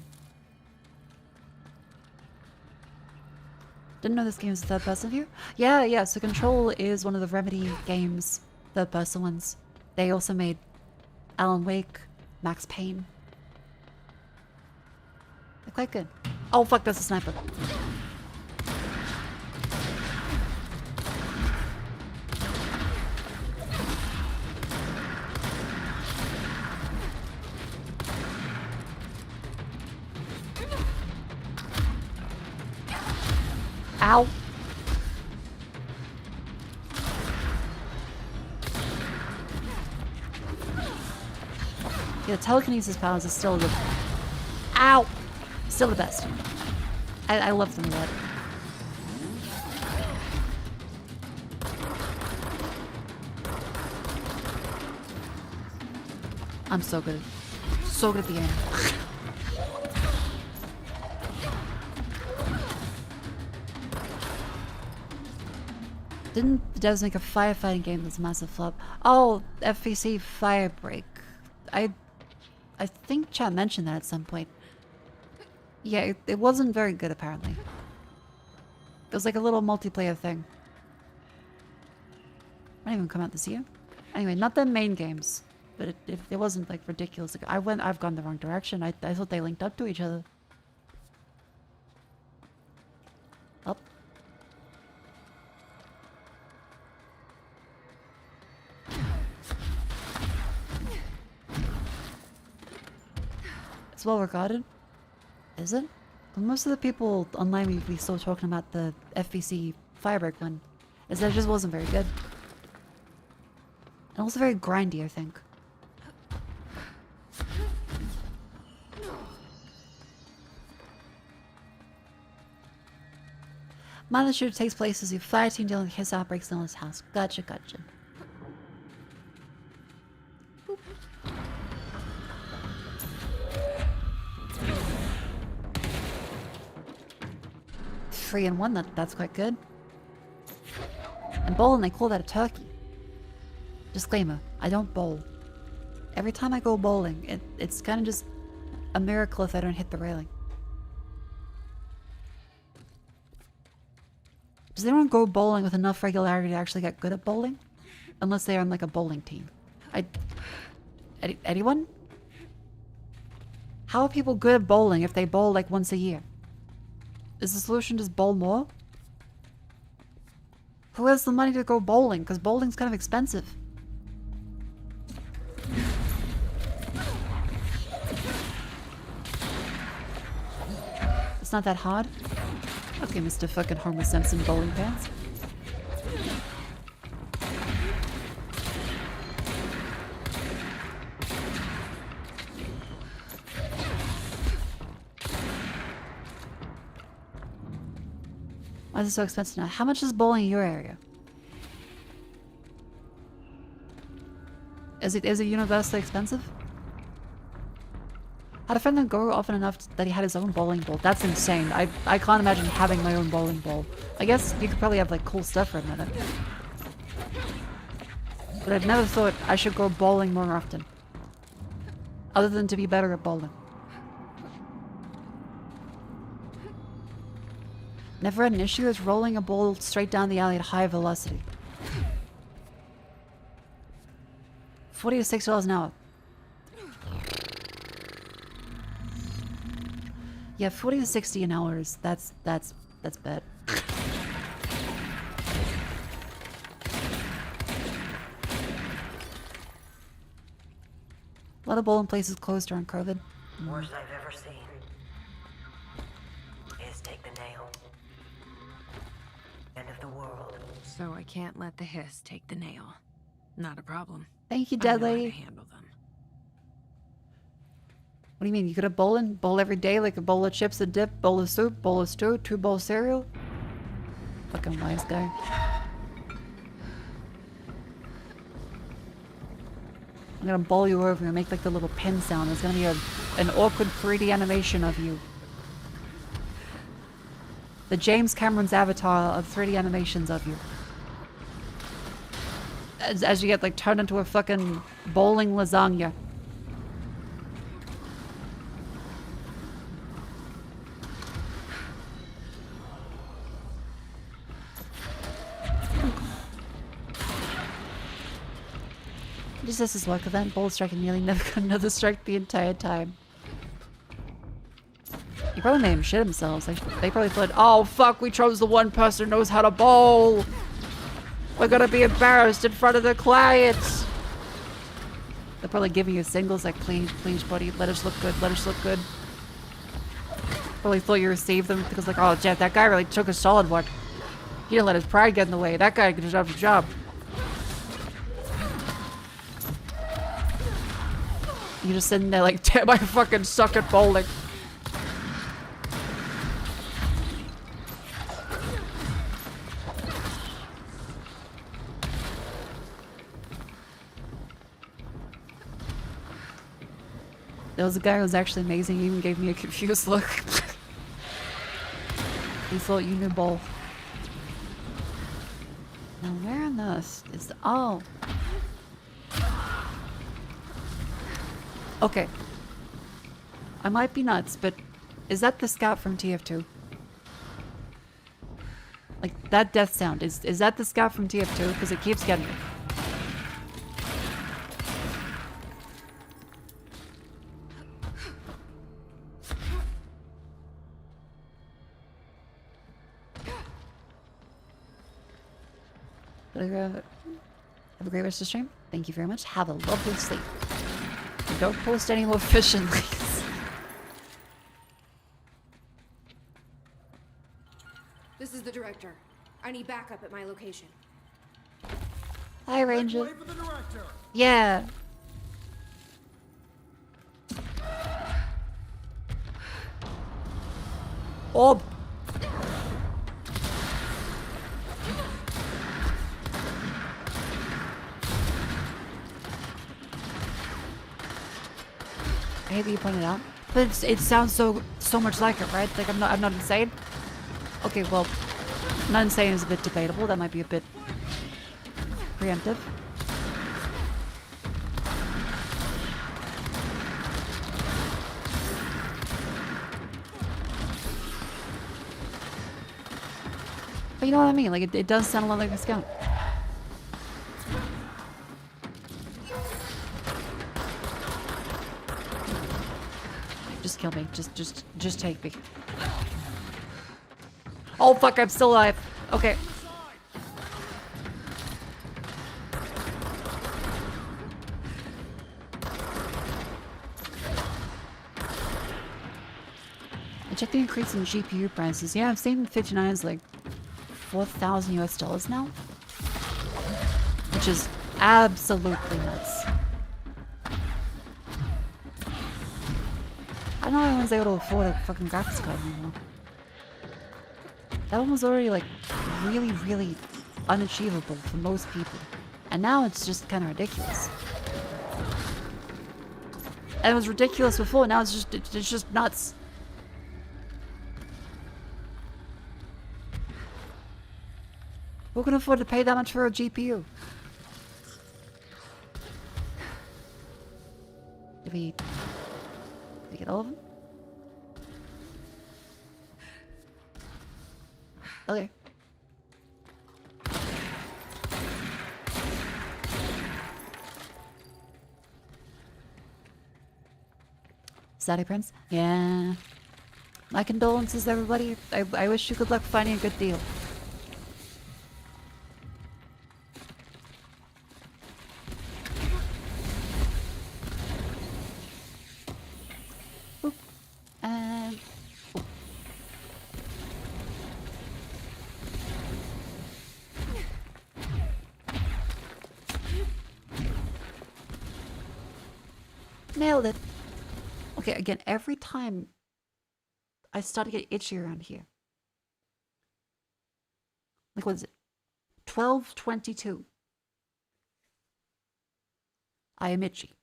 Didn't know this game was a third-person view? Yeah, so Control is one of the Remedy games, third-person ones. They also made Alan Wake, Max Payne. They're quite good. Oh, fuck, that's a sniper. Ow. Yeah, telekinesis powers are still the... Ow! Still the best. I love them a lot. I'm so good. So good at the game. Didn't the devs make a firefighting game that's a massive flop? Oh, FVC Firebreak. I think chat mentioned that at some point. Yeah, it wasn't very good apparently. It was like a little multiplayer thing. Might even come out this year. Anyway, not the main games, but it wasn't like ridiculous. Like, I've gone the wrong direction. I thought they linked up to each other. Up. It's well regarded. Is it? Well, most of the people online we still talking about the FVC Firebreak one. Is that it just wasn't very good. And also very grindy, I think. Milo shooter takes place as your fire team dealing with his outbreaks in his house. Gotcha. Boop. 3-1, that's quite good. And bowling, they call that a turkey. Disclaimer, I don't bowl. Every time I go bowling, it's kind of just a miracle if I don't hit the railing. Does anyone go bowling with enough regularity to actually get good at bowling? Unless they're on like a bowling team. Anyone? How are people good at bowling if they bowl like once a year? Is the solution just bowl more? Who has the money to go bowling? Because bowling's kind of expensive. It's not that hard? Okay, Mr. fucking Homer Simpson bowling pants. Why is it so expensive now? How much is bowling in your area? Is it universally expensive? I had a friend that go often enough that he had his own bowling ball. That's insane. I can't imagine having my own bowling ball. I guess you could probably have like cool stuff for a minute. But I've never thought I should go bowling more often. Other than to be better at bowling. Never had an issue with rolling a ball straight down the alley at high velocity. $40 to $60 an hour. Yeah, 40 to 60 an hour is that's bad. A lot of bowling places closed during COVID. Worst I've ever seen is take the nail. End of the world. So I can't let the hiss take the nail. Not a problem. Thank you, I dead know how to lady. handle them. What do you mean? You could have bowling? Bowl every day like a bowl of chips, a dip, bowl of soup, bowl of stew, 2 bowls of cereal? Fucking wise guy. I'm gonna bowl you over and make like the little pin sound. There's gonna be an awkward 3D animation of you. The James Cameron's avatar of 3D animations of you. As you get like turned into a fucking bowling lasagna. Just this luck event, bold striking nearly never got another strike the entire time. You probably made him shit themselves. They probably thought, oh fuck, we chose the one person who knows how to bowl. We're gonna be embarrassed in front of the clients. They're probably giving you singles like, please, please, buddy, let us look good, let us look good. Probably thought you received them because like, oh Jeff, that guy really took a solid one. He didn't let his pride get in the way. That guy deserves a job. You're just sitting there like, damn, I fucking suck at bowling. There was a guy who was actually amazing. He even gave me a confused look. He thought you knew bowl. Now where on this is the... Oh. Okay. I might be nuts, but is that the scout from TF2? Like, that death sound, is that the scout from TF2? Because it keeps getting me. Have a great rest of the stream. Thank you very much. Have a lovely sleep. And don't post any more fishing links. This is the director. I need backup at my location. Hi, Ranger. Wait for the director. Yeah. Orb. I hate that you pointed out, but it sounds so much like it, right? Like I'm not insane. Okay, well, not insane is a bit debatable. That might be a bit preemptive. But you know what I mean? Like it does sound a lot like a scout. Just kill me. Just take me. Oh fuck, I'm still alive. Okay. I checked the increase in GPU prices. Yeah, I've seen 59 is like 4,000 US dollars now. Which is absolutely nuts. I don't know anyone's able to afford a fucking graphics card anymore. That one was already like really, really unachievable for most people. And now it's just kind of ridiculous. And it was ridiculous before, now it's just nuts. Who can afford to pay that much for a GPU? Did we get all of them? Okay. Saudi Prince? Yeah. My condolences, everybody. I wish you good luck finding a good deal. Oop. And... Oop. Nailed it. Okay, again, every time I start to get itchy around here. Like, what is it? 12:22. I am itchy.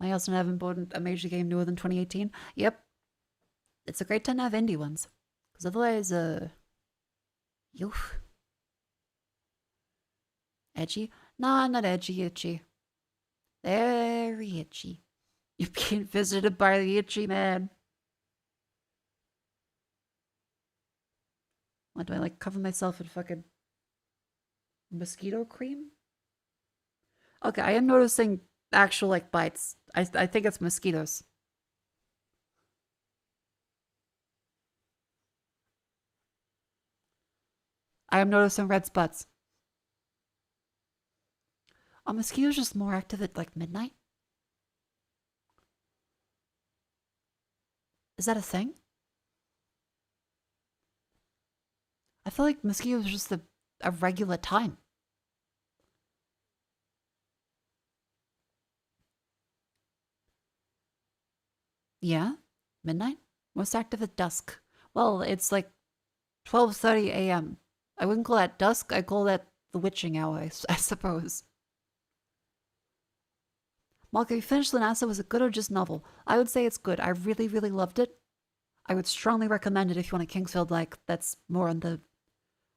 I also haven't bought a major game newer than 2018. Yep. It's a great time to have indie ones. Because otherwise, Oof. Edgy? Nah, not edgy, itchy. Very itchy. You're being visited by the itchy man. What, do I, like, cover myself in fucking mosquito cream? Okay, I am noticing actual, like, bites. I think it's mosquitoes. I am noticing red spots. Are mosquitoes just more active at, like, midnight? Is that a thing? I feel like mosquitoes are just a regular time. Yeah? Midnight? Most active at dusk. Well, it's like 12:30 a.m. I wouldn't call that dusk, I call that the witching hour, I suppose. Mako, you finished Lanasa, was it good or just novel? I would say it's good. I really, really loved it. I would strongly recommend it if you want a Kingsfield like that's more on the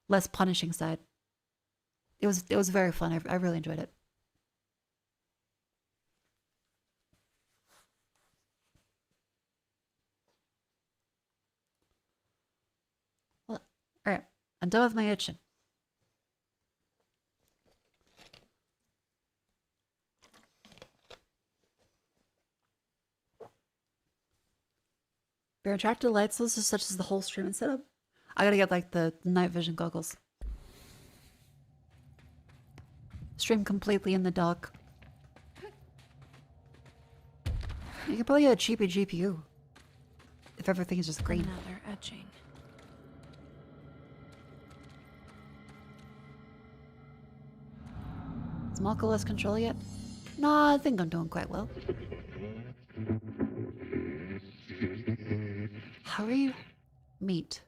less punishing side. It was very fun. I really enjoyed it. Well, alright. I'm done with my itching. If you're attracted to light sources such as the whole stream and setup, I gotta get like the night vision goggles. Stream completely in the dark. You could probably get a cheaper GPU. If everything is just green. Another etching. Is Mako less control yet? Nah, I think I'm doing quite well. Hurry, meet.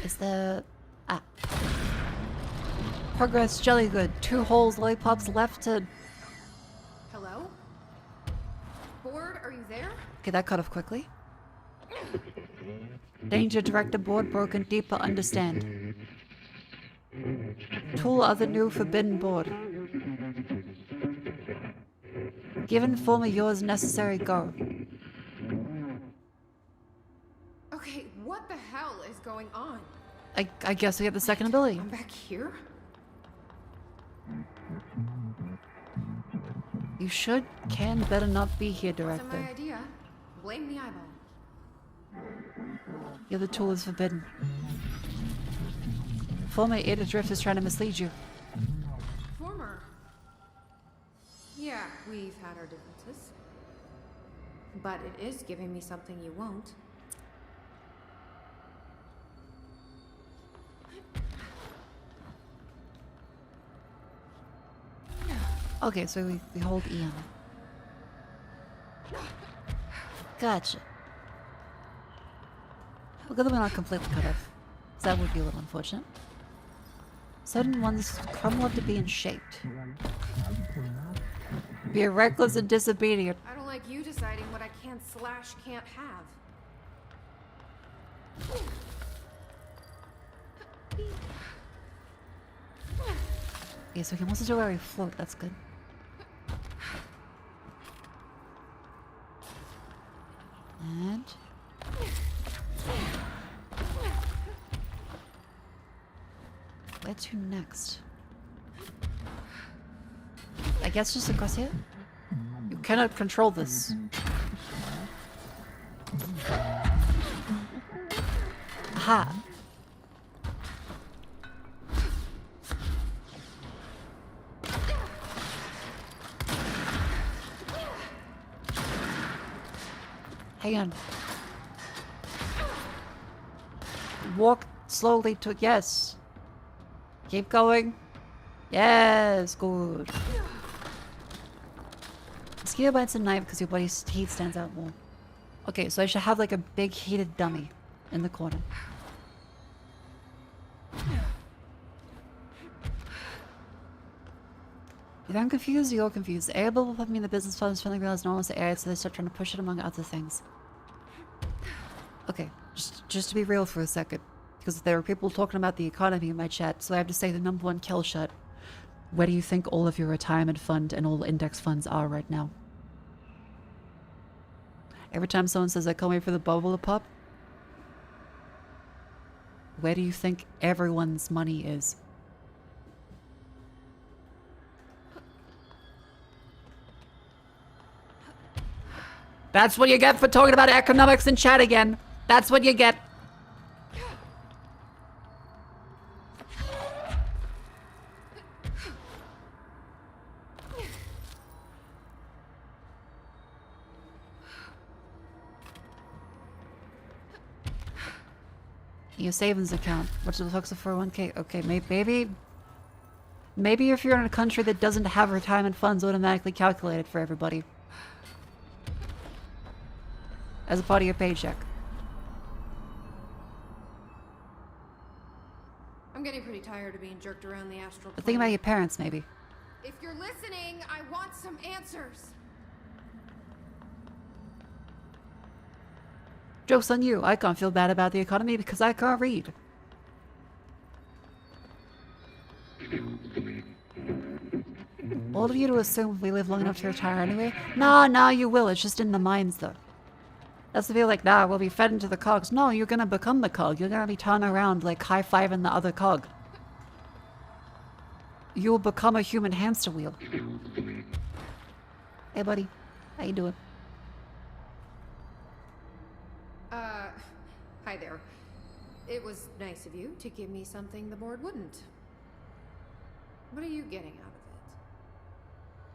Is the... Ah. Progress, jelly good. 2 holes, lollipops left to... Hello? Board, are you there? Okay, that cut off quickly. Danger, director board broken, deeper understand. Tool other new forbidden board. Given former yours necessary go. Okay, what the hell is going on? I guess we have the second ability. I'm back here? You should, can, better not be here, Wasn't director. my idea. blame the eyeball. The other tool is forbidden. Former Ada Drift is trying to mislead you. Former. Yeah, we've had our differences. But it is giving me something you won't. Okay, so we hold E on it. Gotcha. We're glad we're not completely cut off. So that would be a little unfortunate. Certain ones crumble up to being shaped. Be reckless and disobedient. I don't like you deciding what I can/can't have. Okay, so we can also do where we float, that's good. And... where to next? I guess just across here? You cannot control this. Aha! Hang on. Walk slowly to... yes. Keep going. Yes, good. Mosquito bites a knife because your body's heat stands out more. Okay, so I should have like a big heated dummy in the corner. Either I'm confused or you're confused. The air bubble put me in the business funds finally realized no one was the area, so they start trying to push it among other things. Okay, just to be real for a second. Because there are people talking about the economy in my chat, so I have to say the #1 kill shot. Where do you think all of your retirement fund and all index funds are right now? Every time someone says I can't wait for the bubble to pop, where do you think everyone's money is? That's what you get for talking about economics in chat again. That's what you get. Your savings account. What's the fuck's a 401k? Okay, maybe if you're in a country that doesn't have retirement funds automatically calculated for everybody. As a part of your paycheck. I'm getting pretty tired of being jerked around the astral plane. Think about your parents, maybe. If you're listening, I want some answers. Joke's on you. I can't feel bad about the economy because I can't read. All of you to assume we live long enough to retire anyway? Nah, you will. It's just in the minds, though. That's to feel like, nah, we'll be fed into the cogs. No, you're gonna become the cog. You're gonna be turning around, like, high-fiving the other cog. You'll become a human hamster wheel. Hey, buddy. How you doing? Hi there. It was nice of you to give me something the board wouldn't. What are you getting out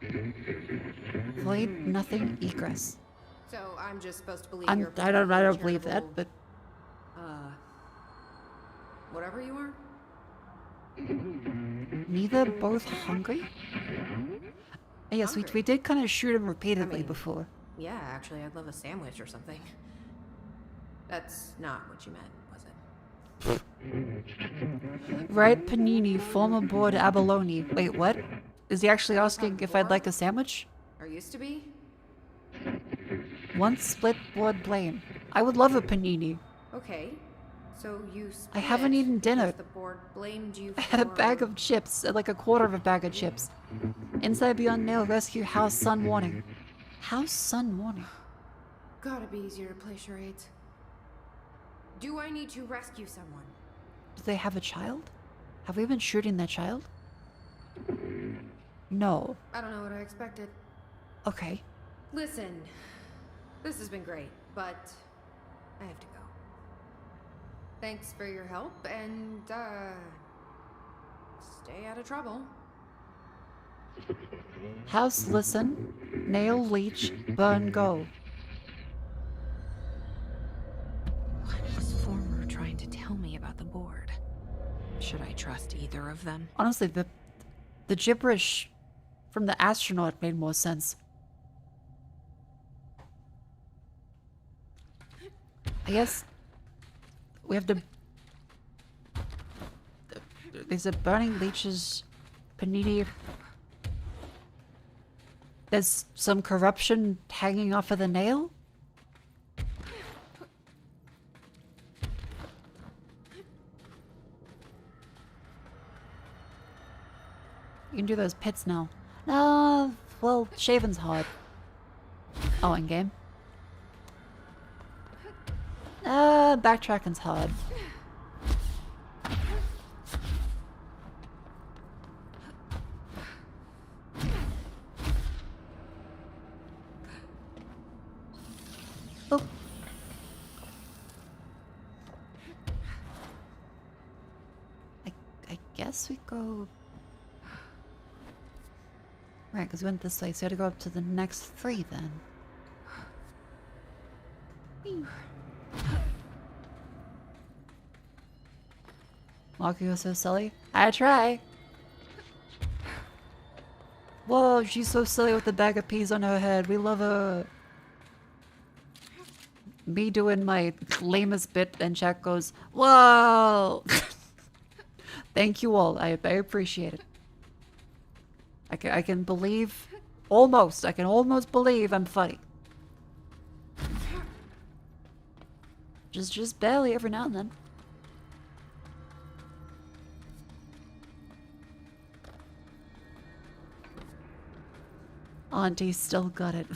of it? Void, nothing, egress. So I'm just supposed to believe you're I don't believe that, but... whatever you are? Neither both hungry? Yes, we did kind of shoot him repeatedly before. Yeah, actually, I'd love a sandwich or something. That's not what you meant, was it? Right, Panini, former board abalone. Wait, what? Is he actually asking if I'd like a sandwich? Or used to be? Once split board blame. I would love a panini. Okay, so you split. I haven't eaten dinner. The board blamed you for... I had a bag of chips, like a quarter of a bag of chips. Inside Beyond Nail Rescue House Sun Warning. House Sun Warning? Gotta be easier to play charades. Do I need to rescue someone? Do they have a child? Have we been shooting that child? No. I don't know what I expected. Okay. Listen, this has been great. but I have to go. Thanks for your help, and, stay out of trouble. House listen, nail leech, burn go. What was Former trying to tell me about the board? Should I trust either of them? Honestly, the gibberish from the astronaut made more sense. I guess we have to. There's a burning leeches, panini. There's some corruption hanging off of the nail. You can do those pits now. No, well, shaving's hard. Oh, in game. Backtracking's hard. Oh. I guess we go... Right, because we went this way, so we had to go up to the next 3 then. Whee. Mako was so silly. I try. Whoa, she's so silly with the bag of peas on her head. We love her. Me doing my lamest bit, and chat goes, whoa! Thank you all. I appreciate it. I can believe, almost. I can almost believe I'm funny. Just barely every now and then. Auntie still got it.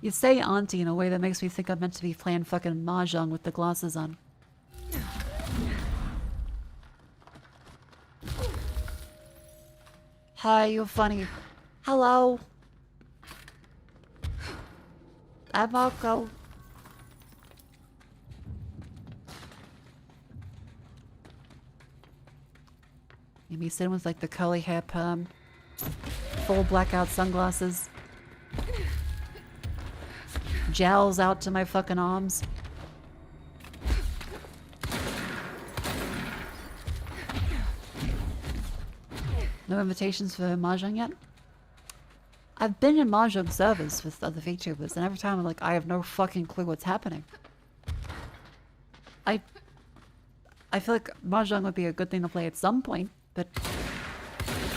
You say auntie in a way that makes me think I'm meant to be playing fucking mahjong with the glasses on. Hi, you're funny. Hello. I'm Mako. Maybe sitting with like the curly hair perm. Full blackout sunglasses. Gels out to my fucking arms. No invitations for mahjong yet? I've been in mahjong servers with other VTubers, and every time I'm like, I have no fucking clue what's happening. I feel like mahjong would be a good thing to play at some point, but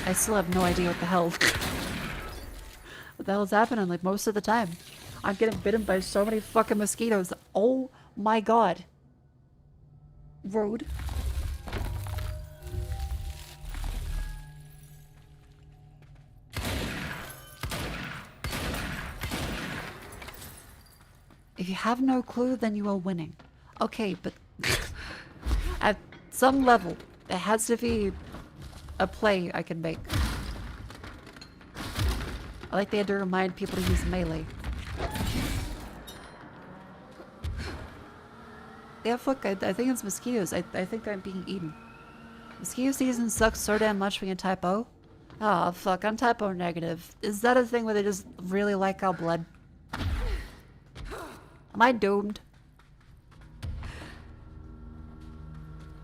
I still have no idea what the hell is happening like most of the time. I'm getting bitten by so many fucking mosquitoes. Oh my god. Rude. If you have no clue, then you are winning. Okay, but at some level, it has to be a play I can make. I like they had to remind people to use melee. Yeah, fuck, I think it's mosquitoes. I think I'm being eaten. Mosquito season sucks so damn much when you type O. Oh, fuck, I'm type O negative. Is that a thing where they just really like our blood? Am I doomed?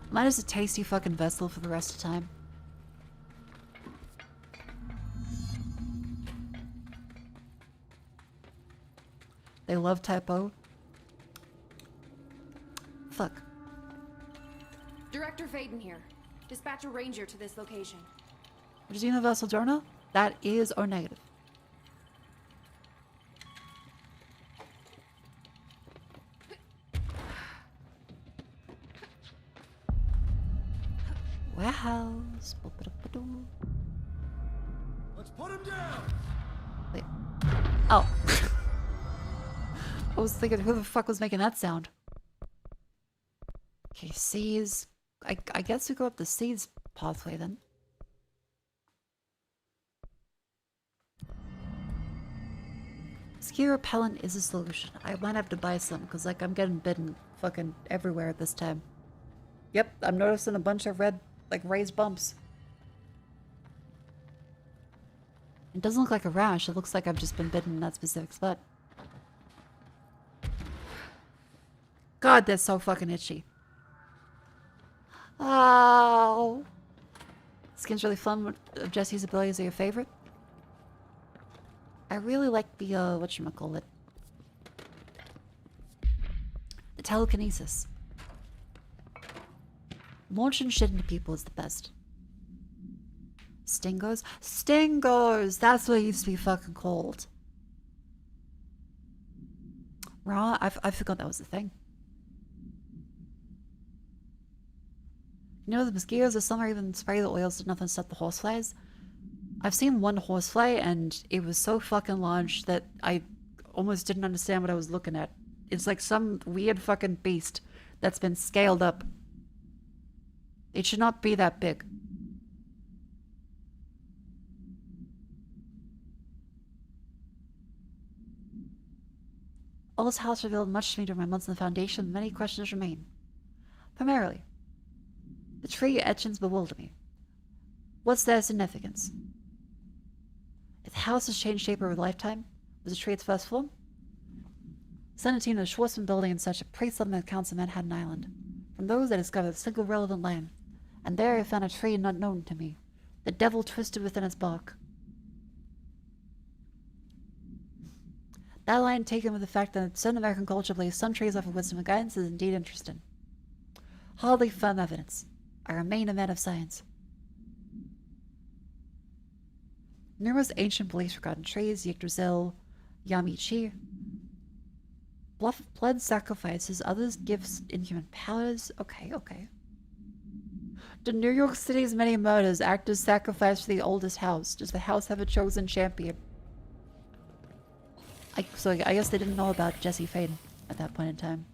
Am I just a tasty fucking vessel for the rest of the time? They love type O. Fuck. Director Faden here. Dispatch a ranger to this location. What is universal journal? That is O negative. Warehouse. Let's put him down. Wait. Oh. I was thinking, who the fuck was making that sound? Okay, C's. I guess we go up the C's pathway then. mosquito repellent is a solution. I might have to buy some because like I'm getting bitten fucking everywhere this time. Yep, I'm noticing a bunch of red, like raised bumps. It doesn't look like a rash. It looks like I've just been bitten in that specific spot. God, that's so fucking itchy. Oh. Skin's really fun. What of Jesse's abilities are your favorite? I really like the, whatchamacallit. The telekinesis. Launching shit into people is the best. Stingos? Stingos! That's what it used to be fucking called. Raw? I forgot that was a thing. You know, the mosquitoes this summer even spray the oils did nothing to stop the horseflies. I've seen one horsefly and it was so fucking large that I almost didn't understand what I was looking at. It's like some weird fucking beast that's been scaled up. It should not be that big. All this house revealed much to me during my months in the Foundation. Many questions remain. Primarily, the tree etchings bewilder me. What's their significance? If the house has changed shape over a lifetime, was the tree its first form? Senating the Schwarzman building in such a pre-settlement accounts of Manhattan Island. From those I discovered a single relevant line, and there I found a tree not known to me, the devil twisted within its bark. That line, taken with the fact that certain American culture believes some trees offer wisdom and guidance, is indeed interesting. Hardly firm evidence. I remain a man of science. Numerous ancient beliefs regarding trees, Yggdrasil, Yami-Chi, blood sacrifices, others gifts inhuman powers. Okay. Do New York City's many murders act as sacrifice for the oldest house? Does the house have a chosen champion? So I guess they didn't know about Jesse Faden at that point in time.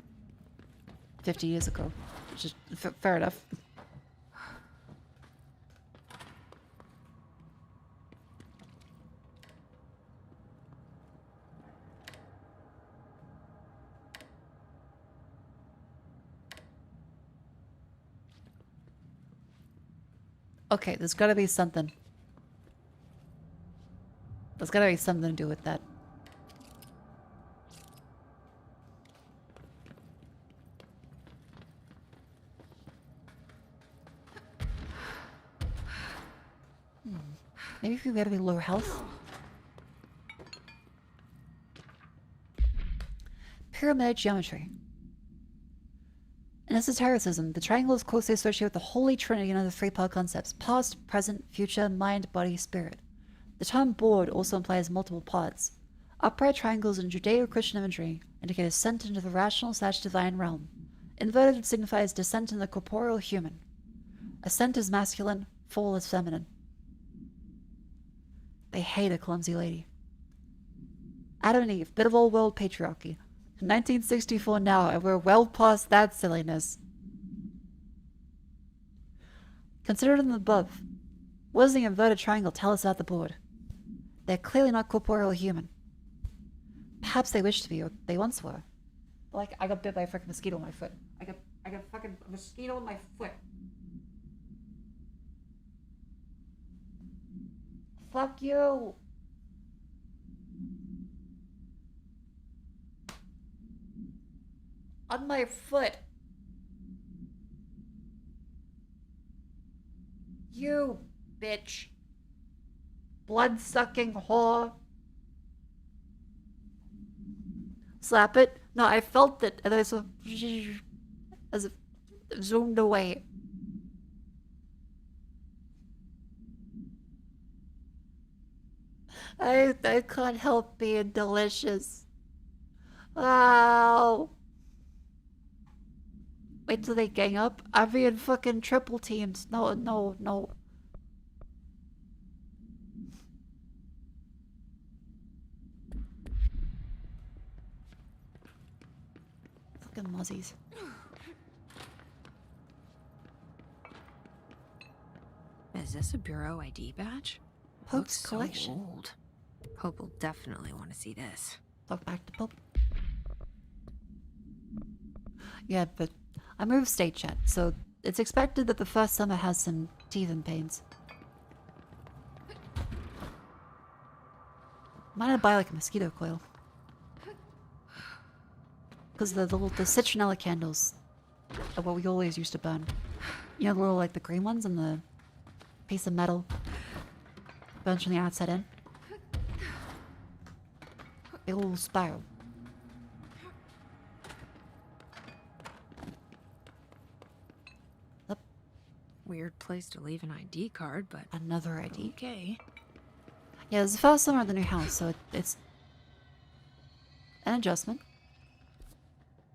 50 years ago. Which is fair enough. Okay, there's gotta be something. There's gotta be something to do with that. Maybe if you gotta be lower health. Pyramid geometry. In esotericism, the triangle is closely associated with the Holy Trinity and other three-part concepts: past, present, future, mind, body, spirit. The term board also implies multiple parts. Upright triangles in Judeo-Christian imagery indicate ascent into the rational/divine realm. Inverted signifies descent in the corporeal human. Ascent is masculine, fall is feminine. They hate a clumsy lady. Adam and Eve, bit of old world patriarchy. 1964 now, and we're well past that silliness. Considered in the above, what does the inverted triangle tell us about the board? They're clearly not corporeal human. Perhaps they wish to be, or they once were. Like, I got bit by a freaking mosquito on my foot. I got a fucking mosquito on my foot. Fuck you! On my foot. You bitch. Blood-sucking whore. Slap it? No, I felt it, and then as it zoomed away. I can't help being delicious. Wow. Wait till they gang up. I'm being fucking triple teams. No. Fucking muzzies. Is this a Bureau ID badge? Hope's Looks collection. So old. Hope will definitely want to see this. Talk back to Pope. Yeah, but I moved state chat, so it's expected that the first summer has some teething pains. Might I buy like a mosquito coil? Because the citronella candles are what we always used to burn. You know, the little like the green ones and the piece of metal burns from the outside in. A little spiral. Yep. Weird place to leave an ID card, but another ID. Okay. Yeah, it's the first summer of the new house, so it's an adjustment.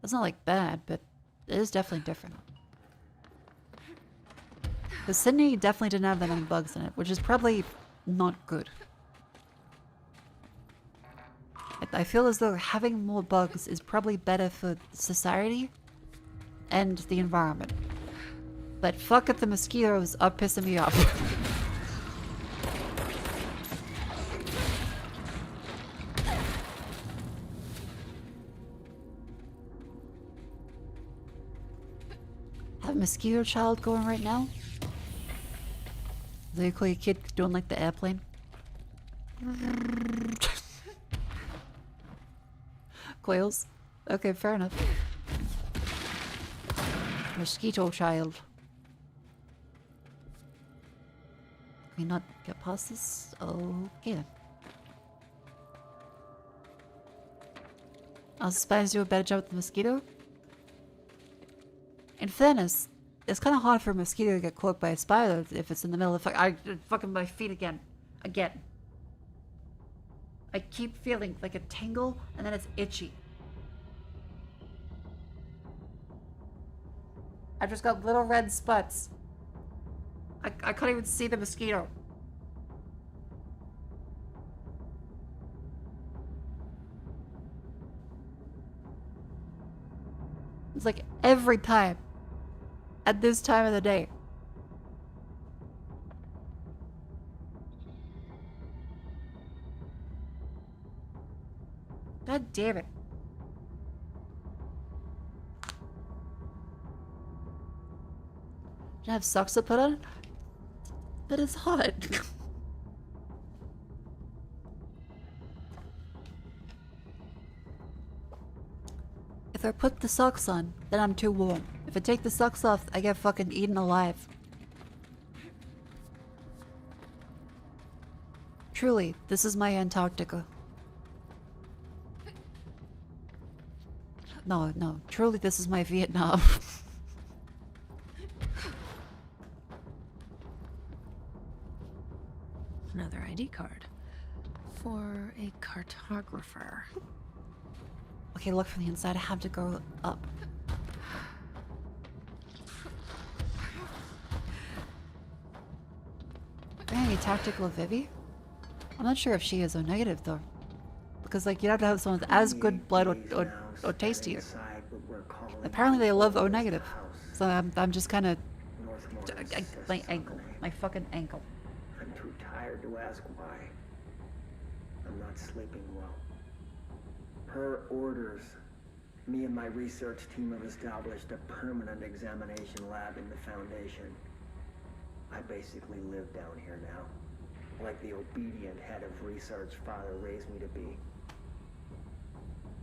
It's not like bad, but it is definitely different. Because Sydney definitely didn't have that many bugs in it, which is probably not good. I feel as though having more bugs is probably better for society and the environment. But fuck it, the mosquitoes are pissing me off. Have a mosquito child going right now? Do you call your kid doing like the airplane? Coils? Okay, fair enough. Mosquito child. Can we not get past this? Okay then. I'll spiders do a better job with the mosquito. In fairness, it's kind of hard for a mosquito to get caught by a spider if it's in the middle of fucking my feet again. I keep feeling like a tingle and then it's itchy. I just got little red spots. I couldn't even see the mosquito. It's like every time. At this time of the day. God damn it. Do I have socks to put on? But it's hot. If I put the socks on, then I'm too warm. If I take the socks off, I get fucking eaten alive. Truly, this is my Antarctica. No, truly this is my Vietnam. Another ID card. For a cartographer. Okay, look from the inside. I have to go up. Very tactical of Vivi. I'm not sure if she is O negative though, because like you'd have to have someone with as good blood or tastier. Apparently they love O negative, so I'm just kind of my ankle, my fucking ankle. I'm too tired to ask why. I'm not sleeping well. Per orders, me and my research team have established a permanent examination lab in the Foundation. I basically live down here now, like the obedient head of research father raised me to be.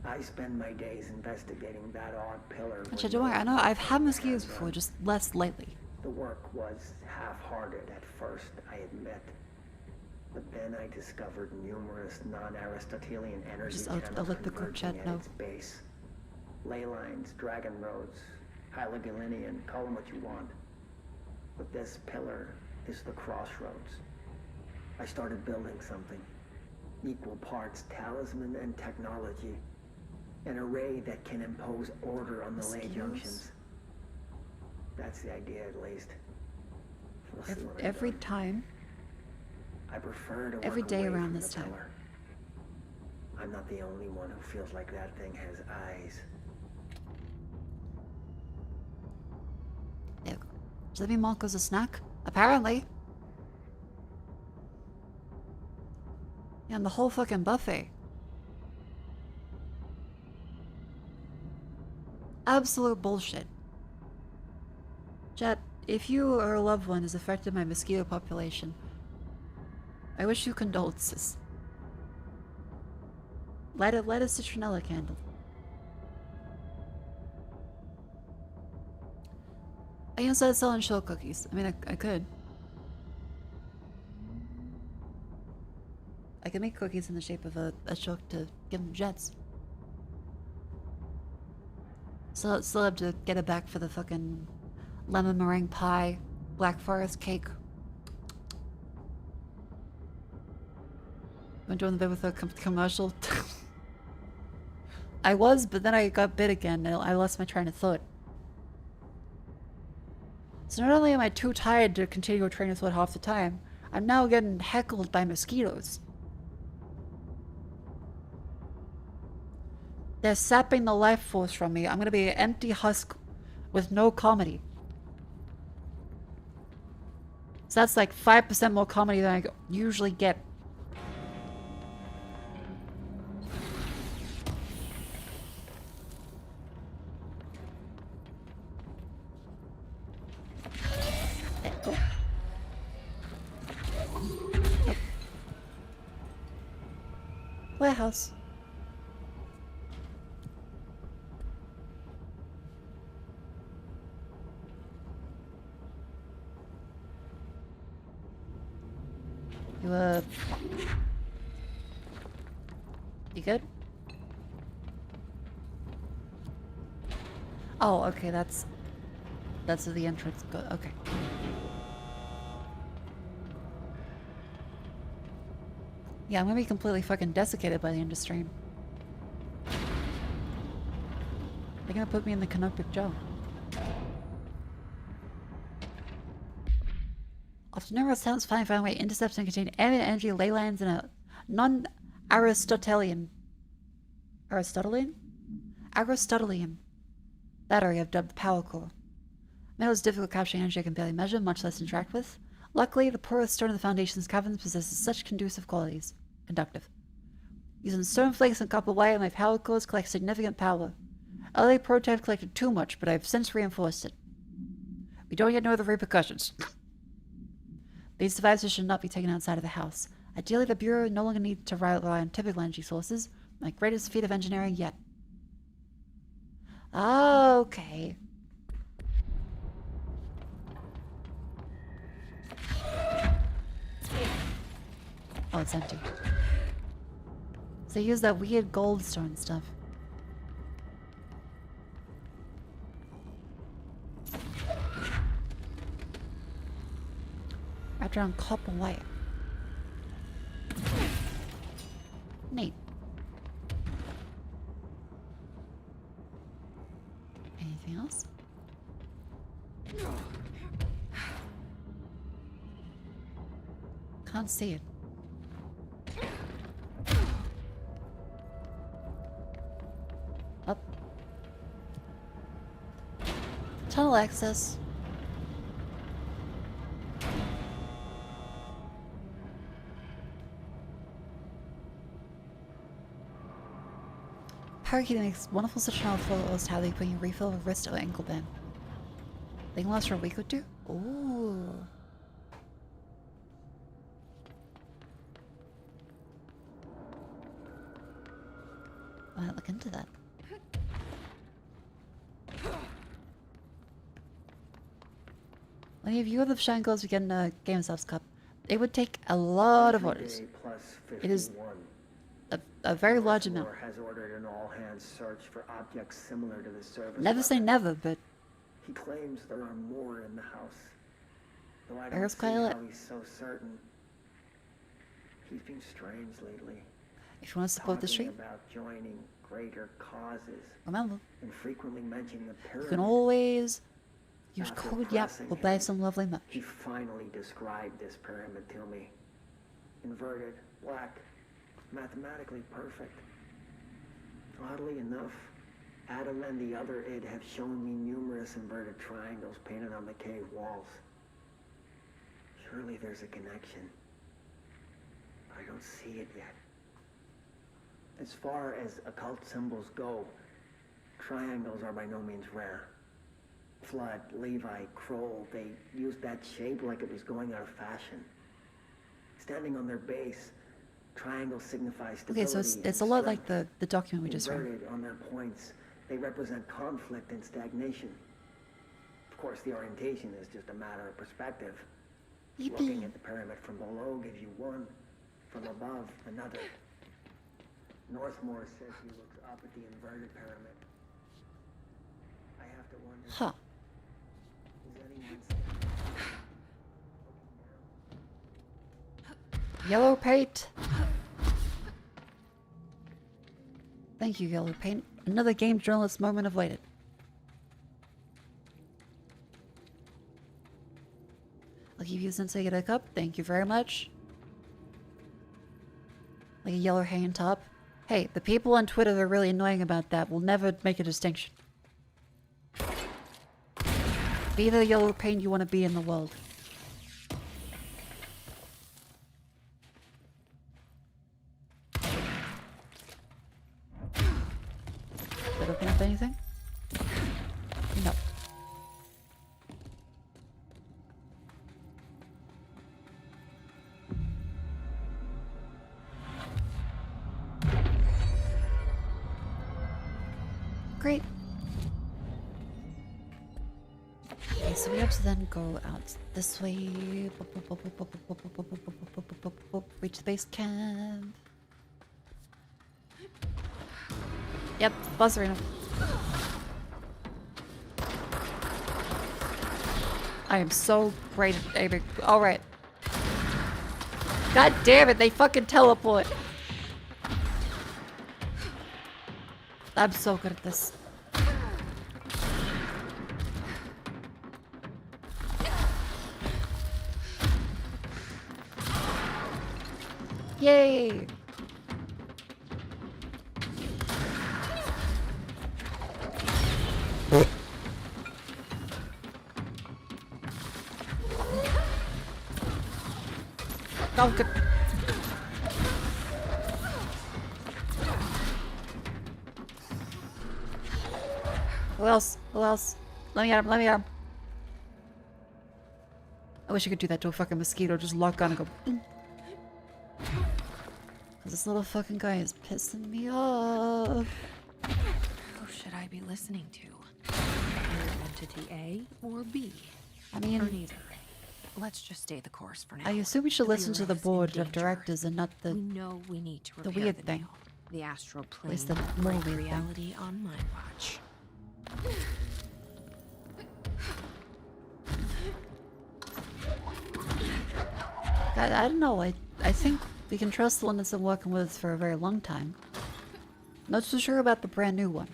I spend my days investigating that odd pillar. Actually, don't worry, I know I've had mosquitoes before, just less lately. The work was half-hearted at first, I admit. But then I discovered numerous non-Aristotelian energy channels I'll let the group chat converging at know. its base. Ley lines, dragon roads, Hylogalinian, call them what you want. But this pillar is the crossroads. I started building something. Equal parts talisman and technology. An array that can impose order on the ley junctions. That's the idea, at least. We'll see when I'm Every done. time. I prefer to Every work day away around from this the time. pillar. I'm not the only one who feels like that thing has eyes. There we go. Does that mean Mako's a snack? Apparently. Yeah, and the whole fucking buffet. absolute bullshit. Chat, if you or a loved one is affected by mosquito population, I wish you condolences. Light a citronella candle. I can start selling shell cookies. I mean, I could. I could make cookies in the shape of a shell to give them jets. Still have to get it back for the fucking lemon meringue pie, Black Forest cake. Went doing the bit with a commercial. I was, but then I got bit again and I lost my train of thought. So not only am I too tired to continue a train of thought half the time, I'm now getting heckled by mosquitoes. They're sapping the life force from me. I'm gonna be an empty husk with no comedy. So that's like 5% more comedy than I usually get. Warehouse. You good? Oh, okay, that's the entrance. Okay. Yeah, I'm gonna be completely fucking desiccated by the end of stream. They're gonna put me in the canopic jail. After numerous attempts, finally found a way to intercept and contain ambient energy ley lines in a non-Aristotelian battery I've dubbed the power core. Metal is difficult capturing energy I can barely measure, much less interact with. Luckily, the porous stone of the Foundation's caverns possesses such conducive qualities. Conductive. Using stone flakes and copper wire, my power cores collect significant power. Early prototype collected too much, but I've since reinforced it. We don't yet know the repercussions. These devices should not be taken outside of the house. Ideally, the Bureau no longer needs to rely on typical energy sources. My greatest feat of engineering yet. Okay. Oh, it's empty. So use that weird goldstone stuff. Wrapped around copper wire. Neat. Anything else? Can't see it. Up. Tunnel access. Parakeeting makes wonderful citronella flows how they put you refill a wrist or ankle band. They can last for a week or two? Ooh. I might look into that. When you view the Shine Girls we get in a GameStop's Cup, it would take a lot of orders. It is a very large amount. Has ordered an all-hands search for objects similar to the service. Never say never, but he claims there are more in the house. Though I There's don't see quite a how he's so certain. He's been strange lately. If you want to support the stream, about joining greater causes. remember, And frequently mentioning the pyramid. you can always use After code YAP pressing or buy him, some lovely merch. He finally described this pyramid to me. Inverted, black, mathematically perfect. Oddly enough, Adam and the other id have shown me numerous inverted triangles painted on the cave walls. Surely there's a connection. But I don't see it yet. As far as occult symbols go, Triangles are by no means rare. Flood, Levi, Kroll, they used that shape like it was going out of fashion. Standing on their base, triangles signify stability. Okay, so it's a lot like the document we just read. Inverted on their points, they represent conflict and stagnation. Of course, the orientation is just a matter of perspective. Looking at the pyramid from below gives you one, from above another. Northmore says he looks up at the inverted pyramid. I have to wonder. Huh. Is anyone standing looking down? Yellow paint. Thank you, Yellow Paint. Another game journalist moment awaited. Lucky View Sensei get a cup. Thank you very much. Like a yellow hanging top. Hey, the people on Twitter that are really annoying about that will never make a distinction. Be the yellow paint you want to be in the world. Did it open up anything? No. Great. Okay, so we have to then go out this way. Reach the base camp. Yep, boss arena. I am so great at aiming. Alright. God damn it, they fucking teleport. I'm so good at this. Yay! Oh, good. Who else? Who else? Let me at him, let me at him. I wish I could do that to a fucking mosquito. Just lock on and go. Boom. Cause this little fucking guy is pissing me off. Who should I be listening to? Entity A or B? I mean, or neither. Let's just stay the course for now. I assume we should listen to the board of directors and not the we know we need to the repair weird the thing. nail. The astral plane. At least the will more break weird reality on my watch. I don't know. I think we can trust the one that's been working with us for a very long time. Not so sure about the brand new one.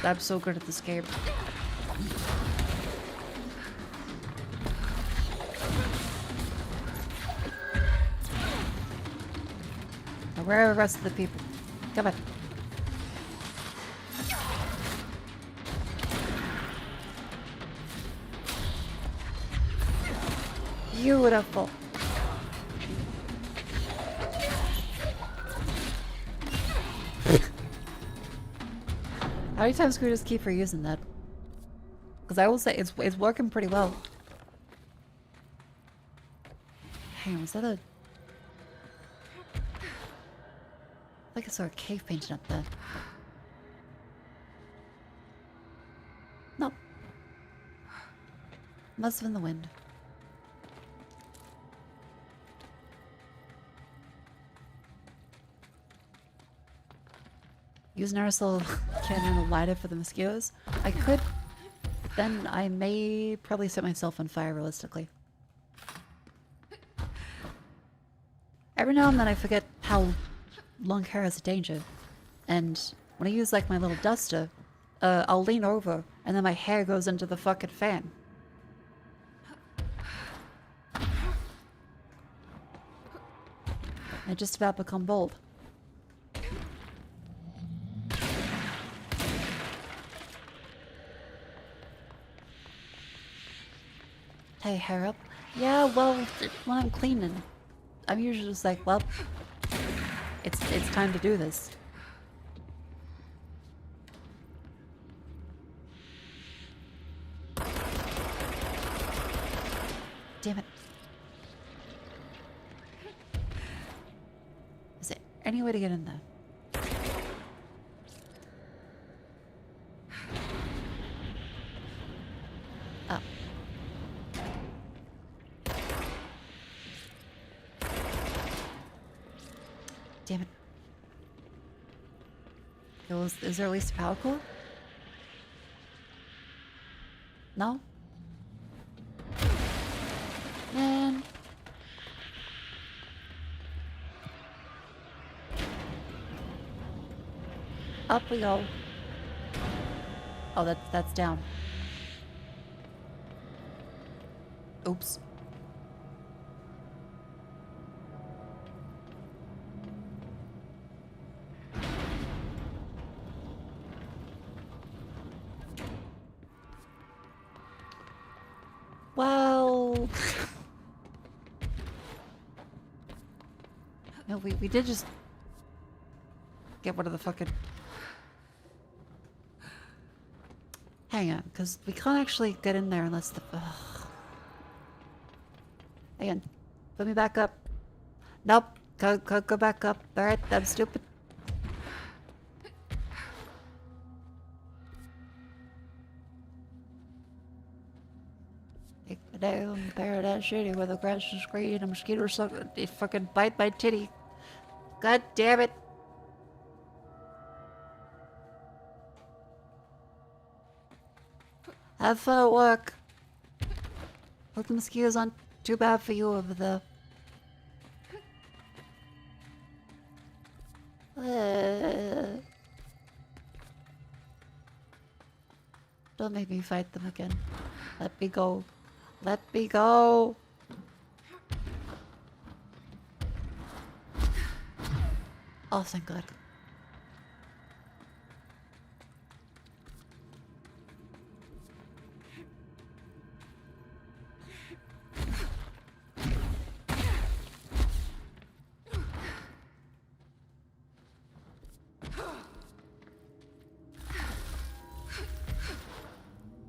I'm so good at this game. Now, where are the rest of the people? Come on. Beautiful. How many times can we just keep reusing that? Because I will say it's working pretty well. Hang on, was that a... like I saw a cave painted up there. No. Must have been the wind. Use an aerosol cannon and a lighter for the mosquitoes. I could. Then I may probably set myself on fire realistically. Every now and then I forget how long hair is a danger. And when I use like my little duster, I'll lean over and then my hair goes into the fucking fan. I just about become bold. Hey, hair up. Yeah, well, when I'm cleaning, I'm usually just like, well, it's time to do this. Damn it. Is there any way to get in there? Oh. Damn it. Is there at least a power cord? No? Man. Up we go. Oh, that's down. Oops. Well... No, we did just get one of the fucking... Hang on, because we can't actually get in there unless the... Ugh. Hang on. Put me back up. Nope. Go back up. Alright, I'm stupid. Take me down, paradise shitty where the grass is green and mosquitoes suck. They fucking bite my titty. God damn it. Have fun at work. Hope the mosquitoes aren't too bad for you over there. Don't make me fight them again. Let me go. Let me go. Oh, thank God.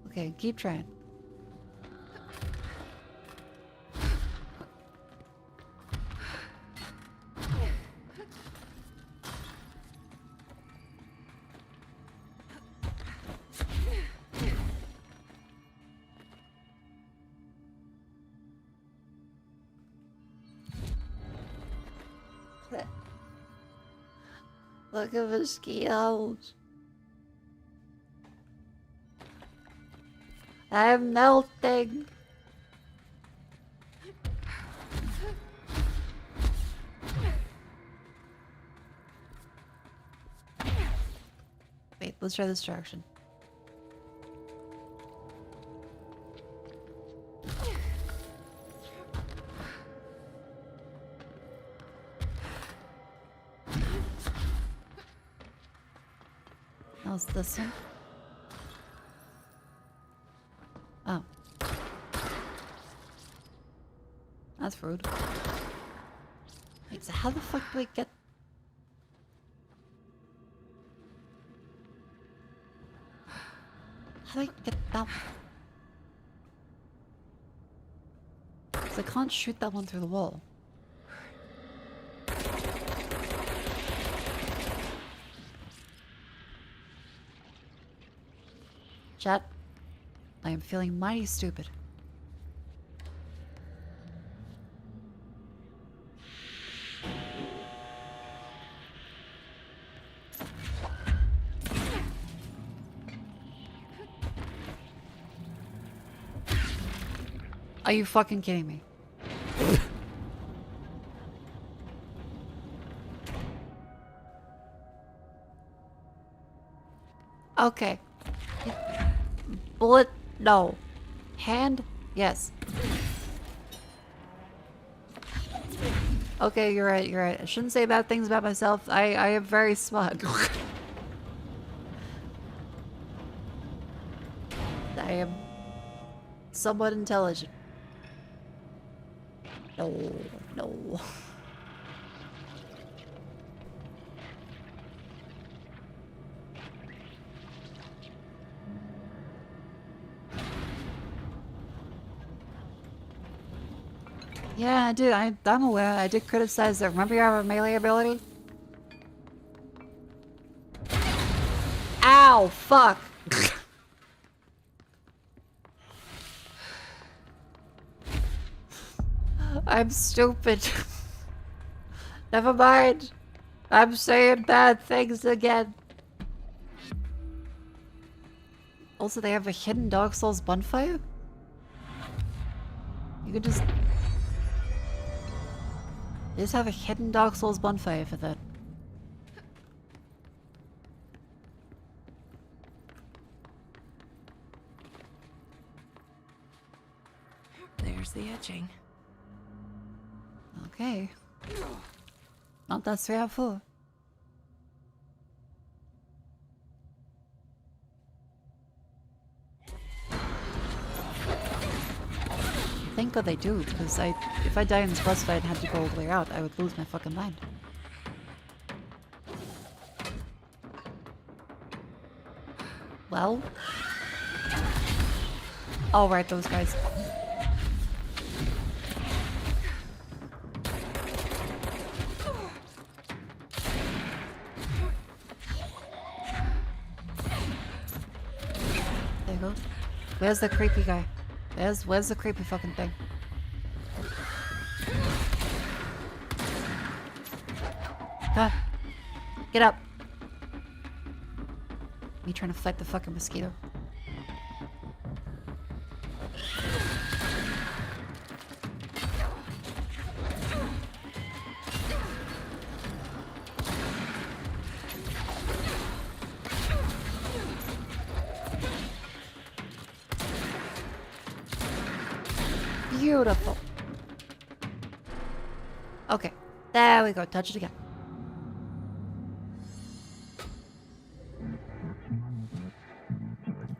Okay, keep trying. Look at the mosquitoes. I'm melting. Wait, let's try this direction. How's this one? Oh. That's rude. Wait, so how the fuck do we get... How do I get that one? 'Cause I can't shoot that one through the wall. Chat, I am feeling mighty stupid. Are you fucking kidding me? Okay. Bullet, no. Hand, yes. Okay, you're right, you're right. I shouldn't say bad things about myself. I am very smug. I am somewhat intelligent. No, no. Yeah, dude, I'm aware. I did criticize that. Remember you have a melee ability? Ow, fuck. I'm stupid. Never mind. I'm saying bad things again. Also, they have a hidden Dark Souls bonfire? You could just... They just have a hidden Dark Souls bonfire for that. There's the etching. Okay. Not that 3 out of 4. Thank God they do, because if I die in this boss fight and had to go all the way out, I would lose my fucking mind. Well? Oh, right, those guys. There you go. Where's the creepy guy? Where's the creepy fucking thing? Come on. Get up. Me trying to fight the fucking mosquito. Beautiful. Okay. There we go. Touch it again.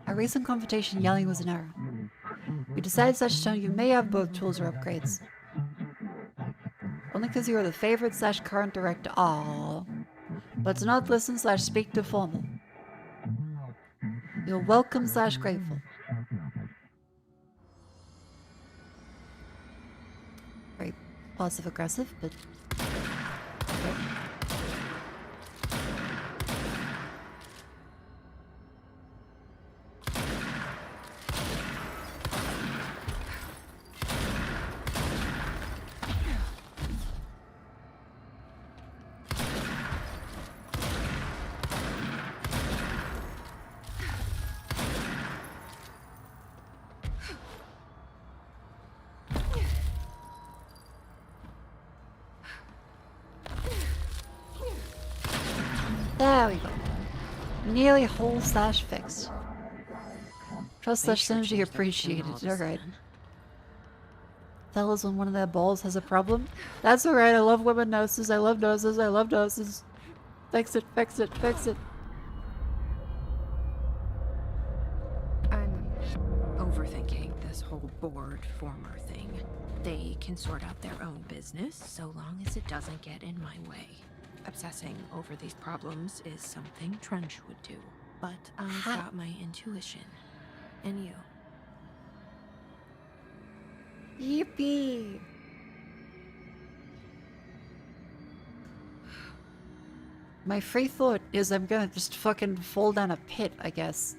Our recent confrontation yelling was an error. We decided such time you may have both tools or upgrades. Only because you are the favorite / current director. Aww. But do not listen / speak to formal. You're welcome / grateful. Very passive aggressive, but okay. There we go. Nearly whole / fixed. Trust / synergy appreciated. Alright. Fellas, when one of their balls has a problem. That's alright, I love women nurses, I love nurses, I love nurses. Fix it, fix it, fix it. I'm overthinking this whole board former thing. They can sort out their own business so long as it doesn't get in my way. Obsessing over these problems is something Trench would do, but I've got my intuition. And you. Yippee! My free thought is I'm gonna just fucking fall down a pit, I guess.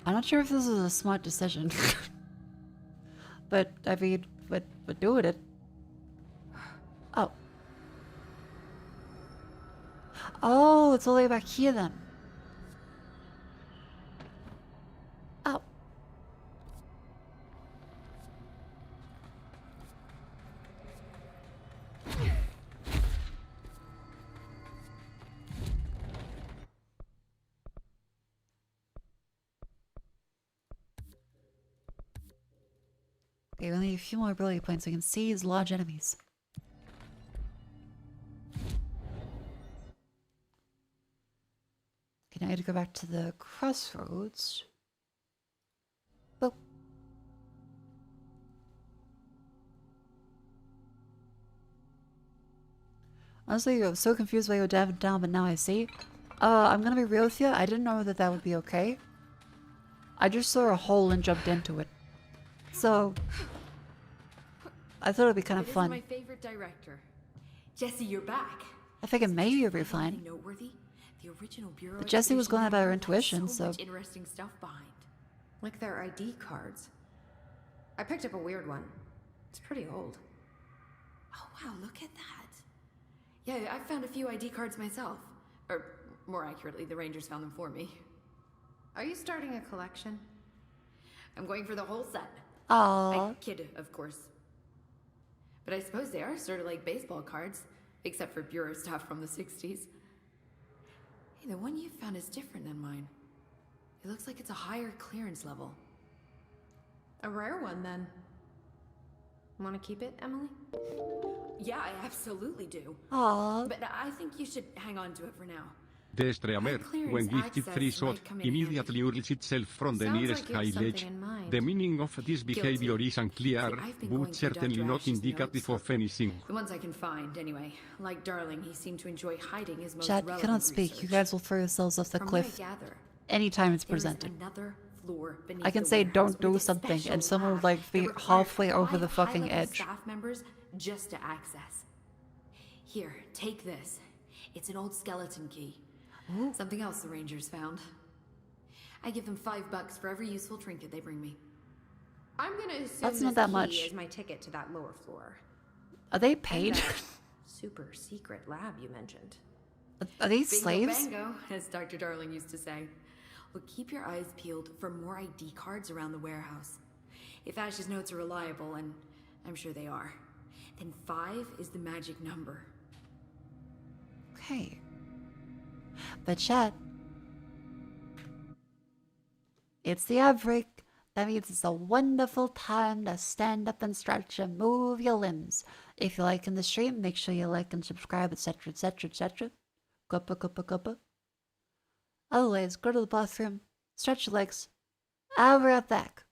I'm not sure if this is a smart decision. But, I mean, we're doing it. Oh. Oh, it's all the way back here then. Oh. Okay, we need a few more ability points so we can seize large enemies. Okay, now I have to go back to the crossroads. Boop. Honestly, I was so confused why you were down, but now I see. I'm gonna be real with you. I didn't know that that would be okay. I just saw a hole and jumped into it. So, I thought it'd be kind of fun. It is my favorite director. Jesse, you're back. I figured maybe you'd be fine. Noteworthy? The original Bureau But Jessie was going about her expedition intuition, had so... much interesting stuff behind. Like their ID cards. I picked up a weird one. It's pretty old. Oh wow, look at that. Yeah, I found a few ID cards myself. Or, more accurately, the Rangers found them for me. Are you starting a collection? I'm going for the whole set. Aww. I kid, of course. But I suppose they are sort of like baseball cards, except for Bureau stuff from the 60s. Hey, the one you found is different than mine. It looks like it's a higher clearance level. A rare one, then. Want to keep it, Emily? Yeah, I absolutely do. Aww. But I think you should hang on to it for now. The Streamer, when gifted free shot, immediately hurls itself from the Sounds nearest like you have high something ledge. in mind. The meaning of this behavior is unclear, I've been but going through certainly Dr. not Ash's indicative notes. of anything. The ones I can find, anyway. Like Darling, he seemed to enjoy hiding his most Chat, you relevant cannot speak. research. You guys will throw yourselves off the From what I cliff gather, anytime it's there is presented. another floor beneath I can the say warehouse don't do with a something special and someone would lab like be that requires halfway over 5 the fucking high-level edge. staff members just to access. Here, take this. It's an old skeleton key. Ooh. Something else the Rangers found. I give them $5 for every useful trinket they bring me. I'm gonna assume That's not this that key much. is my ticket to that lower floor. Are they And paid? that super secret lab you mentioned. Are these Bingo slaves? bango, as Dr. Darling used to say. Look, keep your eyes peeled for more ID cards around the warehouse. If Ash's notes are reliable, and I'm sure they are, then 5 is the magic number. Okay. But chat. It's the ad break. That means it's a wonderful time to stand up and stretch and move your limbs. If you're liking the stream, make sure you like and subscribe, etc, etc, etc. Guppa, guppa, guppa. Otherwise, go to the bathroom, stretch your legs. I'll be right back.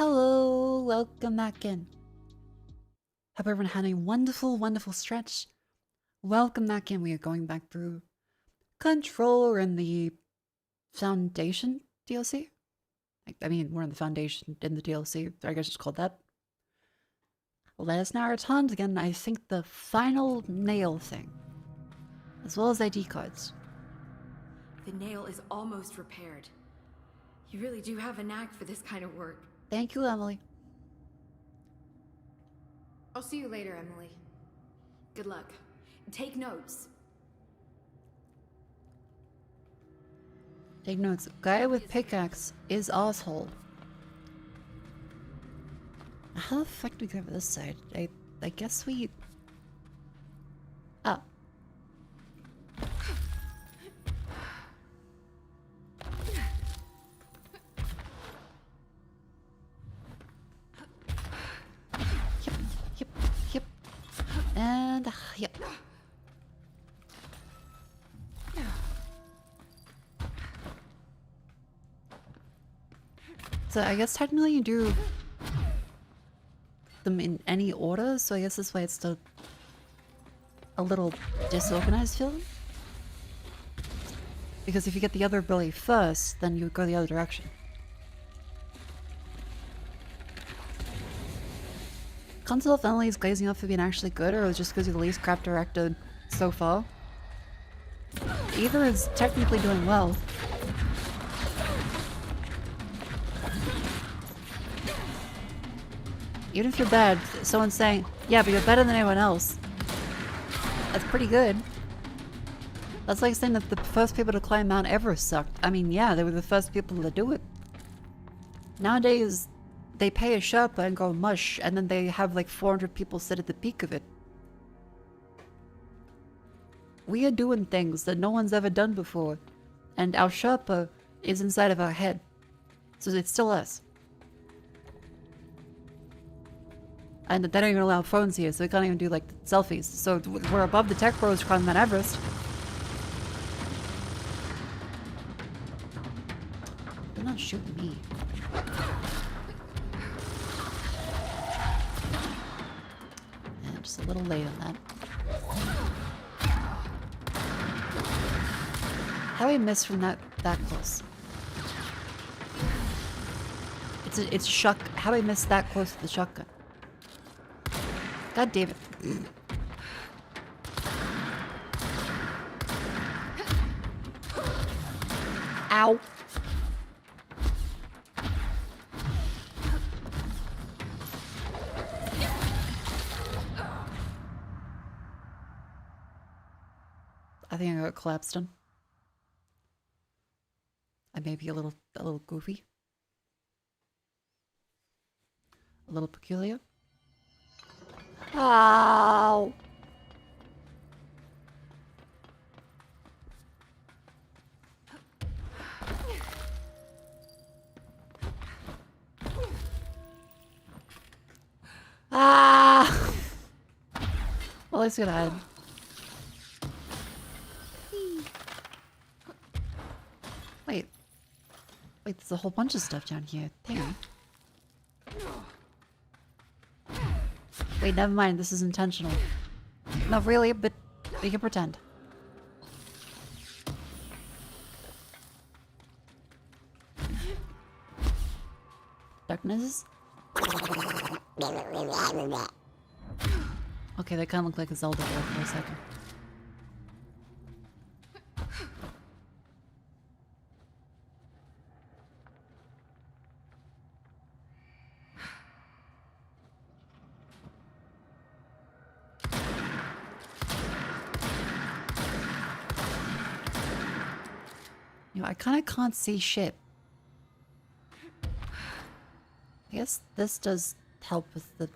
Hello, welcome back in. Hope everyone had a wonderful, wonderful stretch. Welcome back in. We are going back through Controller in the Foundation DLC. I mean, we're in the Foundation in the DLC. I guess it's called that. Let us now return again. I think the final nail thing, as well as ID cards. The nail is almost repaired. You really do have a knack for this kind of work. Thank you, Emily. I'll see you later, Emily. Good luck. Take notes. Take notes. Guy with pickaxe is asshole. How the fuck do we go over this side? I guess we... Oh. Yep. And... yep. So I guess technically you do them in any order, so I guess that's why it's still a little disorganized feeling. Because if you get the other ability first, then you go the other direction. Can't tell if Emily is glazing up for being actually good, or just because you're the least crap directed so far. Either is technically doing well. Even if you're bad, someone's saying, yeah, but you're better than anyone else. That's pretty good. That's like saying that the first people to climb Mount Everest sucked. I mean, yeah, they were the first people to do it. Nowadays, they pay a Sherpa and go mush, and then they have like 400 people sit at the peak of it. We are doing things that no one's ever done before, and our Sherpa is inside of our head. So it's still us. And they don't even allow phones here, so we can't even do like selfies. So we're above the tech bros climbing Mount Everest. They're not shooting me. Yeah, just a little late on that. How do I miss from that close? It's shock. How do I miss that close to the shotgun? God damn it. Ow. I think I got collapsed on. I may be a little goofy. A little peculiar. Ow! Ah! Well, let's get ahead. Wait, there's a whole bunch of stuff down here. Damn. Wait, never mind. This is intentional. Not really, but we can pretend. Darkness? Okay, that kind of looked like a Zelda there for a second. You know, I kind of can't see shit. I guess this does help with the...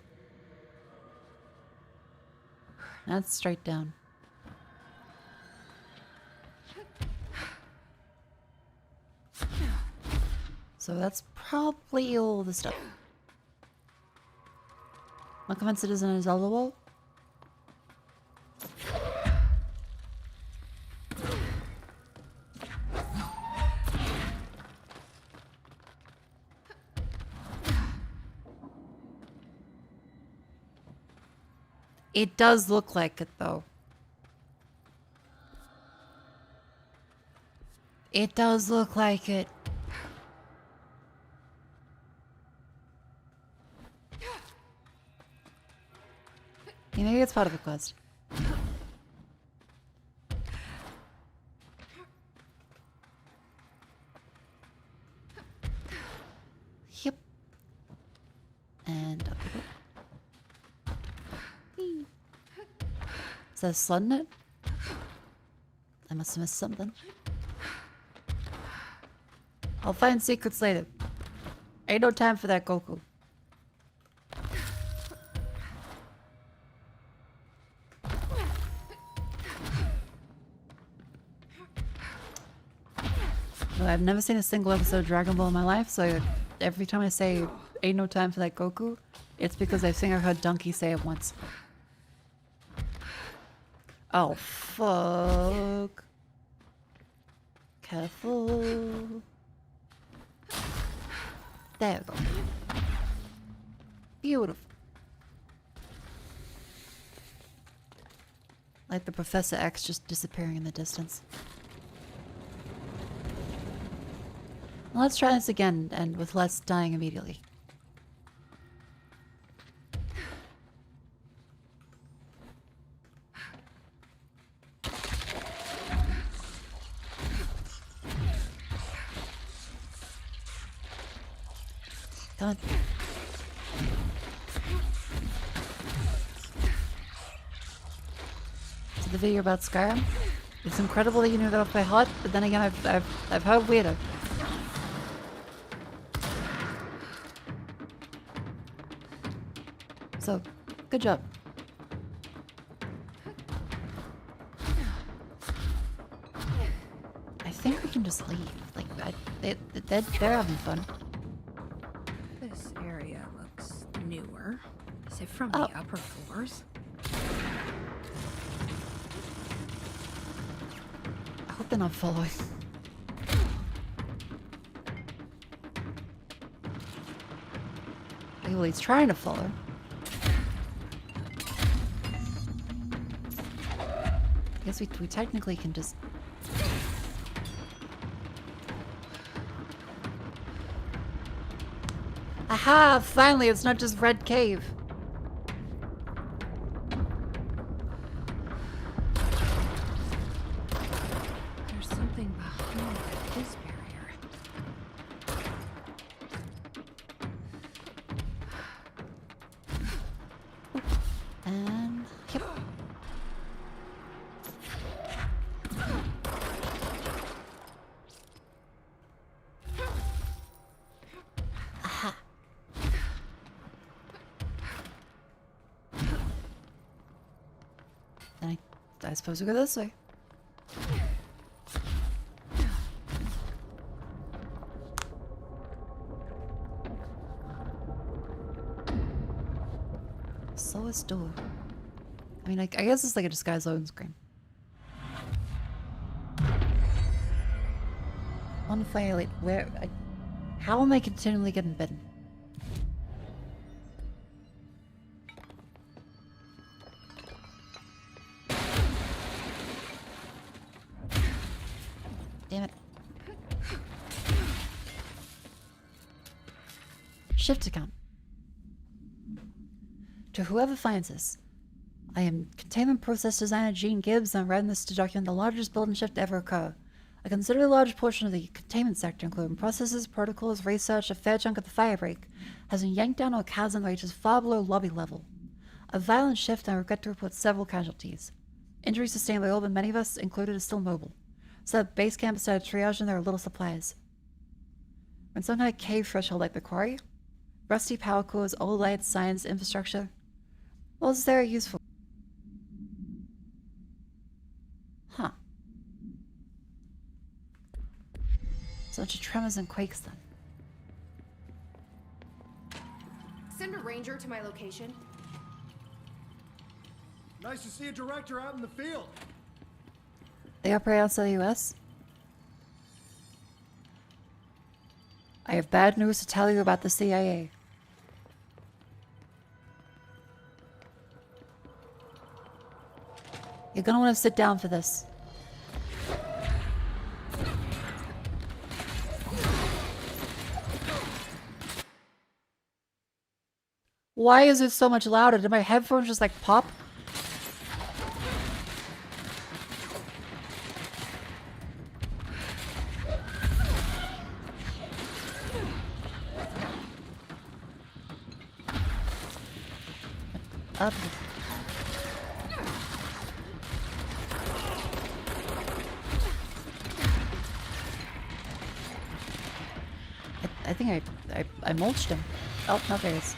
That's straight down. So that's probably all the stuff. Not convinced it isn't a Zelda wall. It does look like it, though. It does look like it. Yeah, maybe it's part of the quest. Yep. And up we go. Whee. Is that a sled in it? I must have missed something. I'll find secrets later. Ain't no time for that, Goku. Well, I've never seen a single episode of Dragon Ball in my life, so every time I say ain't no time for that Goku, it's because I think I heard Donkey say it once. Oh, fuck. Careful. There we go. Beautiful. Like the Professor X just disappearing in the distance. Let's try this again, and with less dying immediately. Done. So the video about Skyrim? It's incredible that you knew that off by heart, but then again, I've heard weirder. So, good job. I think we can just leave. Like, they're having fun. This area looks newer. Is it from the upper floors? I hope they're not following. Well, he's trying to follow. I guess we technically can just... Aha! Finally, it's not just Red Cave. There's something behind this barrier. And... Yep. Aha. Then I suppose we go this way. Slowest door. I mean, I guess it's like a disguised loading screen. Unfairly, how am I continually getting bitten? Damn it. Shift account. To whoever finds this, I am containment process designer Gene Gibbs, and I'm writing this to document the largest building shift to ever occur. A considerably large portion of the containment sector, including processes, protocols, research, a fair chunk of the firebreak, has been yanked down to a chasm that reaches far below lobby level. A violent shift, and I regret to report several casualties. Injuries sustained by all but many of us, included, are still mobile. So that base camp started triaging their little supplies. When some kind of cave threshold like the quarry, rusty power cores, old lights, science, infrastructure, what was there useful? Huh. Such a tremors and quakes then. Send a ranger to my location. Nice to see a director out in the field. They operate outside the US? I have bad news to tell you about the CIA. You're gonna want to sit down for this. Why is it so much louder? Did my headphones just like pop? Up. I think I mulched him. Oh, no, there he is.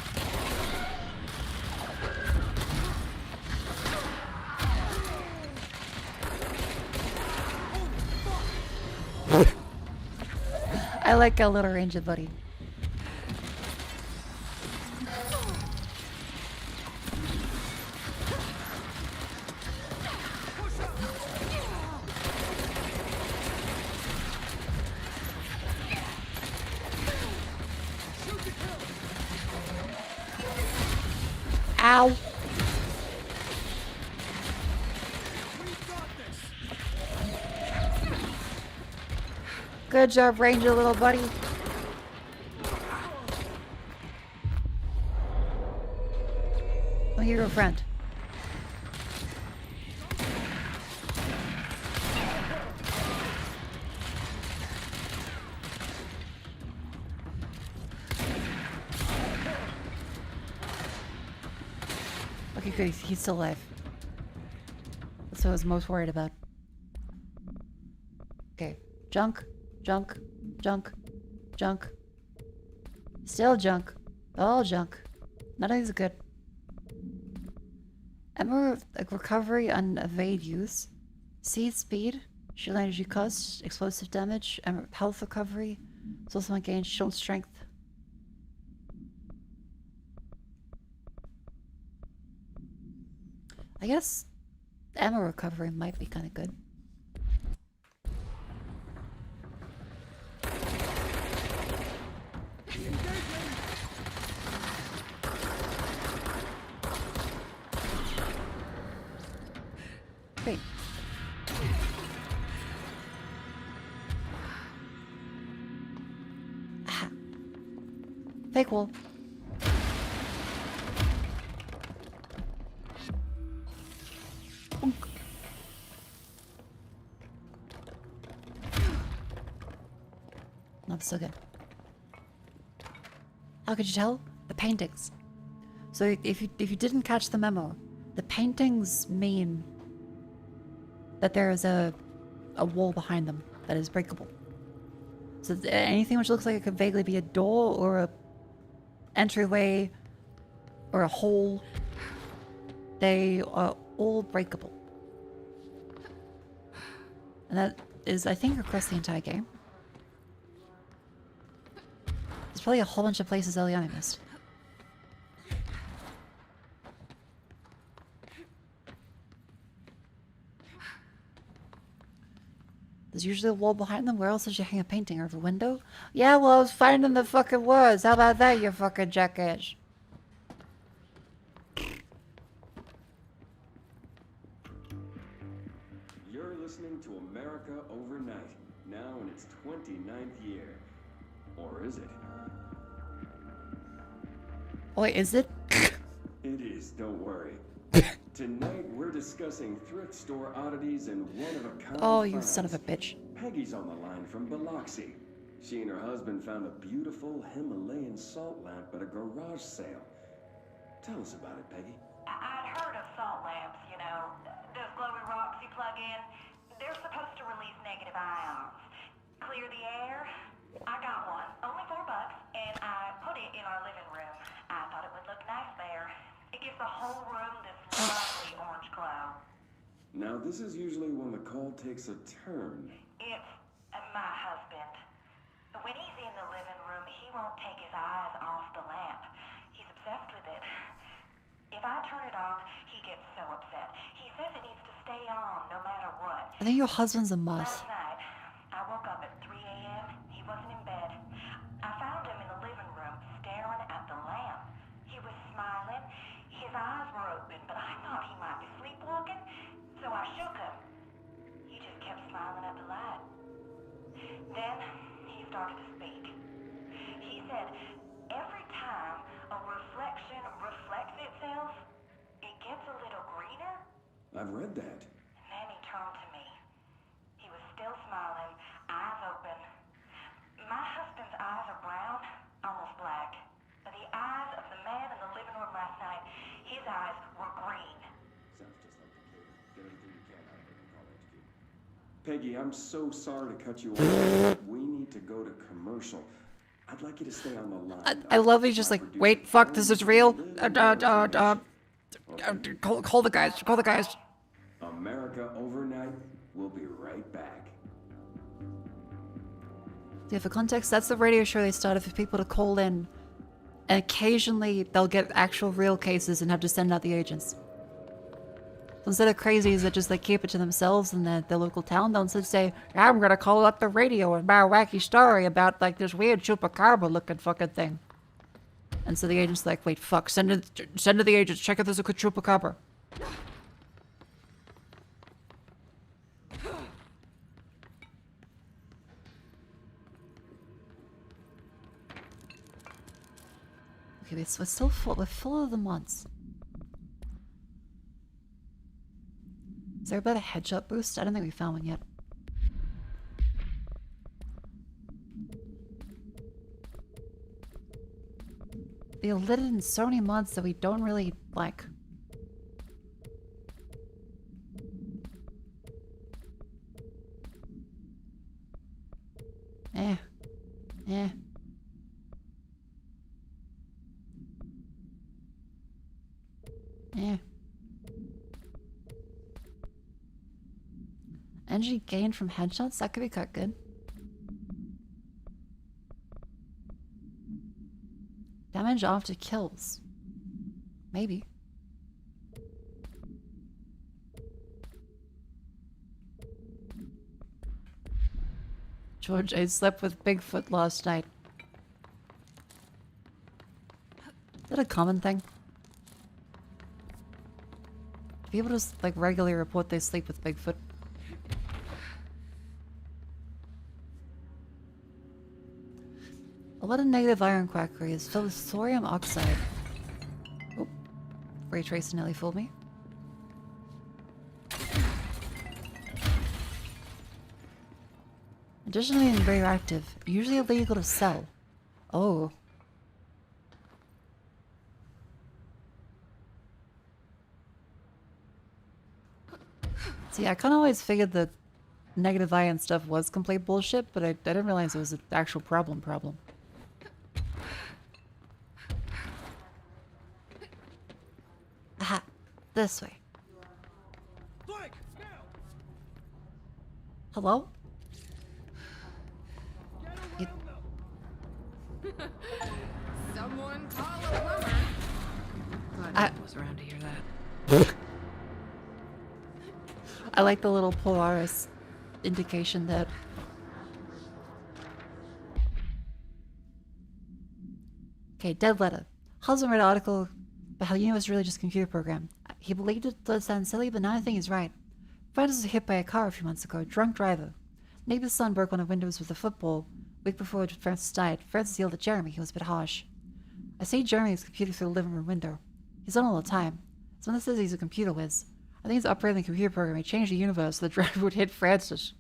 I like a little ranger buddy. Ow. Good job, Ranger, little buddy. Oh, you're a friend. Okay, good. He's still alive. That's what I was most worried about. Okay. Junk. Junk. Junk. Junk. Still junk. All junk. None of these are good. Emma, like recovery on evade use. Seed speed. Shield energy cost. Explosive damage. Emma, health recovery. Social gain. Shield strength. I guess ammo recovery might be kind of good. Great. Aha. Fake wall. Not so good. How could you tell? The paintings. So if you didn't catch the memo, the paintings mean that there is a wall behind them that is breakable. So anything which looks like it could vaguely be a door or a entryway or a hole, they are all breakable. And that is, I think, across the entire game. There's probably a whole bunch of places early on I missed. There's usually a wall behind them. Where else did you hang a painting? Or a window? Yeah, well, I was finding the fucking words. How about that, you fucking jackass? You're listening to America Overnight, now in its 29th year. Or is it? Wait, is it? It is, don't worry. Tonight we're discussing thrift store oddities and one-of-a-kind Oh, you finds. son of a bitch. Peggy's on the line from Biloxi. She and her husband found a beautiful Himalayan salt lamp at a garage sale. Tell us about it, Peggy. I'd heard of salt lamps, you know, those glowy rocks you plug in. They're supposed to release negative ions. Clear the air? I got one, only $4, and I put it in our living room. I thought it would look nice there. It gives the whole room this lovely orange glow. Now this is usually when the call takes a turn. It's my husband. When he's in the living room, he won't take his eyes off the lamp. He's obsessed with it. If I turn it off, he gets so upset. He says it needs to stay on no matter what. I think your husband's a mouse. Last night, I woke up at 3 a.m. He wasn't in bed. I found him in the living room staring at the lamp. He was smiling. His eyes were open, but I thought he might be sleepwalking. So I shook him. He just kept smiling at the light. Then he started to speak. He said, every time a reflection reflects itself, it gets a little greener. I've read that. And then he turned to me. He was still smiling, eyes open. My husband's eyes are brown, almost black. The eyes of the man in the living room last night, his eyes were green. Sounds just like the kid. Get everything you can out of it and call HQ. Peggy, I'm so sorry to cut you off. We need to go to commercial. I'd like you to stay on the line. I love he's just like, wait, fuck, this is real. Call the guys. Call the guys. America Overnight. We'll be right back. Yeah, for context, that's the radio show they started for people to call in. And occasionally they'll get actual real cases and have to send out the agents. So instead of crazies that just like keep it to themselves in their local town, they'll instead say, I'm gonna call up the radio and buy a wacky story about like this weird chupacabra looking fucking thing. And so the agent's like, wait, fuck, send to the agents, check if there's a good chupacabra. Okay, we're still full. We're full of the mods. Is there about a headshot boost? I don't think we found one yet. They lit it in so many mods that we don't really like. Eh. Energy gained from headshots? That could be quite good. Damage after kills. Maybe. George, I slept with Bigfoot last night. Is that a common thing? People just like regularly report they sleep with Bigfoot. A lot of negative iron quackery is filled with thorium oxide. Oh, ray tracer nearly fooled me. Additionally, radioactive, usually illegal to sell. Oh. See, I kind of always figured that negative ion stuff was complete bullshit, but I didn't realize it was an actual problem. Aha, this way. Hello? Someone call a plumber. I Glad I was around to hear that. I like the little Polaris indication that. Okay, dead letter. Husband read an article about how the universe is really just a computer program. He believed it to sound silly, but now I think he's right. Francis was hit by a car a few months ago. Drunk driver. Neighbor's son broke one of the windows with a football. Week before Francis died, Francis yelled at Jeremy. He was a bit harsh. I see Jeremy's computer through the living room window. He's on all the time. Someone says he's a computer whiz. I think he's operating the computer program. He changed the universe so the driver would hit Francis.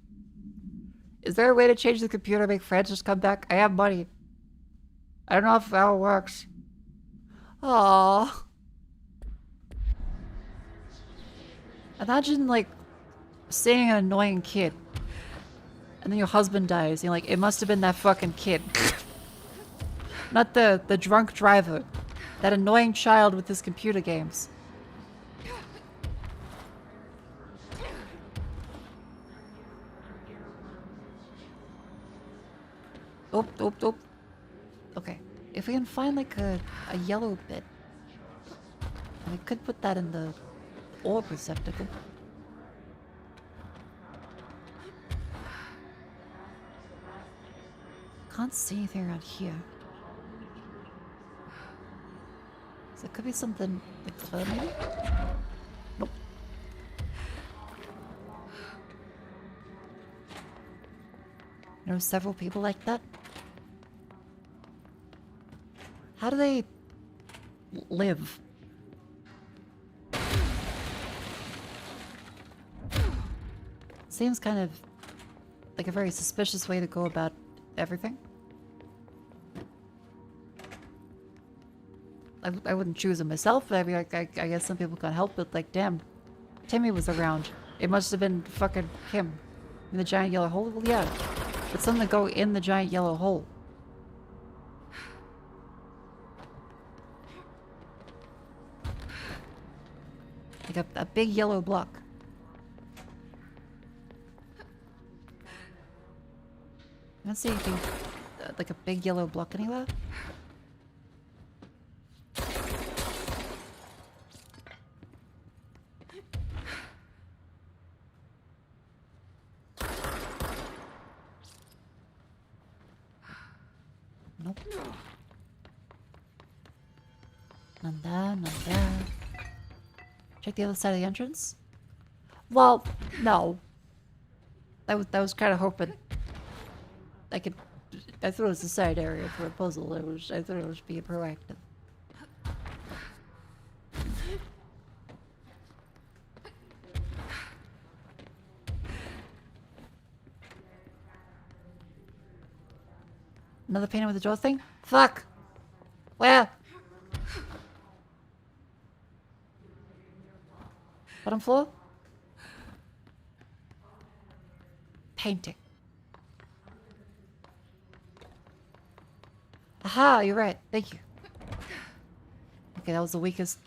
Is there a way to change the computer to make Francis come back? I have money. I don't know how it works. Aww. Imagine, like, seeing an annoying kid. And then your husband dies. And you're like, it must have been that fucking kid. Not the drunk driver. That annoying child with his computer games. Oh. Okay. If we can find like a yellow bit. We could put that in the orb receptacle. Can't see anything around here. So it could be something like that, maybe? Nope. You know several people like that? How do they live? Seems kind of like a very suspicious way to go about everything. I wouldn't choose it myself, but I mean, I guess some people can't help it. Like, damn, Timmy was around. It must have been fucking him. In the giant yellow hole? Well, yeah. But something to go in the giant yellow hole. Like a big yellow block. Let's see anything like a big yellow block anywhere. Nope. None there, none there. Check the other side of the entrance. Well, no. I was kind of hoping I could. I thought it was a side area for a puzzle. I thought it was being proactive. Another painting with the door thing? Fuck! Where? Bottom floor? Painting. Aha, you're right. Thank you. Okay, that was the weakest.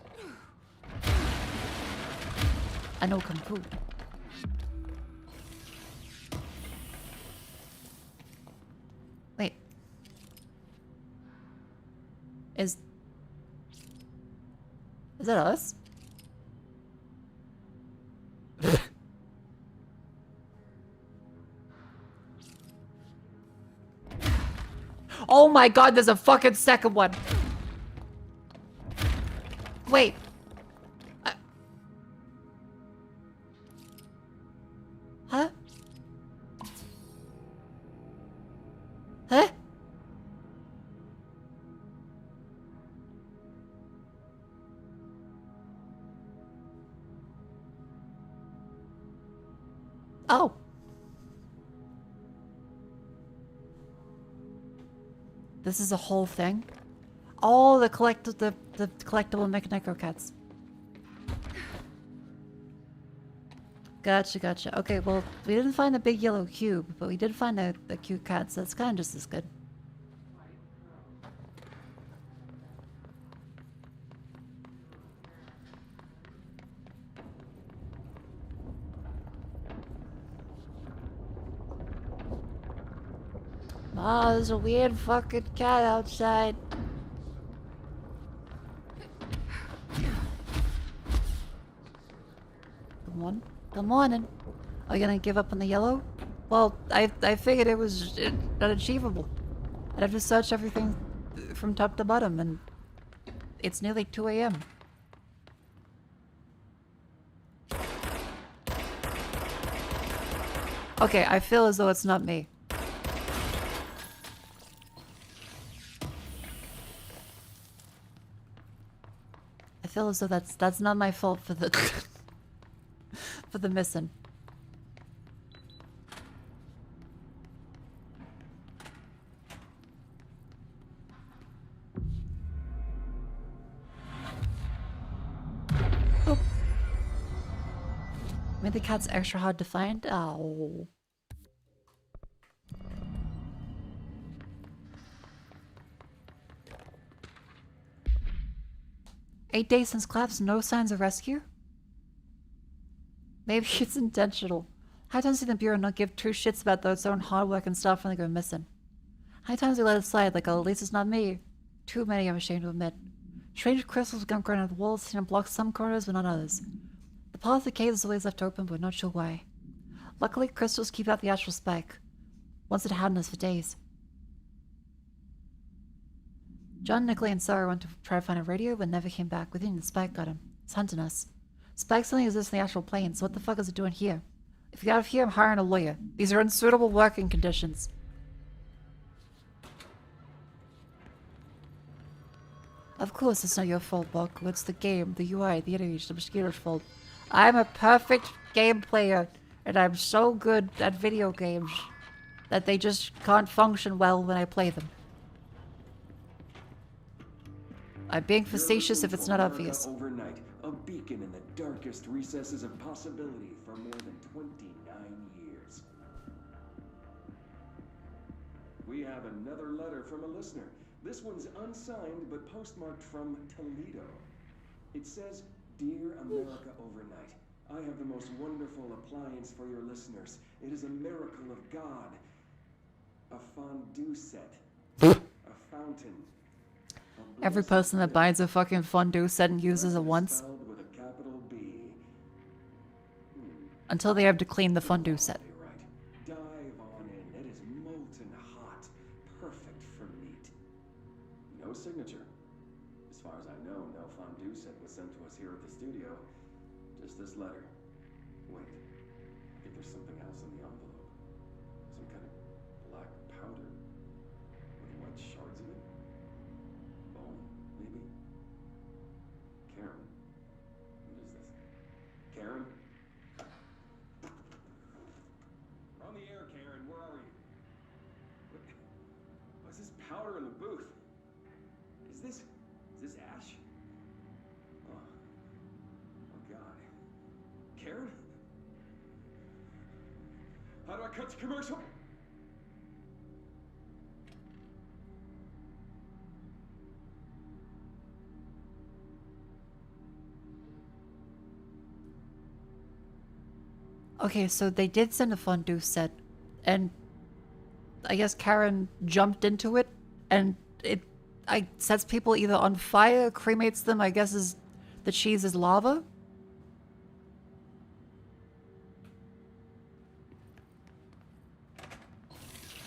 I know Kung Fu. Wait. Is that us? Oh my god, there's a fucking second one. Wait. Huh? Huh? Oh. This is a whole thing? Oh, the collectible Mechanico cats. Gotcha, gotcha. Okay, well, we didn't find the big yellow cube, but we did find a cute cat, so it's kind of just as good. Oh, there's a weird fucking cat outside. Come on. Good morning. Are you gonna give up on the yellow? Well, I figured it was unachievable. I'd have to search everything from top to bottom, and it's nearly 2 a.m. Okay, I feel as though it's not me. I feel as though that's not my fault for the for the missing. Oh. Made the cats extra hard to find. Oh. Eight days since collapse, no signs of rescue? Maybe it's intentional. How many times did the Bureau not give two shits about its own hard work and stuff when they go missing? How many times they let it slide like, oh, at least it's not me? Too many, I'm ashamed to admit. Strange crystals began growing out of the walls, seen and blocked some corners but not others. The path of the cave is always left open, but we're not sure why. Luckily, crystals keep out the astral spike. Once it had us for days. John, Nicolay, and Sarah went to try to find a radio, but never came back. We think the spike got him. It's hunting us. Spike only exists in the astral plane, so what the fuck is it doing here? If you get out of here, I'm hiring a lawyer. These are unsuitable working conditions. Of course it's not your fault, Mako. It's the game, the UI, the image, the mosquito's fault. I'm a perfect game player, and I'm so good at video games that they just can't function well when I play them. I'm being facetious if it's not obvious. Overnight, a beacon in the darkest recesses of possibility for more than 29 years. We have another letter from a listener. This one's unsigned but postmarked from Toledo. It says, "Dear America Overnight, I have the most wonderful appliance for your listeners. It is a miracle of God. A fondue set. A fountain. Every person that buys a fucking fondue set and uses it once. Spelled with a capital B. Until they have to clean the fondue set. Dive on in. It is molten hot. Perfect for meat. No signature. As far as I know, no fondue set was sent to us here at the studio. Just this letter. Wait. I think there's something else in the envelope. Some kind of black powder. With white shards in it. Bone, maybe? Karen. What is this? Karen? We're on the air, Karen. Where are you? What's this powder in the booth? Is this ash? Oh God. Karen? How do I cut to commercial? Okay, so they did send a fondue set, and I guess Karen jumped into it, and it sets people either on fire, cremates them, I guess is the cheese is lava.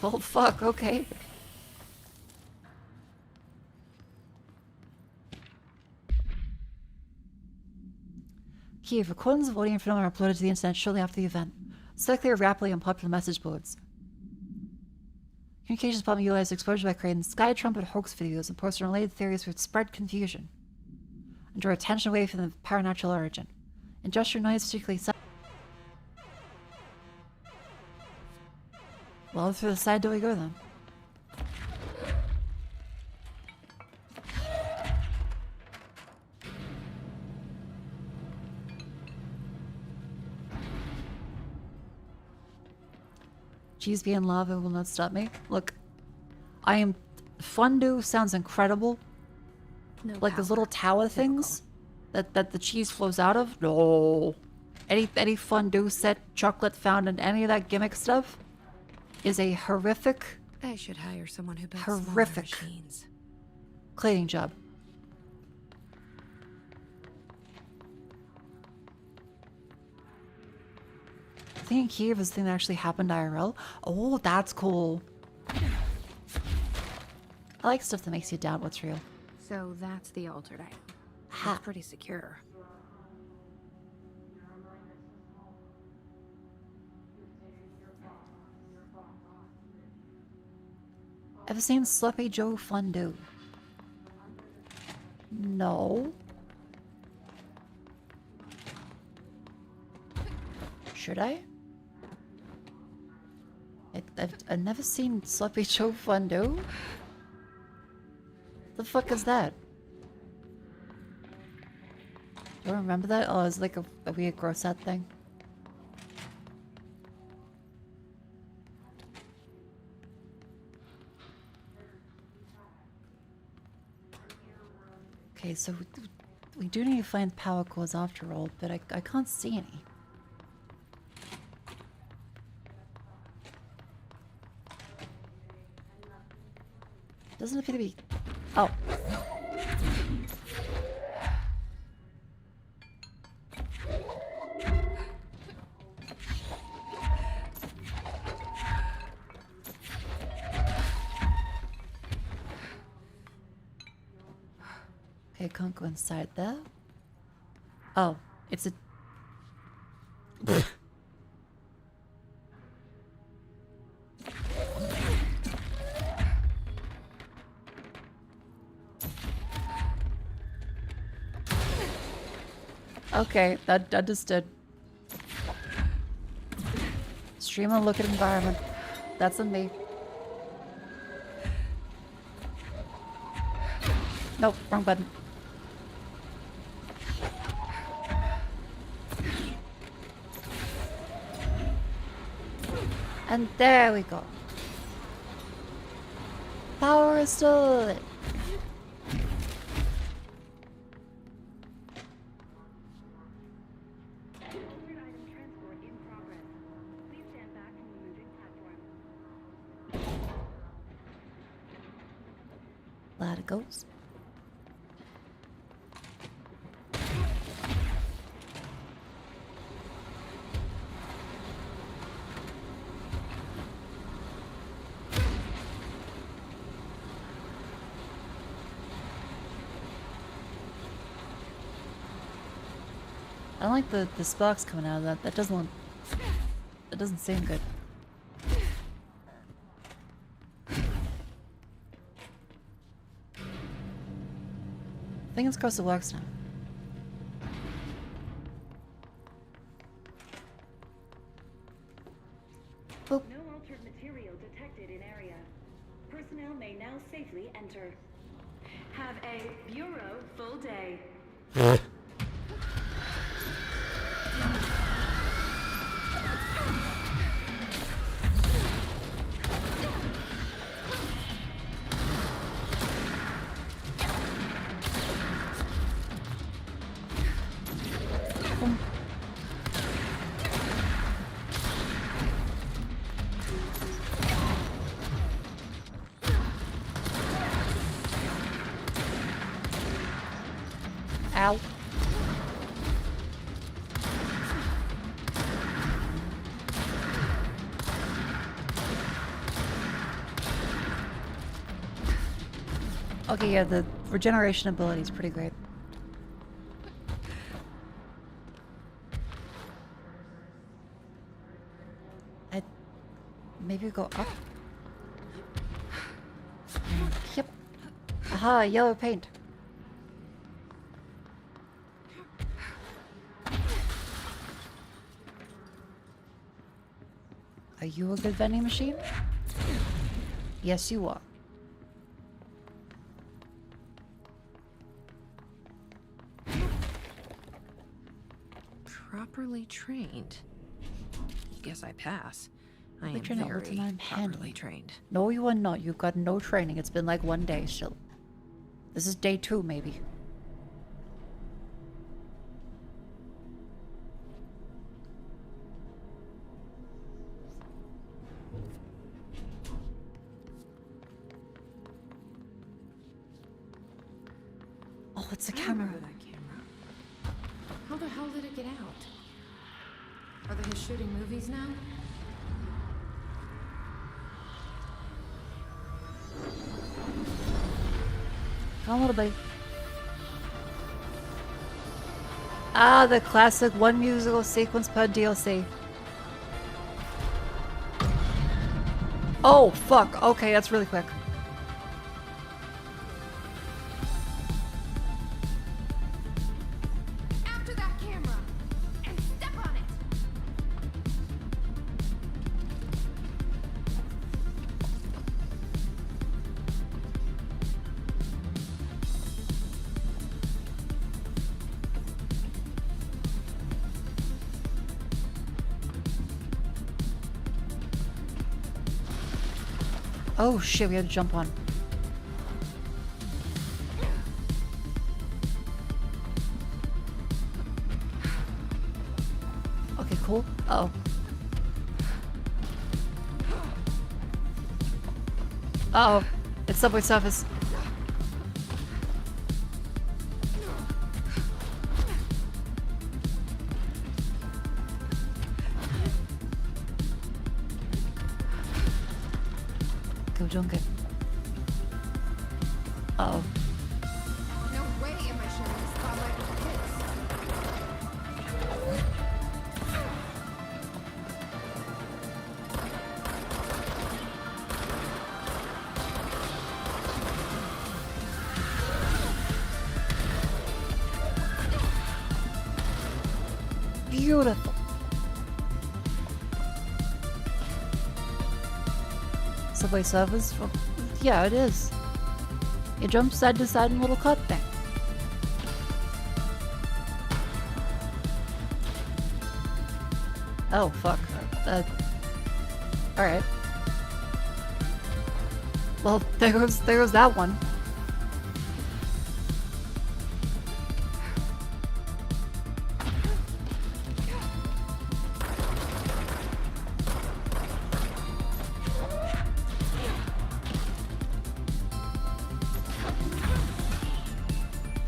Oh fuck, okay. Kiev, recordings of audio and film are uploaded to the internet shortly after the event. Circulate rapidly on popular message boards. Communications department utilized exposure by creating Sky Trumpet hoax videos and posting related theories which spread confusion and draw attention away from the paranatural origin. Industrial noise particularly well, through the side do we go then? Cheese being lava will not stop me. Look, fondue sounds incredible. No like those little tower Typical. things that the cheese flows out of. No, any fondue set, chocolate fountain, any of that gimmick stuff is a horrific, I should hire someone who builds horrific smaller machines. cleaning job. I think in Kiev is the thing that actually happened IRL. Oh, that's cool. I like stuff that makes you doubt what's real. So that's the altered item. Ha. It's pretty secure. Ever seen Sloppy Joe Fondue? No. Should I? I've never seen Sloppy Joe Fondue. The fuck is that? Do I remember that? Oh, it's like a weird gross out thing. Okay, so we do need to find power cores after all, but I can't see any. Doesn't appear to be... Oh. Okay, I can't go inside there. Oh, it's a... Okay, that understood. Stream and look at environment. That's on me. Nope, wrong button. And there we go. Power restored. There it goes. I don't like the sparks coming out of that. That doesn't look... That doesn't seem good. Fingers crossed it works now. Boop. No altered material detected in area. Personnel may now safely enter. Have a bureau full day. Ow. Okay, yeah, the regeneration ability is pretty great. Maybe go up? Yep. Aha, yellow paint. Are you a good vending machine? Yes, you are. Properly trained. Guess I pass. I am Trained all the very time, properly handling. trained. No, you are not. You've got no training. It's been like 1 day still. This is day 2, maybe. Oh, it's a I camera. remember that camera. How the hell did it get out? Are they his shooting movies now? Come on, little buddy. Ah, the classic one musical sequence per DLC. Oh, fuck. Okay, that's really quick. After that camera! And step on it! Oh shit, we had to jump on. Okay, cool. Uh oh. Uh oh. It's Subway Surface. Go dunk it. Uh oh. No way am I sharing the spotlight with the kids. Beautiful. Subway Surfers? Well, yeah, it is. You jump side to side in a little cut thing. Oh, fuck. Alright. Well, there goes that one.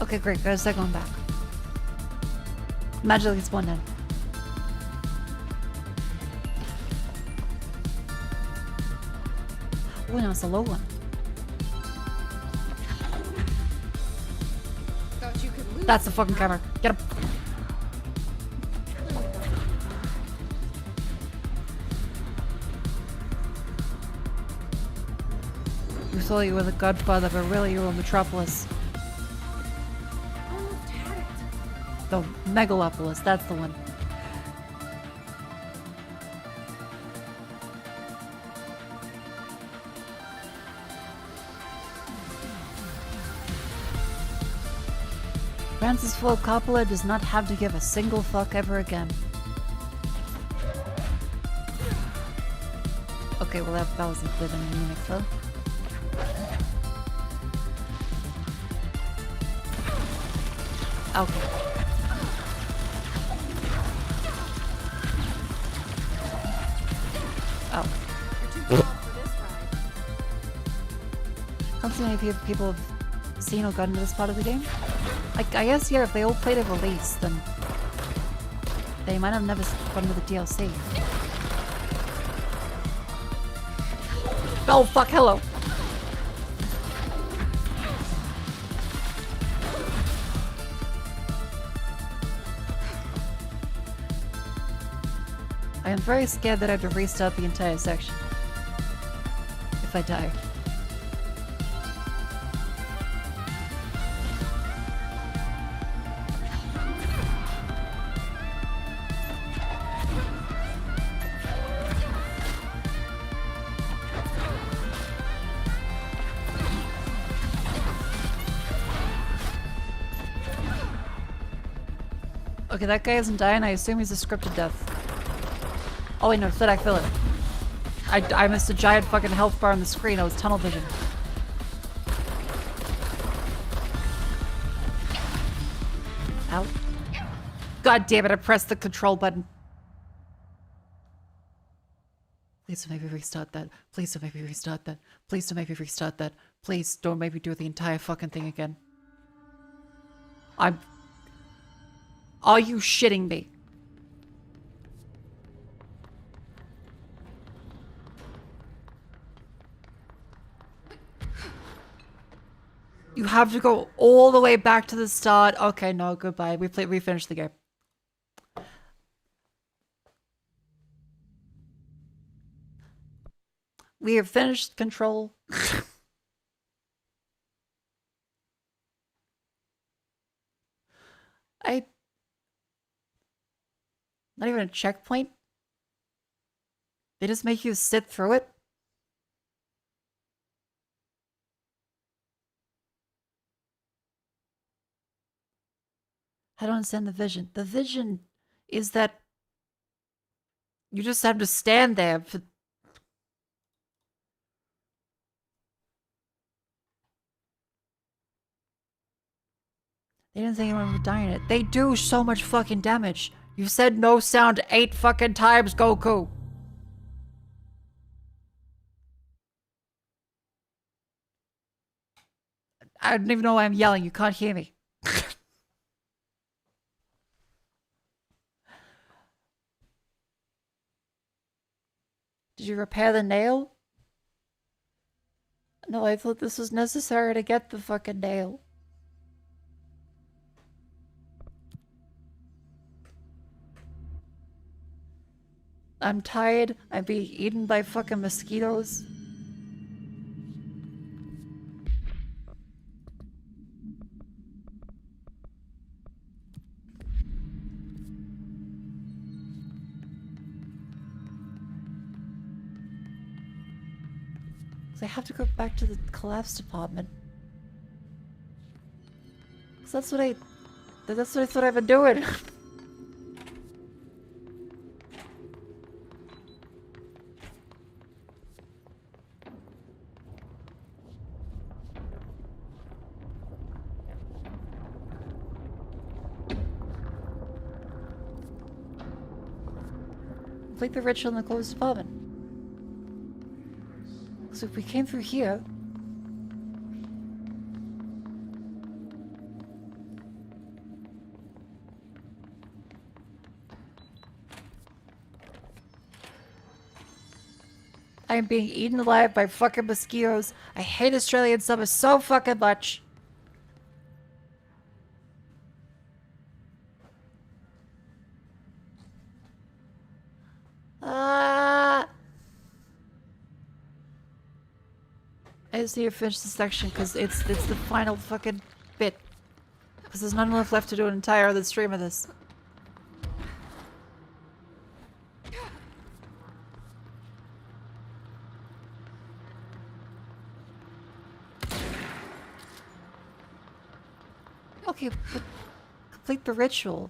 Okay, great. Got a second one back. Magically spawned in. Oh, no, it's a low one. Thought you could lose. That's the fucking camera. Get him. You thought you were the godfather, but really you were Metropolis. Almost had it. The Megalopolis, that's the one. Francis Ford Coppola does not have to give a single fuck ever again. Okay, well that wasn't clear in Munich though. Okay. Oh. I don't see many people have seen or gotten to this part of the game. I guess, yeah, if they all played a release, then they might have never gotten to the DLC. Oh, fuck, hello! I am very scared that I have to restart the entire section if I die. Okay, that guy isn't dying. I assume he's a scripted death. Oh wait, no, Thidak filler. I missed a giant fucking health bar on the screen. I was tunnel vision. Ow. God damn it, I pressed the control button. Please don't make me restart that. Please don't make me restart that. Please don't make me restart that. Please don't make me do the entire fucking thing again. Are you shitting me? You have to go all the way back to the start. Okay, no, goodbye. We finished the game. We have finished Control. Not even a checkpoint? They just make you sit through it? I don't understand the vision. The vision is that you just have to stand there for... They didn't think anyone would die in it. They do so much fucking damage. You said no sound 8 fucking times, Goku. I don't even know why I'm yelling. You can't hear me. Did you repair the nail? No, I thought this was necessary to get the fucking nail. I'm tired. I'm being eaten by fucking mosquitoes. 'Cause I have to go back to the collapse department. 'Cause that's what I thought I've been doing. Complete the ritual in the closed department. So if we came through here... I am being eaten alive by fucking mosquitoes. I hate Australian summer so fucking much. I just need to finish this section because it's the final fucking bit. Because there's not enough left to do an entire other stream of this. Okay, but complete the ritual.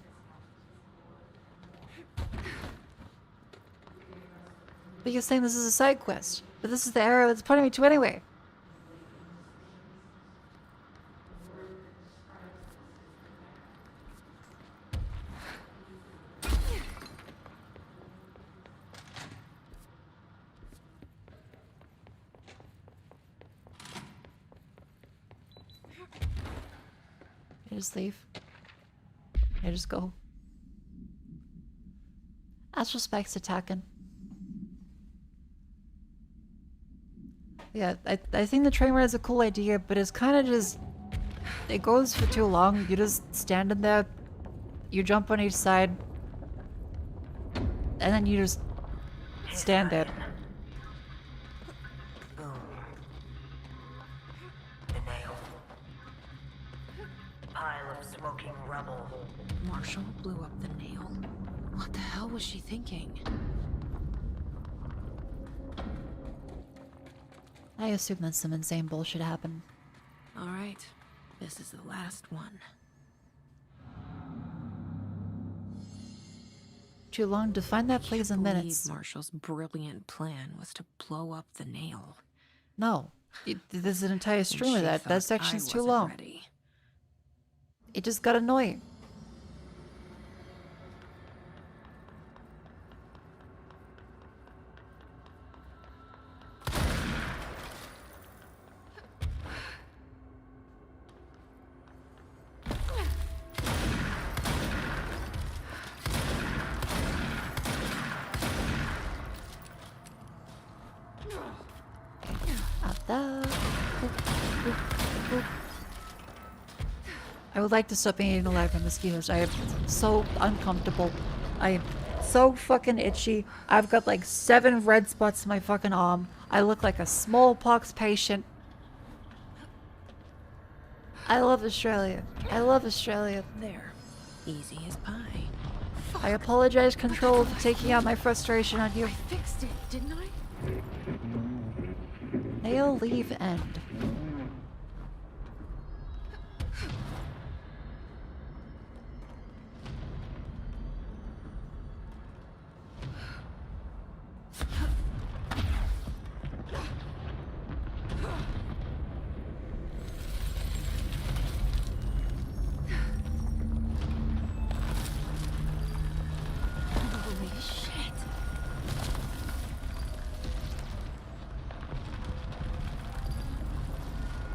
But you're saying this is a side quest. But this is the arrow that's pointing me to anyway. I just leave. I just go. Astral Spike's attacking. Yeah, I think the train ride is a cool idea, but it's kind of just... It goes for too long. You just stand in there, you jump on each side, and then you just stand there. Pile of smoking rubble. Marshall blew up the nail. What the hell was she thinking? I assume that some insane bullshit happened. Alright, this is the last one. Too long to find that place in minutes. Marshall's brilliant plan was to blow up the nail. No. There's an entire stream of that. That section's too long. Ready. It just got annoying. I would like to stop being eaten alive by mosquitoes. I am so uncomfortable. I am so fucking itchy. I've got like 7 red spots in my fucking arm. I look like a smallpox patient. I love Australia. I love Australia. There. Easy as pie. I apologize, Control, for taking out my frustration on you. I fixed it, didn't I? Nail, leave, end.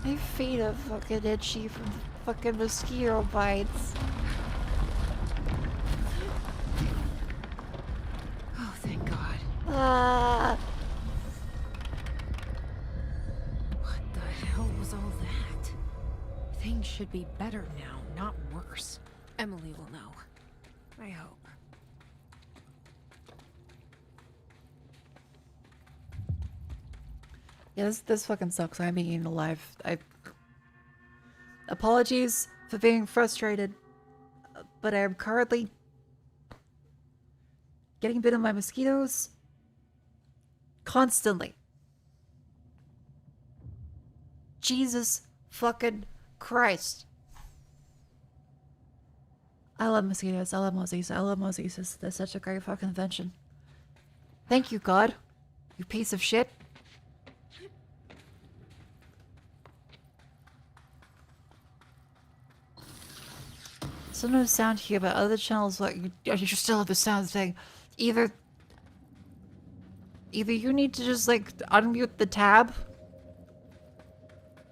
My feet are fucking itchy from fucking mosquito bites. Oh, thank God. Ah! What the hell was all that? Things should be better now, not worse. Emily will know. I hope. Yeah, this fucking sucks. I'm being eaten alive. Apologies for being frustrated, but I am currently getting bitten by mosquitoes constantly. Jesus fucking Christ. I love mosquitoes. I love mosquitoes. I love mosquitoes. They're such a great fucking invention. Thank you, God. You piece of shit. There's no sound here, but other channels, like, you still have the sound thing. Either you need to just, like, unmute the tab.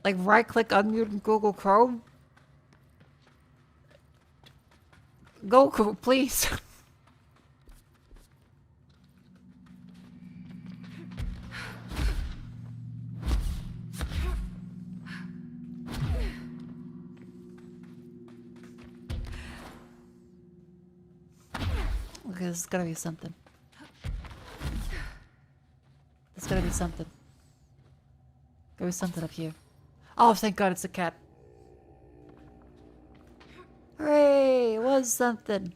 Like, right-click unmute in Google Chrome. Goku, please. Okay, this is gonna be something. There's gotta be something. There was something up here. Oh, thank God it's a cat. Hooray! It was something.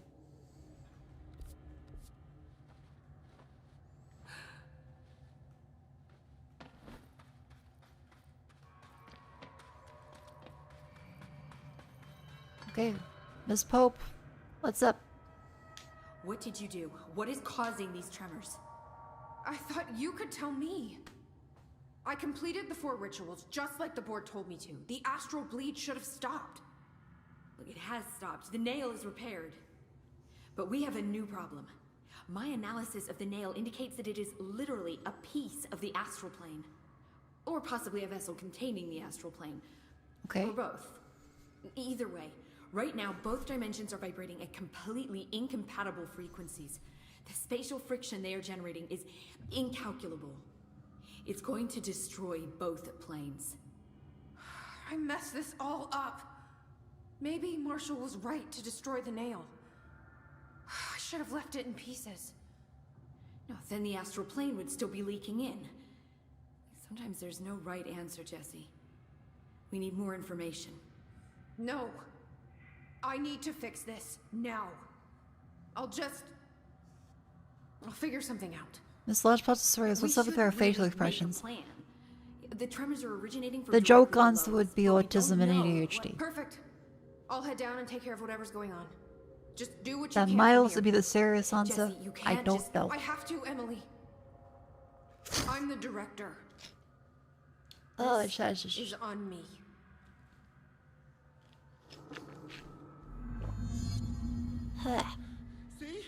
Okay, Miss Pope, what's up? What did you do? What is causing these tremors? I thought you could tell me. I completed the 4 rituals just like the board told me to. The astral bleed should have stopped. Look, it has stopped. The nail is repaired. But we have a new problem. My analysis of the nail indicates that it is literally a piece of the astral plane. Or possibly a vessel containing the astral plane. Okay. Or both. Either way, right now both dimensions are vibrating at completely incompatible frequencies. The spatial friction they are generating is incalculable. It's going to destroy both planes. I messed this all up. Maybe Marshall was right to destroy the nail. I should have left it in pieces. No, then the astral plane would still be leaking in. Sometimes there's no right answer, Jesse. We need more information. No. I need to fix this now. I'll figure something out. Miss Lodgepot Stories, what's up with her facial expressions? The tremors are originating from The joke on would be autism and ADHD. Perfect. I'll head down and take care of whatever's going on. Just do what you That can. miles to be the serious answer. Jesse, you I can't don't know. I have to, Emily. I'm the director. Oh, This is on me. See?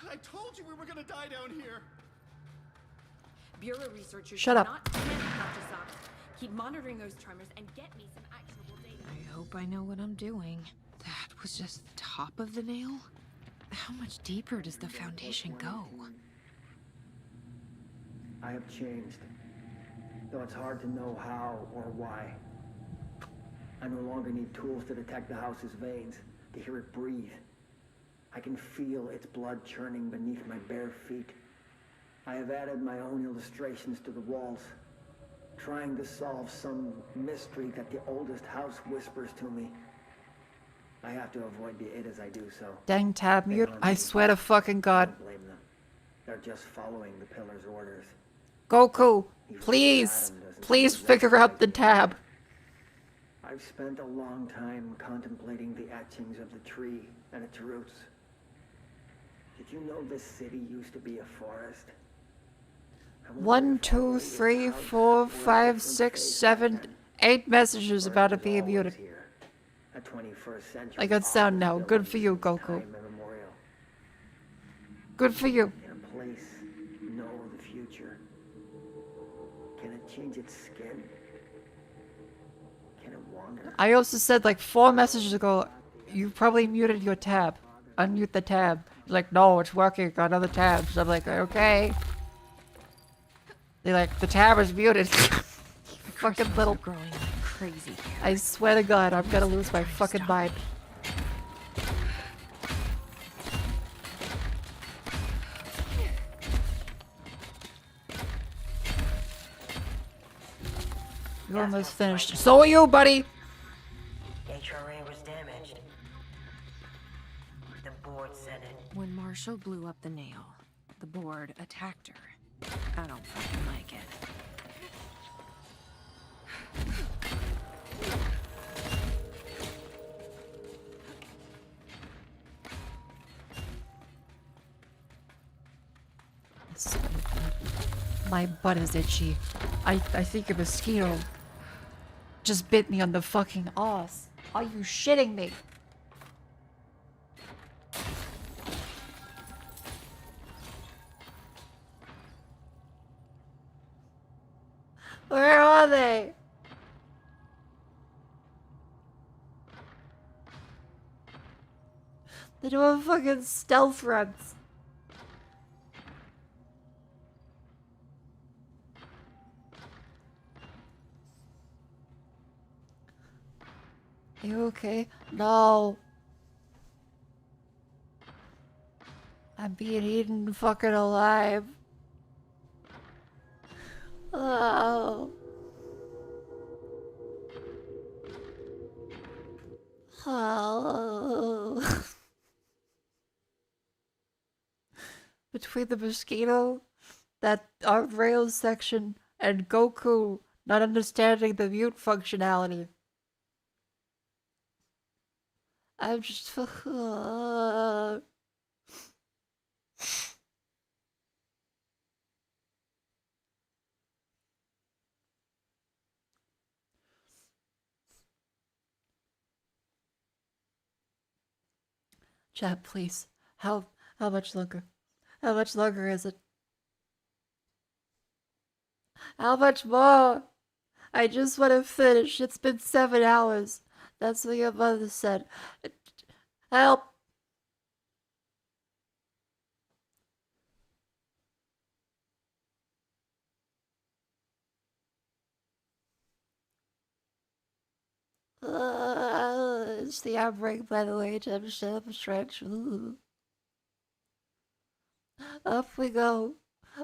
I told you we were gonna die down here. Bureau researchers Shut up. Not Dr. Sock. Keep monitoring those tremors and get me some actionable data. I hope I know what I'm doing. That was just the top of the nail? How much deeper does the foundation go? I have changed, though it's hard to know how or why. I no longer need tools to detect the house's veins, to hear it breathe. I can feel its blood churning beneath my bare feet. I have added my own illustrations to the walls, trying to solve some mystery that the oldest house whispers to me. I have to avoid the it as I do so. Dang tab mute. I swear to fucking God. Don't blame them. They're just following the pillar's orders. Goku, please, please figure out the tab. I've spent a long time contemplating the etchings of the tree and its roots. Did you know this city used to be a forest? 1, 2, 3, 4, 5, 6, 7, 8 messages about it being muted. A 21st century I got sound now. Good for you, Goku. Good for you. Can a place know the future? Can it change its skin? Can it wander? I also said like 4 messages ago, you probably muted your tab. Unmute the tab. You're like, no, it's working on other tabs. I'm like, okay. They're like, the tab is muted. Fucking little. Growing like crazy. I swear to God, I'm gonna lose my fucking mind. You're almost finished. So are you, buddy! HRA was damaged. The board said it. When Marshall blew up the nail, the board attacked her. I don't fucking like it. so good. My butt is itchy. I think a mosquito just bit me on the fucking ass. Are you shitting me? Where are they? They're doing fucking stealth runs. Are you okay? No. I'm being eaten fucking alive. Oh. Oh. Between the mosquito, that art rails section, and Goku not understanding the mute functionality. I'm just Chat, please. How much longer? How much longer is it? How much more? I just want to finish. It's been 7 hours. That's what your mother said. Help! It's the outbreak, by the way. Abstraction. Up we go.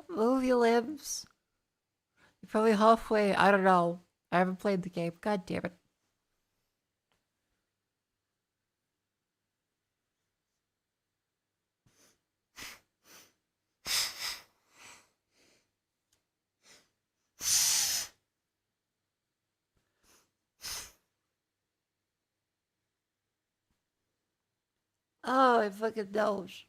Move your limbs. You're probably halfway. I don't know. I haven't played the game. God damn it. Oh, my fucking nose.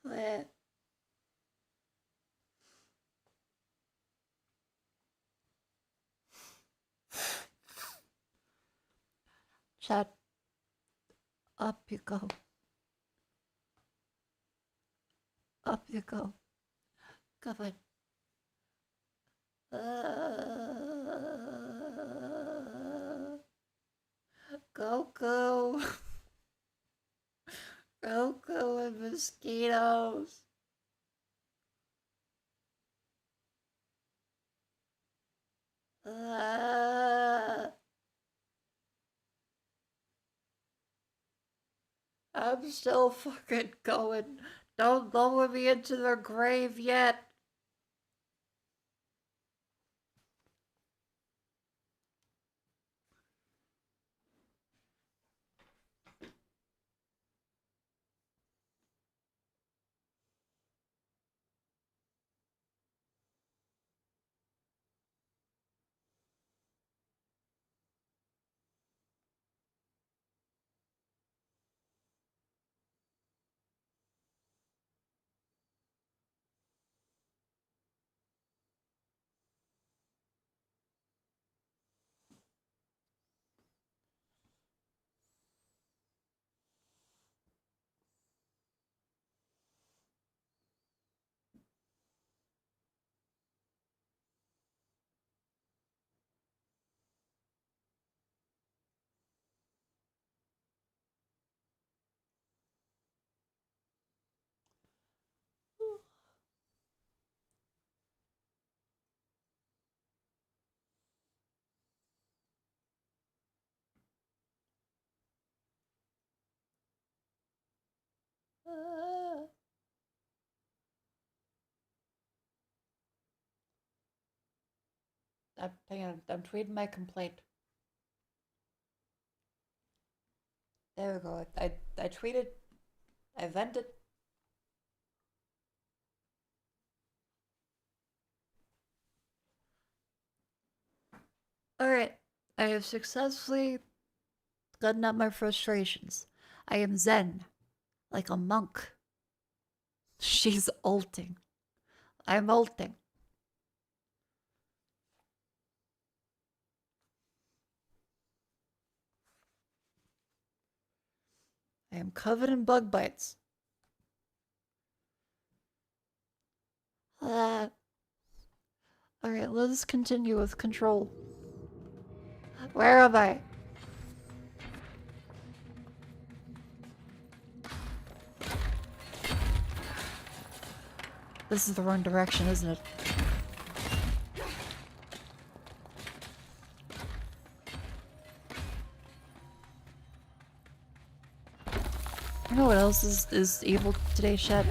What? Chat. Up you go. Up you go. Come on. Goku. Goku and mosquitoes. I'm still fucking going. Don't lower me into their grave yet. Hang on, I'm tweeting my complaint. There we go. I tweeted. I vented. Alright, I have successfully gotten out my frustrations. I am zen, like a monk. She's ulting. I'm ulting. I am covered in bug bites. Alright, let's continue with control. Where am I? This is the wrong direction, isn't it? You know what else is evil today, chat?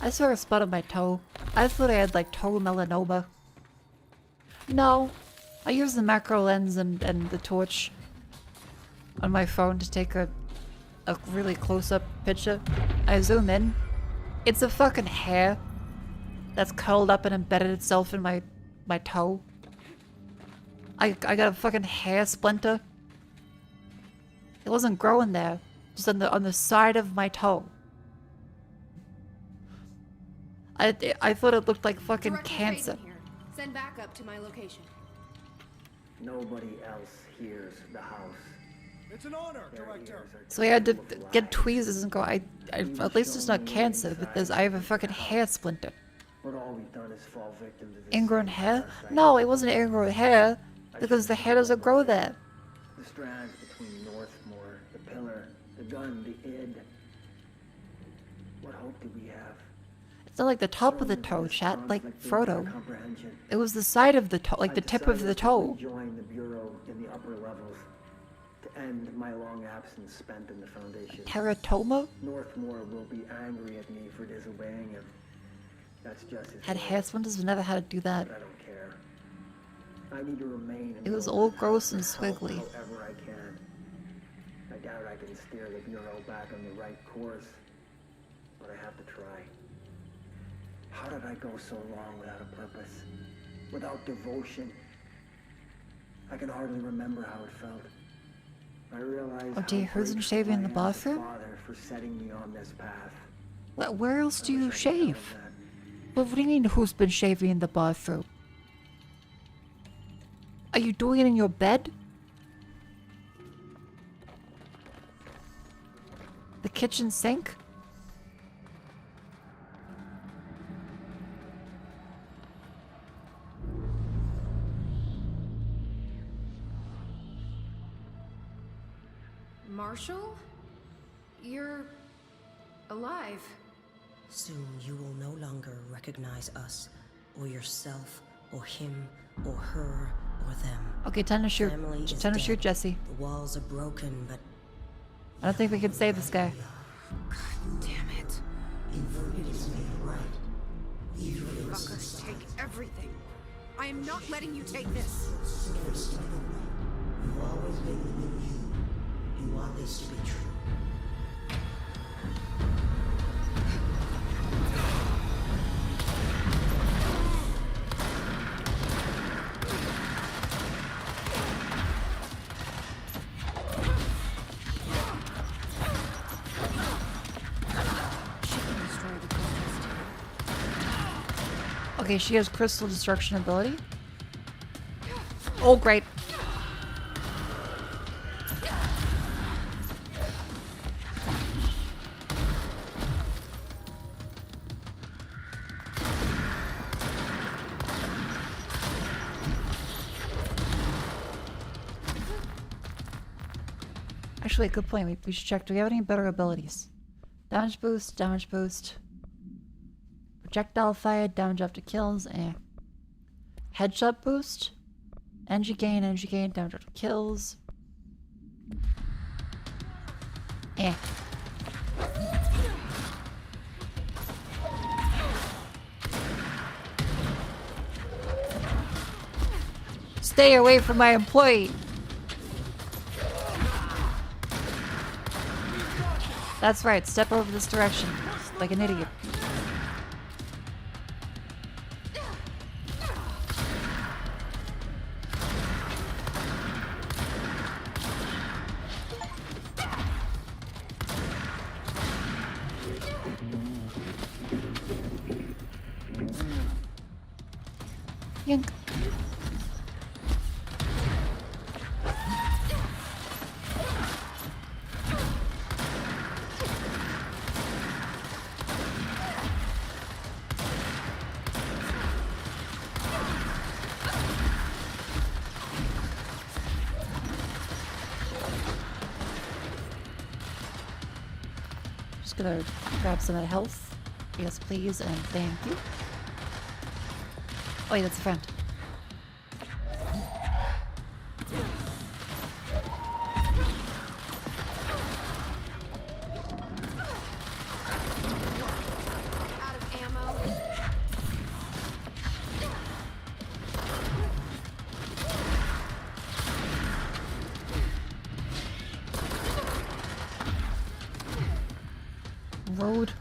I saw a spot on my toe. I thought I had like toe melanoma. No. I use the macro lens and the torch on my phone to take a really close-up picture. I zoom in. It's a fucking hair that's curled up and embedded itself in my toe. I got a fucking hair splinter. It wasn't growing there, just on the side of my toe. I thought it looked like fucking cancer. Send backup to my location. Nobody else hears the house. It's an honor, Director. So I had to get tweezers and go, at least it's not cancer, because I have a fucking hair splinter. But all we've done is fall victim to this. Ingrown hair? No, it wasn't ingrown hair, because the hair doesn't grow there. The strands between Northmore, the pillar, the gun, the id. What hope do we have? It's not like the top of the toe, chat, like Frodo. It was the side of the toe, like the tip of the toe. Join the Bureau in the upper levels to end my long absence spent in the Foundation. Teratoma? Northmore will be angry at me for disobeying him. That's just his Had way. hair splinters, but never had to do that. But I don't care. I need to remain. It was all gross and squiggly. However I can. I doubt I can steer the Bureau back on the right course, but I have to try. How did I go so long without a purpose? Without devotion? I can hardly remember how it felt. I realized Oh dear, who's been shaving in the bathroom? Father for setting me on this path. Where else do you shave? What do you mean, who's been shaving in the bathroom? Are you doing it in your bed? The kitchen sink? Marshall? You're alive. Soon you will no longer recognize us, or yourself, or him, or her, or them. Okay, time to shoot. Family is Time to shoot dead. Jesse. The walls are broken, but I don't think we can save this guy. Damn it. it is made right. You fuckers take everything. I am not letting you take this. You've always been the new you. You want this to be true. Okay, she has crystal destruction ability. Oh, great. Actually, good point. We should check. Do we have any better abilities? Damage boost, damage boost. Projectile fire, damage after kills, Headshot boost. Energy gain, damage after kills. Stay away from my employee! That's right, step over this direction. Like an idiot. Yink. Just gonna grab some of health. Yes, please, and thank you. Oh, yeah, that's a friend. Out of ammo. Road.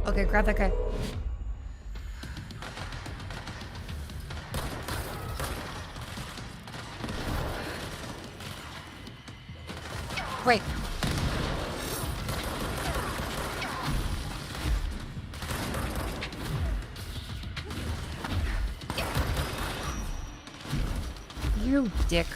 Okay, grab that guy. Wait. You dick.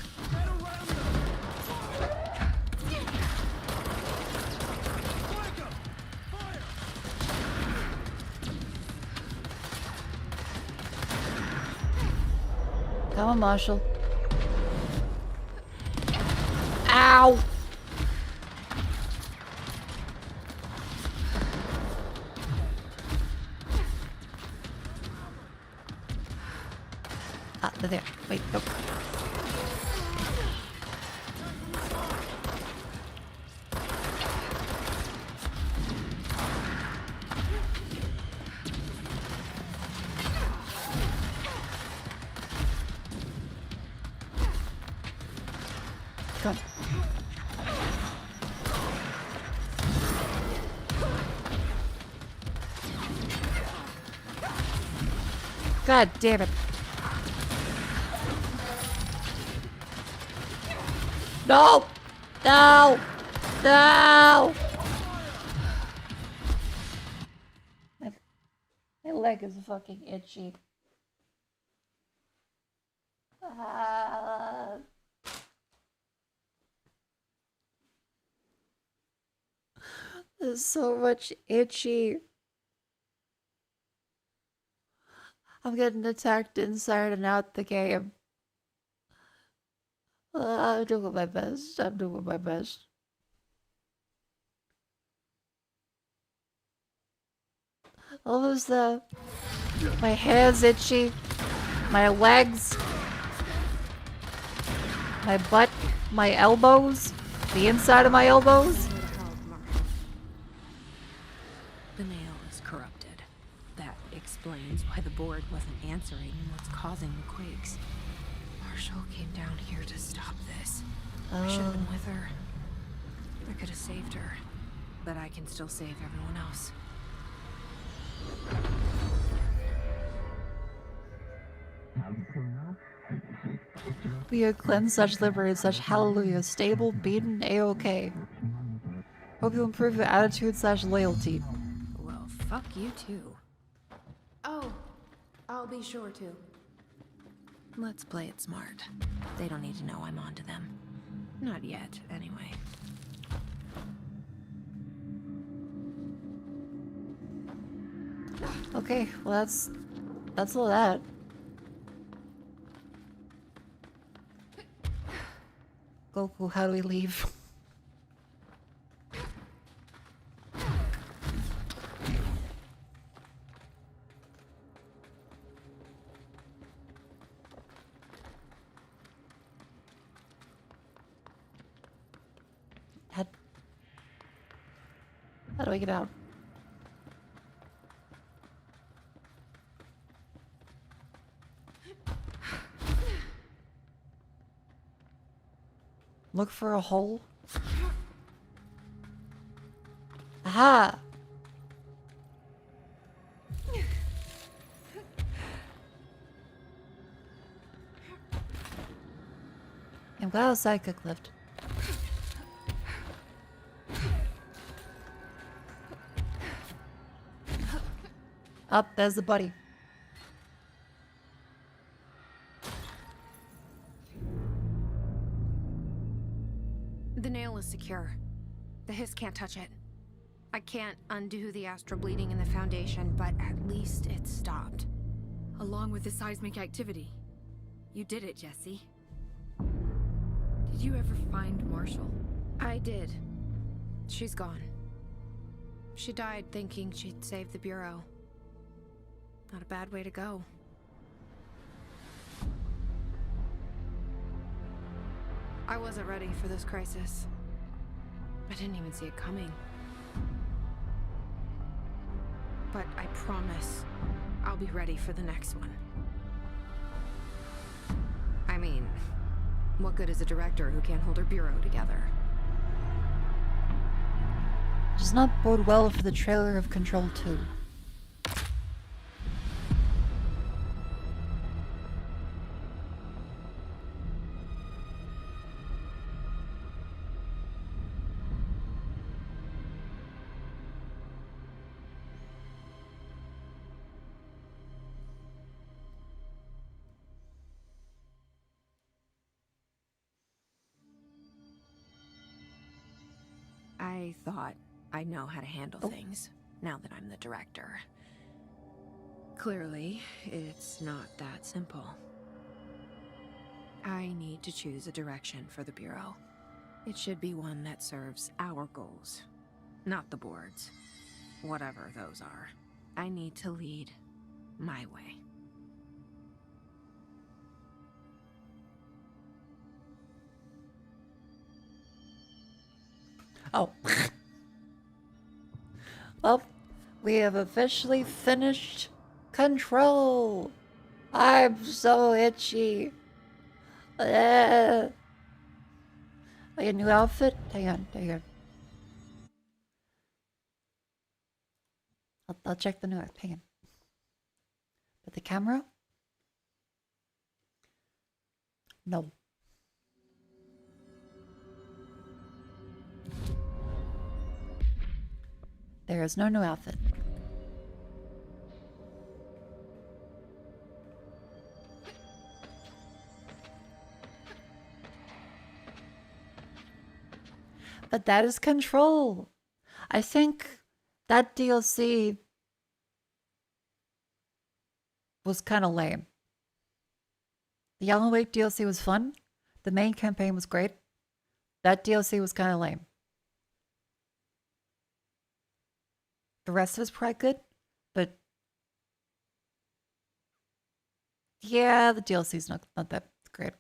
Come on, Marshall. Ow! Ah, they're there. Wait, nope. Come on. God damn it. No! No! No! My leg is fucking itchy. Ah. There's so much itchy. I'm getting attacked inside and out the game. I'm doing my best. I'm doing my best. Almost there. My hair's itchy. My legs. My butt. My elbows. The inside of my elbows. The nail is corrupted. That explains why the board wasn't answering what's causing the quakes. Marshall came down here to stop this. I should have been with her. I could have saved her. But I can still save everyone else. We are cleansed, such liberated, such hallelujah, stable, beaten, a-okay. Hope you improve your attitude / loyalty. Well, fuck you too. Oh, I'll be sure to. Let's play it smart. They don't need to know I'm onto them. Not yet, anyway. Okay, well that's all that. Goku, how do we leave? How do I get out? Look for a hole. Aha! I'm glad I was sidekick lift. Up, there's the buddy. The nail is secure. The hiss can't touch it. I can't undo the astral bleeding in the foundation, but at least it stopped. Along with the seismic activity. You did it, Jesse. Did you ever find Marshall? I did. She's gone. She died thinking she'd save the Bureau. Not a bad way to go. I wasn't ready for this crisis. I didn't even see it coming. But I promise I'll be ready for the next one. I mean, what good is a director who can't hold her bureau together? Does not bode well for the trailer of Control 2. I thought I know how to handle things, now that I'm the director. Clearly, it's not that simple. I need to choose a direction for the Bureau. It should be one that serves our goals, not the board's. Whatever those are. I need to lead my way. Oh. Well, we have officially finished Control. I'm so itchy. Like a new outfit? Hang on. I'll check the new outfit. Hang on. But the camera? No. There is no new outfit. But that is Control. I think that DLC was kind of lame. The Alan Wake DLC was fun. The main campaign was great. That DLC was kind of lame. The rest of it's probably good, but yeah, the DLC's not that great.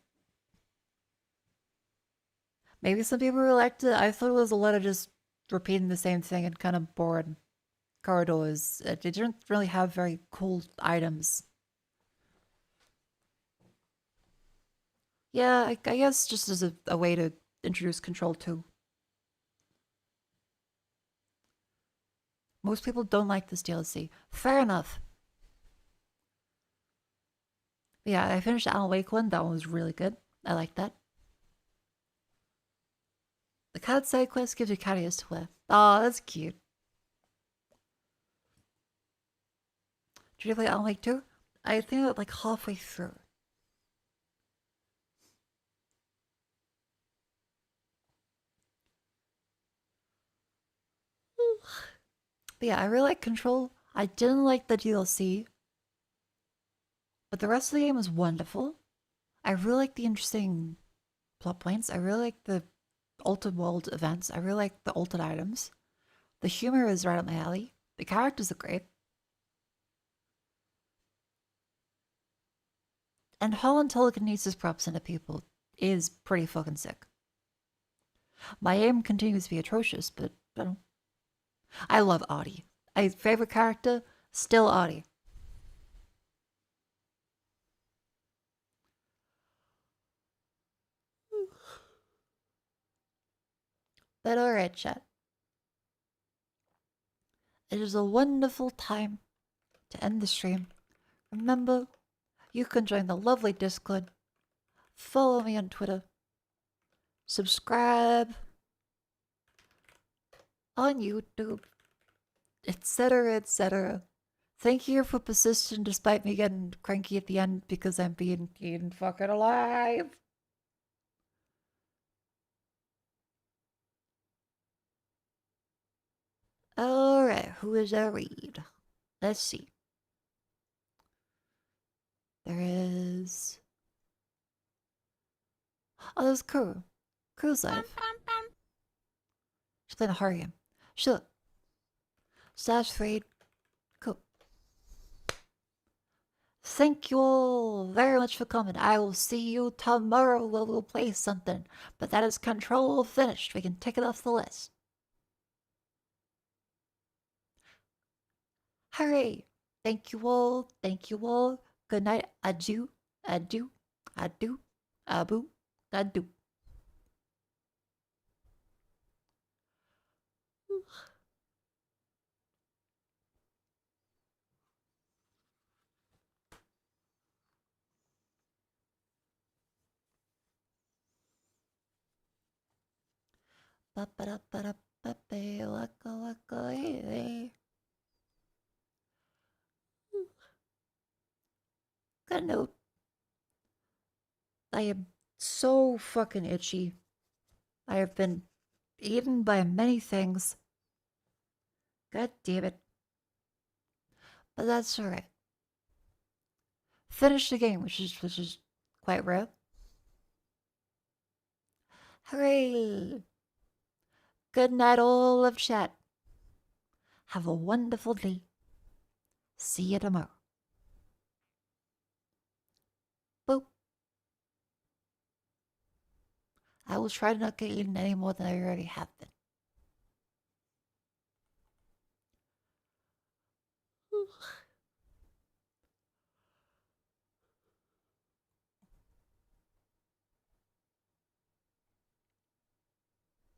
Maybe some people really liked it. I thought it was a lot of just repeating the same thing and kind of boring corridors. It didn't really have very cool items. Yeah, I guess just as a way to introduce Control 2. Most people don't like this DLC. Fair enough. But yeah, I finished Alan Wake 1. That one was really good. I like that. The cat side quest gives you cat ears to wear. Oh, that's cute. Did you play Alan Wake 2? I think I'm like halfway through. But yeah, I really like Control. I didn't like the DLC. But the rest of the game was wonderful. I really like the interesting plot points. I really like the altered world events. I really like the altered items. The humor is right up my alley. The characters are great. And Holland telekinesis props into people is pretty fucking sick. My aim continues to be atrocious, but I don't. I love Audie. My favorite character, still Audie. But alright, chat. It is a wonderful time to end the stream. Remember, you can join the lovely Discord, follow me on Twitter, subscribe on YouTube, etc., etc. Thank you for persisting despite me getting cranky at the end because I'm being eaten fucking alive. Alright, who is our read? Let's see. There is... Oh, there's Kuro. Kuro's live. She's playing a horror game. Sure. Slash raid. Cool. Thank you all very much for coming. I will see you tomorrow. We'll play something. But that is control finished. We can tick it off the list. Hooray! Thank you all. Thank you all. Good night. Adieu. Adieu. Adieu. Abu. Adieu. Good note. I am so fucking itchy. I have been eaten by many things. God damn it. But that's alright. Finish the game, which is quite rare. Hooray! Good night, all of chat. Have a wonderful day. See you tomorrow. Boop. I will try to not get eaten any more than I already have been. Ugh.